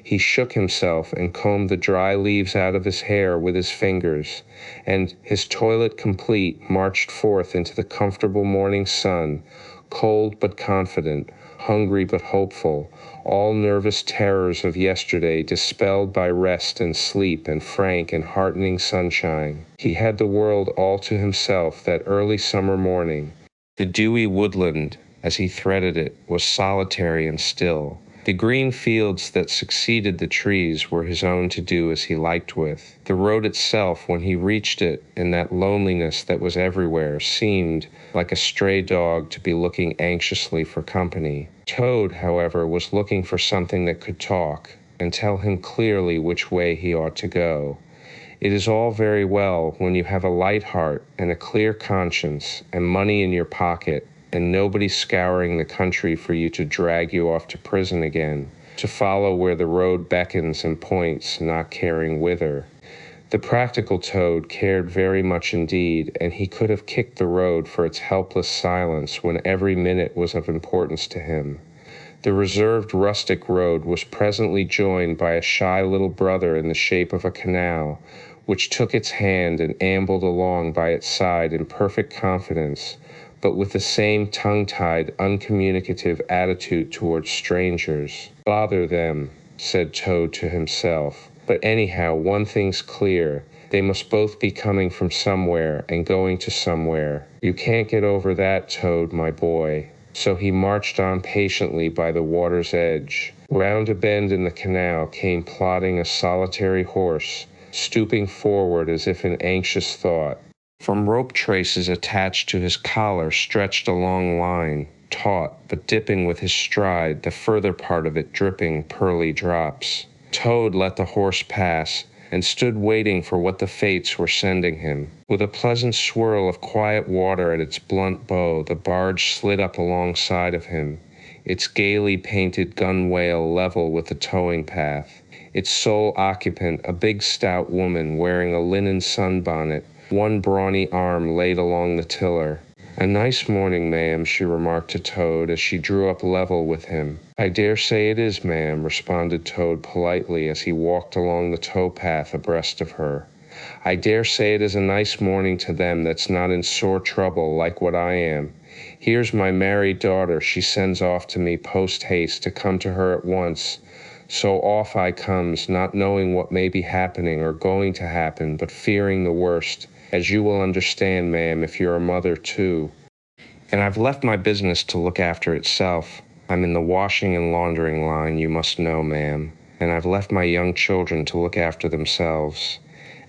[SPEAKER 1] He shook himself and combed the dry leaves out of his hair with his fingers, and, his toilet complete, marched forth into the comfortable morning sun, cold but confident, hungry but hopeful, all nervous terrors of yesterday dispelled by rest and sleep and frank and heartening sunshine. He had the world all to himself that early summer morning. The dewy woodland, as he threaded it, was solitary and still, The green fields that succeeded the trees were his own to do as he liked with. The road itself, when he reached it, in that loneliness that was everywhere, seemed, like a stray dog, to be looking anxiously for company. Toad, however, was looking for something that could talk, and tell him clearly which way he ought to go. It is all very well when you have a light heart and a clear conscience and money in your pocket, and nobody scouring the country for you to drag you off to prison again, to follow where the road beckons and points, not caring whither. The practical Toad cared very much indeed, and he could have kicked the road for its helpless silence when every minute was of importance to him. The reserved rustic road was presently joined by a shy little brother in the shape of a canal, which took its hand and ambled along by its side in perfect confidence, but with the same tongue-tied, uncommunicative attitude towards strangers. "Bother them," said Toad to himself. "But anyhow, one thing's clear. They must both be coming from somewhere and going to somewhere. You can't get over that, Toad, my boy." So he marched on patiently by the water's edge. Round a bend in the canal came plodding a solitary horse, stooping forward as if in anxious thought. From rope traces attached to his collar stretched a long line, taut but dipping with his stride, the further part of it dripping pearly drops. Toad let the horse pass, and stood waiting for what the fates were sending him. With a pleasant swirl of quiet water at its blunt bow, the barge slid up alongside of him, its gaily painted gunwale level with the towing path. Its sole occupant, a big stout woman wearing a linen sunbonnet, one brawny arm laid along the tiller. "A nice morning, ma'am," she remarked to Toad as she drew up level with him. "I dare say it is, ma'am," responded Toad politely as he walked along the tow path abreast of her. "I dare say it is a nice morning to them that's not in sore trouble like what I am. Here's my married daughter, she sends off to me post-haste to come to her at once. So off I comes, not knowing what may be happening or going to happen, but fearing the worst, as you will understand, ma'am, if you're a mother too. And I've left my business to look after itself. I'm in the washing and laundering line, you must know, ma'am, and I've left my young children to look after themselves.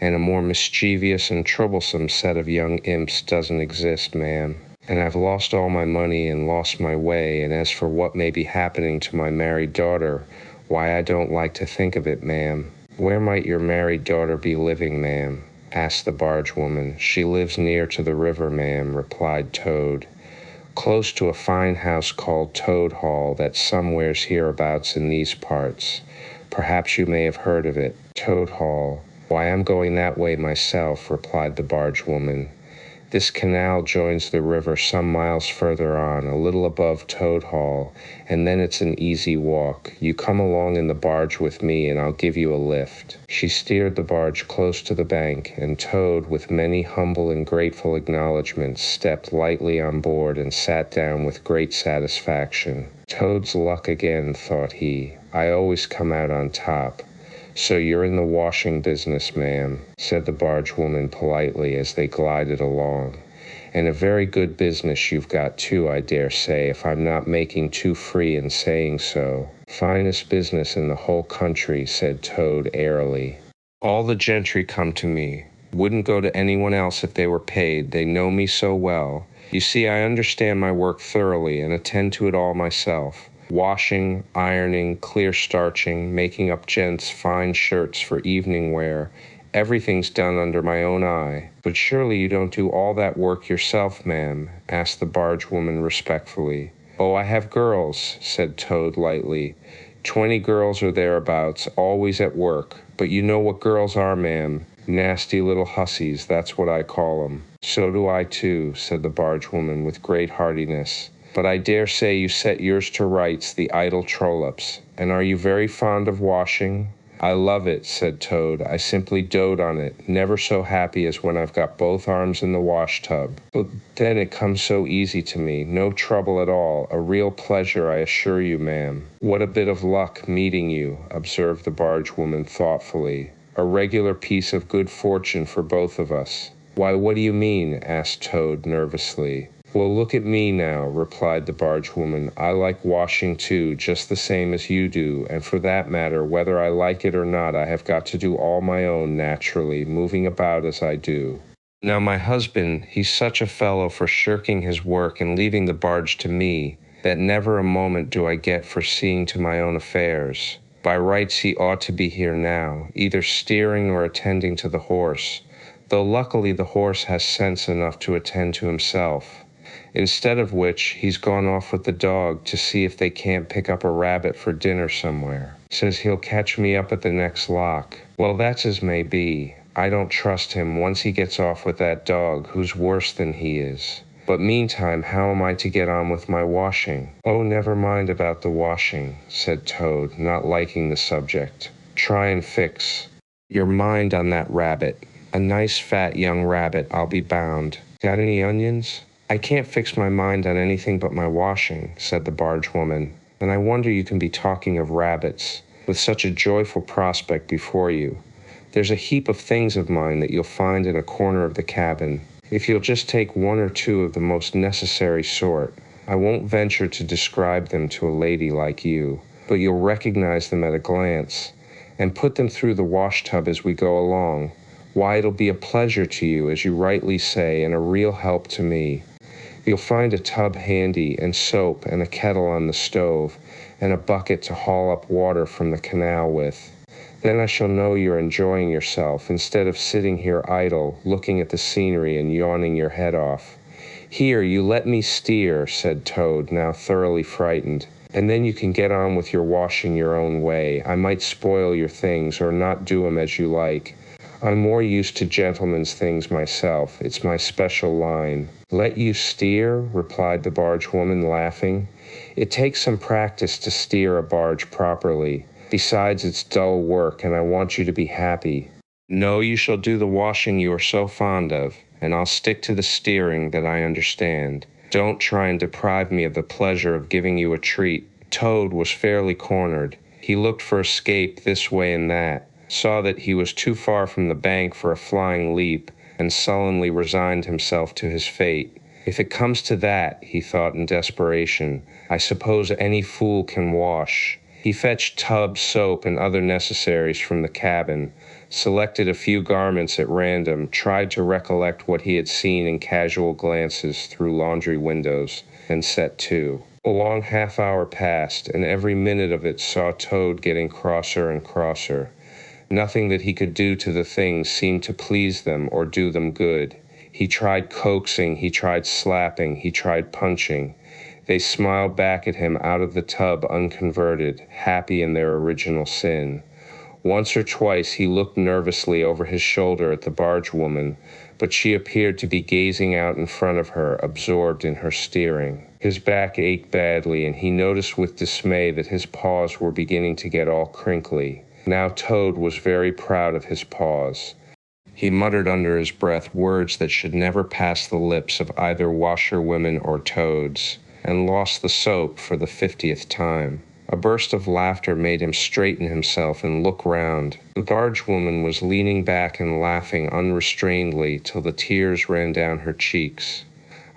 [SPEAKER 1] And a more mischievous and troublesome set of young imps doesn't exist, ma'am. And I've lost all my money and lost my way, and as for what may be happening to my married daughter, why, I don't like to think of it, ma'am." "Where might your married daughter be living, ma'am?" asked the barge woman. "She lives near to the river, ma'am," replied Toad. "Close to a fine house called Toad Hall that's somewheres hereabouts in these parts. Perhaps you may have heard of it." "Toad Hall? Why, I'm going that way myself," replied the barge woman. "This canal joins the river some miles further on, a little above Toad Hall, and then it's an easy walk. You come along in the barge with me, and I'll give you a lift." She steered the barge close to the bank, and Toad, with many humble and grateful acknowledgments, stepped lightly on board and sat down with great satisfaction. "Toad's luck again," thought he. "I always come out on top." "So you're in the washing business, ma'am," said the barge woman politely as they glided along. "And a very good business you've got too, I dare say, if I'm not making too free in saying so." "Finest business in the whole country," said Toad airily. "All the gentry come to me. Wouldn't go to anyone else if they were paid. They know me so well. You see, I understand my work thoroughly and attend to it all myself. Washing, ironing, clear starching, making up gents' fine shirts for evening wear. Everything's done under my own eye." "But surely you don't do all that work yourself, ma'am?" asked the barge woman respectfully. "Oh, I have girls," said Toad lightly. 20 girls or thereabouts, always at work. But you know what girls are, ma'am. Nasty little hussies, that's what I call 'em." "So do I too," said the barge woman with great heartiness. "But I dare say you set yours to rights, the idle trollops. And are you very fond of washing?" "I love it," said Toad. "I simply dote on it, never so happy as when I've got both arms in the wash tub. But then it comes so easy to me, no trouble at all, a real pleasure, I assure you, ma'am." "What a bit of luck meeting you," observed the barge woman thoughtfully. "A regular piece of good fortune for both of us." "Why, what do you mean?" asked Toad nervously. Well, look at me now, replied the bargewoman. I like washing too, just the same as you do, and for that matter, whether I like it or not, I have got to do all my own naturally, moving about as I do. Now my husband, he's such a fellow for shirking his work and leaving the barge to me, that never a moment do I get for seeing to my own affairs. By rights he ought to be here now, either steering or attending to the horse, though luckily the horse has sense enough to attend to himself. Instead of which, he's gone off with the dog to see if they can't pick up a rabbit for dinner somewhere. Says he'll catch me up at the next lock. Well, that's as may be. I don't trust him once he gets off with that dog, who's worse than he is. But meantime, how am I to get on with my washing? Oh, never mind about the washing, said Toad, not liking the subject. Try and fix your mind on that rabbit. A nice fat young rabbit, I'll be bound. Got any onions? I can't fix my mind on anything but my washing, said the bargewoman, and I wonder you can be talking of rabbits, with such a joyful prospect before you. There's a heap of things of mine that you'll find in a corner of the cabin, if you'll just take one or two of the most necessary sort. I won't venture to describe them to a lady like you, but you'll recognize them at a glance, and put them through the wash-tub as we go along. Why, it'll be a pleasure to you, as you rightly say, and a real help to me. You'll find a tub handy, and soap, and a kettle on the stove, and a bucket to haul up water from the canal with. Then I shall know you're enjoying yourself, instead of sitting here idle, looking at the scenery and yawning your head off. Here, you let me steer, said Toad, now thoroughly frightened, and then you can get on with your washing your own way. I might spoil your things, or not do 'em as you like. I'm more used to gentlemen's things myself. It's my special line. Let you steer? Replied the bargewoman, laughing. It takes some practice to steer a barge properly. Besides, it's dull work, and I want you to be happy. No, you shall do the washing you are so fond of, and I'll stick to the steering that I understand. Don't try and deprive me of the pleasure of giving you a treat. Toad was fairly cornered. He looked for escape this way and that, saw that he was too far from the bank for a flying leap, and sullenly resigned himself to his fate. If it comes to that, he thought in desperation, I suppose any fool can wash. He fetched tub, soap, and other necessaries from the cabin, selected a few garments at random, tried to recollect what he had seen in casual glances through laundry windows, and set to. A long half-hour passed, and every minute of it saw Toad getting crosser and crosser. Nothing that he could do to the things seemed to please them or do them good. He tried coaxing, he tried slapping, he tried punching. They smiled back at him out of the tub unconverted, happy in their original sin. Once or twice he looked nervously over his shoulder at the bargewoman, but she appeared to be gazing out in front of her, absorbed in her steering. His back ached badly, and he noticed with dismay that his paws were beginning to get all crinkly. Now Toad was very proud of his paws. He muttered under his breath words that should never pass the lips of either washerwomen or toads, and lost the soap for the 50th time. A burst of laughter made him straighten himself and look round. The bargewoman was leaning back and laughing unrestrainedly till the tears ran down her cheeks.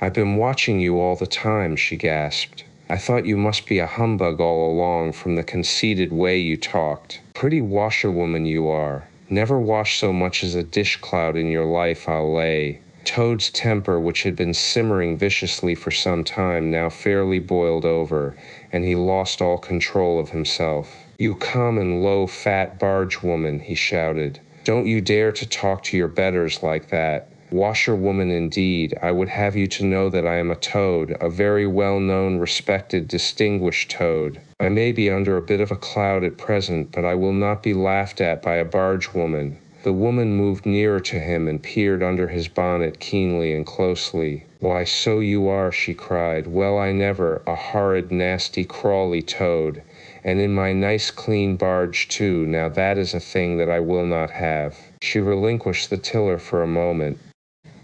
[SPEAKER 1] I've been watching you all the time, she gasped. I thought you must be a humbug all along from the conceited way you talked. Pretty washerwoman you are. Never washed so much as a dish-clout in your life, I'll lay. Toad's temper, which had been simmering viciously for some time, now fairly boiled over, and he lost all control of himself. You common, low, fat bargewoman, he shouted. Don't you dare to talk to your betters like that. Washerwoman indeed, I would have you to know that I am a toad, a very well-known, respected, distinguished toad. I may be under a bit of a cloud at present, but I will not be laughed at by a bargewoman. The woman moved nearer to him and peered under his bonnet keenly and closely. Why, so you are, she cried. Well, I never, a horrid, nasty, crawly toad. And in my nice clean barge, too. Now that is a thing that I will not have. She relinquished the tiller for a moment.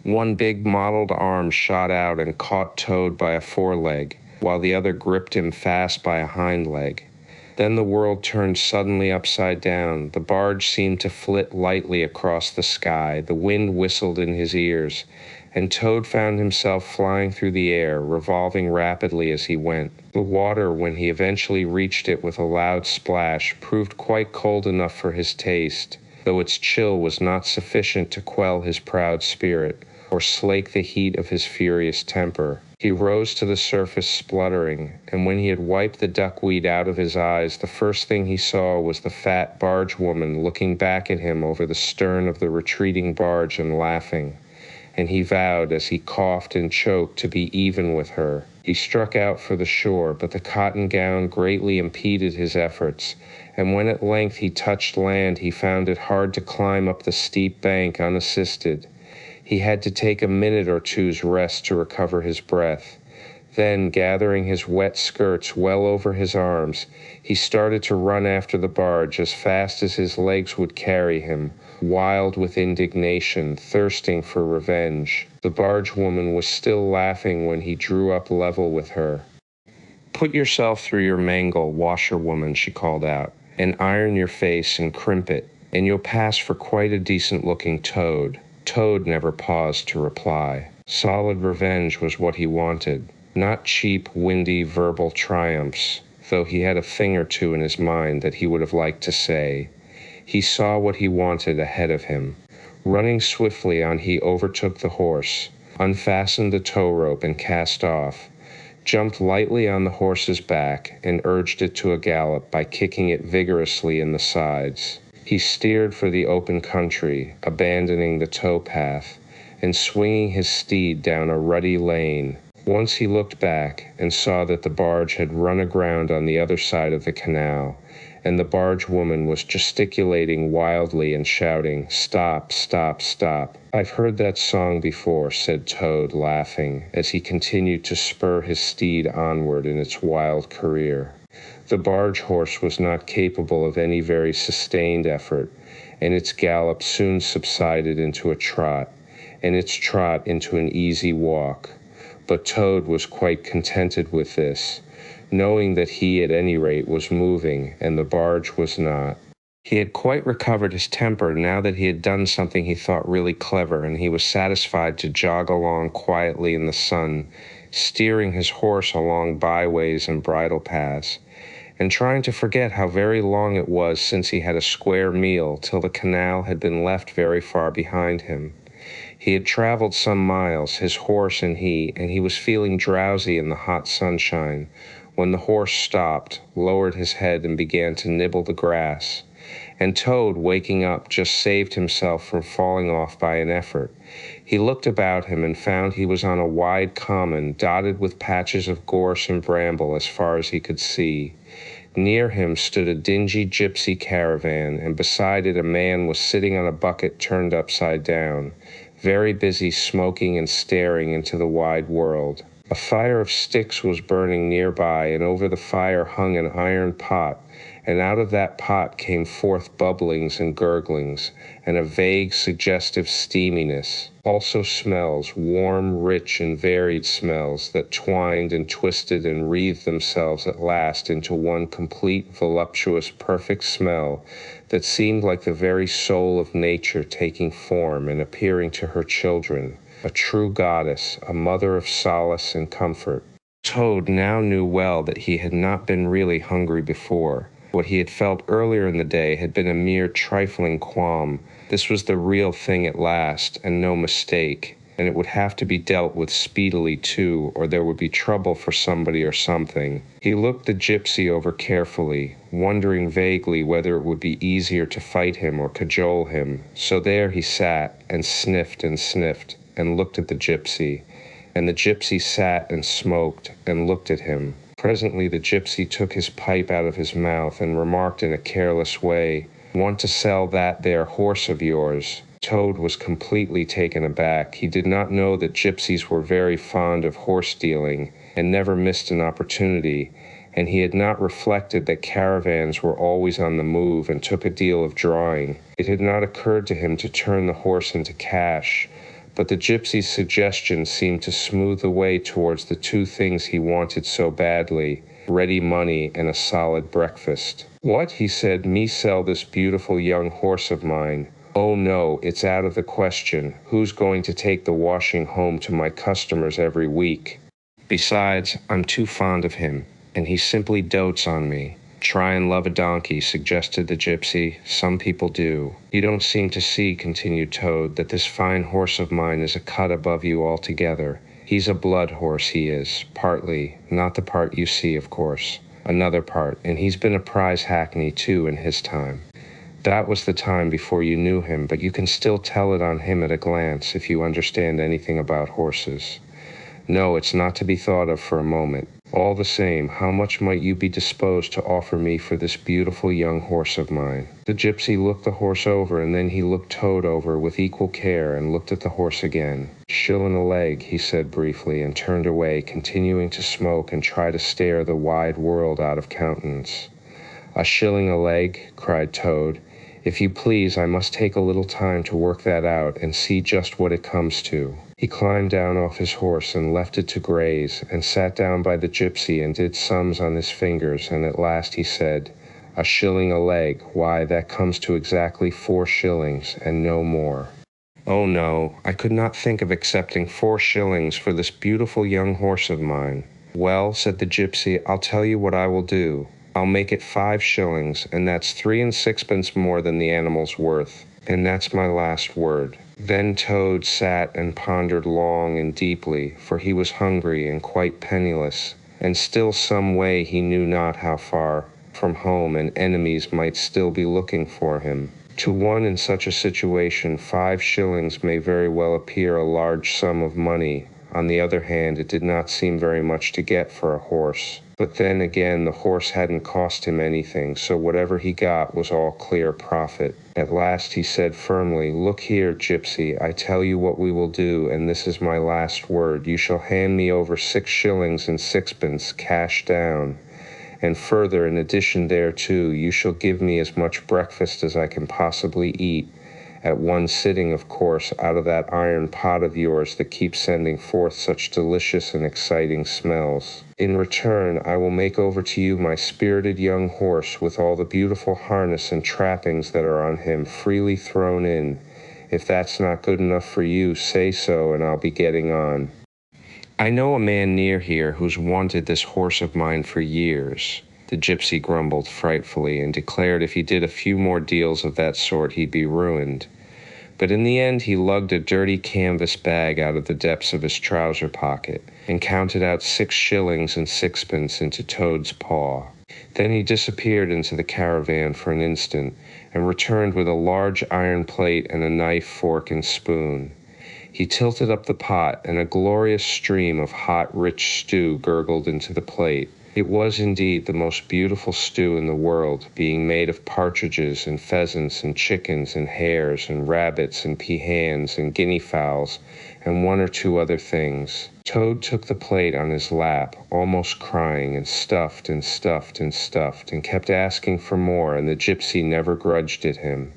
[SPEAKER 1] One big mottled arm shot out and caught Toad by a foreleg, while the other gripped him fast by a hind leg. Then the world turned suddenly upside down. The barge seemed to flit lightly across the sky. The wind whistled in his ears, and Toad found himself flying through the air, revolving rapidly as he went. The water, when he eventually reached it with a loud splash, proved quite cold enough for his taste, though its chill was not sufficient to quell his proud spirit, or slake the heat of his furious temper. He rose to the surface spluttering, and when he had wiped the duckweed out of his eyes, the first thing he saw was the fat barge woman looking back at him over the stern of the retreating barge and laughing. And he vowed, as he coughed and choked, to be even with her. He struck out for the shore, but the cotton gown greatly impeded his efforts, and when at length he touched land, he found it hard to climb up the steep bank unassisted. He had to take a minute or two's rest to recover his breath. Then, gathering his wet skirts well over his arms, he started to run after the barge as fast as his legs would carry him, wild with indignation, thirsting for revenge. The barge woman was still laughing when he drew up level with her. "Put yourself through your mangle, washerwoman," she called out, "and iron your face and crimp it, and you'll pass for quite a decent-looking toad." Toad never paused to reply. Solid revenge was what he wanted, not cheap, windy, verbal triumphs, though he had a thing or two in his mind that he would have liked to say. He saw what he wanted ahead of him. Running swiftly on, he overtook the horse, unfastened the tow rope and cast off, jumped lightly on the horse's back, and urged it to a gallop by kicking it vigorously in the sides. He steered for the open country, abandoning the tow path, and swinging his steed down a rutty lane. Once he looked back and saw that the barge had run aground on the other side of the canal, and the barge woman was gesticulating wildly and shouting, "Stop, stop, stop." "I've heard that song before," said Toad, laughing, as he continued to spur his steed onward in its wild career. The barge horse was not capable of any very sustained effort, and its gallop soon subsided into a trot, and its trot into an easy walk. But Toad was quite contented with this, knowing that he at any rate was moving, and the barge was not. He had quite recovered his temper now that he had done something he thought really clever, and he was satisfied to jog along quietly in the sun, steering his horse along byways and bridle paths, and trying to forget how very long it was since he had a square meal till the canal had been left very far behind him. He had traveled some miles, his horse and he was feeling drowsy in the hot sunshine, when the horse stopped, lowered his head, and began to nibble the grass. And Toad, waking up, just saved himself from falling off by an effort. He looked about him and found he was on a wide common, dotted with patches of gorse and bramble as far as he could see. Near him stood a dingy gypsy caravan, and beside it a man was sitting on a bucket turned upside down, very busy smoking and staring into the wide world. A fire of sticks was burning nearby, and over the fire hung an iron pot, and out of that pot came forth bubblings and gurglings, and a vague, suggestive steaminess. Also smells, warm, rich, and varied smells that twined and twisted and wreathed themselves at last into one complete, voluptuous, perfect smell that seemed like the very soul of nature taking form and appearing to her children, a true goddess, a mother of solace and comfort. Toad now knew well that he had not been really hungry before. What he had felt earlier in the day had been a mere trifling qualm. This was the real thing at last, and no mistake, and it would have to be dealt with speedily too, or there would be trouble for somebody or something. He looked the gypsy over carefully, wondering vaguely whether it would be easier to fight him or cajole him. So there he sat, and sniffed, and looked at the gypsy, and the gypsy sat and smoked and looked at him. Presently the gypsy took his pipe out of his mouth and remarked in a careless way, "Want to sell that there horse of yours?" Toad was completely taken aback. He did not know that gypsies were very fond of horse dealing and never missed an opportunity, and he had not reflected that caravans were always on the move and took a deal of drawing. It had not occurred to him to turn the horse into cash, but the gypsy's suggestion seemed to smooth the way towards the two things he wanted so badly, ready money and a solid breakfast. "What?" he said, "me sell this beautiful young horse of mine? Oh no, it's out of the question. Who's going to take the washing home to my customers every week? Besides, I'm too fond of him, and he simply dotes on me. Try and love a donkey, suggested the gypsy. Some people do. You don't seem to see, continued Toad, that this fine horse of mine is a cut above you altogether. He's a blood horse, he is, partly, not the part you see, of course. Another part, and he's been a prize hackney, too, in his time. That was the time before you knew him, but you can still tell it on him at a glance if you understand anything about horses. No, it's not to be thought of for a moment. All the same, how much might you be disposed to offer me for this beautiful young horse of mine? The gypsy looked the horse over, and then he looked Toad over with equal care and looked at the horse again. "Shillin' a leg," he said briefly, and turned away, continuing to smoke and try to stare the wide world out of countenance. "A shilling a leg?" cried Toad. "If you please, I must take a little time to work that out and see just what it comes to." He climbed down off his horse and left it to graze, and sat down by the gypsy and did sums on his fingers, and at last he said, "A shilling a leg, why, that comes to exactly 4 shillings, and no more." "Oh no, I could not think of accepting 4 shillings for this beautiful young horse of mine." "Well," said the gypsy, "I'll tell you what I will do. I'll make it 5 shillings, and that's 3 and 6pence more than the animal's worth, and that's my last word." Then Toad sat and pondered long and deeply, for he was hungry and quite penniless, and still some way he knew not how far from home, and enemies might still be looking for him. To one in such a situation, 5 shillings may very well appear a large sum of money. On the other hand, it did not seem very much to get for a horse. But then again, the horse hadn't cost him anything, so whatever he got was all clear profit. At last he said firmly, "Look here, gypsy, I tell you what we will do, and this is my last word. You shall hand me over 6 shillings and 6pence, cash down. And further, in addition thereto, you shall give me as much breakfast as I can possibly eat, at one sitting, of course, out of that iron pot of yours that keeps sending forth such delicious and exciting smells. In return, I will make over to you my spirited young horse with all the beautiful harness and trappings that are on him freely thrown in. If that's not good enough for you, say so, and I'll be getting on. I know a man near here who's wanted this horse of mine for years." The gypsy grumbled frightfully and declared if he did a few more deals of that sort he'd be ruined. But in the end he lugged a dirty canvas bag out of the depths of his trouser pocket and counted out 6 shillings and 6pence into Toad's paw. Then he disappeared into the caravan for an instant and returned with a large iron plate and a knife, fork, and spoon. He tilted up the pot, and a glorious stream of hot, rich stew gurgled into the plate. It was indeed the most beautiful stew in the world, being made of partridges and pheasants and chickens and hares and rabbits and peahens and guinea fowls and 1 or 2 other things. Toad took the plate on his lap, almost crying, and stuffed and stuffed and stuffed, and kept asking for more, and the gypsy never grudged it him.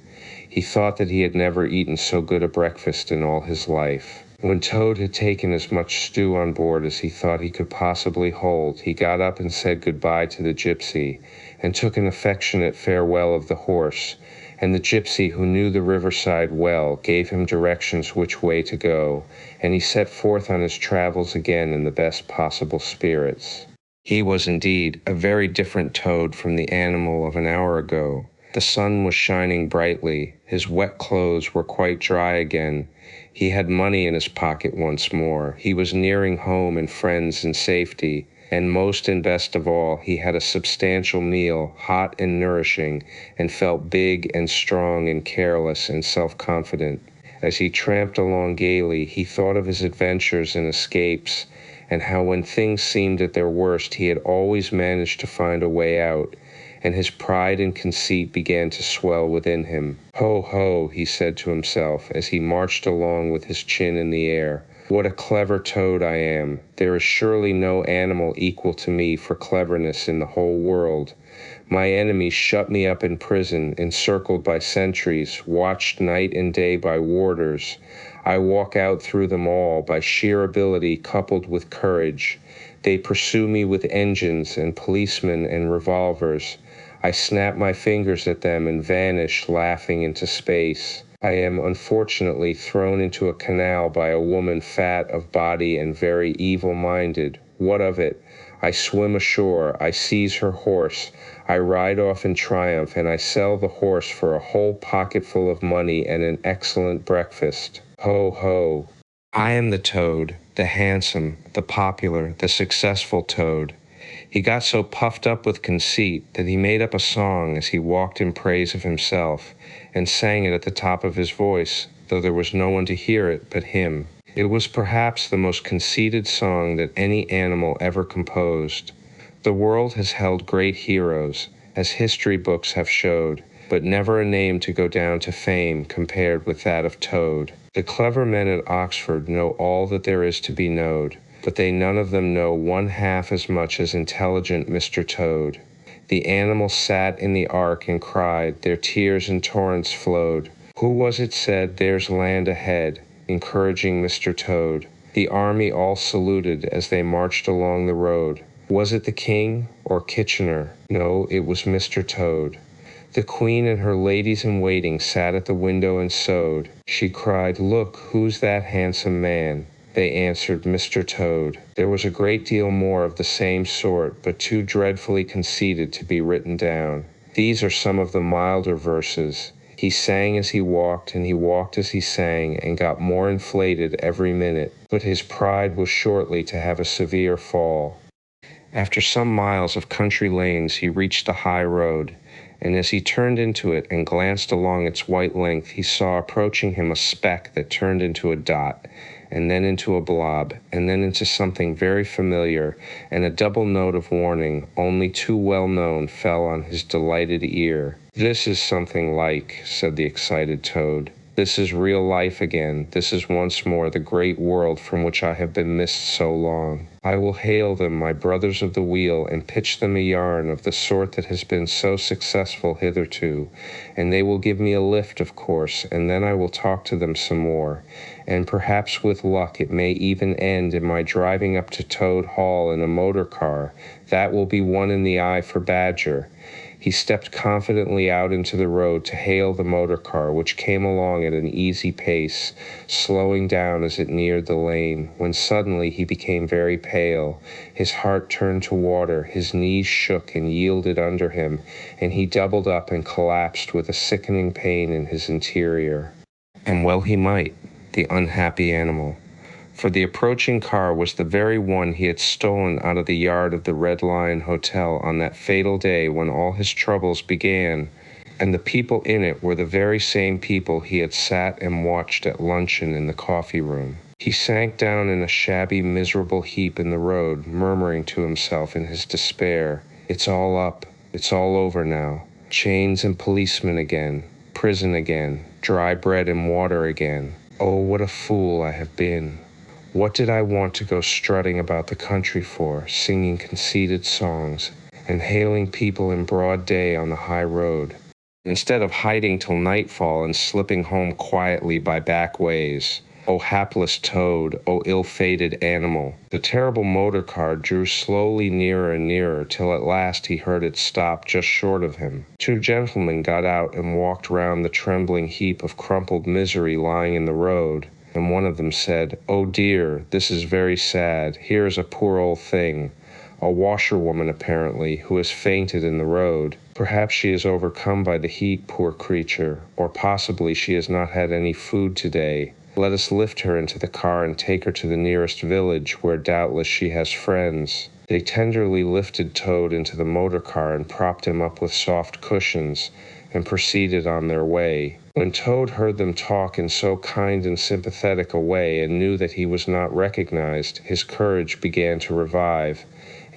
[SPEAKER 1] He thought that he had never eaten so good a breakfast in all his life. When Toad had taken as much stew on board as he thought he could possibly hold, he got up and said good-bye to the gypsy, and took an affectionate farewell of the horse, and the gypsy, who knew the riverside well, gave him directions which way to go, and he set forth on his travels again in the best possible spirits. He was indeed a very different Toad from the animal of an hour ago. The sun was shining brightly, his wet clothes were quite dry again, he had money in his pocket once more, he was nearing home and friends and safety, and most and best of all, he had a substantial meal, hot and nourishing, and felt big and strong and careless and self-confident. As he tramped along gaily, he thought of his adventures and escapes, and how when things seemed at their worst, he had always managed to find a way out, and his pride and conceit began to swell within him. "Ho, ho," he said to himself, as he marched along with his chin in the air. "What a clever Toad I am! There is surely no animal equal to me for cleverness in the whole world. My enemies shut me up in prison, encircled by sentries, watched night and day by warders. I walk out through them all by sheer ability coupled with courage. They pursue me with engines and policemen and revolvers. I snap my fingers at them and vanish laughing into space. I am unfortunately thrown into a canal by a woman fat of body and very evil-minded. What of it? I swim ashore, I seize her horse, I ride off in triumph, and I sell the horse for a whole pocketful of money and an excellent breakfast. Ho, ho. I am the toad, the handsome, the popular, the successful toad. He got so puffed up with conceit that he made up a song as he walked in praise of himself, and sang it at the top of his voice, though there was no one to hear it but him. It was perhaps the most conceited song that any animal ever composed. The world has held great heroes, as history books have showed, but never a name to go down to fame compared with that of Toad. The clever men at Oxford know all that there is to be knowed, but they none of them know one half as much as intelligent Mr. Toad. The animals sat in the ark and cried, their tears in torrents flowed. Who was it said, "There's land ahead," encouraging Mr. Toad? The army all saluted as they marched along the road. Was it the king or Kitchener? No, it was Mr. Toad. The queen and her ladies-in-waiting sat at the window and sewed. She cried, "Look, who's that handsome man?" They answered, "Mr. Toad." There was a great deal more of the same sort, but too dreadfully conceited to be written down. These are some of the milder verses. He sang as he walked, and he walked as he sang, and got more inflated every minute, but his pride was shortly to have a severe fall. After some miles of country lanes he reached a high road, and as he turned into it and glanced along its white length, he saw approaching him a speck that turned into a dot, and then into a blob, and then into something very familiar, and a double note of warning, only too well known, fell on his delighted ear. "This is something like," said the excited Toad. "This is real life again. This is once more the great world from which I have been missed so long. I will hail them, my brothers of the wheel, and pitch them a yarn of the sort that has been so successful hitherto, and they will give me a lift, of course, and then I will talk to them some more, and perhaps with luck it may even end in my driving up to Toad Hall in a motor car. That will be one in the eye for Badger." He stepped confidently out into the road to hail the motor car, which came along at an easy pace, slowing down as it neared the lane, when suddenly he became very pale. His heart turned to water, his knees shook and yielded under him, and he doubled up and collapsed with a sickening pain in his interior. And well he might, the unhappy animal, for the approaching car was the very one he had stolen out of the yard of the Red Lion Hotel on that fatal day when all his troubles began, and the people in it were the very same people he had sat and watched at luncheon in the coffee room. He sank down in a shabby, miserable heap in the road, murmuring to himself in his despair, "It's all up. It's all over now. Chains and policemen again. Prison again. Dry bread and water again. Oh, what a fool I have been. What did I want to go strutting about the country for, singing conceited songs, and hailing people in broad day on the high road, instead of hiding till nightfall and slipping home quietly by back ways? O hapless Toad, O ill-fated animal!" The terrible motor car drew slowly nearer and nearer, till at last he heard it stop just short of him. Two gentlemen got out and walked round the trembling heap of crumpled misery lying in the road, and one of them said, "Oh dear, this is very sad. Here is a poor old thing, a washerwoman apparently, who has fainted in the road. Perhaps she is overcome by the heat, poor creature, or possibly she has not had any food today. Let us lift her into the car and take her to the nearest village, where doubtless she has friends." They tenderly lifted Toad into the motor car and propped him up with soft cushions, and proceeded on their way. When Toad heard them talk in so kind and sympathetic a way, and knew that he was not recognized, his courage began to revive,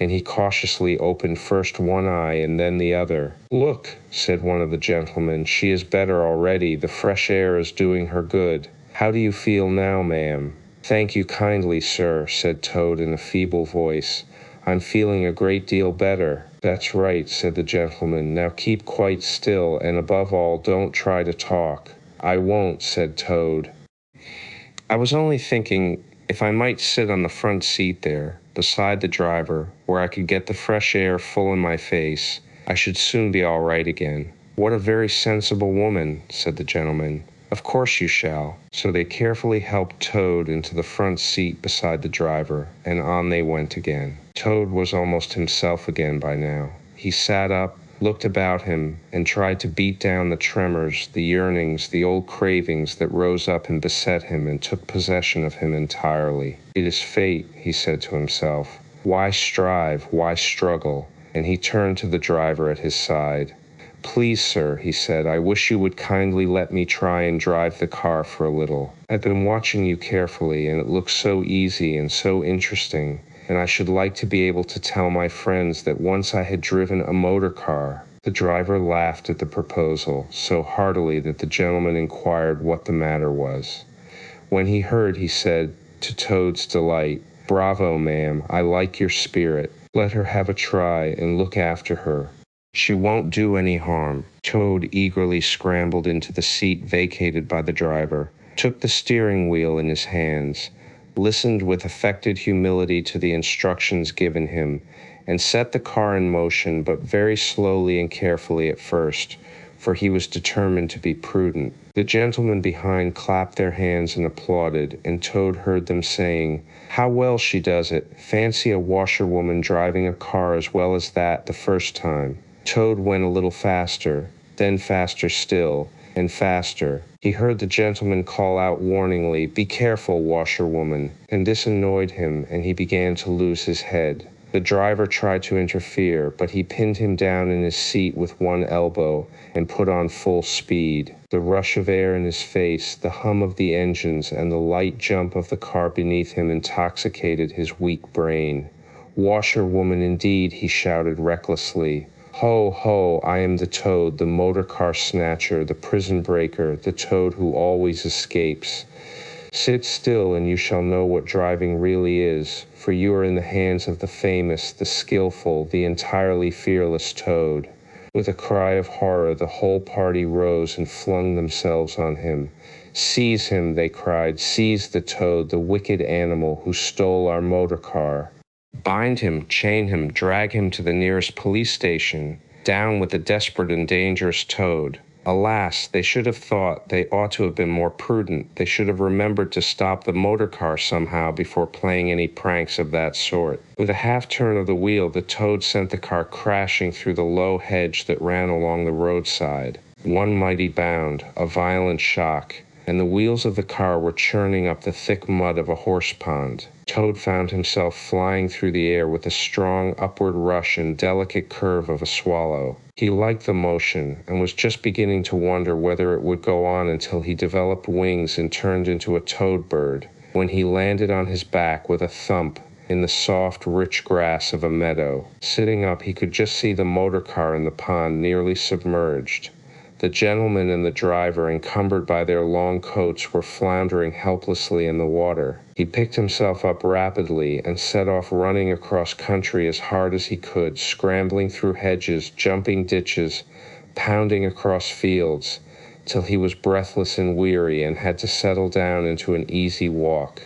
[SPEAKER 1] and he cautiously opened first one eye and then the other. "Look," said one of the gentlemen, "she is better already. The fresh air is doing her good. How do you feel now, ma'am?" "Thank you kindly, sir," said Toad in a feeble voice. "I'm feeling a great deal better." "That's right," said the gentleman. "Now keep quite still, and above all, don't try to talk." "I won't," said Toad. "I was only thinking if I might sit on the front seat there, beside the driver, where I could get the fresh air full in my face, I should soon be all right again." "What a very sensible woman," said the gentleman. "Of course you shall." So they carefully helped Toad into the front seat beside the driver, and on they went again. Toad was almost himself again by now. He sat up, looked about him, and tried to beat down the tremors, the yearnings, the old cravings that rose up and beset him and took possession of him entirely. "It is fate," he said to himself. "Why strive? Why struggle?" And he turned to the driver at his side. "Please, sir," he said, "I wish you would kindly let me try and drive the car for a little. I've been watching you carefully, and it looks so easy and so interesting, and I should like to be able to tell my friends that once I had driven a motor car." The driver laughed at the proposal so heartily that the gentleman inquired what the matter was. When he heard, he said, to Toad's delight, "Bravo, ma'am, I like your spirit. Let her have a try and look after her. She won't do any harm." Toad eagerly scrambled into the seat vacated by the driver, took the steering wheel in his hands, listened with affected humility to the instructions given him, and set the car in motion, but very slowly and carefully at first, for he was determined to be prudent. The gentlemen behind clapped their hands and applauded, and Toad heard them saying, "How well she does it! Fancy a washerwoman driving a car as well as that the first time." Toad went a little faster, then faster still, and faster. He heard the gentleman call out warningly, "Be careful, washerwoman," and this annoyed him, and he began to lose his head. The driver tried to interfere, but he pinned him down in his seat with one elbow and put on full speed. The rush of air in his face, the hum of the engines, and the light jump of the car beneath him intoxicated his weak brain. "Washerwoman indeed," he shouted recklessly. "Ho, ho, I am the Toad, the motor car snatcher, the prison breaker, the Toad who always escapes. Sit still and you shall know what driving really is, for you are in the hands of the famous, the skillful, the entirely fearless Toad." With a cry of horror, the whole party rose and flung themselves on him. "Seize him," they cried, "seize the Toad, the wicked animal who stole our motor car. Bind him, chain him, drag him to the nearest police station. Down with the desperate and dangerous Toad." Alas, they should have thought, they ought to have been more prudent. They should have remembered to stop the motor car somehow before playing any pranks of that sort. With a half-turn of the wheel, the Toad sent the car crashing through the low hedge that ran along the roadside. One mighty bound, a violent shock, and the wheels of the car were churning up the thick mud of a horse pond. Toad found himself flying through the air with a strong upward rush and delicate curve of a swallow. He liked the motion, and was just beginning to wonder whether it would go on until he developed wings and turned into a toad bird, when he landed on his back with a thump in the soft, rich grass of a meadow. Sitting up, he could just see the motor car in the pond nearly submerged. The gentleman and the driver, encumbered by their long coats, were floundering helplessly in the water. He picked himself up rapidly and set off running across country as hard as he could, scrambling through hedges, jumping ditches, pounding across fields, till he was breathless and weary and had to settle down into an easy walk.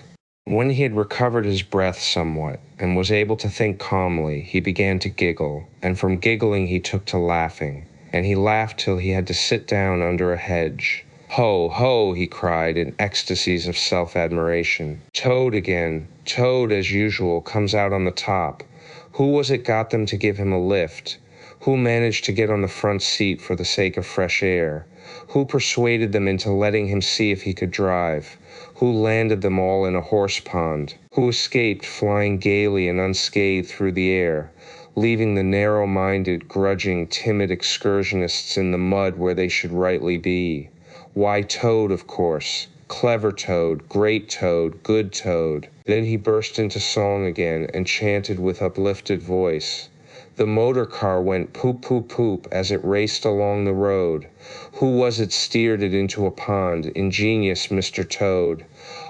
[SPEAKER 1] When he had recovered his breath somewhat, and was able to think calmly, he began to giggle, and from giggling he took to laughing. And he laughed till he had to sit down under a hedge. "Ho, ho," he cried in ecstasies of self-admiration. "Toad again. Toad, as usual, comes out on the top. Who was it got them to give him a lift? Who managed to get on the front seat for the sake of fresh air? Who persuaded them into letting him see if he could drive? Who landed them all in a horse pond? Who escaped, flying gaily and unscathed through the air, leaving the narrow-minded, grudging, timid excursionists in the mud where they should rightly be? Why, Toad, of course. Clever Toad, great Toad, good Toad." Then he burst into song again and chanted with uplifted voice. "The motor car went poop, poop, poop as it raced along the road. Who was it steered it into a pond? Ingenious Mr. Toad.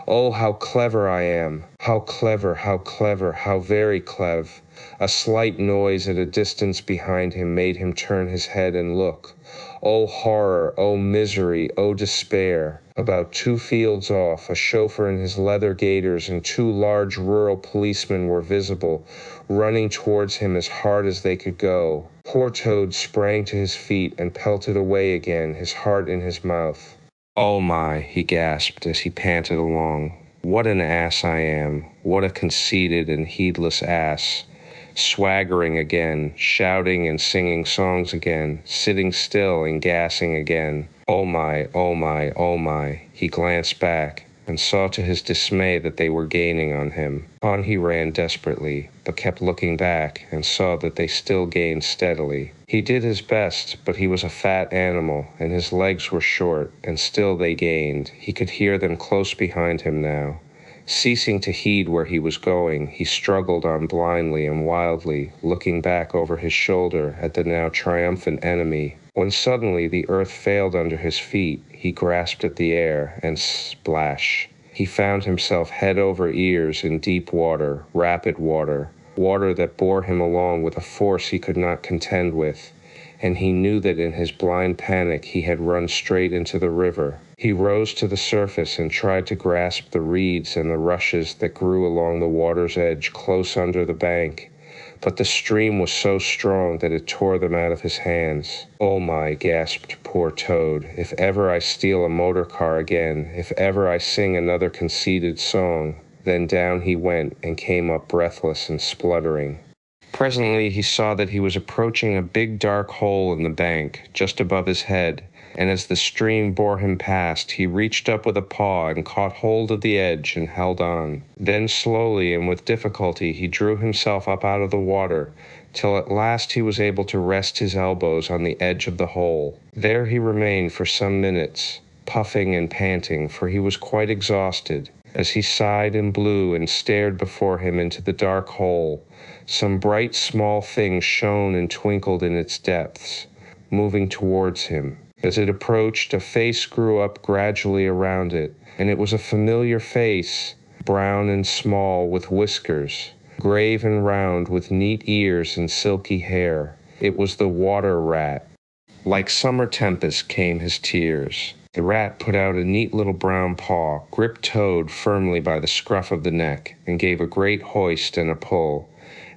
[SPEAKER 1] Oh, how clever I am! How clever, how very clever." A slight noise at a distance behind him made him turn his head and look. Oh horror, oh misery, oh despair! About 2 fields off, a chauffeur in his leather gaiters and 2 large rural policemen were visible, running towards him as hard as they could go. Poor Toad sprang to his feet and pelted away again, his heart in his mouth. "Oh my," he gasped as he panted along. "What an ass I am. What a conceited and heedless ass. Swaggering again, shouting and singing songs again, sitting still and gassing again. Oh my, oh my, oh my." He glanced back and saw to his dismay that they were gaining on him. On he ran desperately, but kept looking back and saw that they still gained steadily. He did his best, but he was a fat animal, and his legs were short, and still they gained. He could hear them close behind him now. Ceasing to heed where he was going, he struggled on blindly and wildly, looking back over his shoulder at the now triumphant enemy, when suddenly the earth failed under his feet. He grasped at the air, and splash! He found himself head over ears in deep water, rapid water, water that bore him along with a force he could not contend with, and he knew that in his blind panic he had run straight into the river. He rose to the surface and tried to grasp the reeds and the rushes that grew along the water's edge close under the bank, but the stream was so strong that it tore them out of his hands. "Oh my," gasped poor Toad, "if ever I steal a motor car again, if ever I sing another conceited song." Then down he went and came up breathless and spluttering. Presently he saw that he was approaching a big dark hole in the bank, just above his head, and as the stream bore him past, he reached up with a paw and caught hold of the edge and held on. Then slowly and with difficulty he drew himself up out of the water, till at last he was able to rest his elbows on the edge of the hole. There he remained for some minutes, puffing and panting, for he was quite exhausted. As he sighed and blew and stared before him into the dark hole, some bright small thing shone and twinkled in its depths, moving towards him. As it approached, a face grew up gradually around it, and it was a familiar face, brown and small, with whiskers, grave and round, with neat ears and silky hair. It was the water rat. Like summer tempest came his tears. The rat put out a neat little brown paw, gripped Toad firmly by the scruff of the neck, and gave a great hoist and a pull,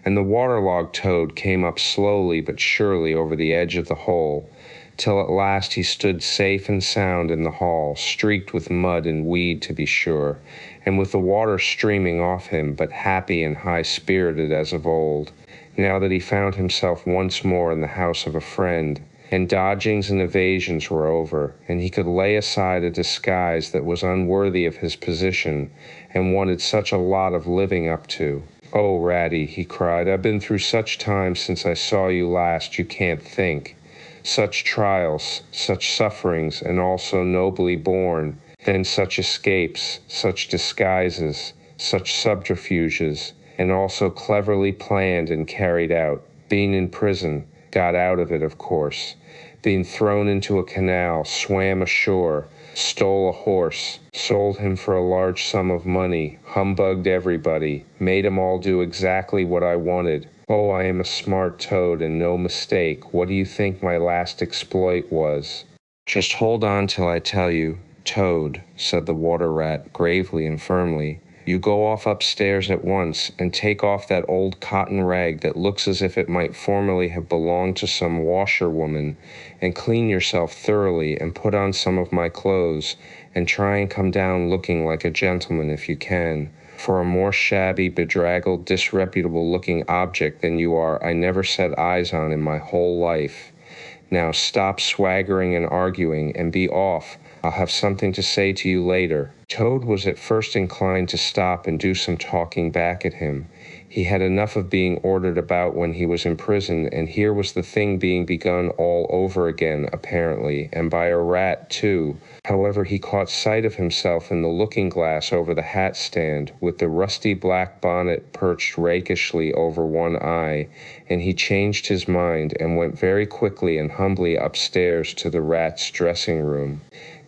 [SPEAKER 1] and the waterlogged Toad came up slowly but surely over the edge of the hole, till at last he stood safe and sound in the hall, streaked with mud and weed to be sure, and with the water streaming off him, but happy and high-spirited as of old, now that he found himself once more in the house of a friend, and dodgings and evasions were over, and he could lay aside a disguise that was unworthy of his position, and wanted such a lot of living up to. "Oh, Ratty," he cried, "I've been through such times since I saw you last, you can't think. Such trials, such sufferings, and all so nobly borne, then such escapes, such disguises, such subterfuges, and all so cleverly planned and carried out. Being in prison, got out of it, of course. Being thrown into a canal, swam ashore, stole a horse, sold him for a large sum of money, humbugged everybody, made 'em all do exactly what I wanted. Oh, I am a smart Toad, and no mistake. What do you think my last exploit was?" "Just hold on till I tell you, Toad," said the water rat gravely and firmly. "You go off upstairs at once, and take off that old cotton rag that looks as if it might formerly have belonged to some washerwoman, and clean yourself thoroughly, and put on some of my clothes, and try and come down looking like a gentleman if you can. For a more shabby, bedraggled, disreputable-looking object than you are I never set eyes on in my whole life. Now stop swaggering and arguing, and be off. I'll have something to say to you later." Toad was at first inclined to stop and do some talking back at him. He had enough of being ordered about when he was in prison, and here was the thing being begun all over again, apparently, and by a rat, too. However, he caught sight of himself in the looking-glass over the hat-stand, with the rusty black bonnet perched rakishly over one eye, and he changed his mind and went very quickly and humbly upstairs to the rat's dressing-room.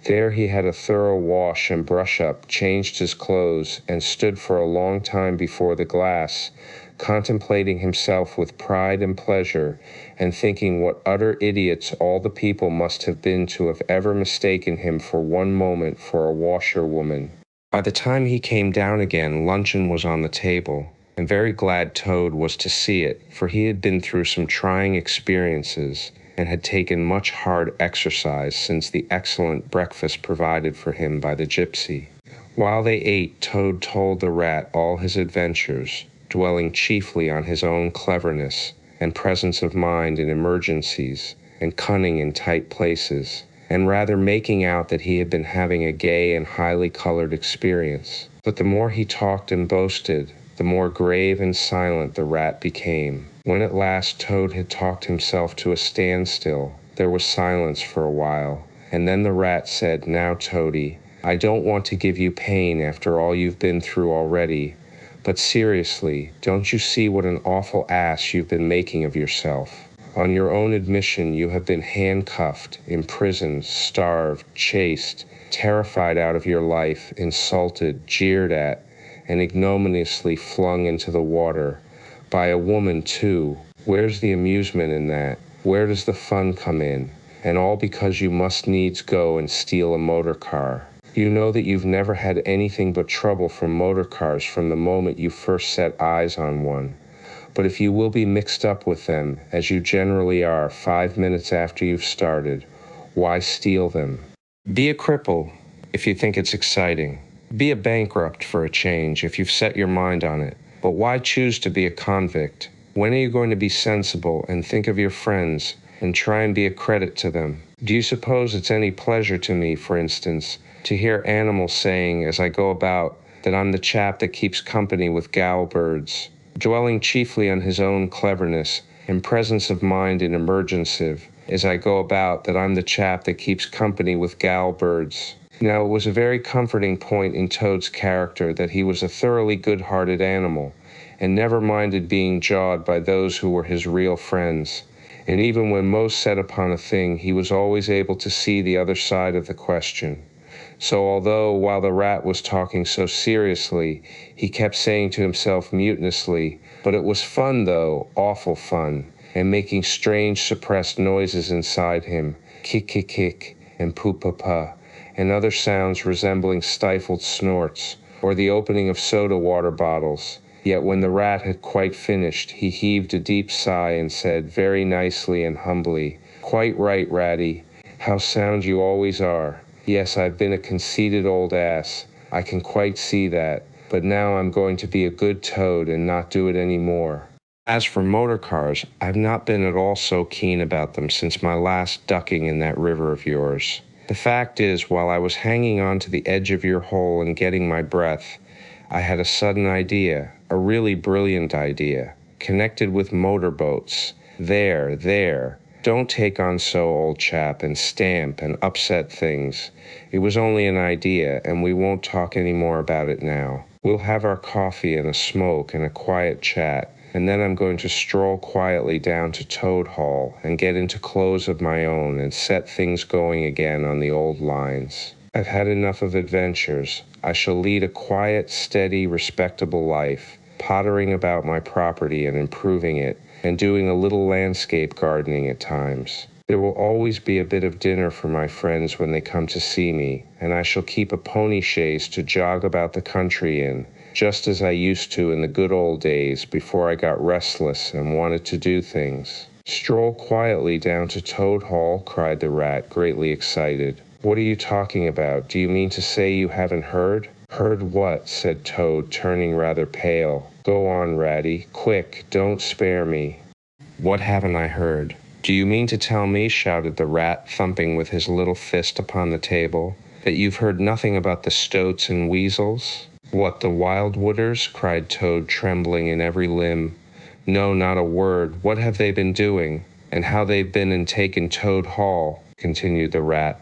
[SPEAKER 1] There he had a thorough wash and brush-up, changed his clothes, and stood for a long time before the glass, contemplating himself with pride and pleasure, and thinking what utter idiots all the people must have been to have ever mistaken him for one moment for a washerwoman. By the time he came down again, luncheon was on the table, and very glad Toad was to see it, for he had been through some trying experiences, and had taken much hard exercise since the excellent breakfast provided for him by the gypsy. While they ate, Toad told the rat all his adventures, dwelling chiefly on his own cleverness and presence of mind in emergencies and cunning in tight places, and rather making out that he had been having a gay and highly colored experience. But the more he talked and boasted, the more grave and silent the rat became. When at last Toad had talked himself to a standstill, there was silence for a while, and then the rat said, "Now, Toady, I don't want to give you pain after all you've been through already, but seriously, don't you see what an awful ass you've been making of yourself? On your own admission, you have been handcuffed, imprisoned, starved, chased, terrified out of your life, insulted, jeered at, and ignominiously flung into the water. By a woman, too. Where's the amusement in that? Where does the fun come in? And all because you must needs go and steal a motor car. You know that you've never had anything but trouble from motor cars from the moment you first set eyes on one. But if you will be mixed up with them, as you generally are 5 minutes after you've started, why steal them? Be a cripple if you think it's exciting. Be a bankrupt for a change if you've set your mind on it. But why choose to be a convict? When are you going to be sensible and think of your friends and try and be a credit to them? Do you suppose it's any pleasure to me, for instance, to hear animals saying as I go about that I'm the chap that keeps company with gal birds, dwelling chiefly on his own cleverness and presence of mind in emergency, as I go about that I'm the chap that keeps company with gal birds? Now, it was a very comforting point in Toad's character that he was a thoroughly good-hearted animal, and never minded being jawed by those who were his real friends. And even when most set upon a thing, he was always able to see the other side of the question. So although, while the rat was talking so seriously, he kept saying to himself mutinously, "But it was fun, though, awful fun," and making strange suppressed noises inside him, kick, and poo-pa-pa, and other sounds resembling stifled snorts, or the opening of soda water bottles. Yet when the rat had quite finished, he heaved a deep sigh and said, very nicely and humbly, "Quite right, Ratty. How sound you always are. Yes, I've been a conceited old ass. I can quite see that. But now I'm going to be a good Toad and not do it any more. As for motor cars, I've not been at all so keen about them since my last ducking in that river of yours. The fact is, while I was hanging on to the edge of your hole and getting my breath, I had a sudden idea, a really brilliant idea, connected with motorboats. There. Don't take on so, old chap, and stamp and upset things. It was only an idea, and we won't talk any more about it now. We'll have our coffee and a smoke and a quiet chat, and then I'm going to stroll quietly down to Toad Hall and get into clothes of my own and set things going again on the old lines. I've had enough of adventures. I shall lead a quiet, steady, respectable life, pottering about my property and improving it, and doing a little landscape gardening at times. There will always be a bit of dinner for my friends when they come to see me, and I shall keep a pony chaise to jog about the country in, just as I used to in the good old days before I got restless and wanted to do things. Stroll quietly down to Toad Hall, cried the rat, greatly excited. What are you talking about? Do you mean to say you haven't heard? Heard what? Said Toad, turning rather pale. Go on, Ratty. Quick, don't spare me. What haven't I heard? Do you mean to tell me, shouted the rat, thumping with his little fist upon the table, that you've heard nothing about the stoats and weasels? What, the wildwooders? Cried Toad, trembling in every limb. No, not a word. What have they been doing? And how they've been and taken Toad Hall, continued the rat.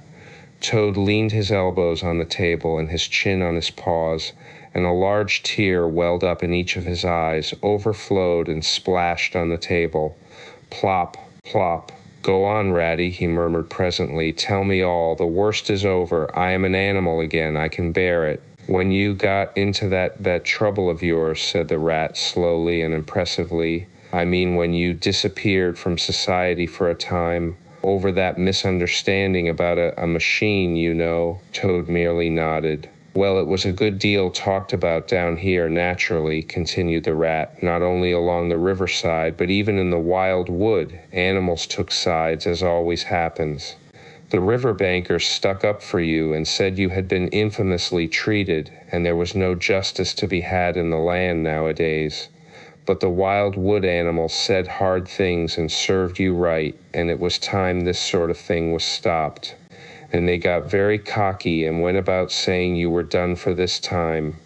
[SPEAKER 1] Toad leaned his elbows on the table and his chin on his paws, and a large tear welled up in each of his eyes, overflowed and splashed on the table. Plop, plop. Go on, Ratty, he murmured presently. Tell me all. The worst is over. I am an animal again. I can bear it. When you got into that trouble of yours, said the rat slowly and impressively, I mean when you disappeared from society for a time, over that misunderstanding about a machine, you know. Toad merely nodded. Well, it was a good deal talked about down here naturally, continued the rat. Not only along the riverside, but even in the wild wood, animals took sides, as always happens. The riverbankers stuck up for you and said you had been infamously treated, and there was no justice to be had in the land nowadays. But the wild wood animals said hard things and served you right, and it was time this sort of thing was stopped. And they got very cocky and went about saying you were done for this time.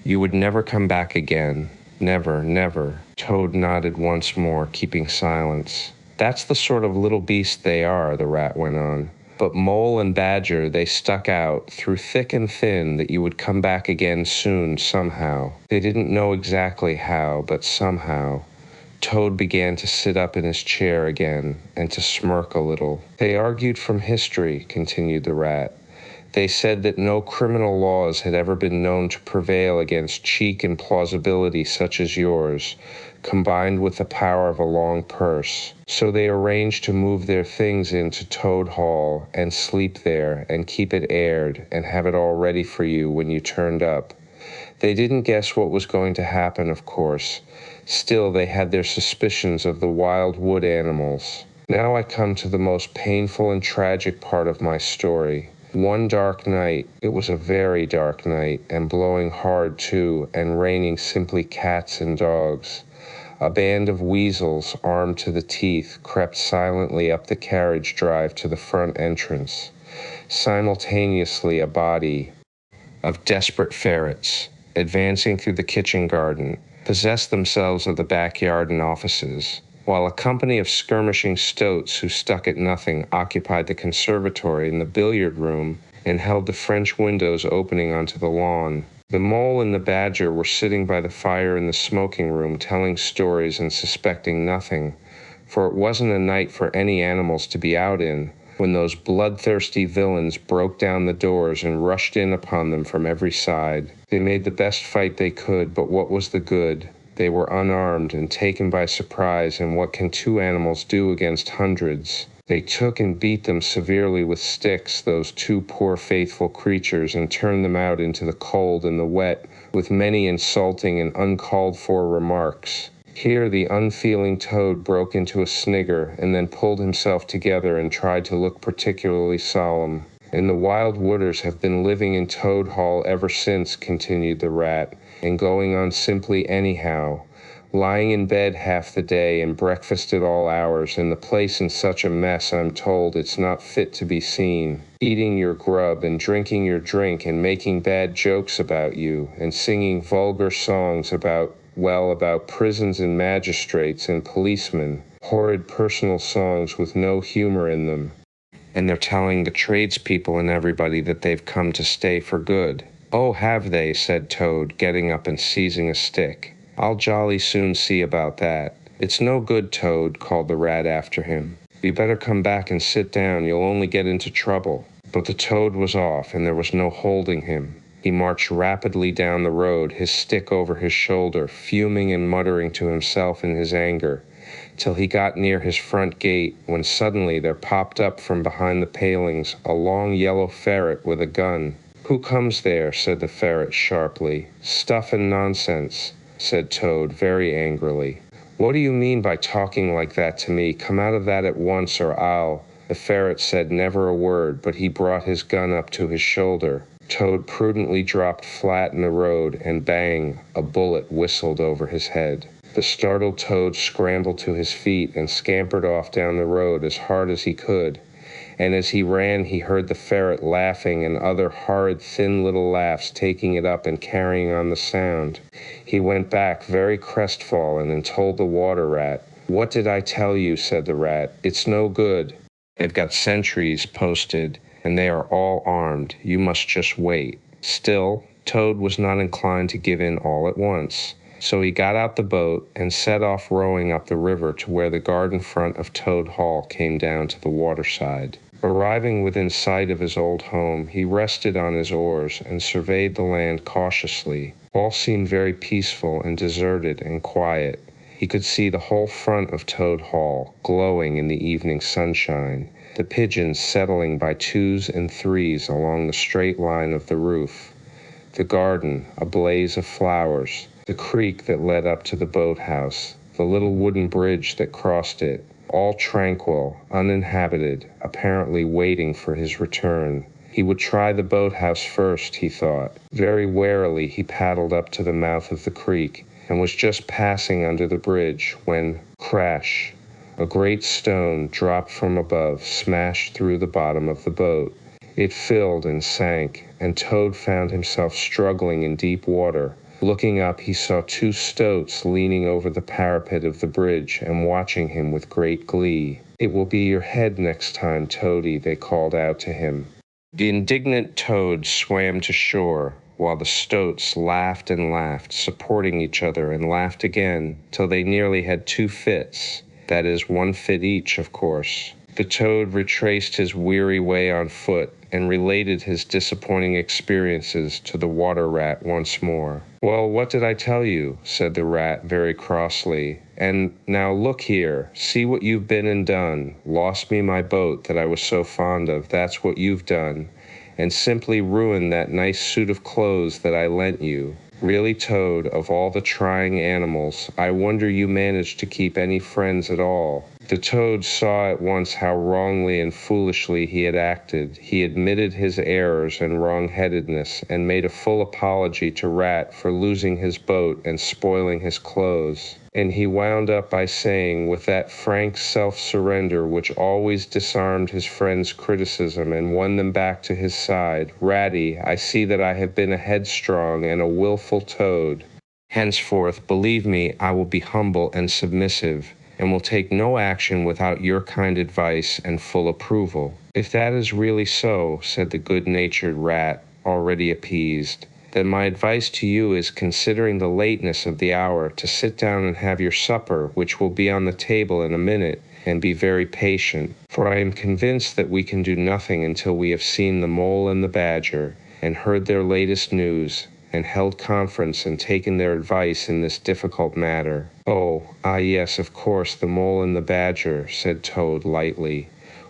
[SPEAKER 1] You would never come back again. Never, never. Toad nodded once more, keeping silence. That's the sort of little beast they are, the rat went on. But mole and badger, they stuck out, through thick and thin, that you would come back again soon, somehow. They didn't know exactly how, but somehow. Toad began to sit up in his chair again, and to smirk a little. They argued from history, continued the rat. They said that no criminal laws had ever been known to prevail against cheek and plausibility such as yours, combined with the power of a long purse. So they arranged to move their things into Toad Hall, and sleep there, and keep it aired, and have it all ready for you when you turned up. They didn't guess what was going to happen, of course. Still, they had their suspicions of the wild wood animals. Now I come to the most painful and tragic part of my story. One dark night, it was a very dark night, and blowing hard too, and raining simply cats and dogs. A band of weasels, armed to the teeth, crept silently up the carriage drive to the front entrance. Simultaneously, a body of desperate ferrets, advancing through the kitchen garden, possessed themselves of the backyard and offices, while a company of skirmishing stoats who stuck at nothing occupied the conservatory and the billiard room and held the French windows opening onto the lawn. The mole and the badger were sitting by the fire in the smoking room telling stories and suspecting nothing, for it wasn't a night for any animals to be out in, when those bloodthirsty villains broke down the doors and rushed in upon them from every side. They made the best fight they could, but what was the good? They were unarmed and taken by surprise, and what can two animals do against hundreds? They took and beat them severely with sticks, those two poor faithful creatures, and turned them out into the cold and the wet, with many insulting and uncalled-for remarks. Here the unfeeling Toad broke into a snigger, and then pulled himself together and tried to look particularly solemn. And the wild wooders have been living in Toad Hall ever since, continued the rat, and going on simply anyhow, lying in bed half the day and breakfast at all hours, and the place in such a mess I'm told it's not fit to be seen, eating your grub and drinking your drink and making bad jokes about you, and singing vulgar songs about prisons and magistrates and policemen, horrid personal songs with no humor in them. And they're telling the tradespeople and everybody that they've come to stay for good. Oh, have they? Said Toad, getting up and seizing a stick. I'll jolly soon see about that. It's no good, Toad, called the rat after him. You better come back and sit down, you'll only get into trouble. But the Toad was off, and there was no holding him. He marched rapidly down the road, his stick over his shoulder, fuming and muttering to himself in his anger, till he got near his front gate, when suddenly there popped up from behind the palings a long yellow ferret with a gun. Who comes there? Said the ferret sharply. Stuff and nonsense, said Toad very angrily. What do you mean by talking like that to me? Come out of that at once, or I'll... The ferret said never a word, but he brought his gun up to his shoulder. Toad prudently dropped flat in the road, and bang, a bullet whistled over his head. The startled Toad scrambled to his feet and scampered off down the road as hard as he could, and as he ran he heard the ferret laughing and other horrid thin little laughs taking it up and carrying on the sound. He went back very crestfallen and told the water rat. What did I tell you? Said the rat. It's no good. They've got sentries posted, and they are all armed. You must just wait. Still, Toad was not inclined to give in all at once. So he got out the boat and set off rowing up the river to where the garden front of Toad Hall came down to the waterside. Arriving within sight of his old home, he rested on his oars and surveyed the land cautiously. All seemed very peaceful and deserted and quiet. He could see the whole front of Toad Hall glowing in the evening sunshine, the pigeons settling by twos and threes along the straight line of the roof, the garden, a blaze of flowers, the creek that led up to the boathouse, the little wooden bridge that crossed it, all tranquil, uninhabited, apparently waiting for his return. He would try the boathouse first, he thought. Very warily he paddled up to the mouth of the creek, and was just passing under the bridge when, crash, a great stone dropped from above, smashed through the bottom of the boat. It filled and sank, and Toad found himself struggling in deep water. Looking up, he saw two stoats leaning over the parapet of the bridge and watching him with great glee. "It will be your head next time, Toady," they called out to him. The indignant Toad swam to shore, while the stoats laughed and laughed, supporting each other, and laughed again, till they nearly had two fits. That is, one fit each, of course. The Toad retraced his weary way on foot, and related his disappointing experiences to the water rat once more. "Well, what did I tell you?" said the rat very crossly. "And now look here, see what you've been and done. Lost me my boat that I was so fond of, that's what you've done. And simply ruined that nice suit of clothes that I lent you. Really, Toad, of all the trying animals, I wonder you managed to keep any friends at all." The Toad saw at once how wrongly and foolishly he had acted. He admitted his errors and wrong-headedness, and made a full apology to Rat for losing his boat and spoiling his clothes. And he wound up by saying, with that frank self-surrender which always disarmed his friends' criticism and won them back to his side, "Ratty, I see that I have been a headstrong and a willful Toad. Henceforth, believe me, I will be humble and submissive, and will take no action without your kind advice and full approval." "If that is really so," said the good-natured Rat, already appeased, "then my advice to you is, considering the lateness of the hour, to sit down and have your supper, which will be on the table in a minute, and be very patient. For I am convinced that we can do nothing until we have seen the Mole and the Badger, and heard their latest news, and held conference and taken their advice in this difficult matter." Yes, of course, the Mole and the Badger," said Toad lightly.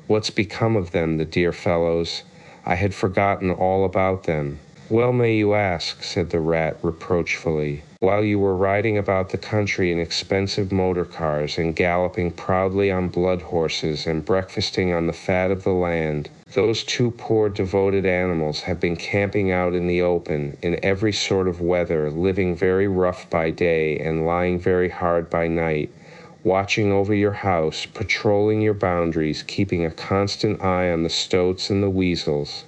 [SPEAKER 1] "What's become of them, the dear fellows? I had forgotten all about them." "Well may you ask," said the Rat reproachfully. "While you were riding about the country in expensive motor cars, and galloping proudly on blood horses, and breakfasting on the fat of the land, those two poor devoted animals have been camping out in the open, in every sort of weather, living very rough by day and lying very hard by night, watching over your house, patrolling your boundaries, keeping a constant eye on the stoats and the weasels,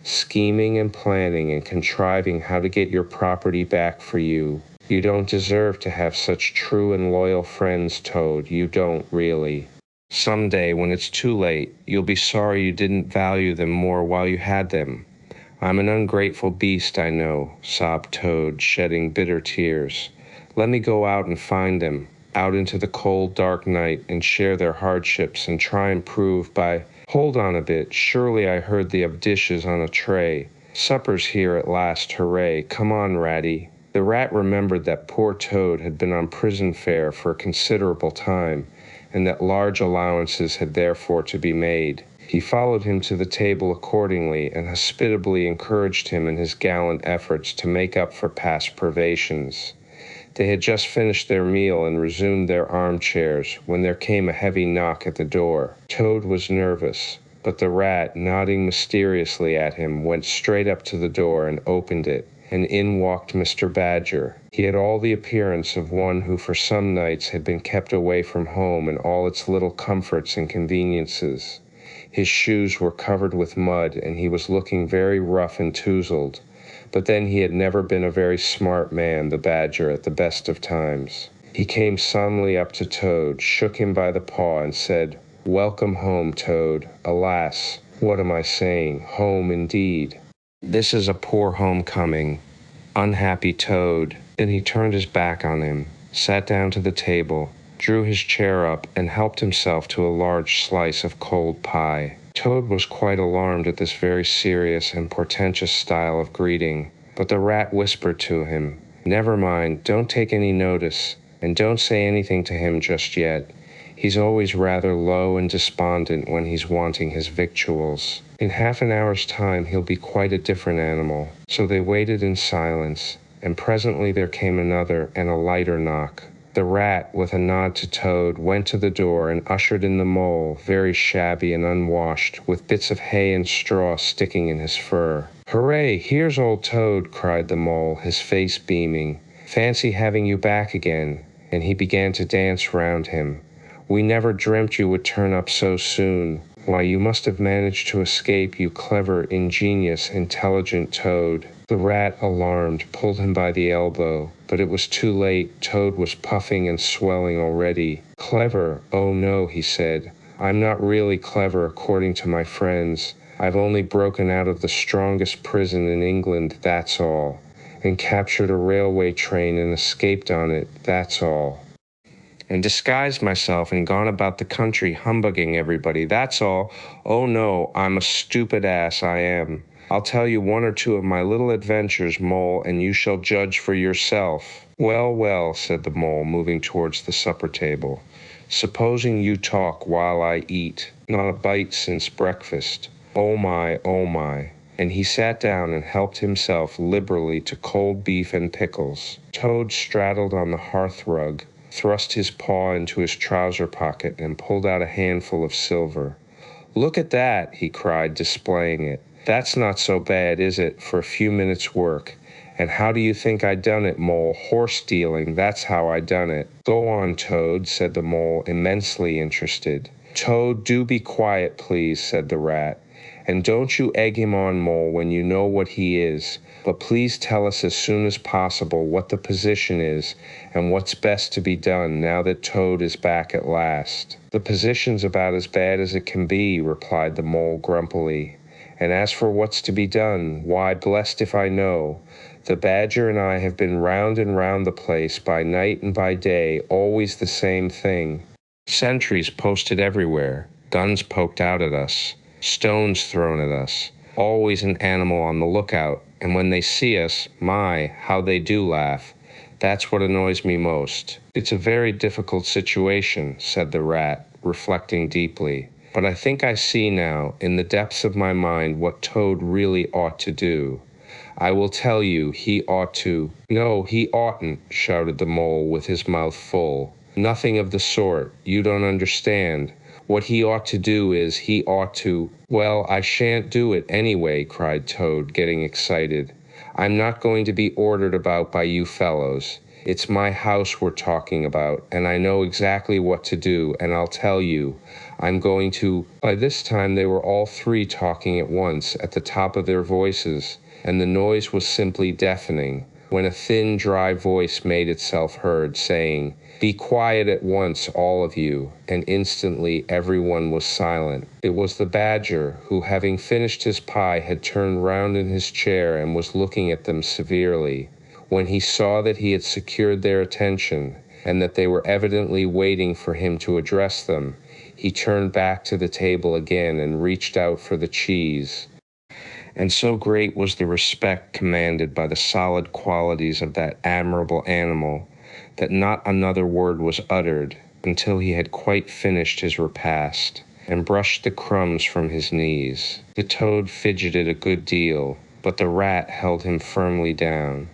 [SPEAKER 1] scheming and planning and contriving how to get your property back for you. You don't deserve to have such true and loyal friends, Toad. You don't, really. Some day, when it's too late, you'll be sorry you didn't value them more while you had them. I'm an ungrateful beast, I know," sobbed Toad, shedding bitter tears. "Let me go out and find them, out into the cold, dark night, and share their hardships, and try and prove by— Hold on a bit, surely I heard the of dishes on a tray. Supper's here at last, hooray! Come on, Ratty." The Rat remembered that poor Toad had been on prison fare for a considerable time, and that large allowances had therefore to be made. He followed him to the table accordingly, and hospitably encouraged him in his gallant efforts to make up for past privations. They had just finished their meal and resumed their armchairs, when there came a heavy knock at the door. Toad was nervous, but the Rat, nodding mysteriously at him, went straight up to the door and opened it, and in walked Mr. Badger. He had all the appearance of one who for some nights had been kept away from home and all its little comforts and conveniences. His shoes were covered with mud, and he was looking very rough and touzled. But then he had never been a very smart man, the Badger, at the best of times. He came solemnly up to Toad, shook him by the paw, and said, "Welcome home, Toad. Alas, what am I saying? Home indeed. This is a poor homecoming. Unhappy Toad." Then he turned his back on him, sat down to the table, drew his chair up, and helped himself to a large slice of cold pie. Toad was quite alarmed at this very serious and portentous style of greeting, but the Rat whispered to him, "Never mind, don't take any notice, and don't say anything to him just yet. He's always rather low and despondent when he's wanting his victuals. In half an hour's time he'll be quite a different animal." So they waited in silence, and presently there came another and a lighter knock. The rat, with a nod to Toad, went to the door and ushered in the mole, very shabby and unwashed, with bits of hay and straw sticking in his fur. "Hooray, here's old Toad," cried the mole, his face beaming. "Fancy having you back again," and he began to dance round him. "We never dreamt you would turn up so soon. Why, you must have managed to escape, you clever, ingenious, intelligent Toad." The rat, alarmed, pulled him by the elbow, but it was too late. Toad was puffing and swelling already. "Clever? Oh no," he said. "I'm not really clever according to my friends. I've only broken out of the strongest prison in England, that's all, and captured a railway train and escaped on it, that's all. And disguised myself and gone about the country humbugging everybody, that's all. Oh no, I'm a stupid ass, I am. I'll tell you one or two of my little adventures, Mole, and you shall judge for yourself." "Well, well," said the Mole, moving towards the supper table. "Supposing you talk while I eat. Not a bite since breakfast. Oh my, oh my." And he sat down and helped himself liberally to cold beef and pickles. Toad straddled on the hearth rug, thrust his paw into his trouser pocket, and pulled out a handful of silver. "Look at that," he cried, displaying it. "That's not so bad, is it, for a few minutes' work? And how do you think I done it, Mole? Horse dealing, that's how I done it." "Go on, Toad," said the Mole, immensely interested. "Toad, do be quiet, please," said the rat. "And don't you egg him on, Mole, when you know what he is. But please tell us as soon as possible what the position is and what's best to be done now that Toad is back at last." "The position's about as bad as it can be," replied the Mole grumpily. "And as for what's to be done, why, blessed if I know. The Badger and I have been round and round the place by night and by day, always the same thing. Sentries posted everywhere, guns poked out at us, stones thrown at us, always an animal on the lookout, and when they see us, my, how they do laugh. That's what annoys me most." "It's a very difficult situation," said the rat, reflecting deeply. "But I think I see now, in the depths of my mind, what Toad really ought to do. I will tell you, he ought to—" "No, he oughtn't," shouted the Mole with his mouth full. "Nothing of the sort. You don't understand. What he ought to do is, he ought to—" "Well, I shan't do it anyway," cried Toad, getting excited. "I'm not going to be ordered about by you fellows. It's my house we're talking about, and I know exactly what to do, and I'll tell you. I'm going to—" By this time they were all three talking at once, at the top of their voices, and the noise was simply deafening, when a thin, dry voice made itself heard, saying, "Be quiet at once, all of you," and instantly everyone was silent. It was the Badger, who, having finished his pie, had turned round in his chair and was looking at them severely. When he saw that he had secured their attention, and that they were evidently waiting for him to address them, he turned back to the table again and reached out for the cheese. And so great was the respect commanded by the solid qualities of that admirable animal, that not another word was uttered until he had quite finished his repast, and brushed the crumbs from his knees. The Toad fidgeted a good deal, but the rat held him firmly down.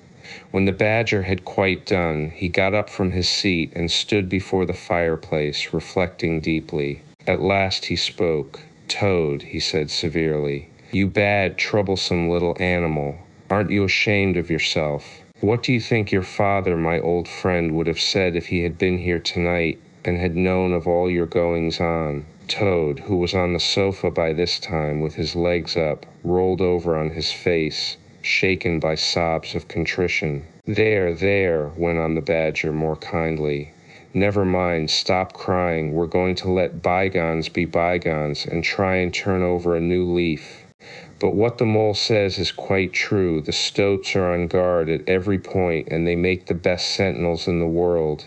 [SPEAKER 1] When the Badger had quite done, he got up from his seat and stood before the fireplace, reflecting deeply. At last he spoke. "Toad," he said severely, "you bad, troublesome little animal, aren't you ashamed of yourself? What do you think your father, my old friend, would have said if he had been here tonight and had known of all your goings-on?" Toad, who was on the sofa by this time with his legs up, rolled over on his face, shaken by sobs of contrition. "There, there," went on the Badger more kindly. "Never mind, stop crying. We're going to let bygones be bygones and try and turn over a new leaf. But what the Mole says is quite true. The stoats are on guard at every point, and they make the best sentinels in the world.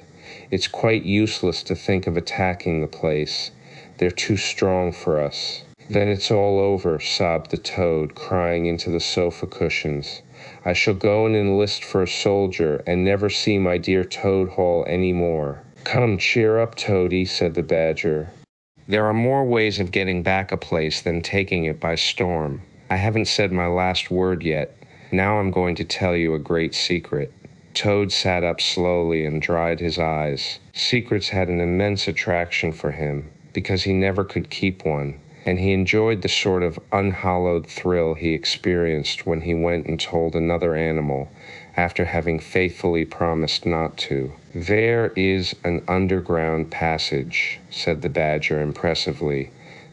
[SPEAKER 1] It's quite useless to think of attacking the place. They're too strong for us." "Then it's all over," sobbed the Toad, crying into the sofa cushions. "I shall go and enlist for a soldier, and never see my dear Toad Hall any more. "Come, cheer up, Toady," said the Badger. "There are more ways of getting back a place than taking it by storm. I haven't said my last word yet. Now I'm going to tell you a great secret." Toad sat up slowly and dried his eyes. Secrets had an immense attraction for him, because he never could keep one, and he enjoyed the sort of unhallowed thrill he experienced when he went and told another animal, after having faithfully promised not to. "There is an underground passage," said the Badger impressively,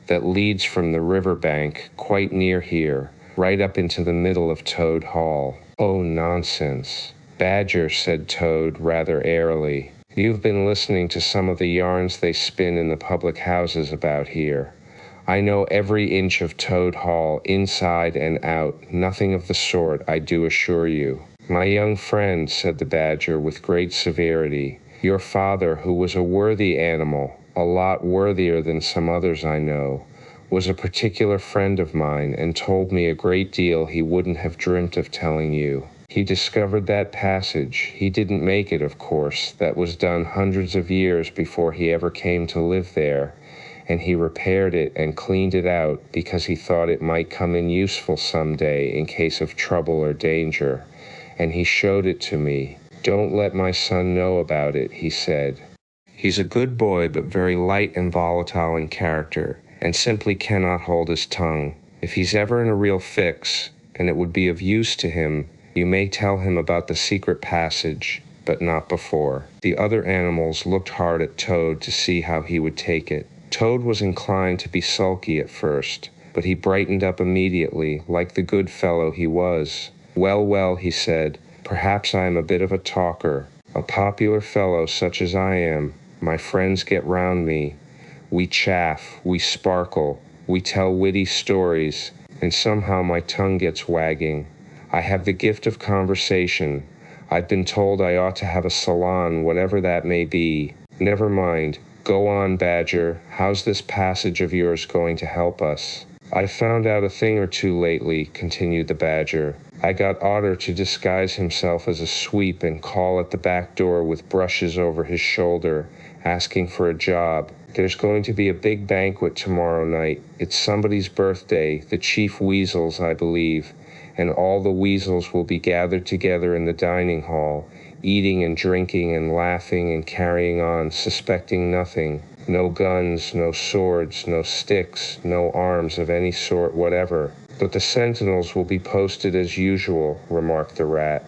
[SPEAKER 1] "that leads from the Riverbank quite near here, right up into the middle of Toad Hall." "Oh, nonsense." "Badger," said Toad rather airily, "you've been listening to some of the yarns they spin in the public houses about here. I know every inch of Toad Hall, inside and out. Nothing of the sort, I do assure you." "My young friend," said the Badger with great severity, "your father, who was a worthy animal, a lot worthier than some others I know, was a particular friend of mine and told me a great deal he wouldn't have dreamt of telling you. He discovered that passage. He didn't make it, of course. That was done hundreds of years before he ever came to live there, and he repaired it and cleaned it out because he thought it might come in useful some day in case of trouble or danger, and he showed it to me. 'Don't let my son know about it,' he said. He's a good boy, but very light and volatile in character, and simply cannot hold his tongue. If he's ever in a real fix, and it would be of use to him, you may tell him about the secret passage, but not before." The other animals looked hard at Toad to see how he would take it. Toad was inclined to be sulky at first, but he brightened up immediately, like the good fellow he was. "Well, well," he said, "perhaps I am a bit of a talker. A popular fellow such as I am. My friends get round me. We chaff, we sparkle, we tell witty stories, and somehow my tongue gets wagging. I have the gift of conversation. I've been told I ought to have a salon, whatever that may be. Never mind. Go on, Badger. How's this passage of yours going to help us?" "I've found out a thing or two lately," continued the Badger. "I got Otter to disguise himself as a sweep and call at the back door with brushes over his shoulder, asking for a job. There's going to be a big banquet tomorrow night. It's somebody's birthday, the Chief Weasel's, I believe, and all the weasels will be gathered together in the dining hall, eating and drinking and laughing and carrying on, suspecting nothing. No guns, no swords, no sticks, no arms of any sort whatever. But the sentinels will be posted as usual," remarked the Rat.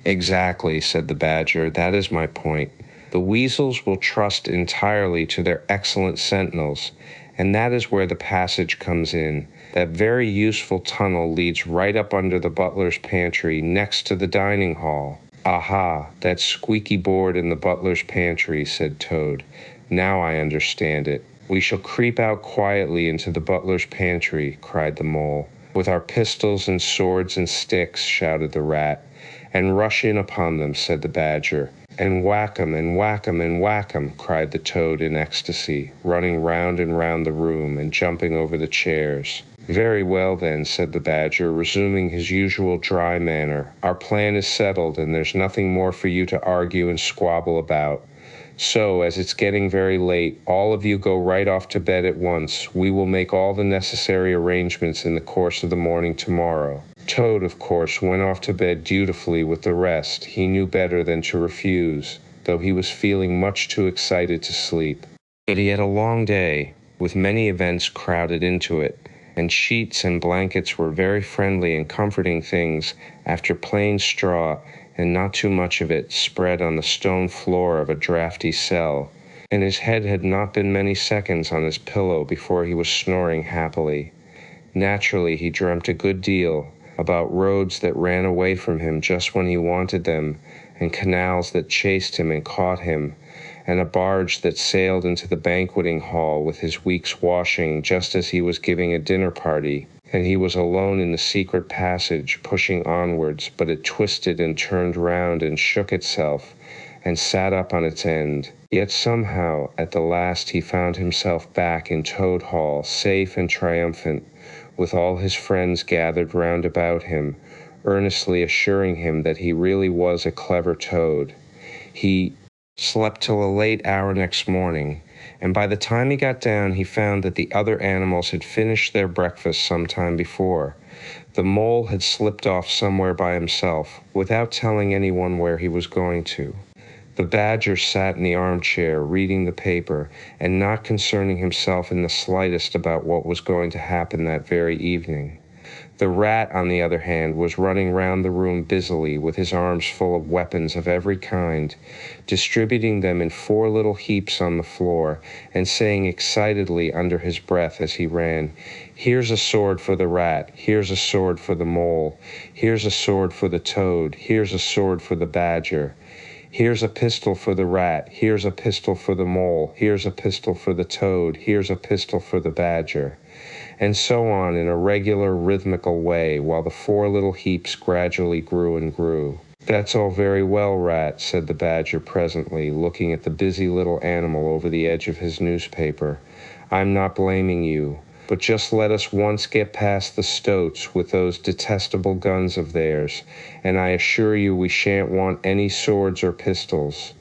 [SPEAKER 1] "Exactly," said the Badger. "That is my point. The weasels will trust entirely to their excellent sentinels, and that is where the passage comes in. That very useful tunnel leads right up under the butler's pantry, next to the dining hall." "Aha, that squeaky board in the butler's pantry," said Toad. "Now I understand it." "We shall creep out quietly into the butler's pantry," cried the Mole. "With our pistols and swords and sticks," shouted the Rat. "And rush in upon them," said the Badger. "And whack 'em, and whack 'em, and whack 'em," cried the Toad in ecstasy, running round and round the room and jumping over the chairs. "Very well, then," said the Badger, resuming his usual dry manner. "Our plan is settled, and there's nothing more for you to argue and squabble about. So, as it's getting very late, all of you go right off to bed at once. We will make all the necessary arrangements in the course of the morning tomorrow." Toad, of course, went off to bed dutifully with the rest. He knew better than to refuse, though he was feeling much too excited to sleep. But he had a long day, with many events crowded into it, and sheets and blankets were very friendly and comforting things after plain straw, and not too much of it, spread on the stone floor of a draughty cell, and his head had not been many seconds on his pillow before he was snoring happily. Naturally, he dreamt a good deal, about roads that ran away from him just when he wanted them, and canals that chased him and caught him, and a barge that sailed into the banqueting hall with his week's washing just as he was giving a dinner party, and he was alone in the secret passage, pushing onwards, but it twisted and turned round and shook itself, and sat up on its end. Yet somehow, at the last, he found himself back in Toad Hall, safe and triumphant, with all his friends gathered round about him, earnestly assuring him that he really was a clever toad. He slept till a late hour next morning, and by the time he got down he found that the other animals had finished their breakfast some time before. The mole had slipped off somewhere by himself, without telling anyone where he was going to. The badger sat in the armchair, reading the paper, and not concerning himself in the slightest about what was going to happen that very evening. The rat, on the other hand, was running round the room busily, with his arms full of weapons of every kind, distributing them in 4 little heaps on the floor, and saying excitedly under his breath as he ran, "Here's a sword for the rat, here's a sword for the mole, here's a sword for the toad, here's a sword for the badger. Here's a pistol for the rat, here's a pistol for the mole, here's a pistol for the toad, here's a pistol for the badger," and so on in a regular rhythmical way, while the 4 little heaps gradually grew and grew. "That's all very well, rat," said the badger presently, looking at the busy little animal over the edge of his newspaper. "I'm not blaming you. But just let us once get past the stoats with those detestable guns of theirs, and I assure you we shan't want any swords or pistols.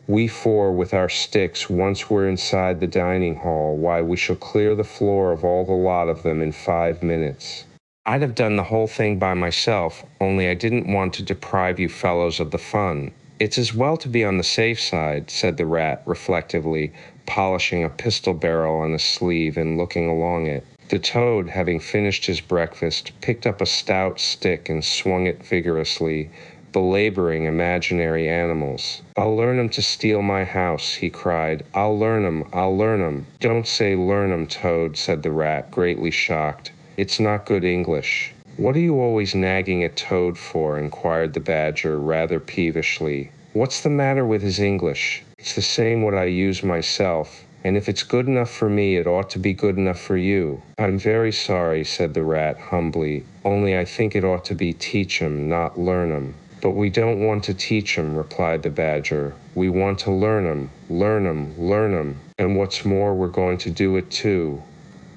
[SPEAKER 1] We 4 with our sticks, once we're inside the dining hall, why, we shall clear the floor of all the lot of them in 5 minutes. I'd have done the whole thing by myself, only I didn't want to deprive you fellows of the fun. It's as well to be on the safe side," said the rat reflectively, polishing a pistol barrel on his sleeve and looking along it. The toad, having finished his breakfast, picked up a stout stick and swung it vigorously, belaboring imaginary animals. "I'll learn 'em to steal my house," he cried. "I'll learn 'em, I'll learn 'em." "Don't say learn 'em, Toad," said the rat, greatly shocked. "It's not good English." "What are you always nagging at Toad for?" inquired the badger, rather peevishly. "What's the matter with his English? It's the same what I use myself, and if it's good enough for me, it ought to be good enough for you." "I'm very sorry," said the rat humbly, "only I think it ought to be teach 'em, not learn 'em." "But we don't want to teach 'em," replied the badger. "We want to learn 'em, learn 'em, learn 'em, and what's more, we're going to do it too."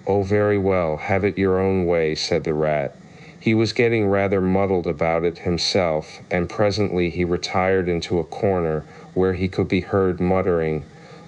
[SPEAKER 1] "Oh, very well, have it your own way," said the rat. He was getting rather muddled about it himself, and presently he retired into a corner where he could be heard muttering,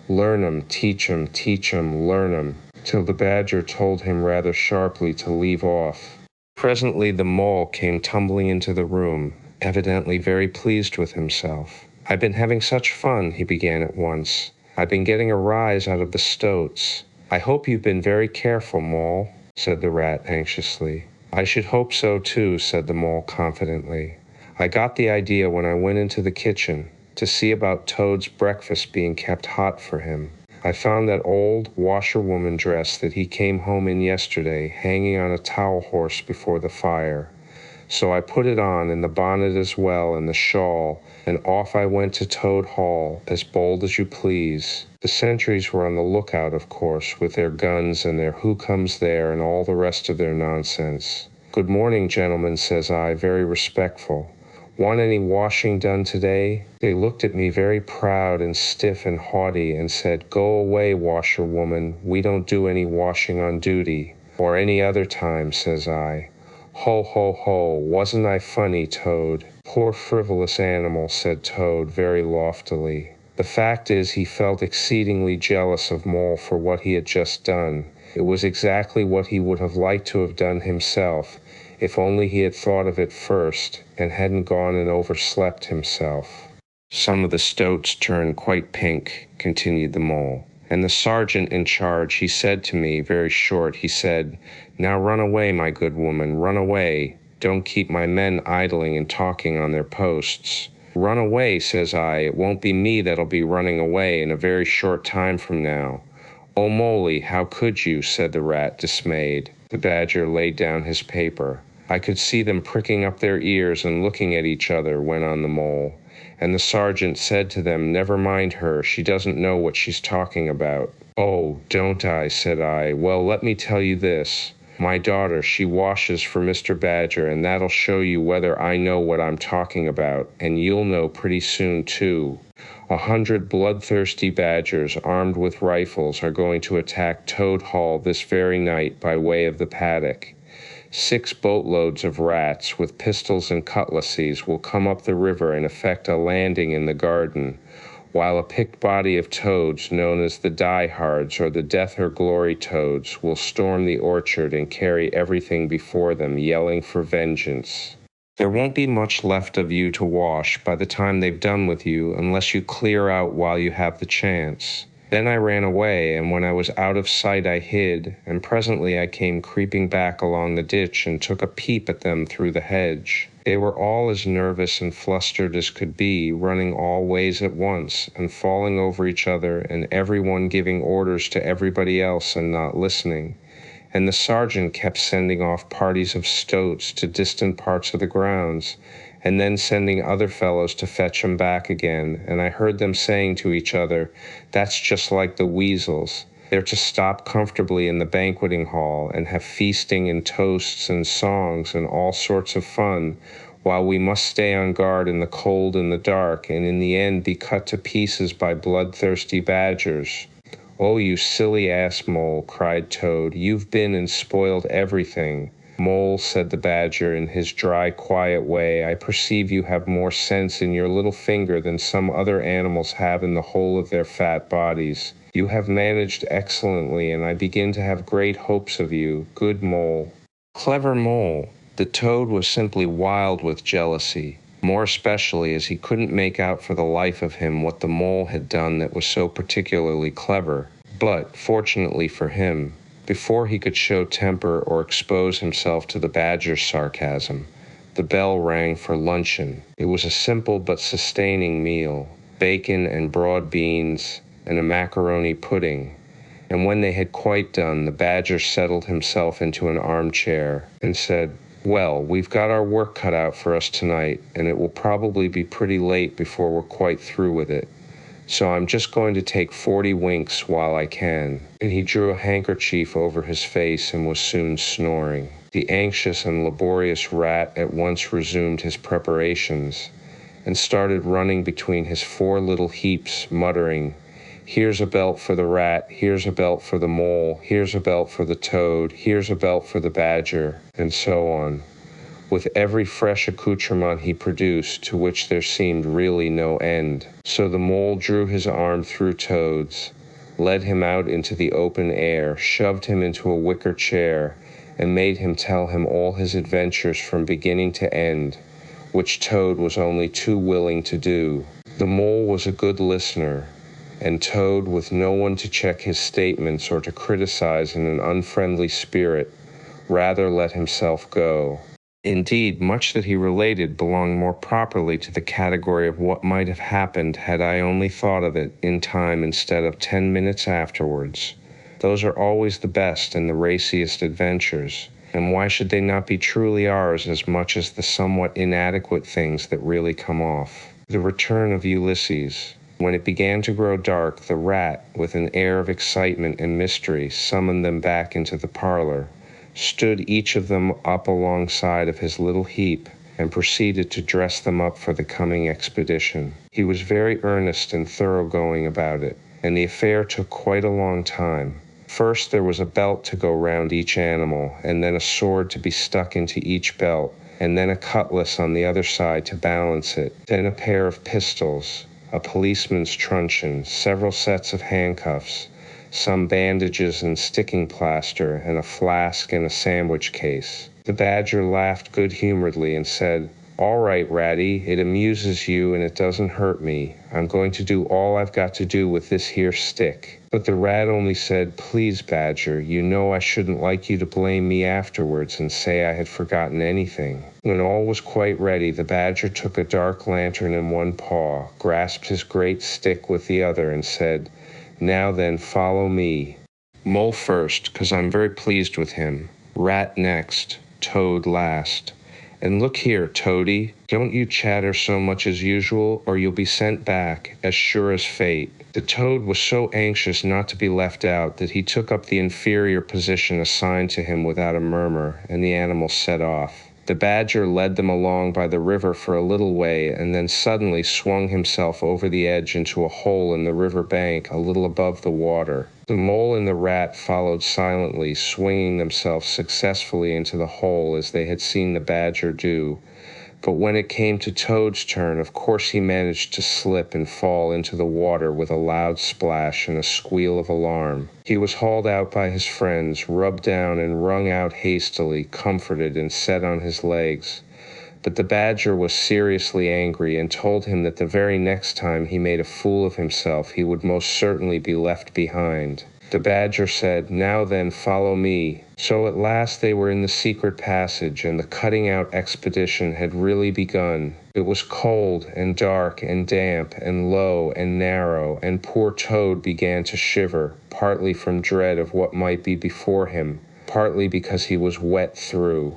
[SPEAKER 1] "Learn 'em, teach 'em, learn 'em," till the badger told him rather sharply to leave off. Presently the mole came tumbling into the room, evidently very pleased with himself. "I've been having such fun," he began at once. "I've been getting a rise out of the stoats." "I hope you've been very careful, Mole," said the rat anxiously. "I should hope so too," said the mole confidently. "I got the idea when I went into the kitchen to see about Toad's breakfast being kept hot for him. I found that old washerwoman dress that he came home in yesterday hanging on a towel horse before the fire. So I put it on, and the bonnet as well, and the shawl, and off I went to Toad Hall, as bold as you please. The sentries were on the lookout, of course, with their guns and their who comes there and all the rest of their nonsense. 'Good morning, gentlemen,' says I, very respectful. 'Want any washing done today?' They looked at me very proud and stiff and haughty, and said, 'Go away, washerwoman, we don't do any washing on duty.' 'Or any other time,' says I. Ho, ho, ho, wasn't I funny, Toad?" "Poor frivolous animal," said Toad very loftily. The fact is, he felt exceedingly jealous of Mole for what he had just done. It was exactly what he would have liked to have done himself, if only he had thought of it first, and hadn't gone and overslept himself. "Some of the stoats turned quite pink," continued the mole. "And the sergeant in charge, he said to me, very short, he said, 'Now run away, my good woman, run away. Don't keep my men idling and talking on their posts.' 'Run away,' says I. 'It won't be me that'll be running away in a very short time from now.' 'Oh, moly, how could you?' said the rat, dismayed. The badger laid down his paper. 'I could see them pricking up their ears and looking at each other,' went on the mole. 'And the sergeant said to them, never mind her, she doesn't know what she's talking about.' 'Oh, don't I?' said I. 'Well, let me tell you this. My daughter, she washes for Mr. Badger, and that'll show you whether I know what I'm talking about, and you'll know pretty soon, too. 100 bloodthirsty badgers, armed with rifles, are going to attack Toad Hall this very night by way of the paddock. 6 boatloads of rats, with pistols and cutlasses, will come up the river and effect a landing in the garden. while a picked body of toads known as the diehards or the death or glory toads will storm the orchard and carry everything before them, yelling for vengeance. There won't be much left of you to wash by the time they've done with you unless you clear out while you have the chance. Then I ran away, and when I was out of sight I hid, and presently I came creeping back along the ditch and took a peep at them through the hedge. They were all as nervous and flustered as could be, running all ways at once, and falling over each other, and every one giving orders to everybody else and not listening. And the sergeant kept sending off parties of stoats to distant parts of the grounds, and then sending other fellows to fetch 'em back again, and I heard them saying to each other, "That's just like the weasels. They're to stop comfortably in the banqueting hall and have feasting and toasts and songs and all sorts of fun, while we must stay on guard in the cold and the dark, and in the end be cut to pieces by bloodthirsty badgers." "Oh, you silly ass, Mole," cried Toad, "you've been and spoiled everything." "Mole," said the Badger in his dry, quiet way, "I perceive you have more sense in your little finger than some other animals have in the whole of their fat bodies. You have managed excellently, and I begin to have great hopes of you. Good Mole." Clever Mole! The Toad was simply wild with jealousy, more especially as he couldn't make out for the life of him what the Mole had done that was so particularly clever. But, fortunately for him, before he could show temper or expose himself to the Badger's sarcasm, the bell rang for luncheon. It was a simple but sustaining meal, bacon and broad beans and a macaroni pudding, and when they had quite done, the Badger settled himself into an armchair and said, "Well, we've got our work cut out for us tonight, and it will probably be pretty late before we're quite through with it. So I'm just going to take 40 winks while I can." And he drew a handkerchief over his face and was soon snoring. The anxious and laborious Rat at once resumed his preparations and started running between his 4 little heaps, muttering, "Here's a belt for the Rat, here's a belt for the Mole, here's a belt for the Toad, here's a belt for the Badger," and so on, with every fresh accoutrement he produced, to which there seemed really no end. So the Mole drew his arm through Toad's, led him out into the open air, shoved him into a wicker chair, and made him tell him all his adventures from beginning to end, which Toad was only too willing to do. The Mole was a good listener, and Toad, with no one to check his statements or to criticize in an unfriendly spirit, rather let himself go. Indeed, much that he related belonged more properly to the category of what might have happened had I only thought of it in time instead of 10 minutes afterwards. Those are always the best and the raciest adventures, and why should they not be truly ours as much as the somewhat inadequate things that really come off? The return of Ulysses. When it began to grow dark, the Rat, with an air of excitement and mystery, summoned them back into the parlor, stood each of them up alongside of his little heap, and proceeded to dress them up for the coming expedition. He was very earnest and thoroughgoing about it, and the affair took quite a long time. First there was a belt to go round each animal, and then a sword to be stuck into each belt, and then a cutlass on the other side to balance it, then a pair of pistols, a policeman's truncheon, several sets of handcuffs, some bandages and sticking plaster, and a flask and a sandwich case. The Badger laughed good-humoredly and said, "All right, Ratty, it amuses you and it doesn't hurt me. I'm going to do all I've got to do with this here stick." But the Rat only said, "Please, Badger, you know I shouldn't like you to blame me afterwards and say I had forgotten anything." When all was quite ready, the Badger took a dark lantern in one paw, grasped his great stick with the other, and said, "Now then, follow me. Mole first, 'cause I'm very pleased with him. Rat next, Toad last. And look here, Toady, don't you chatter so much as usual, or you'll be sent back, as sure as fate." The Toad was so anxious not to be left out that he took up the inferior position assigned to him without a murmur, and the animals set off. The Badger led them along by the river for a little way, and then suddenly swung himself over the edge into a hole in the river bank a little above the water. The Mole and the Rat followed silently, swinging themselves successfully into the hole as they had seen the Badger do. But when it came to Toad's turn, of course he managed to slip and fall into the water with a loud splash and a squeal of alarm. He was hauled out by his friends, rubbed down and wrung out hastily, comforted and set on his legs. But the badger was seriously angry and told him that the very next time he made a fool of himself, he would most certainly be left behind. The badger said, "Now then, follow me." So at last they were in the secret passage, and the cutting-out expedition had really begun. It was cold and dark and damp and low and narrow, and poor Toad began to shiver, partly from dread of what might be before him, partly because he was wet through.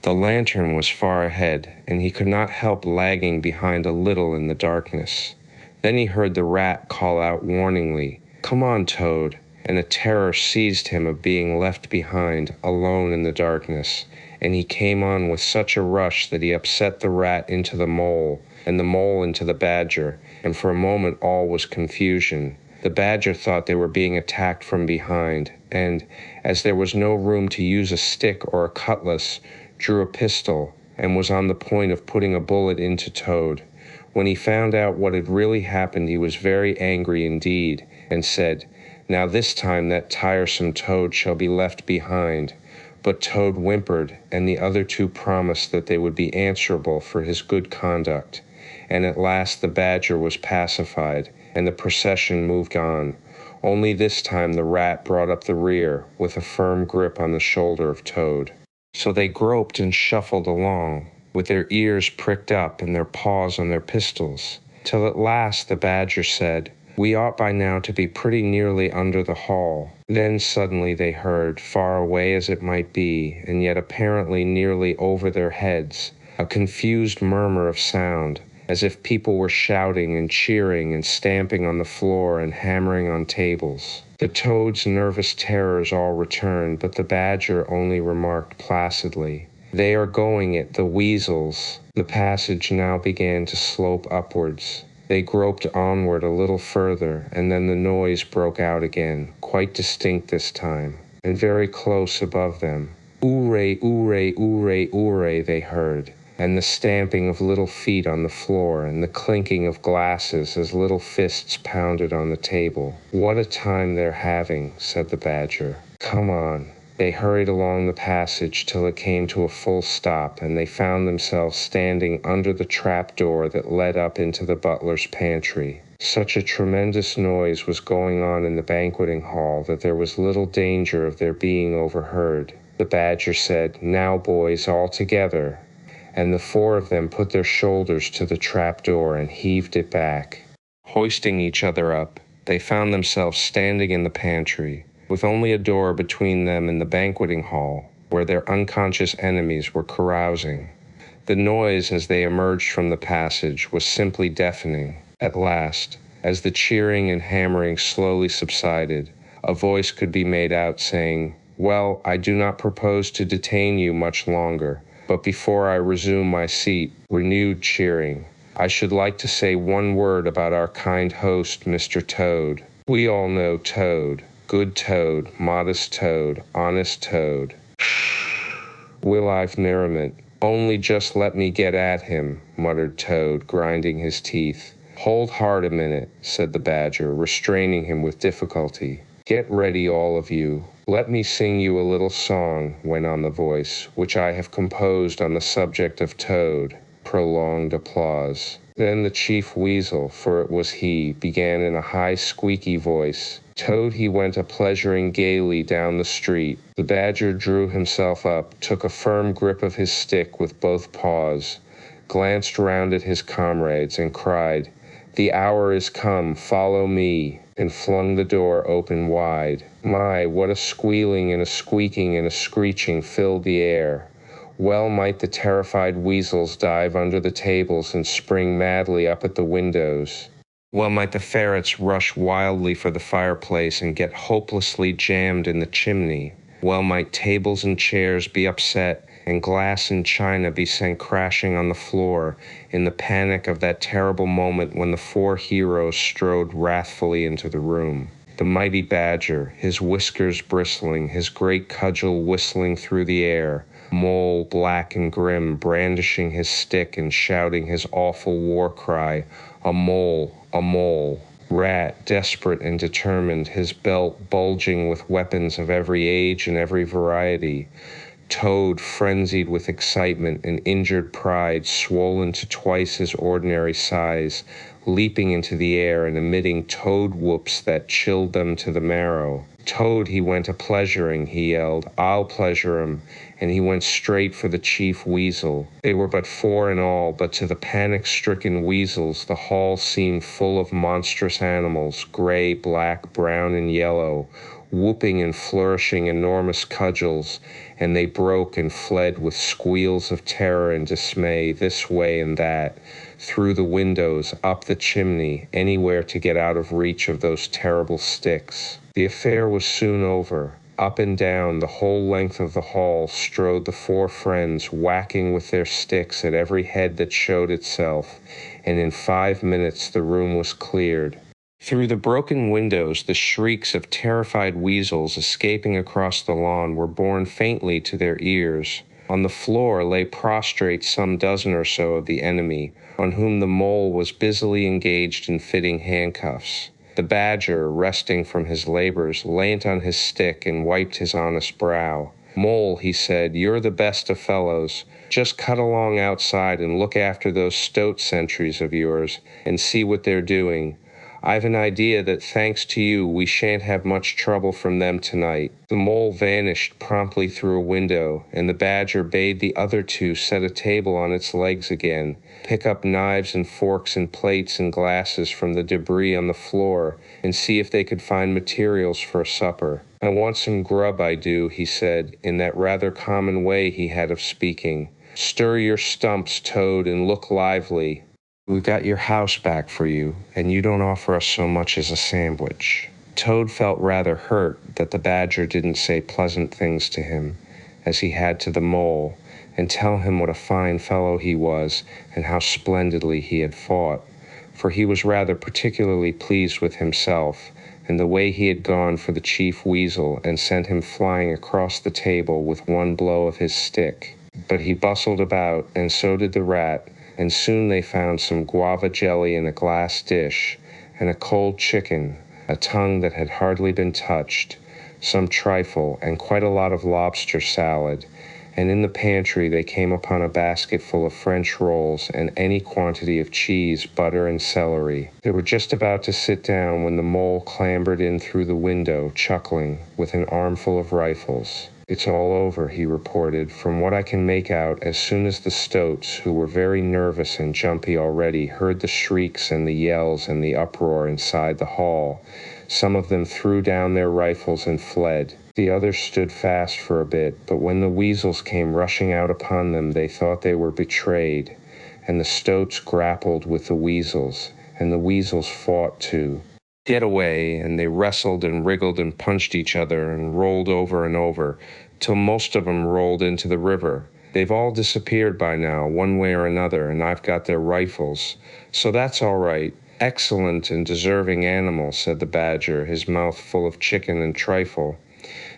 [SPEAKER 1] The lantern was far ahead, and he could not help lagging behind a little in the darkness. Then he heard the rat call out warningly, "Come on, Toad," and a terror seized him of being left behind, alone in the darkness, and he came on with such a rush that he upset the rat into the mole, and the mole into the badger, and for a moment all was confusion. The badger thought they were being attacked from behind, and, as there was no room to use a stick or a cutlass, drew a pistol, and was on the point of putting a bullet into Toad. When he found out what had really happened, he was very angry indeed, and said, "Now this time that tiresome Toad shall be left behind." But Toad whimpered, and the other two promised that they would be answerable for his good conduct. And at last the badger was pacified, and the procession moved on. Only this time the rat brought up the rear, with a firm grip on the shoulder of Toad. So they groped and shuffled along, with their ears pricked up and their paws on their pistols, till at last the badger said, "We ought by now to be pretty nearly under the hall." Then suddenly they heard, far away as it might be, and yet apparently nearly over their heads, a confused murmur of sound, as if people were shouting and cheering and stamping on the floor and hammering on tables. The Toad's nervous terrors all returned, but the badger only remarked placidly, "They are going it, the weasels." The passage now began to slope upwards. They groped onward a little further, and then the noise broke out again, quite distinct this time, and very close above them. "Ooray, ooray, ooray, ooray," they heard, and the stamping of little feet on the floor, and the clinking of glasses as little fists pounded on the table. "What a time they're having," said the badger. "Come on." They hurried along the passage till it came to a full stop, and they found themselves standing under the trap-door that led up into the butler's pantry. Such a tremendous noise was going on in the banqueting hall that there was little danger of their being overheard. The badger said, "Now, boys, all together," and the four of them put their shoulders to the trap-door and heaved it back. Hoisting each other up, they found themselves standing in the pantry, with only a door between them and the banqueting hall, where their unconscious enemies were carousing. The noise as they emerged from the passage was simply deafening. At last, as the cheering and hammering slowly subsided, a voice could be made out saying, "Well, I do not propose to detain you much longer, but before I resume my seat," renewed cheering, "I should like to say one word about our kind host, Mr. Toad. We all know Toad. Good Toad, modest Toad, honest Toad. Will-I've merriment. Only just let me get at him," muttered Toad, grinding his teeth. "Hold hard a minute," said the badger, restraining him with difficulty. "Get ready, all of you. Let me sing you a little song," went on the voice, "which I have composed on the subject of Toad." Prolonged applause. Then the chief weasel, for it was he, began in a high squeaky voice. Toad he went a-pleasuring gaily down the street. The badger drew himself up, took a firm grip of his stick with both paws, glanced round at his comrades, and cried, "The hour is come, follow me," and flung the door open wide. My, what a squealing and a squeaking and a screeching filled the air. Well might the terrified weasels dive under the tables and spring madly up at the windows. Well might the ferrets rush wildly for the fireplace and get hopelessly jammed in the chimney. Well might tables and chairs be upset and glass and china be sent crashing on the floor in the panic of that terrible moment when the four heroes strode wrathfully into the room. The mighty badger, his whiskers bristling, his great cudgel whistling through the air, Mole, black and grim, brandishing his stick and shouting his awful war cry, "A mole, a mole." Rat, desperate and determined, his belt bulging with weapons of every age and every variety. Toad, frenzied with excitement and injured pride, swollen to twice his ordinary size, leaping into the air and emitting toad whoops that chilled them to the marrow. "Toad, he went a-pleasuring," he yelled. "I'll pleasure him." And he went straight for the chief weasel. They were but 4 in all, but to the panic-stricken weasels the hall seemed full of monstrous animals, gray, black, brown, and yellow, whooping and flourishing enormous cudgels, and they broke and fled with squeals of terror and dismay this way and that, through the windows, up the chimney, anywhere to get out of reach of those terrible sticks. The affair was soon over. Up and down the whole length of the hall strode the 4 friends, whacking with their sticks at every head that showed itself, and in 5 minutes the room was cleared. Through the broken windows, the shrieks of terrified weasels escaping across the lawn were borne faintly to their ears. On the floor lay prostrate some dozen or so of the enemy, on whom the mole was busily engaged in fitting handcuffs. The badger, resting from his labors, leant on his stick and wiped his honest brow. "Mole," he said, "you're the best of fellows. Just cut along outside and look after those stoat sentries of yours, and see what they're doing. I've an idea that thanks to you we shan't have much trouble from them tonight." The mole vanished promptly through a window, and the badger bade the other 2 set a table on its legs again, pick up knives and forks and plates and glasses from the debris on the floor, and see if they could find materials for a supper. "I want some grub, I do," he said, in that rather common way he had of speaking. "Stir your stumps, Toad, and look lively. We've got your house back for you, and you don't offer us so much as a sandwich." Toad felt rather hurt that the badger didn't say pleasant things to him, as he had to the mole, and tell him what a fine fellow he was and how splendidly he had fought, for he was rather particularly pleased with himself and the way he had gone for the chief weasel and sent him flying across the table with one blow of his stick. But he bustled about, and so did the rat, and soon they found some guava jelly in a glass dish, and a cold chicken, a tongue that had hardly been touched, some trifle, and quite a lot of lobster salad, and in the pantry they came upon a basket full of French rolls and any quantity of cheese, butter, and celery. They were just about to sit down when the mole clambered in through the window, chuckling, with an armful of rifles. "It's all over," he reported, "from what I can make out, as soon as the stoats, who were very nervous and jumpy already, heard the shrieks and the yells and the uproar inside the hall. Some of them threw down their rifles and fled. The others stood fast for a bit, but when the weasels came rushing out upon them, they thought they were betrayed, and the stoats grappled with the weasels, and the weasels fought too. Get away, and they wrestled and wriggled and punched each other and rolled over and over, till most of 'em rolled into the river. They've all disappeared by now, one way or another, and I've got their rifles. So that's all right. Excellent and deserving animals," said the badger, his mouth full of chicken and trifle.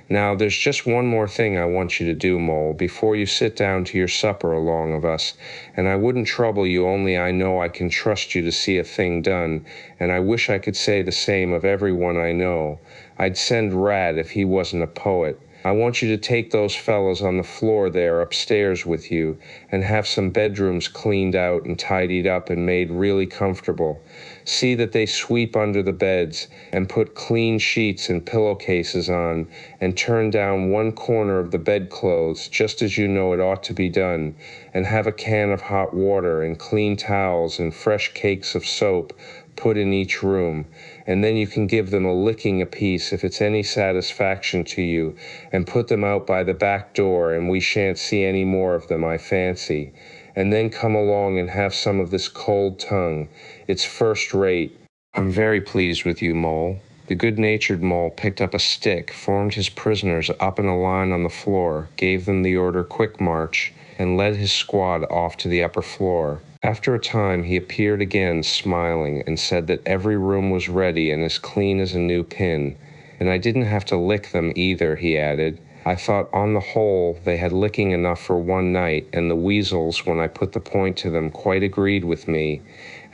[SPEAKER 1] "Now, there's just one more thing I want you to do, Mole, before you sit down to your supper along of us, and I wouldn't trouble you only I know I can trust you to see a thing done, and I wish I could say the same of everyone I know. I'd send Rat if he wasn't a poet. I want you to take those fellows on the floor there upstairs with you, and have some bedrooms cleaned out and tidied up and made really comfortable. See that they sweep under the beds, and put clean sheets and pillowcases on, and turn down one corner of the bedclothes, just as you know it ought to be done, and have a can of hot water and clean towels and fresh cakes of soap put in each room, and then you can give them a licking apiece if it's any satisfaction to you, and put them out by the back door, and we shan't see any more of them, I fancy. And then come along and have some of this cold tongue. It's first rate." "I'm very pleased with you, Mole." The good-natured mole picked up a stick, formed his prisoners up in a line on the floor, gave them the order "quick march," and led his squad off to the upper floor. After a time he appeared again, smiling, and said that every room was ready and as clean as a new pin. "And I didn't have to lick them either," he added. I thought on the whole they had licking enough for one night, and the weasels, when I put the point to them, quite agreed with me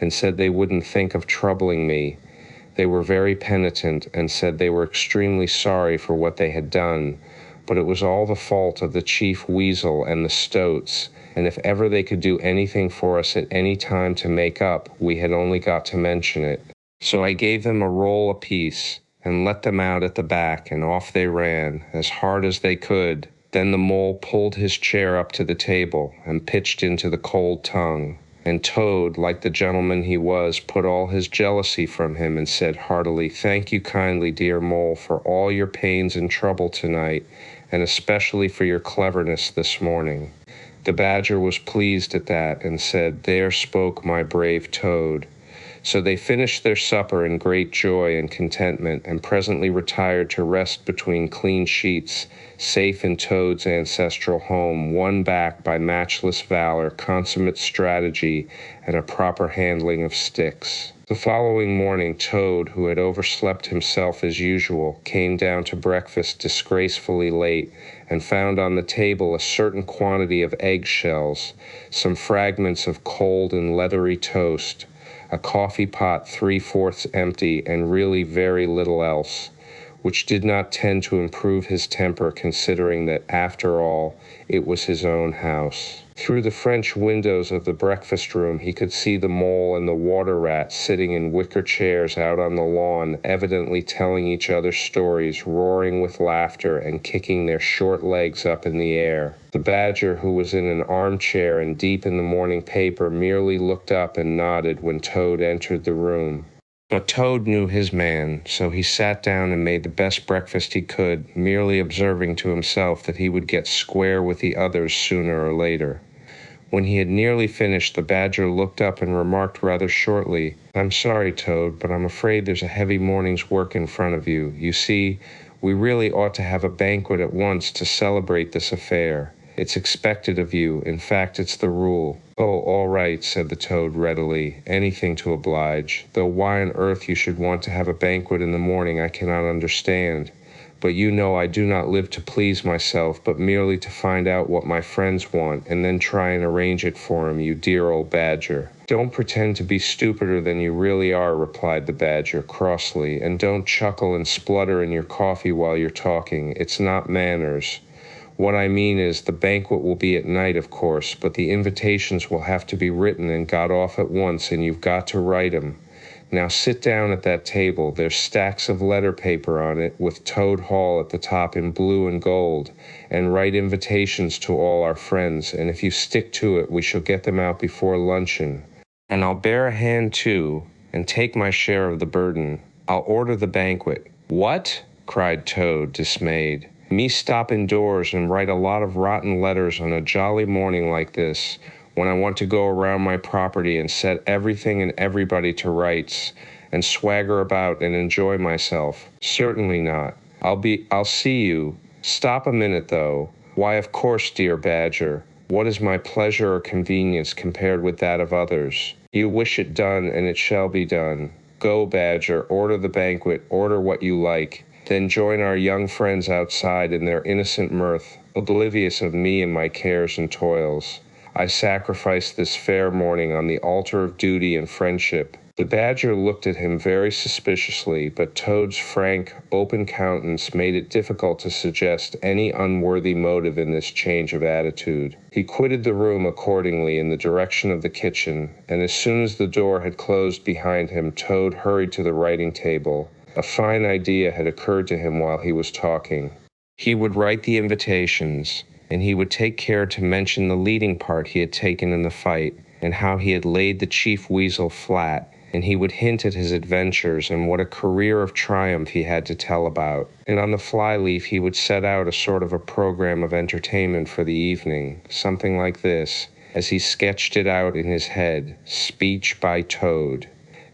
[SPEAKER 1] and said they wouldn't think of troubling me. They were very penitent and said they were extremely sorry for what they had done, but it was all the fault of the chief weasel and the stoats, and if ever they could do anything for us at any time to make up, we had only got to mention it. So I gave them a roll apiece and let them out at the back, and off they ran, as hard as they could. Then the mole pulled his chair up to the table and pitched into the cold tongue. And Toad, like the gentleman he was, put all his jealousy from him and said heartily, "Thank you kindly, dear Mole, for all your pains and trouble tonight, and especially for your cleverness this morning." The Badger was pleased at that and said, "There spoke my brave Toad." So they finished their supper in great joy and contentment, and presently retired to rest between clean sheets, safe in Toad's ancestral home, won back by matchless valor, consummate strategy, and a proper handling of sticks. The following morning, Toad, who had overslept himself as usual, came down to breakfast disgracefully late, and found on the table a certain quantity of eggshells, some fragments of cold and leathery toast, a coffee pot 3/4 empty, and really very little else, which did not tend to improve his temper, considering that, after all, it was his own house. Through the French windows of the breakfast room he could see the mole and the water rat sitting in wicker chairs out on the lawn, evidently telling each other stories, roaring with laughter and kicking their short legs up in the air. The Badger, who was in an armchair and deep in the morning paper, merely looked up and nodded when Toad entered the room. But Toad knew his man, so he sat down and made the best breakfast he could, merely observing to himself that he would get square with the others sooner or later. When he had nearly finished, the Badger looked up and remarked rather shortly, "I'm sorry, Toad, but I'm afraid there's a heavy morning's work in front of you. You see, we really ought to have a banquet at once to celebrate this affair. It's expected of you. In fact, it's the rule." "Oh, all right," said the Toad readily. "Anything to oblige. Though why on earth you should want to have a banquet in the morning I cannot understand. But you know I do not live to please myself, but merely to find out what my friends want, and then try and arrange it for 'em, you dear old Badger." "Don't pretend to be stupider than you really are," replied the Badger crossly, "and don't chuckle and splutter in your coffee while you're talking. It's not manners. What I mean is, the banquet will be at night, of course, but the invitations will have to be written and got off at once, and you've got to write 'em. Now sit down at that table. There's stacks of letter paper on it, with Toad Hall at the top in blue and gold, and write invitations to all our friends, and if you stick to it, we shall get them out before luncheon. And I'll bear a hand, too, and take my share of the burden. I'll order the banquet." "What?" cried Toad, dismayed. "Me stop indoors and write a lot of rotten letters on a jolly morning like this, when I want to go around my property and set everything and everybody to rights, and swagger about and enjoy myself? Certainly not. I'll see you. Stop a minute, though. Why, of course, dear Badger. What is my pleasure or convenience compared with that of others? You wish it done, and it shall be done. Go, Badger, order the banquet, order what you like. Then join our young friends outside in their innocent mirth, oblivious of me and my cares and toils. I sacrifice this fair morning on the altar of duty and friendship." The Badger looked at him very suspiciously, but Toad's frank, open countenance made it difficult to suggest any unworthy motive in this change of attitude. He quitted the room accordingly in the direction of the kitchen, and as soon as the door had closed behind him, Toad hurried to the writing table. A fine idea had occurred to him while he was talking. He would write the invitations, and he would take care to mention the leading part he had taken in the fight, and how he had laid the chief weasel flat, and he would hint at his adventures and what a career of triumph he had to tell about. And on the flyleaf he would set out a sort of a program of entertainment for the evening, something like this, as he sketched it out in his head: "Speech by Toad.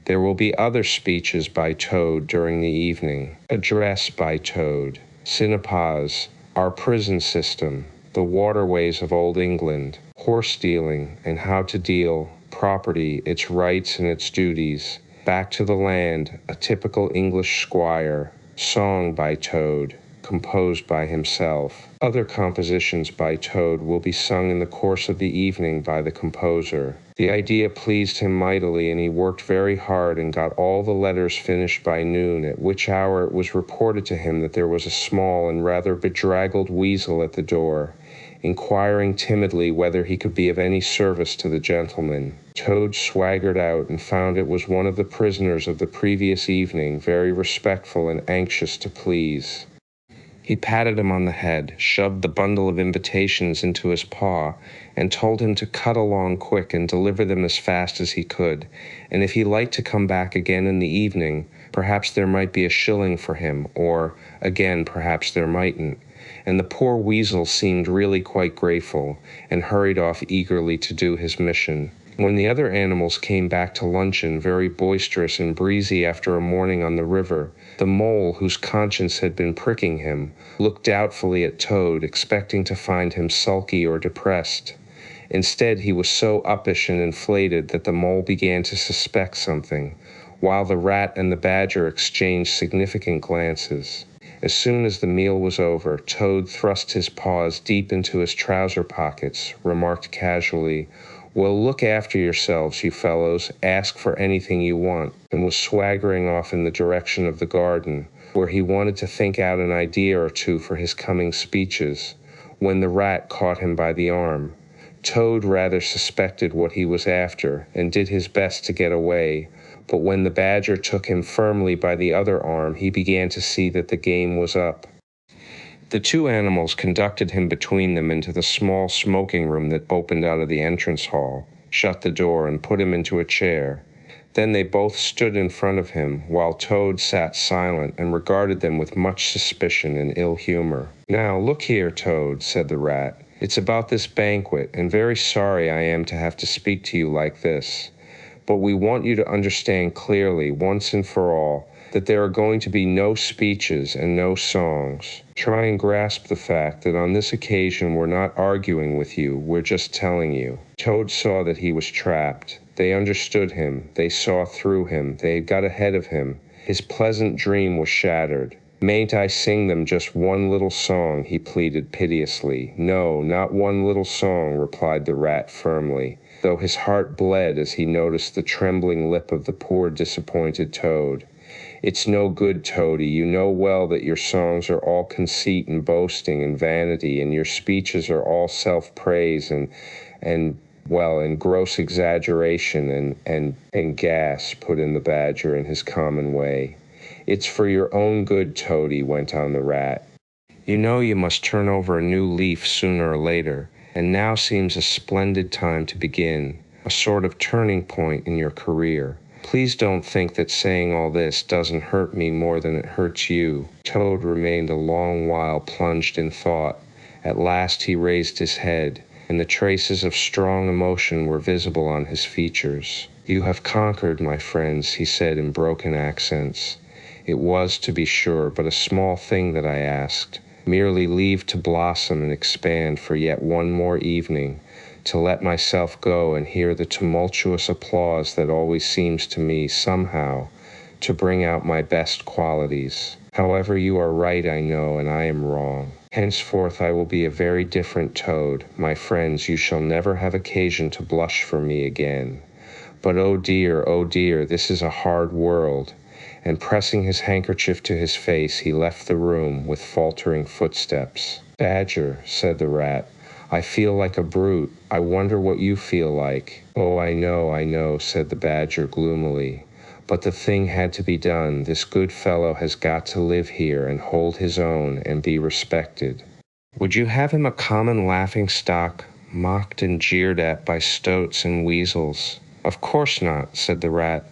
[SPEAKER 1] There will be other speeches by Toad during the evening. Address by Toad. Synopause. Our prison system. The waterways of Old England. Horse dealing and how to deal. Property, its rights and its duties. Back to the land. A typical English squire. Song by Toad. composed by himself. Other compositions by Toad will be sung in the course of the evening by the composer. The idea pleased him mightily, and he worked very hard and got all the letters finished by noon, at which hour it was reported to him that there was a small and rather bedraggled weasel at the door, inquiring timidly whether he could be of any service to the gentleman. Toad swaggered out and found it was one of the prisoners of the previous evening, very respectful and anxious to please. He patted him on the head, shoved the bundle of invitations into his paw, and told him to cut along quick and deliver them as fast as he could, and if he liked to come back again in the evening, perhaps there might be a shilling for him, or, again, perhaps there mightn't. And the poor weasel seemed really quite grateful, and hurried off eagerly to do his mission. When the other animals came back to luncheon, very boisterous and breezy after a morning on the river, the mole, whose conscience had been pricking him, looked doubtfully at Toad, expecting to find him sulky or depressed. Instead, he was so uppish and inflated that the mole began to suspect something, while the rat and the badger exchanged significant glances. As soon as the meal was over, Toad thrust his paws deep into his trouser pockets, remarked casually, "Well, look after yourselves, you fellows, ask for anything you want," and was swaggering off in the direction of the garden, where he wanted to think out an idea or two for his coming speeches, when the rat caught him by the arm. Toad rather suspected what he was after, and did his best to get away, but when the badger took him firmly by the other arm, he began to see that the game was up. The two animals conducted him between them into the small smoking room that opened out of the entrance hall, shut the door, and put him into a chair. Then they both stood in front of him, while Toad sat silent and regarded them with much suspicion and ill humor. "Now, look here, Toad," said the rat. "It's about this banquet, and very sorry I am to have to speak to you like this. But we want you to understand clearly, once and for all, that there are going to be no speeches and no songs. Try and grasp the fact that on this occasion we're not arguing with you, we're just telling you." Toad saw that he was trapped. They understood him. They saw through him. They had got ahead of him. His pleasant dream was shattered. "Mayn't I sing them just one little song?" he pleaded piteously. "No, not one little song," replied the rat firmly, though his heart bled as he noticed the trembling lip of the poor disappointed Toad. "It's no good, Toady. You know well that your songs are all conceit and boasting and vanity, and your speeches are all self-praise and gross exaggeration and gas," put in the badger in his common way. "It's for your own good, Toady," went on the rat. "You know you must turn over a new leaf sooner or later, and now seems a splendid time to begin, a sort of turning point in your career. Please don't think that saying all this doesn't hurt me more than it hurts you." Toad remained a long while plunged in thought. At last he raised his head, and the traces of strong emotion were visible on his features. "You have conquered, my friends," he said in broken accents. "It was, to be sure, but a small thing that I asked, merely leave to blossom and expand for yet one more evening, to let myself go and hear the tumultuous applause that always seems to me, somehow, to bring out my best qualities. However, you are right, I know, and I am wrong. Henceforth I will be a very different Toad. My friends, you shall never have occasion to blush for me again. But oh dear, this is a hard world." And pressing his handkerchief to his face, he left the room with faltering footsteps. "Badger," said the rat, "I feel like a brute. I wonder what you feel like." "Oh, I know," said the badger gloomily. "But the thing had to be done. This good fellow has got to live here and hold his own and be respected." Would you have him a common laughing-stock, mocked and jeered at by stoats and weasels? Of course not, said the rat.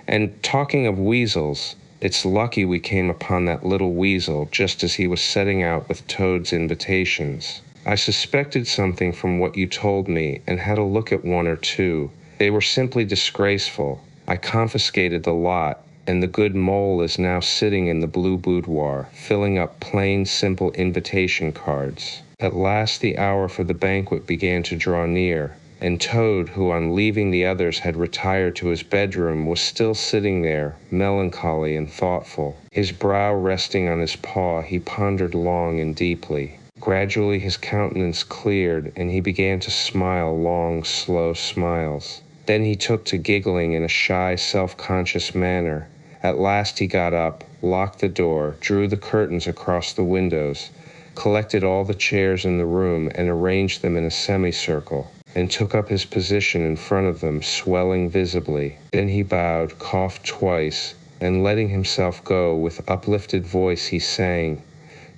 [SPEAKER 1] And talking of weasels, it's lucky we came upon that little weasel just as he was setting out with Toad's invitations. I suspected something from what you told me and had a look at one or two. They were simply disgraceful. I confiscated the lot, and the good mole is now sitting in the blue boudoir, filling up plain, simple invitation cards. At last the hour for the banquet began to draw near, and Toad, who on leaving the others had retired to his bedroom, was still sitting there, melancholy and thoughtful. His brow resting on his paw, he pondered long and deeply. Gradually his countenance cleared, and he began to smile long, slow smiles. Then he took to giggling in a shy, self-conscious manner. At last he got up, locked the door, drew the curtains across the windows, collected all the chairs in the room and arranged them in a semicircle, and took up his position in front of them, swelling visibly. Then he bowed, coughed twice, and letting himself go, with uplifted voice he sang,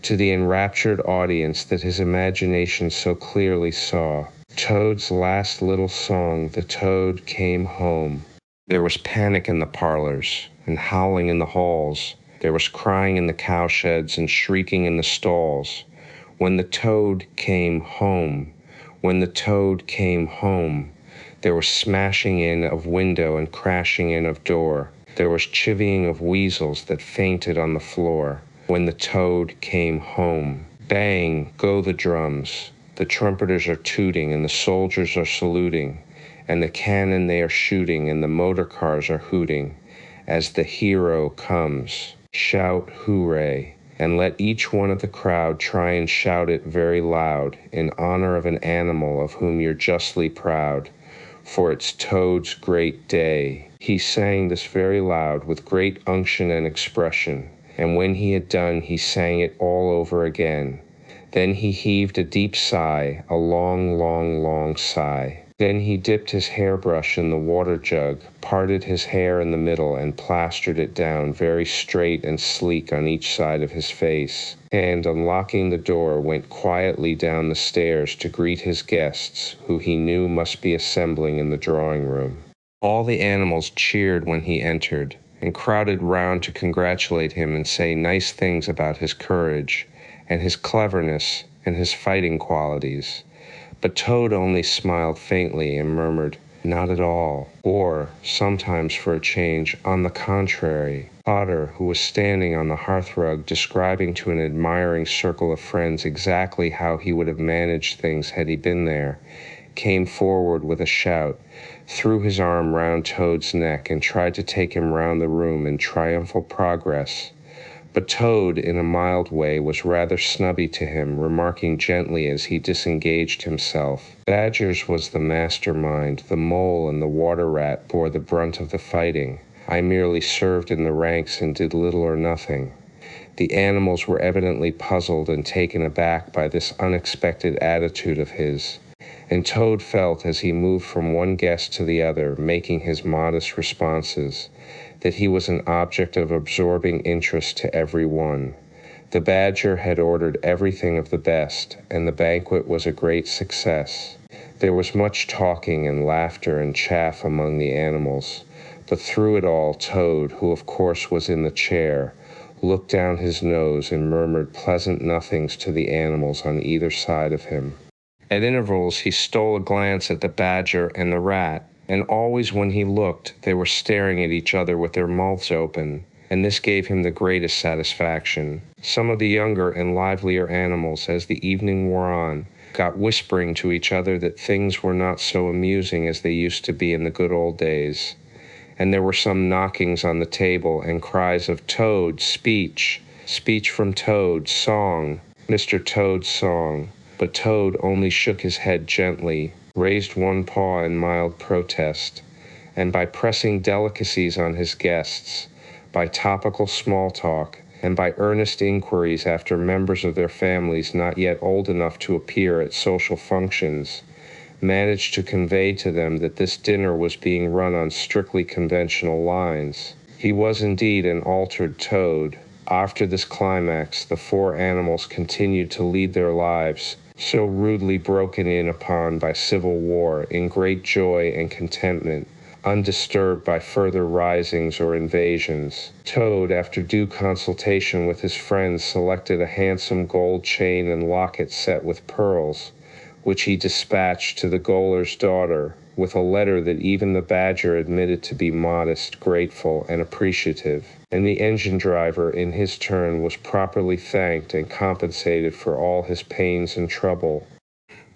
[SPEAKER 1] to the enraptured audience that his imagination so clearly saw, Toad's last little song, The Toad Came Home. There was panic in the parlors, and howling in the halls. There was crying in the cowsheds and shrieking in the stalls. When the toad came home, when the toad came home, there was smashing in of window and crashing in of door. There was chivying of weasels that fainted on the floor. When the toad came home, bang go the drums. The trumpeters are tooting and the soldiers are saluting, and the cannon they are shooting and the motor cars are hooting. As the hero comes, shout hooray, and let each one of the crowd try and shout it very loud, in honor of an animal of whom you're justly proud, for it's Toad's great day. He sang this very loud with great unction and expression, and when he had done he sang it all over again. Then he heaved a deep sigh, a long, long, long sigh. Then he dipped his hairbrush in the water jug, parted his hair in the middle, and plastered it down very straight and sleek on each side of his face, and, unlocking the door, went quietly down the stairs to greet his guests, who he knew must be assembling in the drawing-room. All the animals cheered when he entered, and crowded round to congratulate him and say nice things about his courage, and his cleverness, and his fighting qualities. But Toad only smiled faintly and murmured, "Not at all," or, sometimes for a change, "On the contrary." Otter, who was standing on the hearthrug describing to an admiring circle of friends exactly how he would have managed things had he been there, came forward with a shout, threw his arm round Toad's neck, and tried to take him round the room in triumphal progress. But Toad, in a mild way, was rather snubby to him, remarking gently as he disengaged himself, "Badgers was the mastermind, the mole and the water rat bore the brunt of the fighting. I merely served in the ranks and did little or nothing." The animals were evidently puzzled and taken aback by this unexpected attitude of his, and Toad felt, as he moved from one guest to the other, making his modest responses, that he was an object of absorbing interest to every one. The badger had ordered everything of the best, and the banquet was a great success. There was much talking and laughter and chaff among the animals, but through it all Toad, who of course was in the chair, looked down his nose and murmured pleasant nothings to the animals on either side of him. At intervals he stole a glance at the badger and the rat, and always when he looked, they were staring at each other with their mouths open, and this gave him the greatest satisfaction. Some of the younger and livelier animals, as the evening wore on, got whispering to each other that things were not so amusing as they used to be in the good old days, and there were some knockings on the table and cries of "Toad, speech! Speech from Toad, song! Mr. Toad's song!" But Toad only shook his head gently, raised one paw in mild protest, and by pressing delicacies on his guests, by topical small talk, and by earnest inquiries after members of their families not yet old enough to appear at social functions, managed to convey to them that this dinner was being run on strictly conventional lines. He was indeed an altered Toad. After this climax, the four animals continued to lead their lives, so rudely broken in upon by civil war, in great joy and contentment, undisturbed by further risings or invasions. Toad, after due consultation with his friends, selected a handsome gold chain and locket set with pearls, which he dispatched to the gaoler's daughter, with a letter that even the badger admitted to be modest, grateful, and appreciative. And the engine driver, in his turn, was properly thanked and compensated for all his pains and trouble.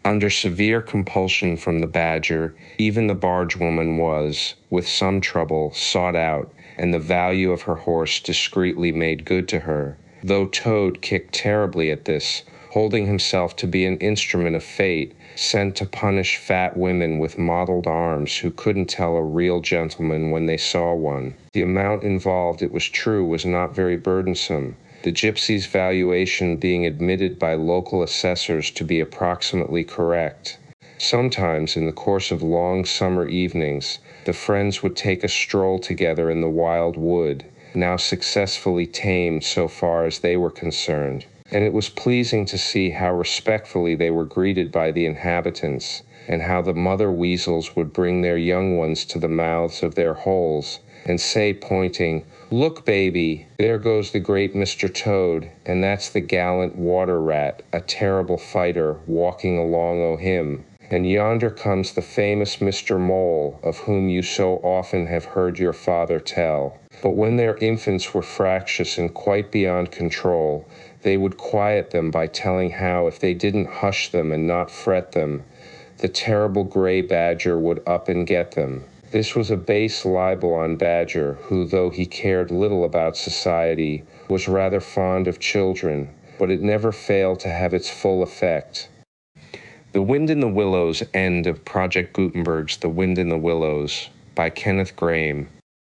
[SPEAKER 1] Under severe compulsion from the badger, even the bargewoman was, with some trouble, sought out, and the value of her horse discreetly made good to her, though Toad kicked terribly at this, holding himself to be an instrument of fate, sent to punish fat women with mottled arms who couldn't tell a real gentleman when they saw one. The amount involved, it was true, was not very burdensome, the gypsy's valuation being admitted by local assessors to be approximately correct. Sometimes, in the course of long summer evenings, the friends would take a stroll together in the wild wood, now successfully tamed so far as they were concerned, and it was pleasing to see how respectfully they were greeted by the inhabitants, and how the mother weasels would bring their young ones to the mouths of their holes, and say, pointing, "Look, baby, there goes the great Mr. Toad, and that's the gallant water rat, a terrible fighter, walking along o' him. And yonder comes the famous Mr. Mole, of whom you so often have heard your father tell." But when their infants were fractious and quite beyond control, they would quiet them by telling how, if they didn't hush them and not fret them, the terrible gray badger would up and get them. This was a base libel on Badger, who, though he cared little about society, was rather fond of children, but it never failed to have its full effect. The Wind in the Willows end of Project Gutenberg's The Wind in the Willows by Kenneth Grahame